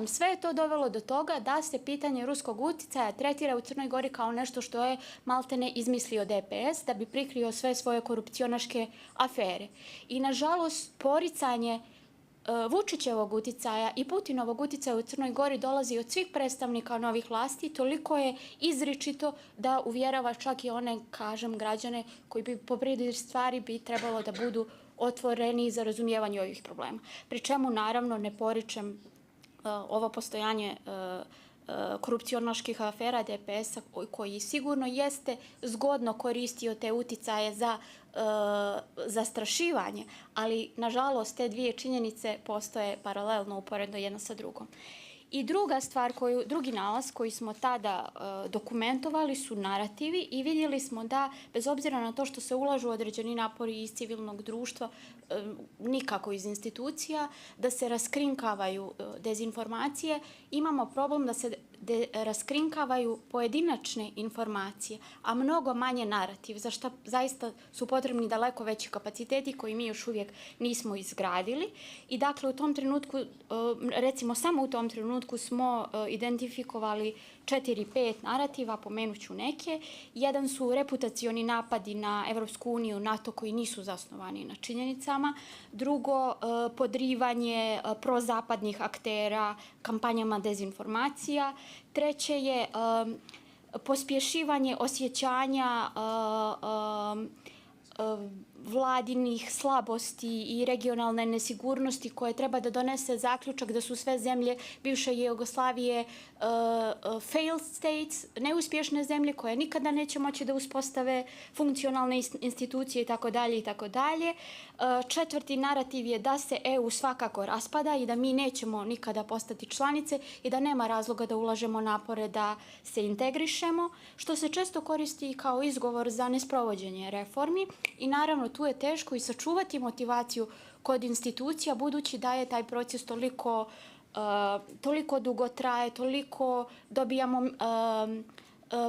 Sve je to dovelo do toga da se pitanje ruskog uticaja tretira u Crnoj Gori kao nešto što je maltene izmislio DPS da bi prikrio sve svoje korupcionaške afere. I nažalost, poricanje Vučićevog uticaja i Putinovog uticaja u Crnoj Gori dolazi od svih predstavnika novih vlasti, toliko je izričito da uvjerava čak i one, kažem, građane koji bi po prirodi stvari bi trebalo da budu otvoreni za razumijevanje ovih problema. Pri čemu, naravno, ne poričem ovo postojanje korupcionaških afera DPS-a koji sigurno jeste zgodno koristio te uticaje za zastrašivanje, ali nažalost te dvije činjenice postoje paralelno, uporedno jedna sa drugom. I druga stvar, drugi nalaz koji smo tada dokumentovali su narativi i vidjeli smo da, bez obzira na to što se ulažu određeni napori iz civilnog društva, nikako iz institucija, da se raskrinkavaju dezinformacije, imamo problem da se raskrinkavaju pojedinačne informacije, a mnogo manje narativ, za što zaista su potrebni daleko veći kapaciteti koji mi još uvijek nismo izgradili. I dakle, u tom trenutku, recimo samo u tom trenutku smo identifikovali 4-5 narativa, pomenut ću neke. Jedan su reputacioni napadi na Evropsku uniju, NATO koji nisu zasnovani na činjenicama. Drugo, podrivanje prozapadnih aktera kampanjama dezinformacija. Treće je pospješivanje osjećanja vladinih slabosti i regionalne nesigurnosti koje treba da donese zaključak da su sve zemlje bivše Jugoslavije failed states, neuspješne zemlje koje nikada neće moći da uspostave funkcionalne institucije itd. itd. Četvrti narativ je da se EU svakako raspada i da mi nećemo nikada postati članice i da nema razloga da ulažemo napore da se integrišemo, što se često koristi kao izgovor za nesprovođenje reformi. I naravno, tu je teško i sačuvati motivaciju kod institucija, budući da je taj proces toliko dugo traje, toliko dobijamo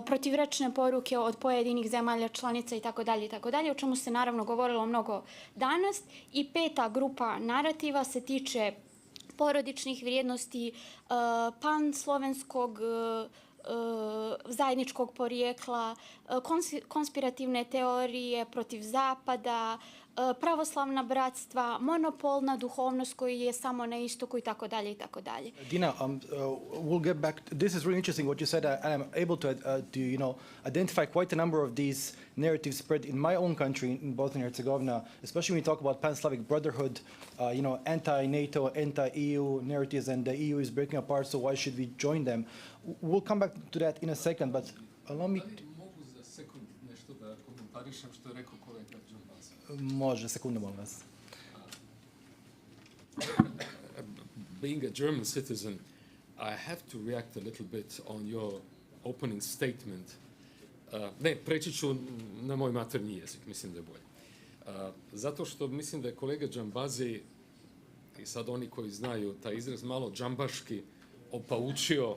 protivrečne poruke od pojedinih zemalja članica itd., o čemu se naravno govorilo mnogo danas. I peta grupa narativa se tiče porodičnih vrijednosti, panslovenskog zajedničkog porijekla, konspirativne teorije protiv Zapada, pravoslavna bratstva, monopolna duhovnost koji je samo na istoku i tako dalje i tako dalje. Dina, we'll get back. This is really interesting what you said, and I'm able to identify quite a number of these narratives spread in my own country, in Bosnia and Herzegovina, especially when you talk about pan-Slavic brotherhood, anti-NATO, anti-EU narratives, and the EU is breaking apart, so why should we join them? We'll come back to that in a second, but allow me... Mogu za sekund nešto da komentarišem što je rekao kolega Džambaz. Može, sekundu, molim vas. Being a German citizen, I have to react a little bit on your opening statement. Ne, preći ću na moj maternji jezik, mislim da je bolje. Zato što mislim da je kolega Džambazi, i sad oni koji znaju taj izraz, malo džambaški opaučio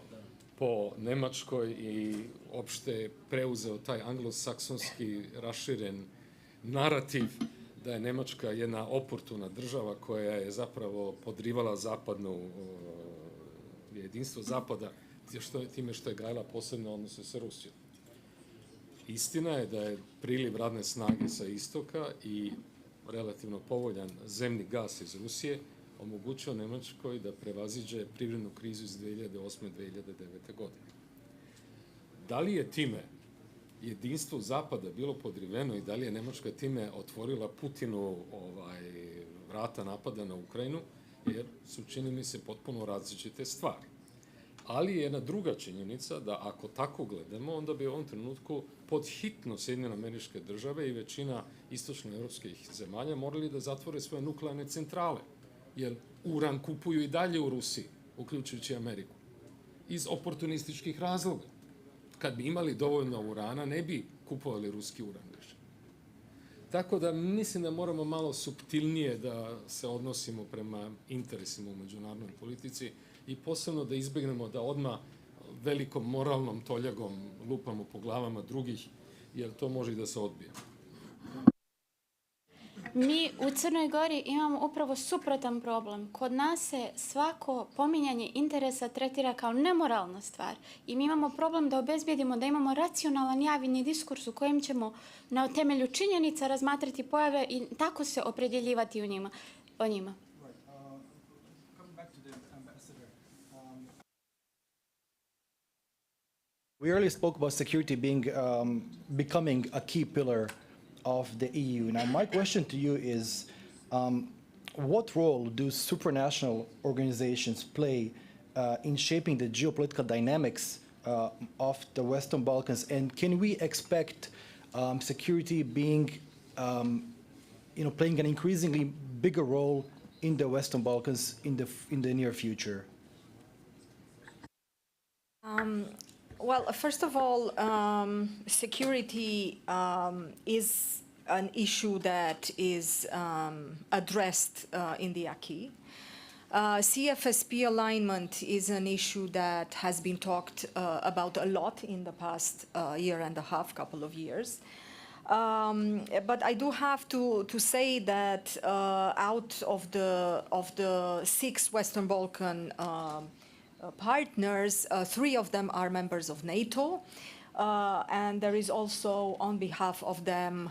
po Nemačkoj i opšte preuzeo taj anglosaksonski raširen narativ da je Nemačka jedna oportuna država koja je zapravo podrivala zapadnu jedinstvo Zapada time što je gajila posebne odnose sa Rusijom. Istina je da je priliv radne snage sa istoka i relativno povoljan zemni gas iz Rusije omogućio Nemačkoj da prevaziđe privrednu krizu iz 2008-2009. godine. Da li je time jedinstvo Zapada bilo podriveno i da li je Nemačka time otvorila Putinu vrata napada na Ukrajinu, jer su, čini mi se, potpuno različite stvari. Ali je jedna druga činjenica da ako tako gledamo, onda bi u ovom trenutku podhitno Sjedinjene Američke Države i većina istočnoevropskih zemalja morali da zatvore svoje nuklearne centrale, jer uran kupuju i dalje u Rusiji, uključujući Ameriku, iz oportunističkih razloga. Kad bi imali dovoljno urana, ne bi kupovali ruski uran više. Tako da mislim da moramo malo suptilnije da se odnosimo prema interesima u međunarodnoj politici i posebno da izbjegnemo da odmah velikom moralnom toljagom lupamo po glavama drugih, jer to može i da se odbije. Mi u Crnoj Gori imamo upravo suprotan problem. Kod nas se svako pominjanje interesa tretira kao nemoralna stvar. I mi imamo problem da obezbijedimo da imamo racionalan javni diskurs u kojem ćemo na temelju činjenica razmatrati pojave i tako se opredjeljivati o njima. We earlier spoke about security becoming a key pillar of the EU. Now, my question to you is, what role do supranational organizations play in shaping the geopolitical dynamics of the Western Balkans, and can we expect security being, playing an increasingly bigger role in the Western Balkans in the near future? Well, first of all, security is an issue that is addressed in the acquis. CFSP alignment is an issue that has been talked about a lot in the past year and a half, couple of years. But I do have to say that out of the 6 Western Balkan partners, 3 of them are members of NATO, and there is also on behalf of them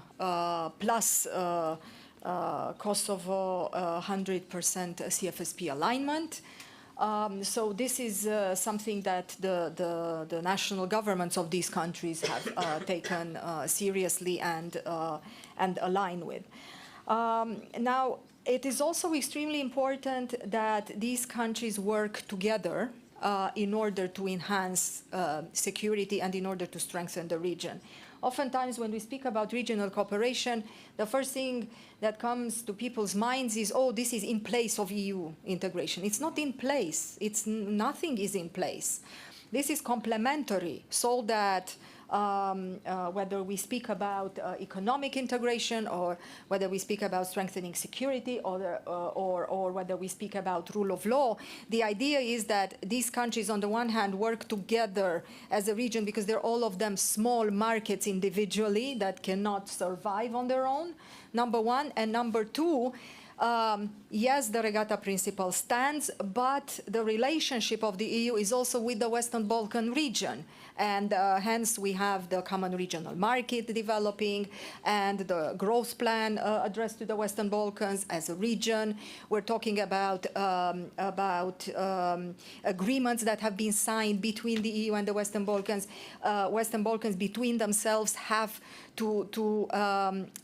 plus Kosovo 100% CFSP alignment. So this is something that the national governments of these countries have taken seriously and align with. Now, it is also extremely important that these countries work together in order to enhance security and in order to strengthen the region. Oftentimes, when we speak about regional cooperation, the first thing that comes to people's minds is, oh, this is in place of EU integration. It's not in place. Nothing is in place. This is complementary, so that whether we speak about economic integration or whether we speak about strengthening security or whether we speak about rule of law, the idea is that these countries on the one hand work together as a region because they're all of them small markets individually that cannot survive on their own, number one, and number two, Yes, the regatta principle stands, but the relationship of the EU is also with the Western Balkan region. And hence we have the common regional market developing and the growth plan addressed to the Western Balkans as a region. We're talking about agreements that have been signed between the EU and the Western Balkans. Western Balkans between themselves have to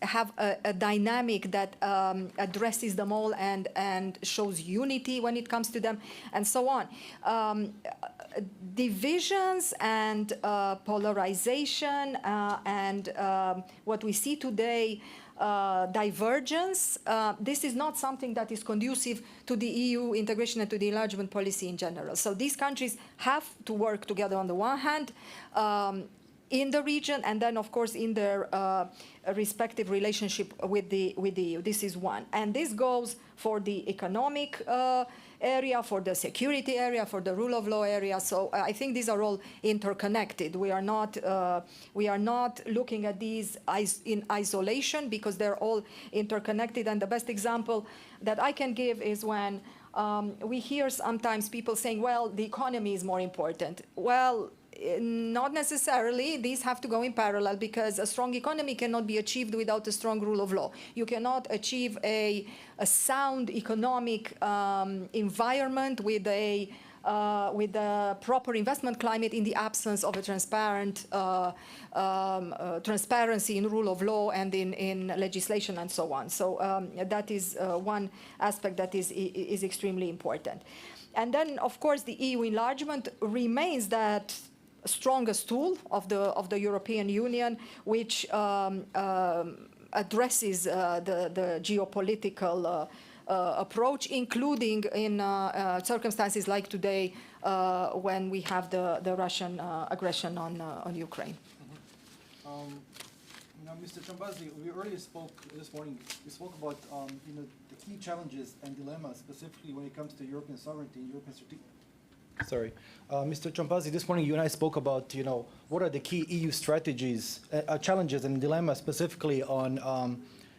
have a dynamic that addresses them all and shows unity when it comes to them, and so on. Divisions and polarization and what we see today, divergence, this is not something that is conducive to the EU integration and to the enlargement policy in general. So these countries have to work together on the one hand, in the region, and then of course in their respective relationship with the EU. This is one. And this goes for the economic area, for the security area, for the rule of law area. So I think these are all interconnected. We are not looking at these in isolation because they're all interconnected. And the best example that I can give is when we hear sometimes people saying, well, the economy is more important. Well, not necessarily. These have to go in parallel because a strong economy cannot be achieved without a strong rule of law. You cannot achieve a sound economic environment with a proper investment climate in the absence of a transparent transparency in rule of law and in legislation and so on. So that is one aspect that is extremely important. And then, of course, the EU enlargement remains that strongest tool of the European Union, which addresses the geopolitical approach, including in circumstances like today when we have the Russian aggression on Ukraine. Now, Mr. Chambazi, we earlier spoke this morning. We spoke about the key challenges and dilemmas, specifically when it comes to European sovereignty and European strategy. Sorry, Mr. Chambazi, this morning you and I spoke about what are the key EU strategies, challenges and dilemmas, specifically on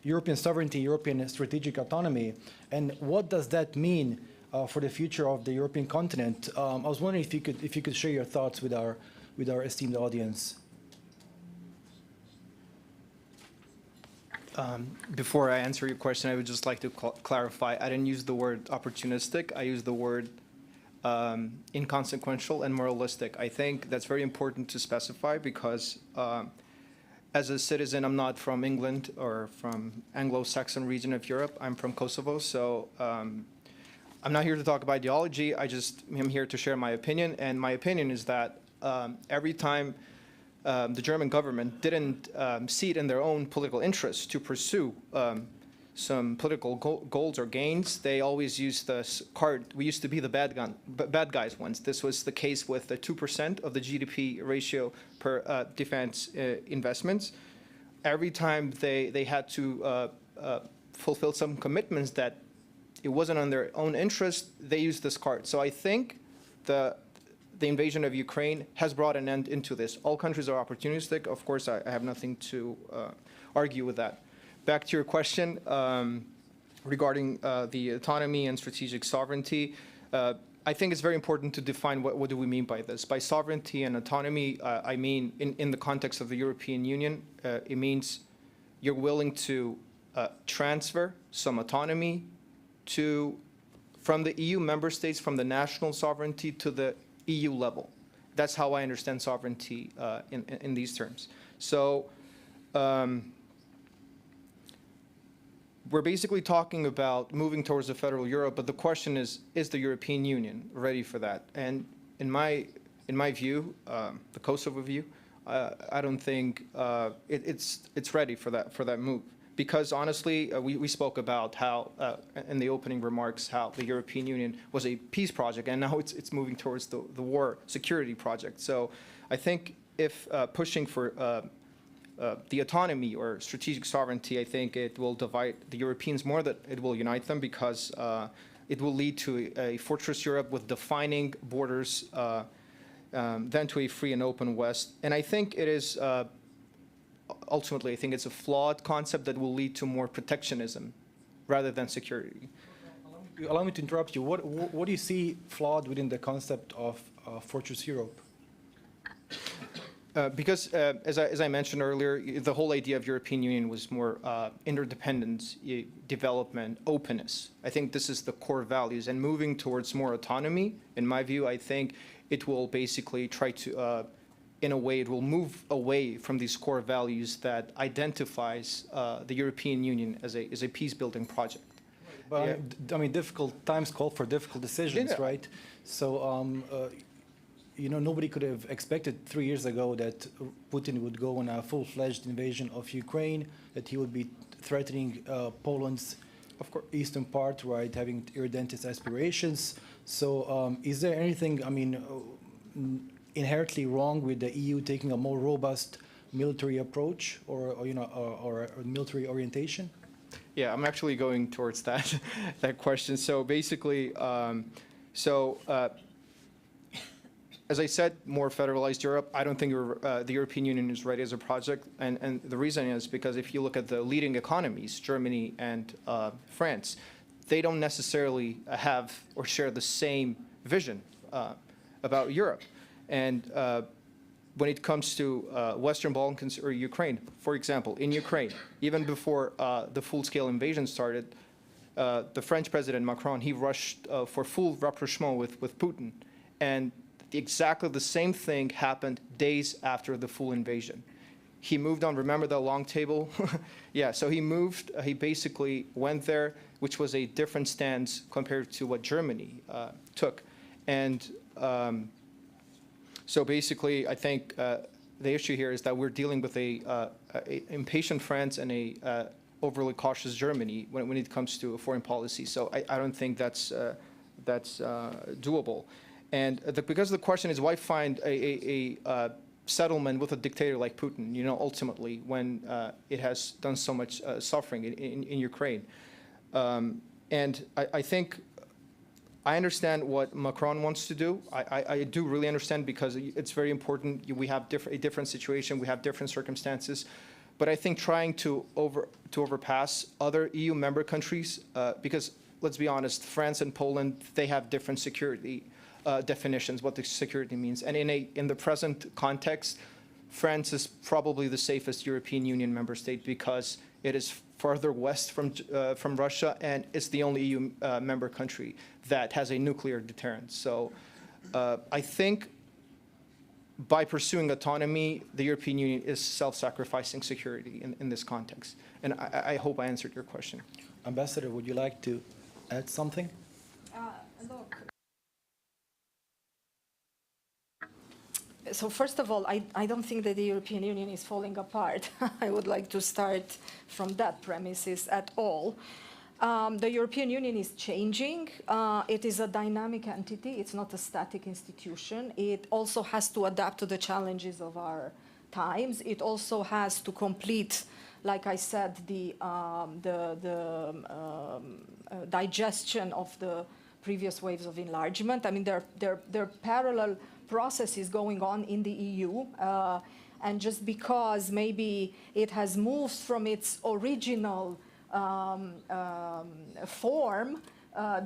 European sovereignty, European strategic autonomy, and what does that mean for the future of the European continent? I was wondering if you could share your thoughts with our esteemed audience. Before I answer your question, I would just like to clarify. I didn't use the word opportunistic. I used the word inconsequential and moralistic. I think that's very important to specify because as a citizen, I'm not from England or from Anglo-Saxon region of Europe. I'm from Kosovo, so I'm not here to talk about ideology. I just am here to share my opinion, and my opinion is that every time the German government didn't see it in their own political interests to pursue some political goals or gains, they always used this card. We used to be the bad guys once. This was the case with the 2% of the GDP ratio per defense investments. Every time they had to fulfill some commitments that it wasn't on their own interest, they used this card. So I think the invasion of Ukraine has brought an end into this. All countries are opportunistic. Of course, I have nothing to argue with that. Back to your question regarding the autonomy and strategic sovereignty, I think it's very important to define what do we mean by this. By sovereignty and autonomy, I mean in the context of the European Union, it means you're willing to transfer some autonomy from the EU member states, from the national sovereignty to the EU level. That's how I understand sovereignty in these terms. So we're basically talking about moving towards a federal Europe, but the question is the European Union ready for that? And in my view, the Kosovo view, I don't think it's ready for that move. Because honestly, we spoke about how, in the opening remarks, how the European Union was a peace project, and now it's moving towards the war security project. So I think if pushing for the autonomy or strategic sovereignty, I think it will divide the Europeans more than it will unite them, because it will lead to a fortress Europe with defining borders than to a free and open West. And I think it is, ultimately, I think it's a flawed concept that will lead to more protectionism rather than security. Allow me to interrupt you. What do you see flawed within the concept of Fortress Europe? Because, as I mentioned earlier, the whole idea of European Union was more interdependence, development, openness. I think this is the core values. And moving towards more autonomy, in my view, I think it will basically try to, in a way, it will move away from these core values that identifies the European Union as a peace-building project. But Yeah. I mean, difficult times call for difficult decisions, Yeah. right? So, you know, nobody could have expected 3 years ago that Putin would go on a full-fledged invasion of Ukraine, that he would be threatening Poland's eastern part, right, having irredentist aspirations. So, is there anything, I mean, inherently wrong with the EU taking a more robust military approach, or you know, or military orientation? Yeah, I'm actually going towards that that question. So basically, as I said, more federalized Europe. I don't think the European Union is ready as a project, and the reason is because if you look at the leading economies, Germany and France, they don't necessarily have or share the same vision about Europe, and when it comes to Western Balkans or Ukraine, for example, in Ukraine, even before the full-scale invasion started, the French President Macron, he rushed for full rapprochement with Putin, and exactly the same thing happened days after the full invasion. He moved on, remember the long table? Yeah, so he moved, he basically went there, which was a different stance compared to what Germany took. And so basically, I think the issue here is that we're dealing with a impatient France and a overly cautious Germany when it comes to foreign policy. So I don't think that's doable. And because the question is, why find a settlement with a dictator like Putin, you know, ultimately, when it has done so much suffering in Ukraine? And I think I understand what Macron wants to do. I do really understand, because it's very important. We have a different situation. We have different circumstances. But I think trying to overpass other EU member countries, because let's be honest, France and Poland, they have different security definitions, what the security means. And in the present context, France is probably the safest European Union member state, because it is farther west from Russia, and it's the only EU member country that has a nuclear deterrent. So I think by pursuing autonomy, the European Union is self-sacrificing security in this context. And I hope I answered your question. Ambassador, would you like to add something? Look. So first of all, I don't think that the European Union is falling apart. I would like to start from that premises at all. The European Union is changing. It is a dynamic entity. It's not a static institution. It also has to adapt to the challenges of our times. It also has to complete, like I said, the digestion of the previous waves of enlargement. I mean, there are parallel processes going on in the EU, and just because maybe it has moved from its original form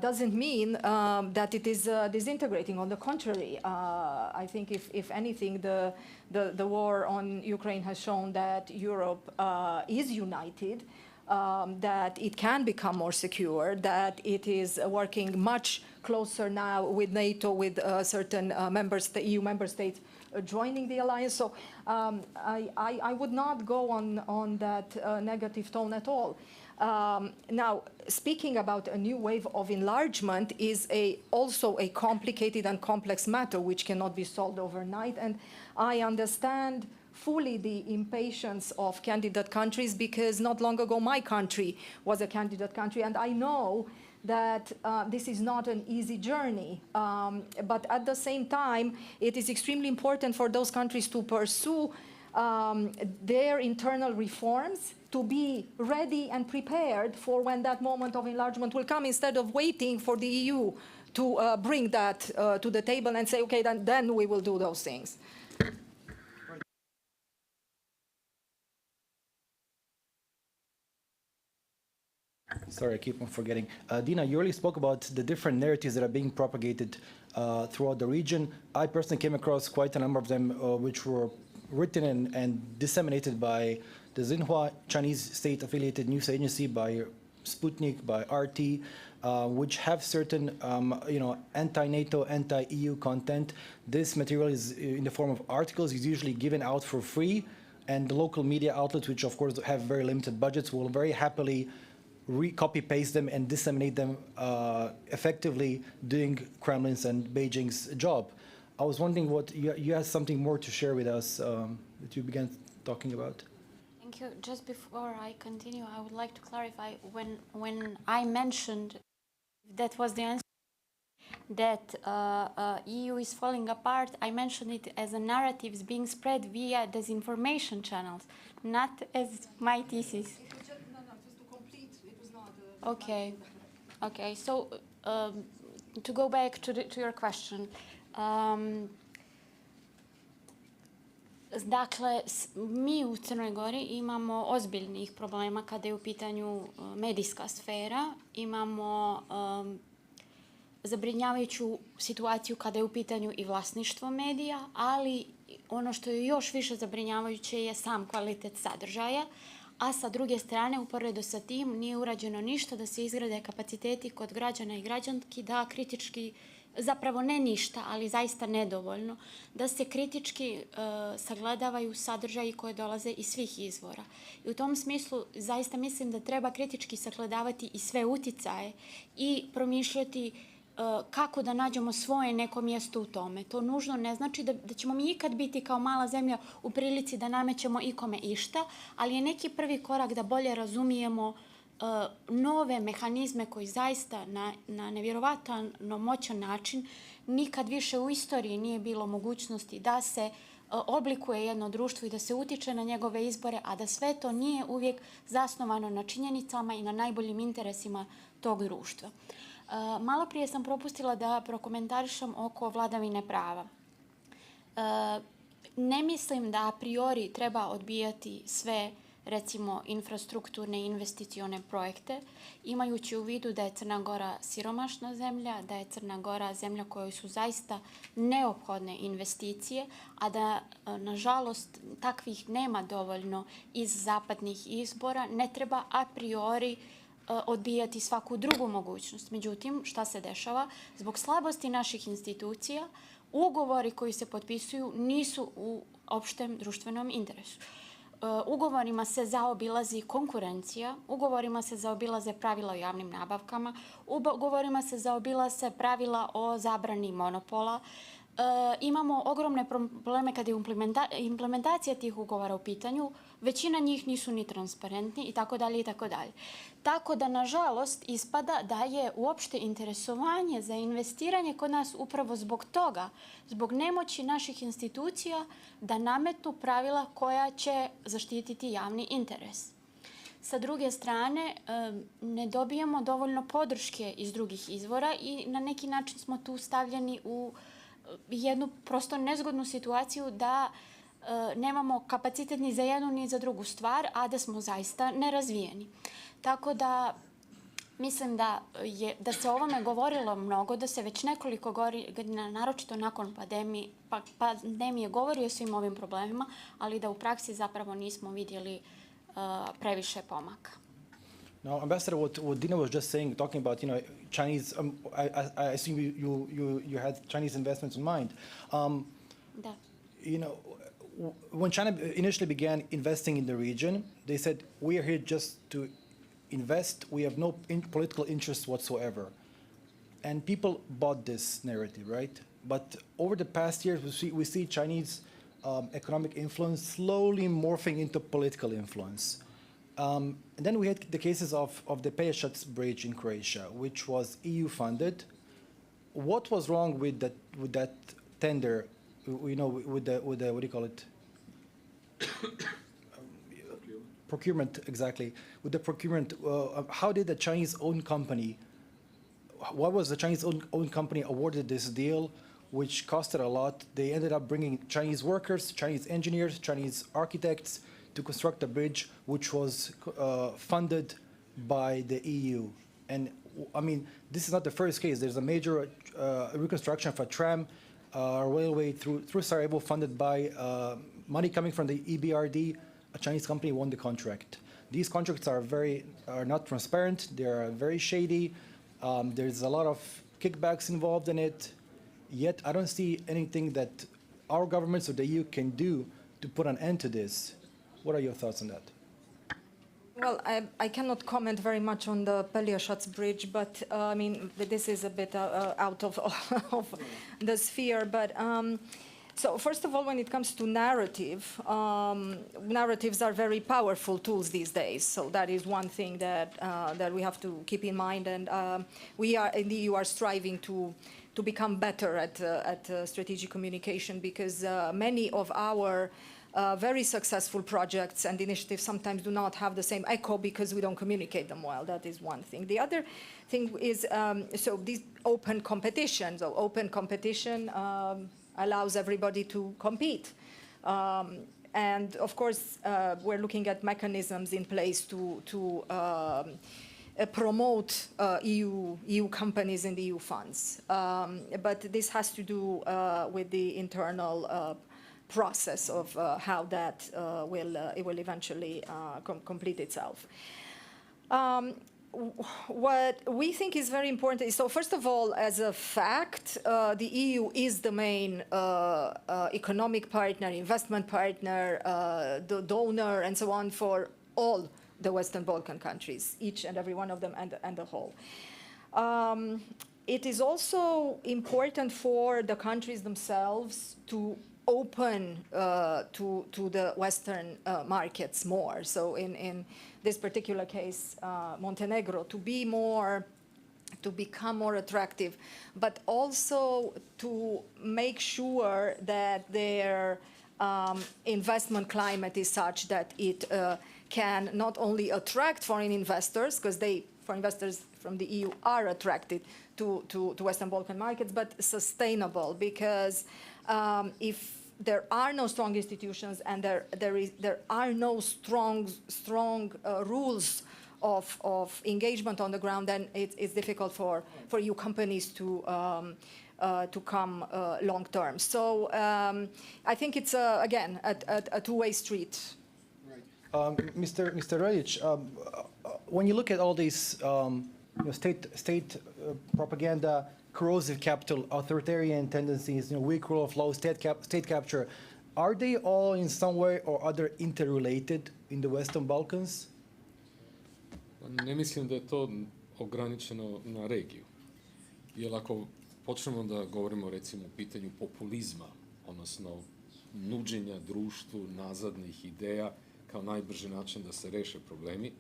doesn't mean that it is disintegrating. On the contrary, I think if anything, the war on Ukraine has shown that Europe is united, that it can become more secure, that it is working much closer now with NATO, with certain EU member states joining the alliance. So I would not go on that negative tone at all. Now, speaking about a new wave of enlargement is also a complicated and complex matter which cannot be solved overnight. And I understand fully the impatience of candidate countries, because not long ago my country was a candidate country, and I know that this is not an easy journey. But at the same time, it is extremely important for those countries to pursue their internal reforms, to be ready and prepared for when that moment of enlargement will come, instead of waiting for the EU to bring that to the table and say, okay, then we will do those things. Sorry, I keep on forgetting. Dina, you already spoke about the different narratives that are being propagated throughout the region. I personally came across quite a number of them which were written and disseminated by the Xinhua Chinese state-affiliated news agency, by Sputnik, by RT, which have certain, anti-NATO, anti-EU content. This material is in the form of articles, is usually given out for free, and the local media outlets, which of course have very limited budgets, will very happily copy-paste them and disseminate them effectively, doing Kremlin's and Beijing's job. I was wondering what you had something more to share with us that you began talking about. Thank you. Just before I continue, I would like to clarify when I mentioned that was the answer that EU is falling apart. I mentioned it as a narrative is being spread via disinformation channels, not as my thesis. Okay. Okay. So to go back to your question. Dakle, mi u Crnoj Gori imamo ozbiljnih problema kada je u pitanju medijska sfera. Imamo zabrinjavajuću situaciju kada je u pitanju i vlasništvo medija, ali ono što je još više zabrinjavajuće je sam kvalitet sadržaja, a sa druge strane, uporedo sa tim, nije urađeno ništa da se izgrade kapaciteti kod građana i građanki da kritički, zapravo ne ništa, ali zaista nedovoljno, da se kritički sagledavaju sadržaji koje dolaze iz svih izvora. I u tom smislu zaista mislim da treba kritički sagledavati i sve uticaje i promišljati kako da nađemo svoje neko mjesto u tome. To nužno ne znači da ćemo mi ikad biti kao mala zemlja u prilici da namećemo ikome išta, ali je neki prvi korak da bolje razumijemo nove mehanizme koji zaista na nevjerovatno moćan način nikad više u istoriji nije bilo mogućnosti da se oblikuje jedno društvo i da se utiče na njegove izbore, a da sve to nije uvijek zasnovano na činjenicama i na najboljim interesima tog društva. Malo prije sam propustila da prokomentarišem oko vladavine prava. Ne mislim da a priori treba odbijati sve, recimo, infrastrukturne i investicione projekte, imajući u vidu da je Crna Gora siromašna zemlja, da je Crna Gora zemlja kojoj su zaista neophodne investicije, a da, nažalost, takvih nema dovoljno iz zapadnih izbora. Ne treba a priori odbijati svaku drugu mogućnost. Međutim, šta se dešava? Zbog slabosti naših institucija, ugovori koji se potpisuju nisu u opštem društvenom interesu. Ugovorima se zaobilazi konkurencija, ugovorima se zaobilaze pravila o javnim nabavkama, ugovorima se zaobilaze pravila o zabrani monopola. Imamo ogromne probleme kada je implementacija tih ugovora u pitanju, većina njih nisu ni transparentni i tako dalje i tako dalje. Tako da, nažalost, ispada da je uopšte interesovanje za investiranje kod nas upravo zbog toga, zbog nemoći naših institucija da nametnu pravila koja će zaštititi javni interes. Sa druge strane, ne dobijamo dovoljno podrške iz drugih izvora i na neki način smo tu stavljeni u jednu prosto nezgodnu situaciju da nemamo kapacitet ni za jednu ni za drugu stvar, a da smo zaista nerazvijeni. Tako da mislim da se o ovome govorilo mnogo, da se već nekoliko godina, naročito nakon pandemije, govori o svim ovim problemima, ali da u praksi zapravo nismo vidjeli previše pomaka. Now, Ambassador, what Dina was just saying, talking about Chinese, I assume you had Chinese investments in mind. When China initially began investing in the region, they said, we are here just to invest. We have no political interest whatsoever. And people bought this narrative, right? But over the past years, we see Chinese economic influence slowly morphing into political influence. And then we had the cases of the Pelješac Bridge in Croatia, which was EU funded. What was wrong with that tender? With the what do you call it? Procurement, exactly. With the procurement, how did the Chinese-owned company? What was the Chinese-owned company awarded this deal, which costed a lot? They ended up bringing Chinese workers, Chinese engineers, Chinese architects to construct a bridge which was funded by the EU. And I mean, this is not the first case. There's a major reconstruction of a tram railway through Sarajevo funded by money coming from the EBRD. A Chinese company won the contract. These contracts are not transparent. They are very shady. There's a lot of kickbacks involved in it. Yet I don't see anything that our governments or the EU can do to put an end to this. What are your thoughts on that? Well, I cannot comment very much on the Pelješac bridge, but I mean, this is a bit out of the sphere. But so first of all, when it comes to narrative, narratives are very powerful tools these days. So that is one thing that we have to keep in mind. And we are in the EU are striving to become better at strategic communication, because many of our very successful projects and initiatives sometimes do not have the same echo because we don't communicate them well. That is one thing. The other thing is, so these open competition. So open competition allows everybody to compete. And of course, we're looking at mechanisms in place to promote EU companies and EU funds. But this has to do with the internal process of how that will eventually complete itself. What we think is very important is, so first of all, as a fact, the EU is the main economic partner, investment partner, the donor, and so on for all the Western Balkan countries, each and every one of them, and the whole. It is also important for the countries themselves to open to the Western markets more. So in this particular case, Montenegro, to become more attractive, but also to make sure that their investment climate is such that it can not only attract foreign investors, because foreign investors from the EU are attracted to Western Balkan markets, but sustainable, because if there are no strong institutions and there are no strong rules of engagement on the ground, then it's difficult for EU companies to come long term. So I think it's again a two-way street. Mr. Radic, when you look at all these state propaganda, corrosive capital, authoritarian tendencies, weak rule of law, state capture, are they all in some way or other interrelated in the Western Balkans? Ne mislim da je to ograničeno na regiju. Jer ako počnemo da govorimo recimo o pitanju populizma, odnosno nuđenja društvu nazadnih ideja kao najbrži način da se reše problemi,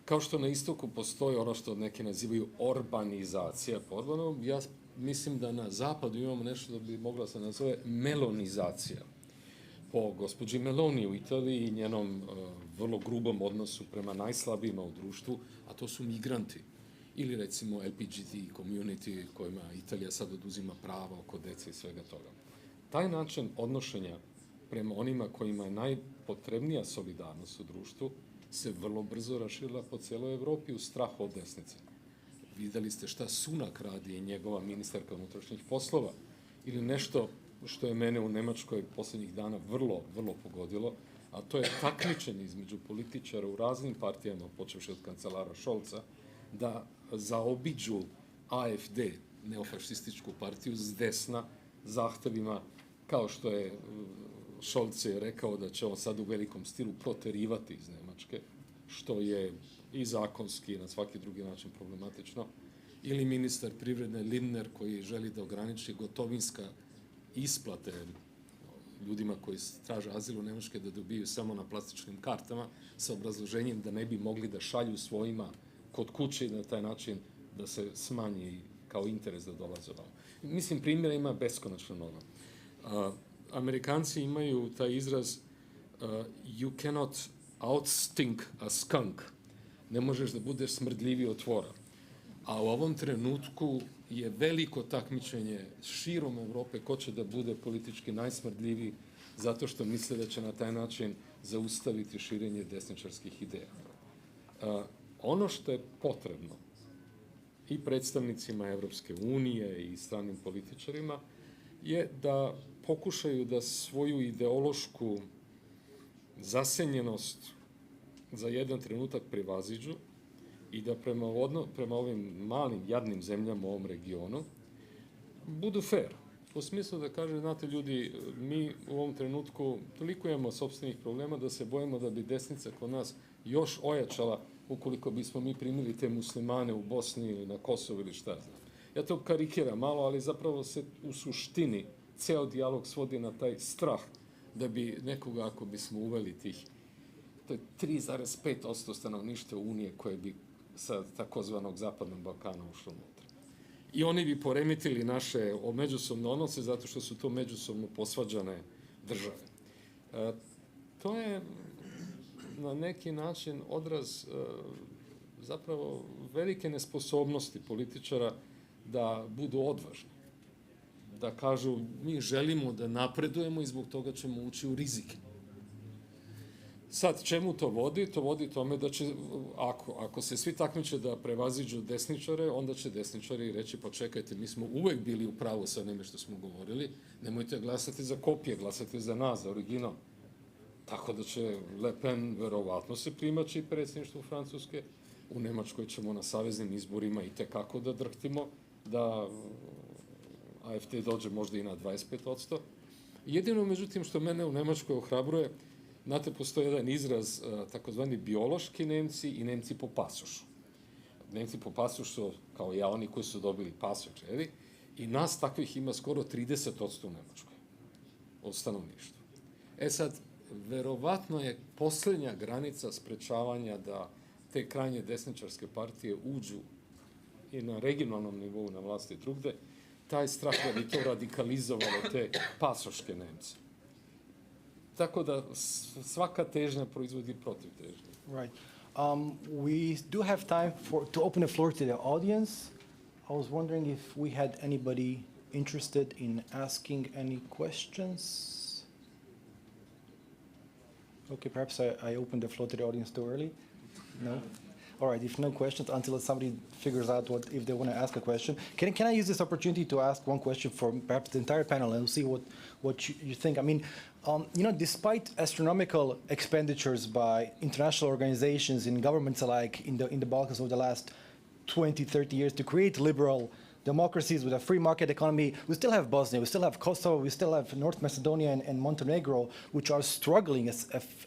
kao što na istoku postoji ono što neki nazivaju orbanizacija podvodno, ja mislim da na zapadu imamo nešto da bi mogla se nazove melonizacija. Po gospođi Meloni u Italiji i njenom vrlo grubom odnosu prema najslabijima u društvu, a to su migranti. Ili recimo LGBT community kojima Italija sad oduzima prava oko dece i svega toga. Taj način odnošenja prema onima kojima je najpotrebnija solidarnost u društvu se vrlo brzo raširila po cijeloj Evropi u strahu od desnice. Vidjeli ste šta Sunak radi i njegova ministarka unutrašnjih poslova, ili nešto što je mene u Nemačkoj posljednjih dana vrlo, vrlo pogodilo, a to je takmičenje između političara u raznim partijama, počevši od kancelara Scholza, da zaobiđu AfD, neofašističku partiju, s desna zahtevima, kao što je Scholz je rekao da će on sad u velikom stilu proterivati iz Nemačke, što je i zakonski i na svaki drugi način problematično, ili ministar privrede Lindner koji želi da ograniči gotovinska isplate ljudima koji traže azil u Nemačkoj da dobiju samo na plastičnim kartama sa obrazloženjem da ne bi mogli da šalju svojima kod kuće i na taj način da se smanji kao interes da dolaze ovamo. Mislim, primjera ima beskonačno mnogo. Amerikanci imaju taj izraz you cannot outstink a skunk. Ne možeš da budeš smrdljiviji od tvora. A u ovom trenutku je veliko takmičenje širom Evrope ko će da bude politički najsmrdljiviji zato što misle da će na taj način zaustaviti širenje desničarskih ideja. Ono što je potrebno i predstavnicima Evropske unije i stranim političarima je da pokušaju da svoju ideološku zasenjenost za jedan trenutak prevaziđu i da prema ovim malim, jadnim zemljama u ovom regionu budu fair. U smislu da kaže, znate ljudi, mi u ovom trenutku toliko imamo sopstvenih problema da se bojimo da bi desnica kod nas još ojačala ukoliko bismo mi primili te muslimane u Bosni ili na Kosovu ili šta znam. Ja to karikiram malo, ali zapravo se u suštini ceo dijalog svodi na taj strah da bi nekoga, ako bismo uveli tih, to je 3,5% stanovništva Unije koje bi sa takozvanog Zapadnog Balkana ušlo unutra. I oni bi poremetili naše međusobne odnose zato što su to međusobno posvađane države. To je na neki način odraz zapravo velike nesposobnosti političara da budu odvažni. Da kažu, mi želimo da napredujemo i zbog toga ćemo ući u rizike. Sad, čemu to vodi? To vodi tome da će, ako se svi takmiče da prevaziđu desničare, onda će desničari reći, pa čekajte, mi smo uvek bili u pravu sa onime što smo govorili, nemojte glasati za kopije, glasati za nas, za original. Tako da će Le Pen verovatno se primaći predsjedništvu Francuske, u Nemačkoj ćemo na saveznim izborima i tekako da drhtimo, da AfD dođe možda i na 25%. Jedino, međutim, što mene u Nemačkoj ohrabruje, znate, postoji jedan izraz, takozvani biološki Nemci i Nemci po pasošu. Nemci po pasošu su, kao ja, oni koji su dobili pasoš, i nas takvih ima skoro 30% u Nemačkoj, od stanovništva. Sad, verovatno je posljednja granica sprečavanja da te krajnje desničarske partije uđu i na regionalnom nivou na vlasti drugde, taj strah da bi to radikalizovalo te pasoške Nemce. Tako da svaka težnja proizvodi protiv težnje. Right. We do have time to open the floor to the audience. I was wondering if we had anybody interested in asking any questions. Okay, perhaps I opened the floor to the audience too early. No? All right, if no questions, until somebody figures out if they want to ask a question. Can I use this opportunity to ask one question for perhaps the entire panel and see what you think? I mean, despite astronomical expenditures by international organizations and governments alike in the Balkans over the last 20, 30 years to create liberal democracies with a free market economy, we still have Bosnia, we still have Kosovo, we still have North Macedonia and Montenegro, which are struggling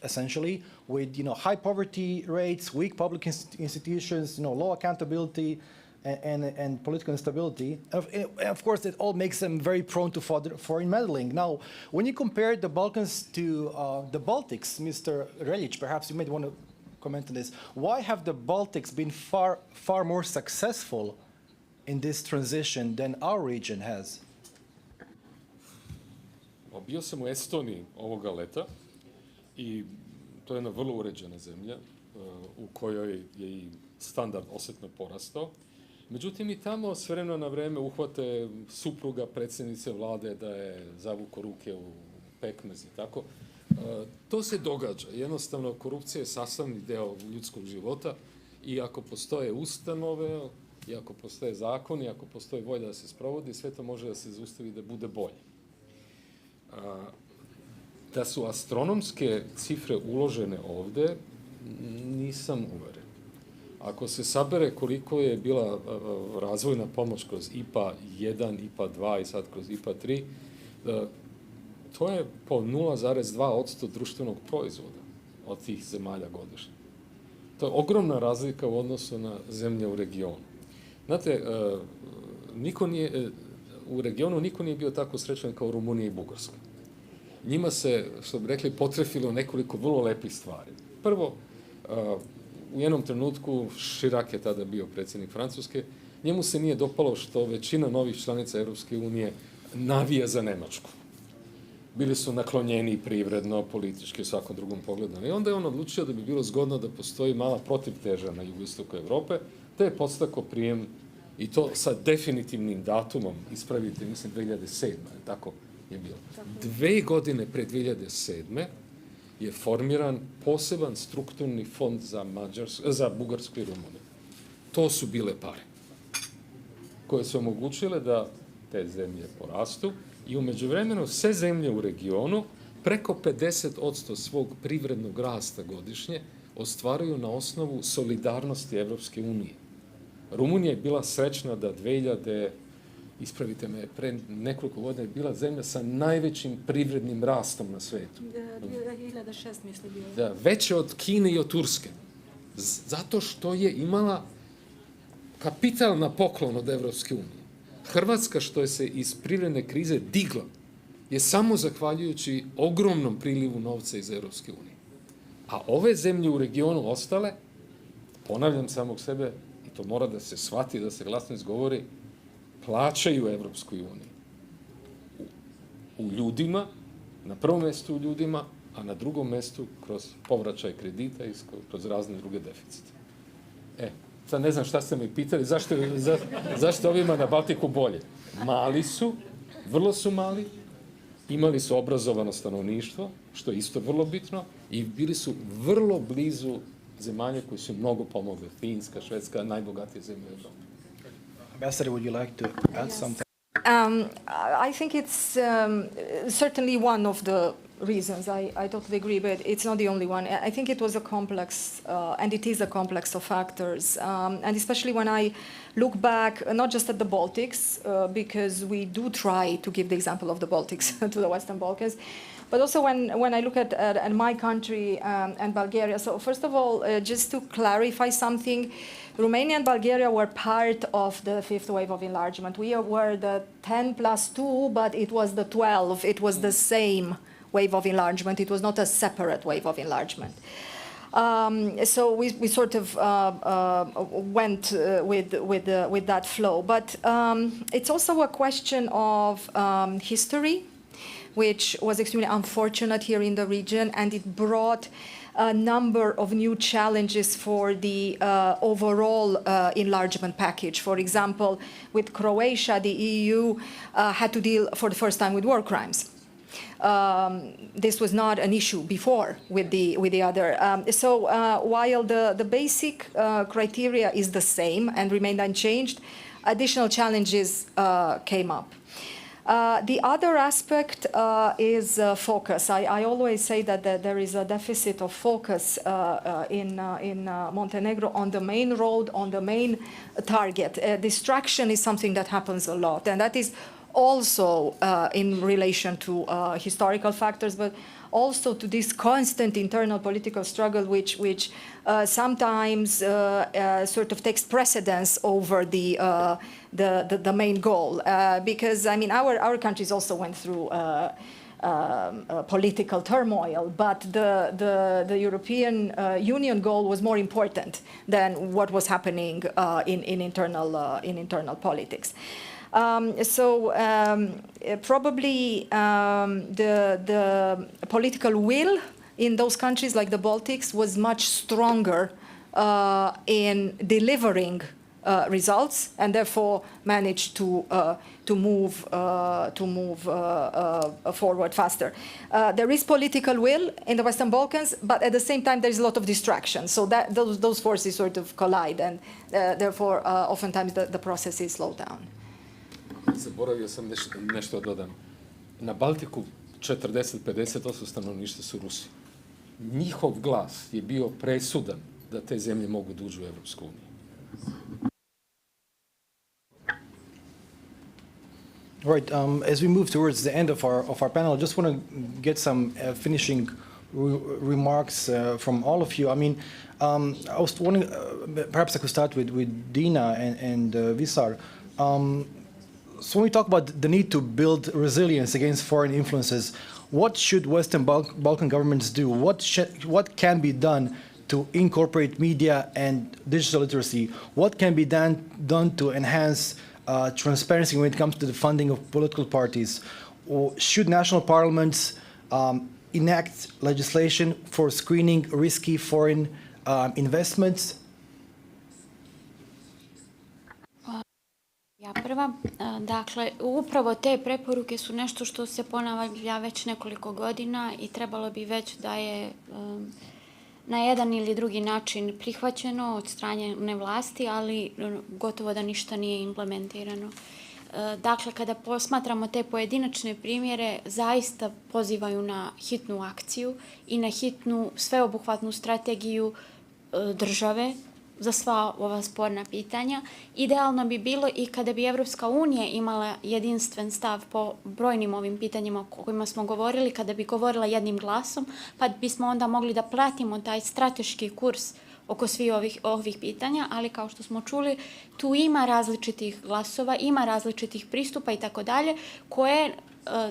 essentially with high poverty rates, weak public institutions, low accountability, and political instability. Of course, it all makes them very prone to foreign meddling. Now, when you compare the Balkans to the Baltics, Mr. Relic, perhaps you might want to comment on this. Why have the Baltics been far more successful in this transition than our region has? Bio sam u Estoniji ovoga leta i to je jedna vrlo uređena zemlja u kojoj je i standard osetno porastao. Međutim, i tamo s vremena na vreme uhvate supruga predsjednice vlade da je zavuko ruke u pekmez i tako. To se događa. Jednostavno, korupcija je sastavni deo ljudskog života i ako postoje ustanove, i ako postoje zakon, i ako postoji volja da se sprovodi, sve to može da se zaustavi da bude bolje. Da su astronomske cifre uložene ovde, nisam uveren. Ako se sabere koliko je bila razvojna pomoć kroz IPA 1, IPA 2 i sad kroz IPA 3, to je po 0,2% društvenog proizvoda od tih zemalja godišnje. To je ogromna razlika u odnosu na zemlje u regionu. Znate, u regionu niko nije bio tako srećan kao Rumunija i Bugarska. Njima se, što bi rekli, potrefilo nekoliko vrlo lepih stvari. Prvo, u jednom trenutku, Chirac je tada bio predsjednik Francuske, njemu se nije dopalo što većina novih članica Europske unije navija za Nemačku. Bili su naklonjeni privredno, politički, u svakom drugom pogledu. I onda je on odlučio da bi bilo zgodno da postoji mala protivteža na jugoistoku Evrope, te je podstako prijem, i to sa definitivnim datumom, ispravite, mislim 2007. Tako je bilo. 2 godine pre 2007. je formiran poseban strukturni fond za Bugarsku i Rumuniju. To su bile pare koje su omogućile da te zemlje porastu i u međuvremenu sve zemlje u regionu preko 50% svog privrednog rasta godišnje ostvaruju na osnovu solidarnosti Evropske unije. Rumunija je bila srećna da 2000, ispravite me, pre nekoliko godina je bila zemlja sa najvećim privrednim rastom na svetu. 2006 misli bilo. Da, veće od Kine i od Turske. Zato što je imala kapital na poklon od Evropske unije. Hrvatska, što je se iz privredne krize digla, je samo zahvaljujući ogromnom prilivu novca iz Evropske unije. A ove zemlje u regionu ostale, ponavljam samog sebe, i to mora da se shvati, da se glasno izgovori, plaćaju Evropskoj uniji. U ljudima, na prvom mestu u ljudima, a na drugom mestu kroz povraćaj kredita i kroz razne druge deficite. Sad ne znam šta ste me pitali, zašto ovima na Baltiku bolje? Mali su, vrlo su mali, imali su obrazovano stanovništvo, što je isto vrlo bitno, i bili su vrlo blizu zemalja koji su mnogo pomogli. Finska, Švedska, najbogatije zemlje u Evropi. Ambassador, would you like to add something? I think it's certainly one of the reasons. I totally agree, but it's not the only one. I think it was a complex, and it is a complex of factors. And especially when I look back, not just at the Baltics, because we do try to give the example of the Baltics to the Western Balkans, but also when I look at my country and Bulgaria. So first of all, just to clarify something, Romania and Bulgaria were part of the fifth wave of enlargement. We were the 10+2, but it was the 12. It was the same wave of enlargement. It was not a separate wave of enlargement. So we sort of went with that flow. But it's also a question of history, which was extremely unfortunate here in the region, and it brought a number of new challenges for the overall enlargement package. For example, with Croatia, the EU had to deal for the first time with war crimes. This was not an issue before with the other. So while the basic criteria is the same and remained unchanged, additional challenges came up. The other aspect is focus. I always say that there is a deficit of focus in Montenegro on the main road, on the main target. Distraction is something that happens a lot, and that is also in relation to historical factors, but also to this constant internal political struggle, which sometimes sort of takes precedence over the main goal. Because I mean, our countries also went through political turmoil, but the European Union goal was more important than what was happening in internal politics. Probably the political will in those countries like the Baltics was much stronger in delivering results, and therefore managed to move forward faster. There is political will in the Western Balkans, but at the same time there is a lot of distraction. So that those forces sort of collide, and therefore oftentimes the process is slowed down. Zaboravio sam nešto dodam. Na Baltiku 40-50% stanovništva su Rusi. Njihov glas je bio presudan da te zemlje mogu da uđu u Evropsku uniju. Right. As we move towards the end of our panel, I just want to get some finishing remarks from all of you. I mean, I was wondering, perhaps I could start with Dina and Visar. So when we talk about the need to build resilience against foreign influences, what should Western Balkan governments do? What can be done to incorporate media and digital literacy? What can be done to enhance transparency when it comes to the funding of political parties? Or should national parliaments enact legislation for screening risky foreign investments? Ja prvo prva. Dakle, upravo te preporuke su nešto što se ponavlja već nekoliko godina i trebalo bi već da je na jedan ili drugi način prihvaćeno od strane vlasti, ali gotovo da ništa nije implementirano. Dakle, kada posmatramo te pojedinačne primjere, zaista pozivaju na hitnu akciju i na hitnu sveobuhvatnu strategiju države za sva ova sporna pitanja. Idealno bi bilo i kada bi Evropska unija imala jedinstven stav po brojnim ovim pitanjima o kojima smo govorili, kada bi govorila jednim glasom, pa bismo onda mogli da pratimo taj strateški kurs oko svih ovih pitanja, ali kao što smo čuli, tu ima različitih glasova, ima različitih pristupa i tako dalje, koje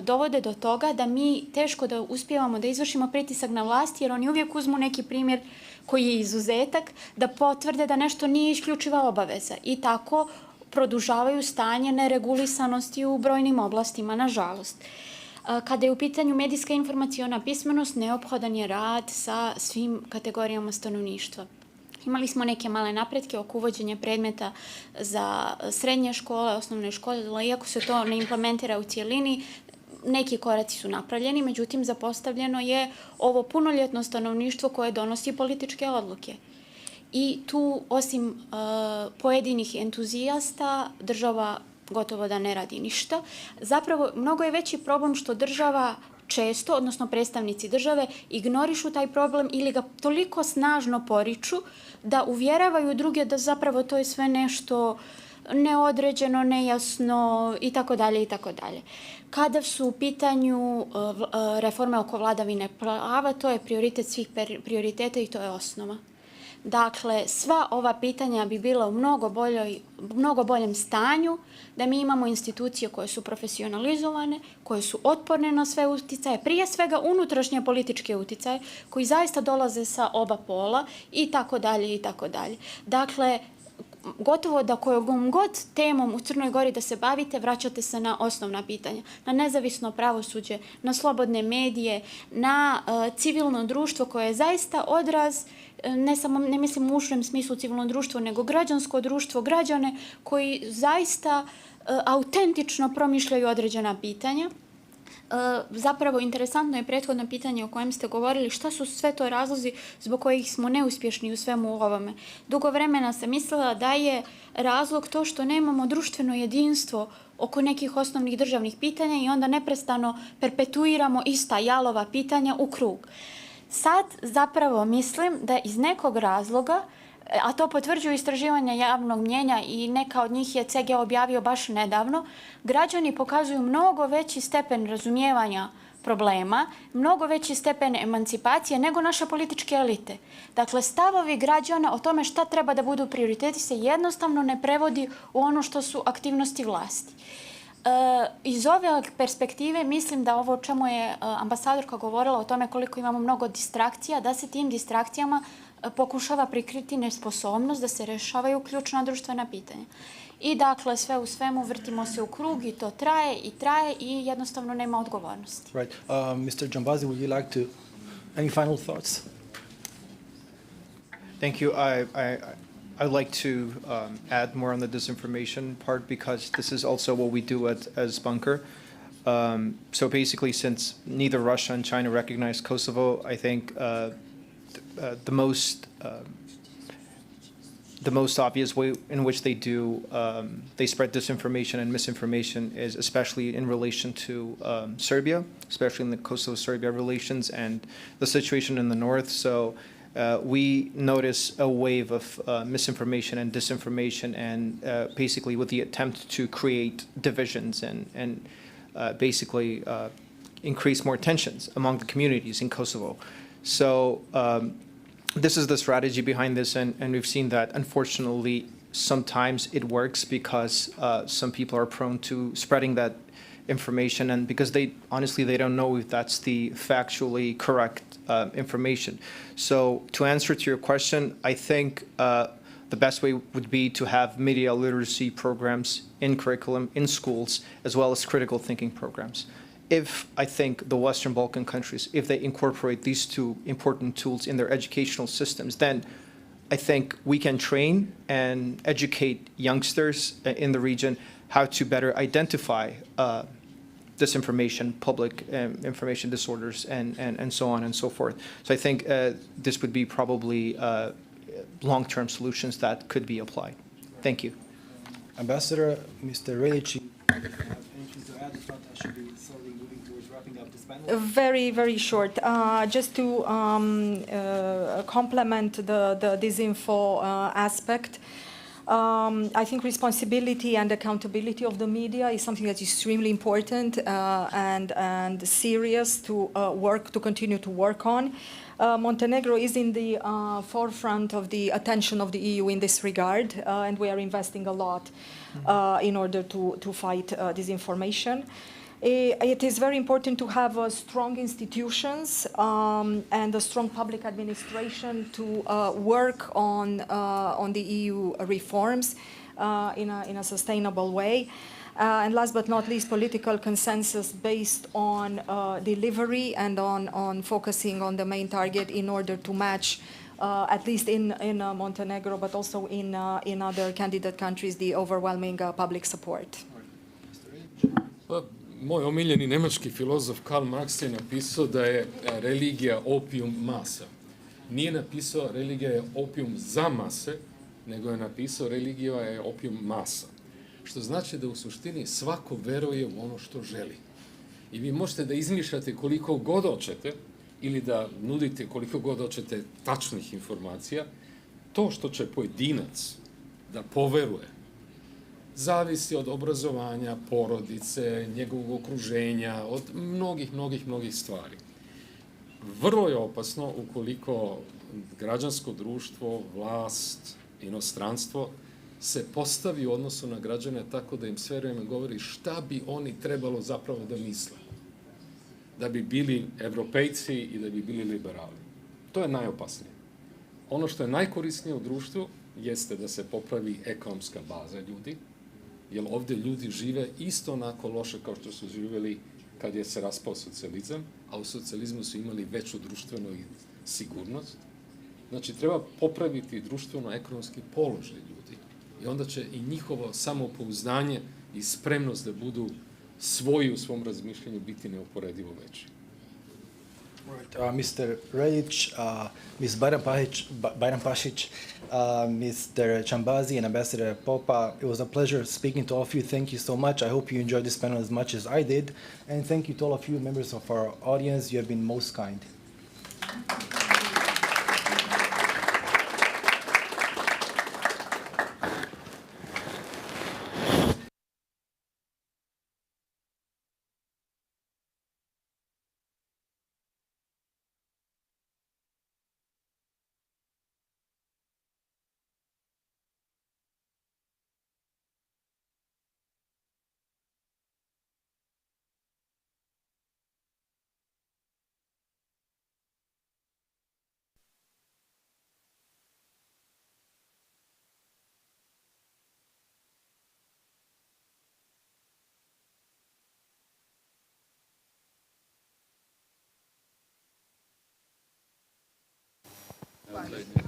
dovode do toga da mi teško da uspijevamo da izvršimo pritisak na vlast, jer oni uvijek uzmu neki primjer koji je izuzetak, da potvrde da nešto nije isključiva obaveza i tako produžavaju stanje neregulisanosti u brojnim oblastima, nažalost. Kada je u pitanju medijska informaciona pismenost, neophodan je rad sa svim kategorijama stanovništva. Imali smo neke male napretke oko uvođenja predmeta za srednje škole, osnovne škole, iako se to ne implementira u cijelini, neki koraci su napravljeni, međutim zapostavljeno je ovo punoljetno stanovništvo koje donosi političke odluke. I tu, osim pojedinih entuzijasta, država gotovo da ne radi ništa. Zapravo, mnogo je veći problem što država često, odnosno predstavnici države, ignorišu taj problem ili ga toliko snažno poriču da uvjeravaju druge da zapravo to je sve nešto neodređeno, nejasno i tako dalje i tako dalje. Kada su u pitanju reforme oko vladavine prava, to je prioritet svih prioriteta i to je osnova. Dakle, sva ova pitanja bi bila u mnogo boljem stanju da mi imamo institucije koje su profesionalizovane, koje su otporne na sve uticaje, prije svega unutrašnje političke uticaje, koji zaista dolaze sa oba pola i tako dalje i tako dalje. Dakle, gotovo da kojom god temom u Crnoj Gori da se bavite, vraćate se na osnovna pitanja, na nezavisno pravosuđe, na slobodne medije, na civilno društvo koje je zaista odraz, ne mislim u ušem smislu civilno društvo, nego građansko društvo, građane koji zaista autentično promišljaju određena pitanja. Zapravo, interesantno je prethodno pitanje o kojem ste govorili, šta su sve to razlozi zbog kojih smo neuspješni u svemu ovome. Dugo vremena sam mislila da je razlog to što nemamo društveno jedinstvo oko nekih osnovnih državnih pitanja i onda neprestano perpetuiramo ista jalova pitanja u krug. Sad zapravo mislim da iz nekog razloga, a to potvrđuju istraživanja javnog mnjenja i neka od njih je CG objavio baš nedavno, građani pokazuju mnogo veći stepen razumijevanja problema, mnogo veći stepen emancipacije nego naše političke elite. Dakle, stavovi građana o tome šta treba da budu prioriteti se jednostavno ne prevodi u ono što su aktivnosti vlasti. Iz ove perspektive mislim da ovo o čemu je ambasadorka govorila o tome koliko imamo mnogo distrakcija, da se tim distrakcijama pokušava prikriti nesposobnost da se rešavaju ključna društvena pitanja. I dakle, sve u svemu vrtimo se u krug i to traje i jednostavno nema odgovornosti. Right. Mr. Jambazi, would you like to, any final thoughts? Thank you. I'd like to add more on the disinformation part because this is also what we do as Bunker. So basically, since neither Russia and China recognize Kosovo, I think the most obvious way in which they do they spread disinformation and misinformation is especially in relation to Serbia, especially in the Kosovo-Serbia relations and the situation in the north. So we notice a wave of misinformation and disinformation and basically with the attempt to create divisions and basically increase more tensions among the communities in Kosovo. So this is the strategy behind this, and we've seen that, unfortunately, sometimes it works because some people are prone to spreading that information, and because honestly, they don't know if that's the factually correct information. So to answer to your question, I think the best way would be to have media literacy programs in curriculum, in schools, as well as critical thinking programs. If I think the Western Balkan countries, if they incorporate these two important tools in their educational systems, then I think we can train and educate youngsters in the region how to better identify disinformation, public information disorders, and so on and so forth. So I think this would be probably long-term solutions that could be applied. Thank you. Ambassador, Mr. Relic, anything to add? If not, I should be slowly moving towards wrapping up this panel. Very, very short. Just to complement the disinfo aspect, I think responsibility and accountability of the media is something that's extremely important and serious to continue to work on. Montenegro is in the forefront of the attention of the EU in this regard, and we are investing a lot in order to fight disinformation. It is very important to have strong institutions and a strong public administration to work on the EU reforms in a sustainable way. And last but not least, political consensus based on delivery and on focusing on the main target in order to match, at least in Montenegro, but also in other candidate countries, the overwhelming public support. Moj omiljeni njemački filozof Karl Marx je napisao da je religija opijum masa. Nije napisao religija je opijum za mase, nego je napisao religija je opijum masa. Što znači da u suštini svako veruje u ono što želi. I vi možete da izmišljate koliko god hoćete ili da nudite koliko god hoćete tačnih informacija. To što će pojedinac da poveruje zavisi od obrazovanja, porodice, njegovog okruženja, od mnogih stvari. Vrlo je opasno ukoliko građansko društvo, vlast, inostranstvo se postavi u odnosu na građane tako da im sve vreme govori šta bi oni trebalo zapravo da misle. Da bi bili evropejci i da bi bili liberali. To je najopasnije. Ono što je najkorisnije u društvu jeste da se popravi ekonomska baza ljudi, jer ovdje ljudi žive isto onako loše kao što su živjeli kad je se raspao socijalizam, a u socijalizmu su imali veću društvenu sigurnost. Znači, treba popraviti društveno-ekonomski položaj ljudi i onda će i njihovo samopouzdanje i spremnost da budu svoji u svom razmišljanju biti neuporedivo veći. Mr. Relic, Ms. Bayram Pasic, Mr. Chambazi, and Ambassador Popa, it was a pleasure speaking to all of you. Thank you so much. I hope you enjoyed this panel as much as I did. And thank you to all of you, members of our audience. You have been most kind.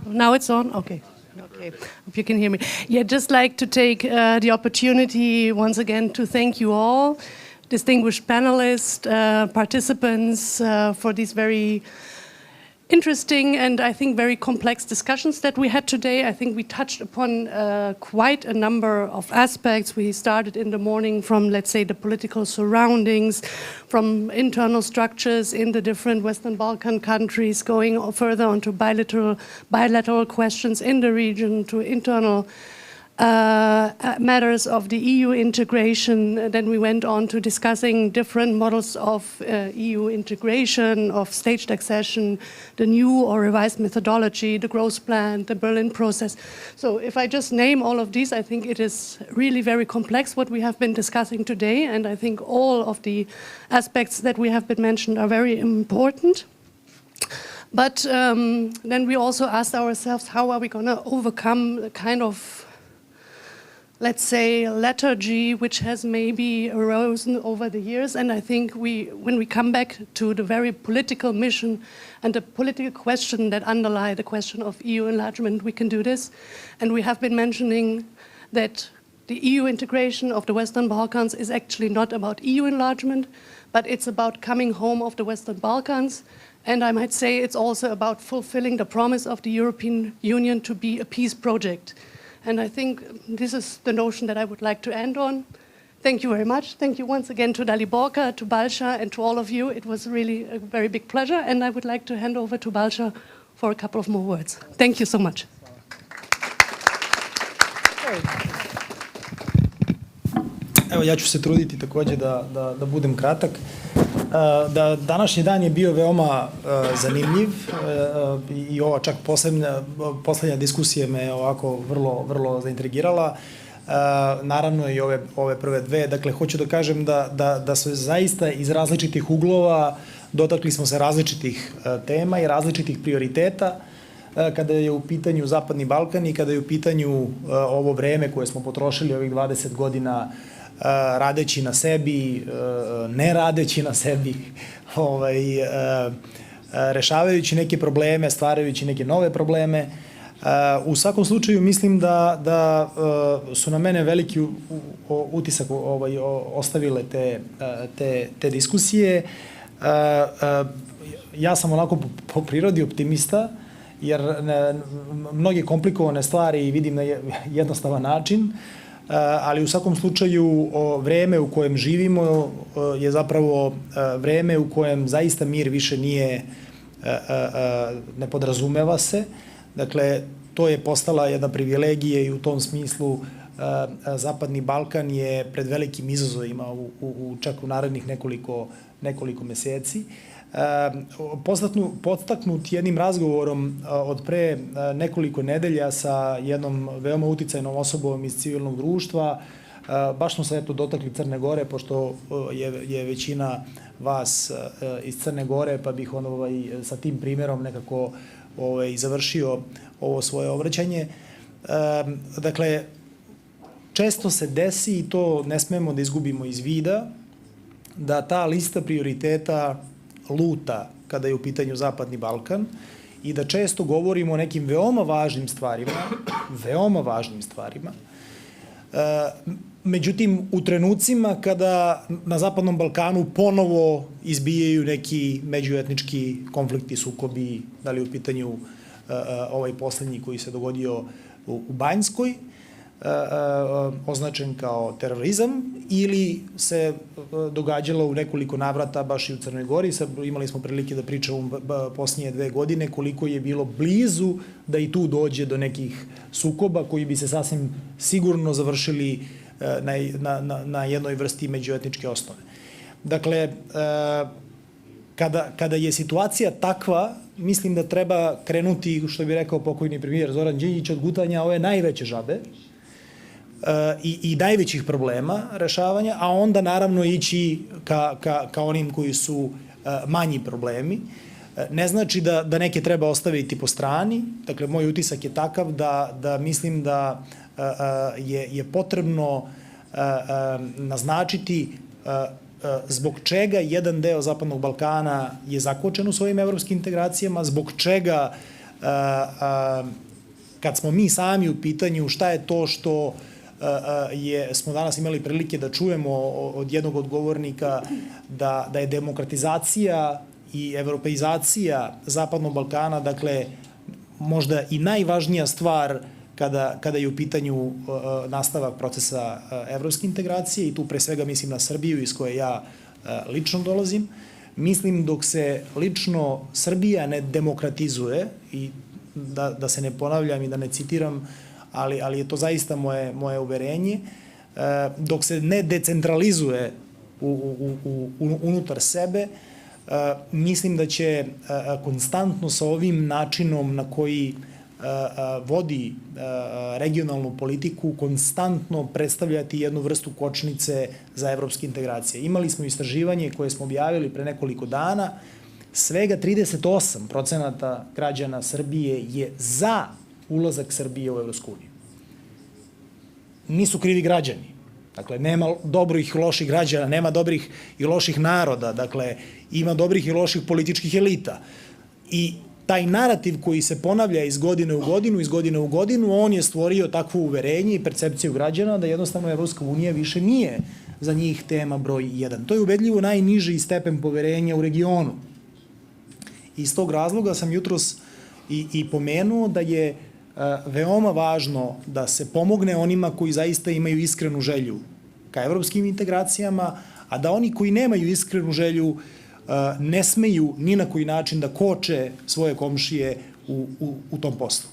Now it's on? Okay. Okay. Hope you can hear me. Yeah, just like to take the opportunity once again to thank you all, distinguished panelists, participants, for these very interesting and I think very complex discussions that we had today. I think we touched upon quite a number of aspects. We started in the morning from, let's say, the political surroundings, from internal structures in the different Western Balkan countries, going further onto bilateral questions in the region, to internal matters of the EU integration. Then we went on to discussing different models of EU integration, of staged accession, the new or revised methodology, the growth plan, the Berlin process. So if I just name all of these, I think it is really very complex what we have been discussing today, and I think all of the aspects that we have been mentioned are very important. But then we also asked ourselves, how are we going to overcome the kind of, let's say, lethargy which has maybe arisen over the years. And I think when we come back to the very political mission and the political question that underlie the question of EU enlargement, we can do this. And we have been mentioning that The EU integration of the Western Balkans is actually not about EU enlargement, but it's about coming home of the Western Balkans. And I might say it's also about fulfilling the promise of the European Union to be a peace project. And I think this is the notion that I would like to end on. Thank you very much. Thank you once again to Dalibor, to Balša, and to all of you. It was really a very big pleasure, and I would like to hand over to Balša for a couple of more words. Thank you so much. Evo, ja ću se truditi takođe da budem kratak. Današnji dan je bio veoma zanimljiv i ova čak poslednja diskusija me ovako vrlo zaintrigirala. Naravno i ove prve dve. Dakle, hoću da kažem da su zaista iz različitih uglova dotakli smo se različitih tema i različitih prioriteta kada je u pitanju Zapadni Balkan i kada je u pitanju ovo vreme koje smo potrošili ovih 20 godina radeći na sebi, ne radeći na sebi, rešavajući neke probleme, stvarajući neke nove probleme. U svakom slučaju mislim da su na mene veliki utisak ostavile te diskusije. Ja sam onako po prirodi optimista, jer mnoge komplikovane stvari vidim na jednostavan način, ali u svakom slučaju vreme u kojem živimo je zapravo vreme u kojem zaista mir više ne podrazumeva se. Dakle, to je postala jedna privilegija i u tom smislu Zapadni Balkan je pred velikim izazovima čak u narednih nekoliko meseci. Podstaknut jednim razgovorom od pre nekoliko nedelja sa jednom veoma uticajnom osobom iz civilnog društva, baš smo se dotakli Crne Gore, pošto je većina vas iz Crne Gore, pa bih sa tim primjerom nekako završio ovo svoje obraćanje. Dakle, često se desi, i to ne smemo da izgubimo iz vida, da ta lista prioriteta luta kada je u pitanju Zapadni Balkan i da često govorimo o nekim veoma važnim stvarima. Međutim, u trenucima kada na Zapadnom Balkanu ponovo izbijaju neki međuetnički konflikti, sukobi, da li u pitanju ovaj poslednji koji se dogodio u Banjskoj, označen kao terorizam, ili se događalo u nekoliko navrata baš i u Crnoj Gori. Imali smo prilike da pričamo posljednje 2 godine koliko je bilo blizu da i tu dođe do nekih sukoba koji bi se sasvim sigurno završili na jednoj vrsti međuetničke osnove. Dakle, kada je situacija takva, mislim da treba krenuti, što bi rekao pokojni premijer Zoran Đinđić, od gutanja ove najveće žabe i najvećih problema rešavanja, a onda naravno ići ka onim koji su manji problemi. Ne znači da neke treba ostaviti po strani. Dakle, moj utisak je takav da mislim da je potrebno naznačiti zbog čega jedan deo Zapadnog Balkana je zakočen u svojim evropskim integracijama, zbog čega kad smo mi sami u pitanju šta je to što smo danas imali prilike da čujemo od jednog od govornika da je demokratizacija i evropeizacija Zapadnog Balkana, dakle, možda i najvažnija stvar kada je u pitanju nastavak procesa evropske integracije, i tu pre svega mislim na Srbiju iz koje ja lično dolazim. Mislim dok se lično Srbija ne demokratizuje, i da se ne ponavljam i da ne citiram, ali je to zaista moje uverenje, dok se ne decentralizuje unutar sebe, mislim da će konstantno sa ovim načinom na koji vodi regionalnu politiku konstantno predstavljati jednu vrstu kočnice za evropske integracije. Imali smo istraživanje koje smo objavili pre nekoliko dana, svega 38% građana Srbije je za ulazak Srbije u Evropsku uniju. Nisu krivi građani. Dakle, nema dobrih i loših građana, nema dobrih i loših naroda, dakle, ima dobrih i loših političkih elita. I taj narativ koji se ponavlja iz godine u godinu, on je stvorio takvo uverenje i percepciju građana da jednostavno Evropska unija više nije za njih tema broj 1. To je ubedljivo najniži stepen poverenja u regionu. Iz tog razloga sam jutros i pomenuo da je veoma važno da se pomogne onima koji zaista imaju iskrenu želju ka evropskim integracijama, a da oni koji nemaju iskrenu želju ne smeju ni na koji način da koče svoje komšije u tom poslu.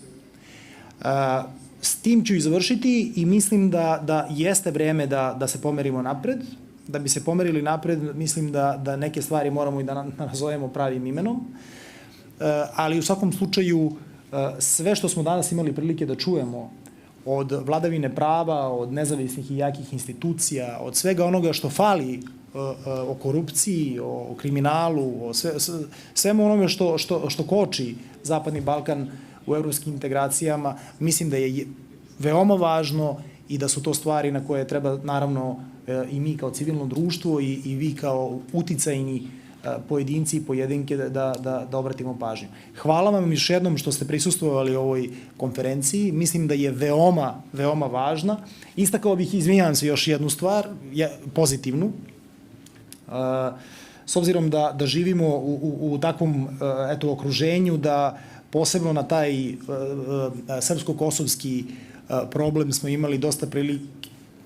S tim ću i završiti i mislim da jeste vreme da se pomerimo napred. Da bi se pomerili napred, mislim da neke stvari moramo i da nazovemo pravim imenom. Ali u svakom slučaju sve što smo danas imali prilike da čujemo od vladavine prava, od nezavisnih i jakih institucija, od svega onoga što fali o korupciji, o kriminalu, o svemu onome što koči Zapadni Balkan u evropskim integracijama, mislim da je veoma važno i da su to stvari na koje treba, naravno, i mi kao civilno društvo i vi kao uticajni pojedinci i pojedinke da obratimo pažnju. Hvala vam još jednom što ste prisustvovali ovoj konferenciji. Mislim da je veoma, veoma važna. Istakao bih, izvinjavam se, još jednu stvar, pozitivnu. S obzirom da živimo u takvom okruženju, da posebno na taj srpsko-kosovski problem smo imali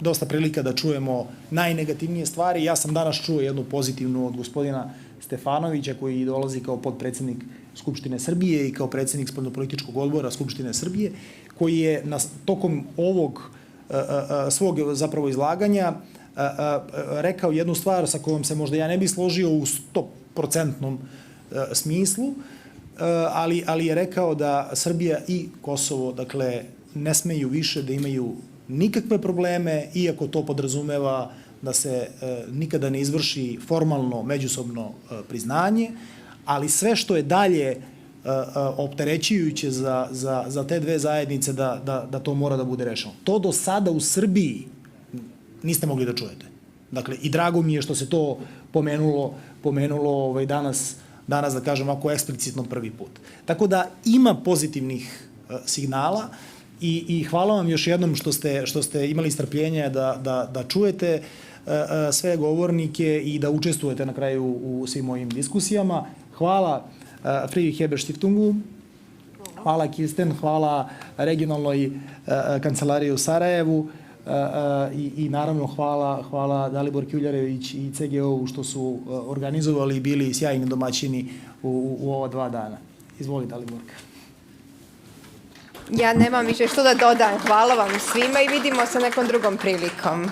dosta prilika da čujemo najnegativnije stvari. Ja sam danas čuo jednu pozitivnu od gospodina Stefanovića, koji dolazi kao potpredsednik Skupštine Srbije i kao predsednik spoljnopolitičkog odbora Skupštine Srbije, koji je tokom ovog svog zapravo izlaganja rekao jednu stvar sa kojom se možda ja ne bih složio u 100% smislu, ali je rekao da Srbija i Kosovo, dakle, ne smeju više da imaju nikakve probleme, iako to podrazumeva da se nikada ne izvrši formalno međusobno priznanje, ali sve što je dalje opterećujuće za te dve zajednice da to mora da bude rešeno. To do sada u Srbiji niste mogli da čujete. Dakle, i drago mi je što se to pomenulo danas, da kažem, ovako eksplicitno prvi put. Tako da ima pozitivnih signala i hvala vam još jednom što ste imali strpljenja da čujete sve govornike i da učestvujete na kraju u svim mojim diskusijama. Hvala Friedrich Ebert Stiftungu, hvala Kirsten, hvala Regionalnoj kancelariji u Sarajevu i naravno hvala Dalibor Kjuljarević i CGO-u što su organizovali i bili sjajni domaćini u ova 2 dana. Izvoli, Daliborka. Ja nemam više što da dodam. Hvala vam svima i vidimo se nekom drugom prilikom.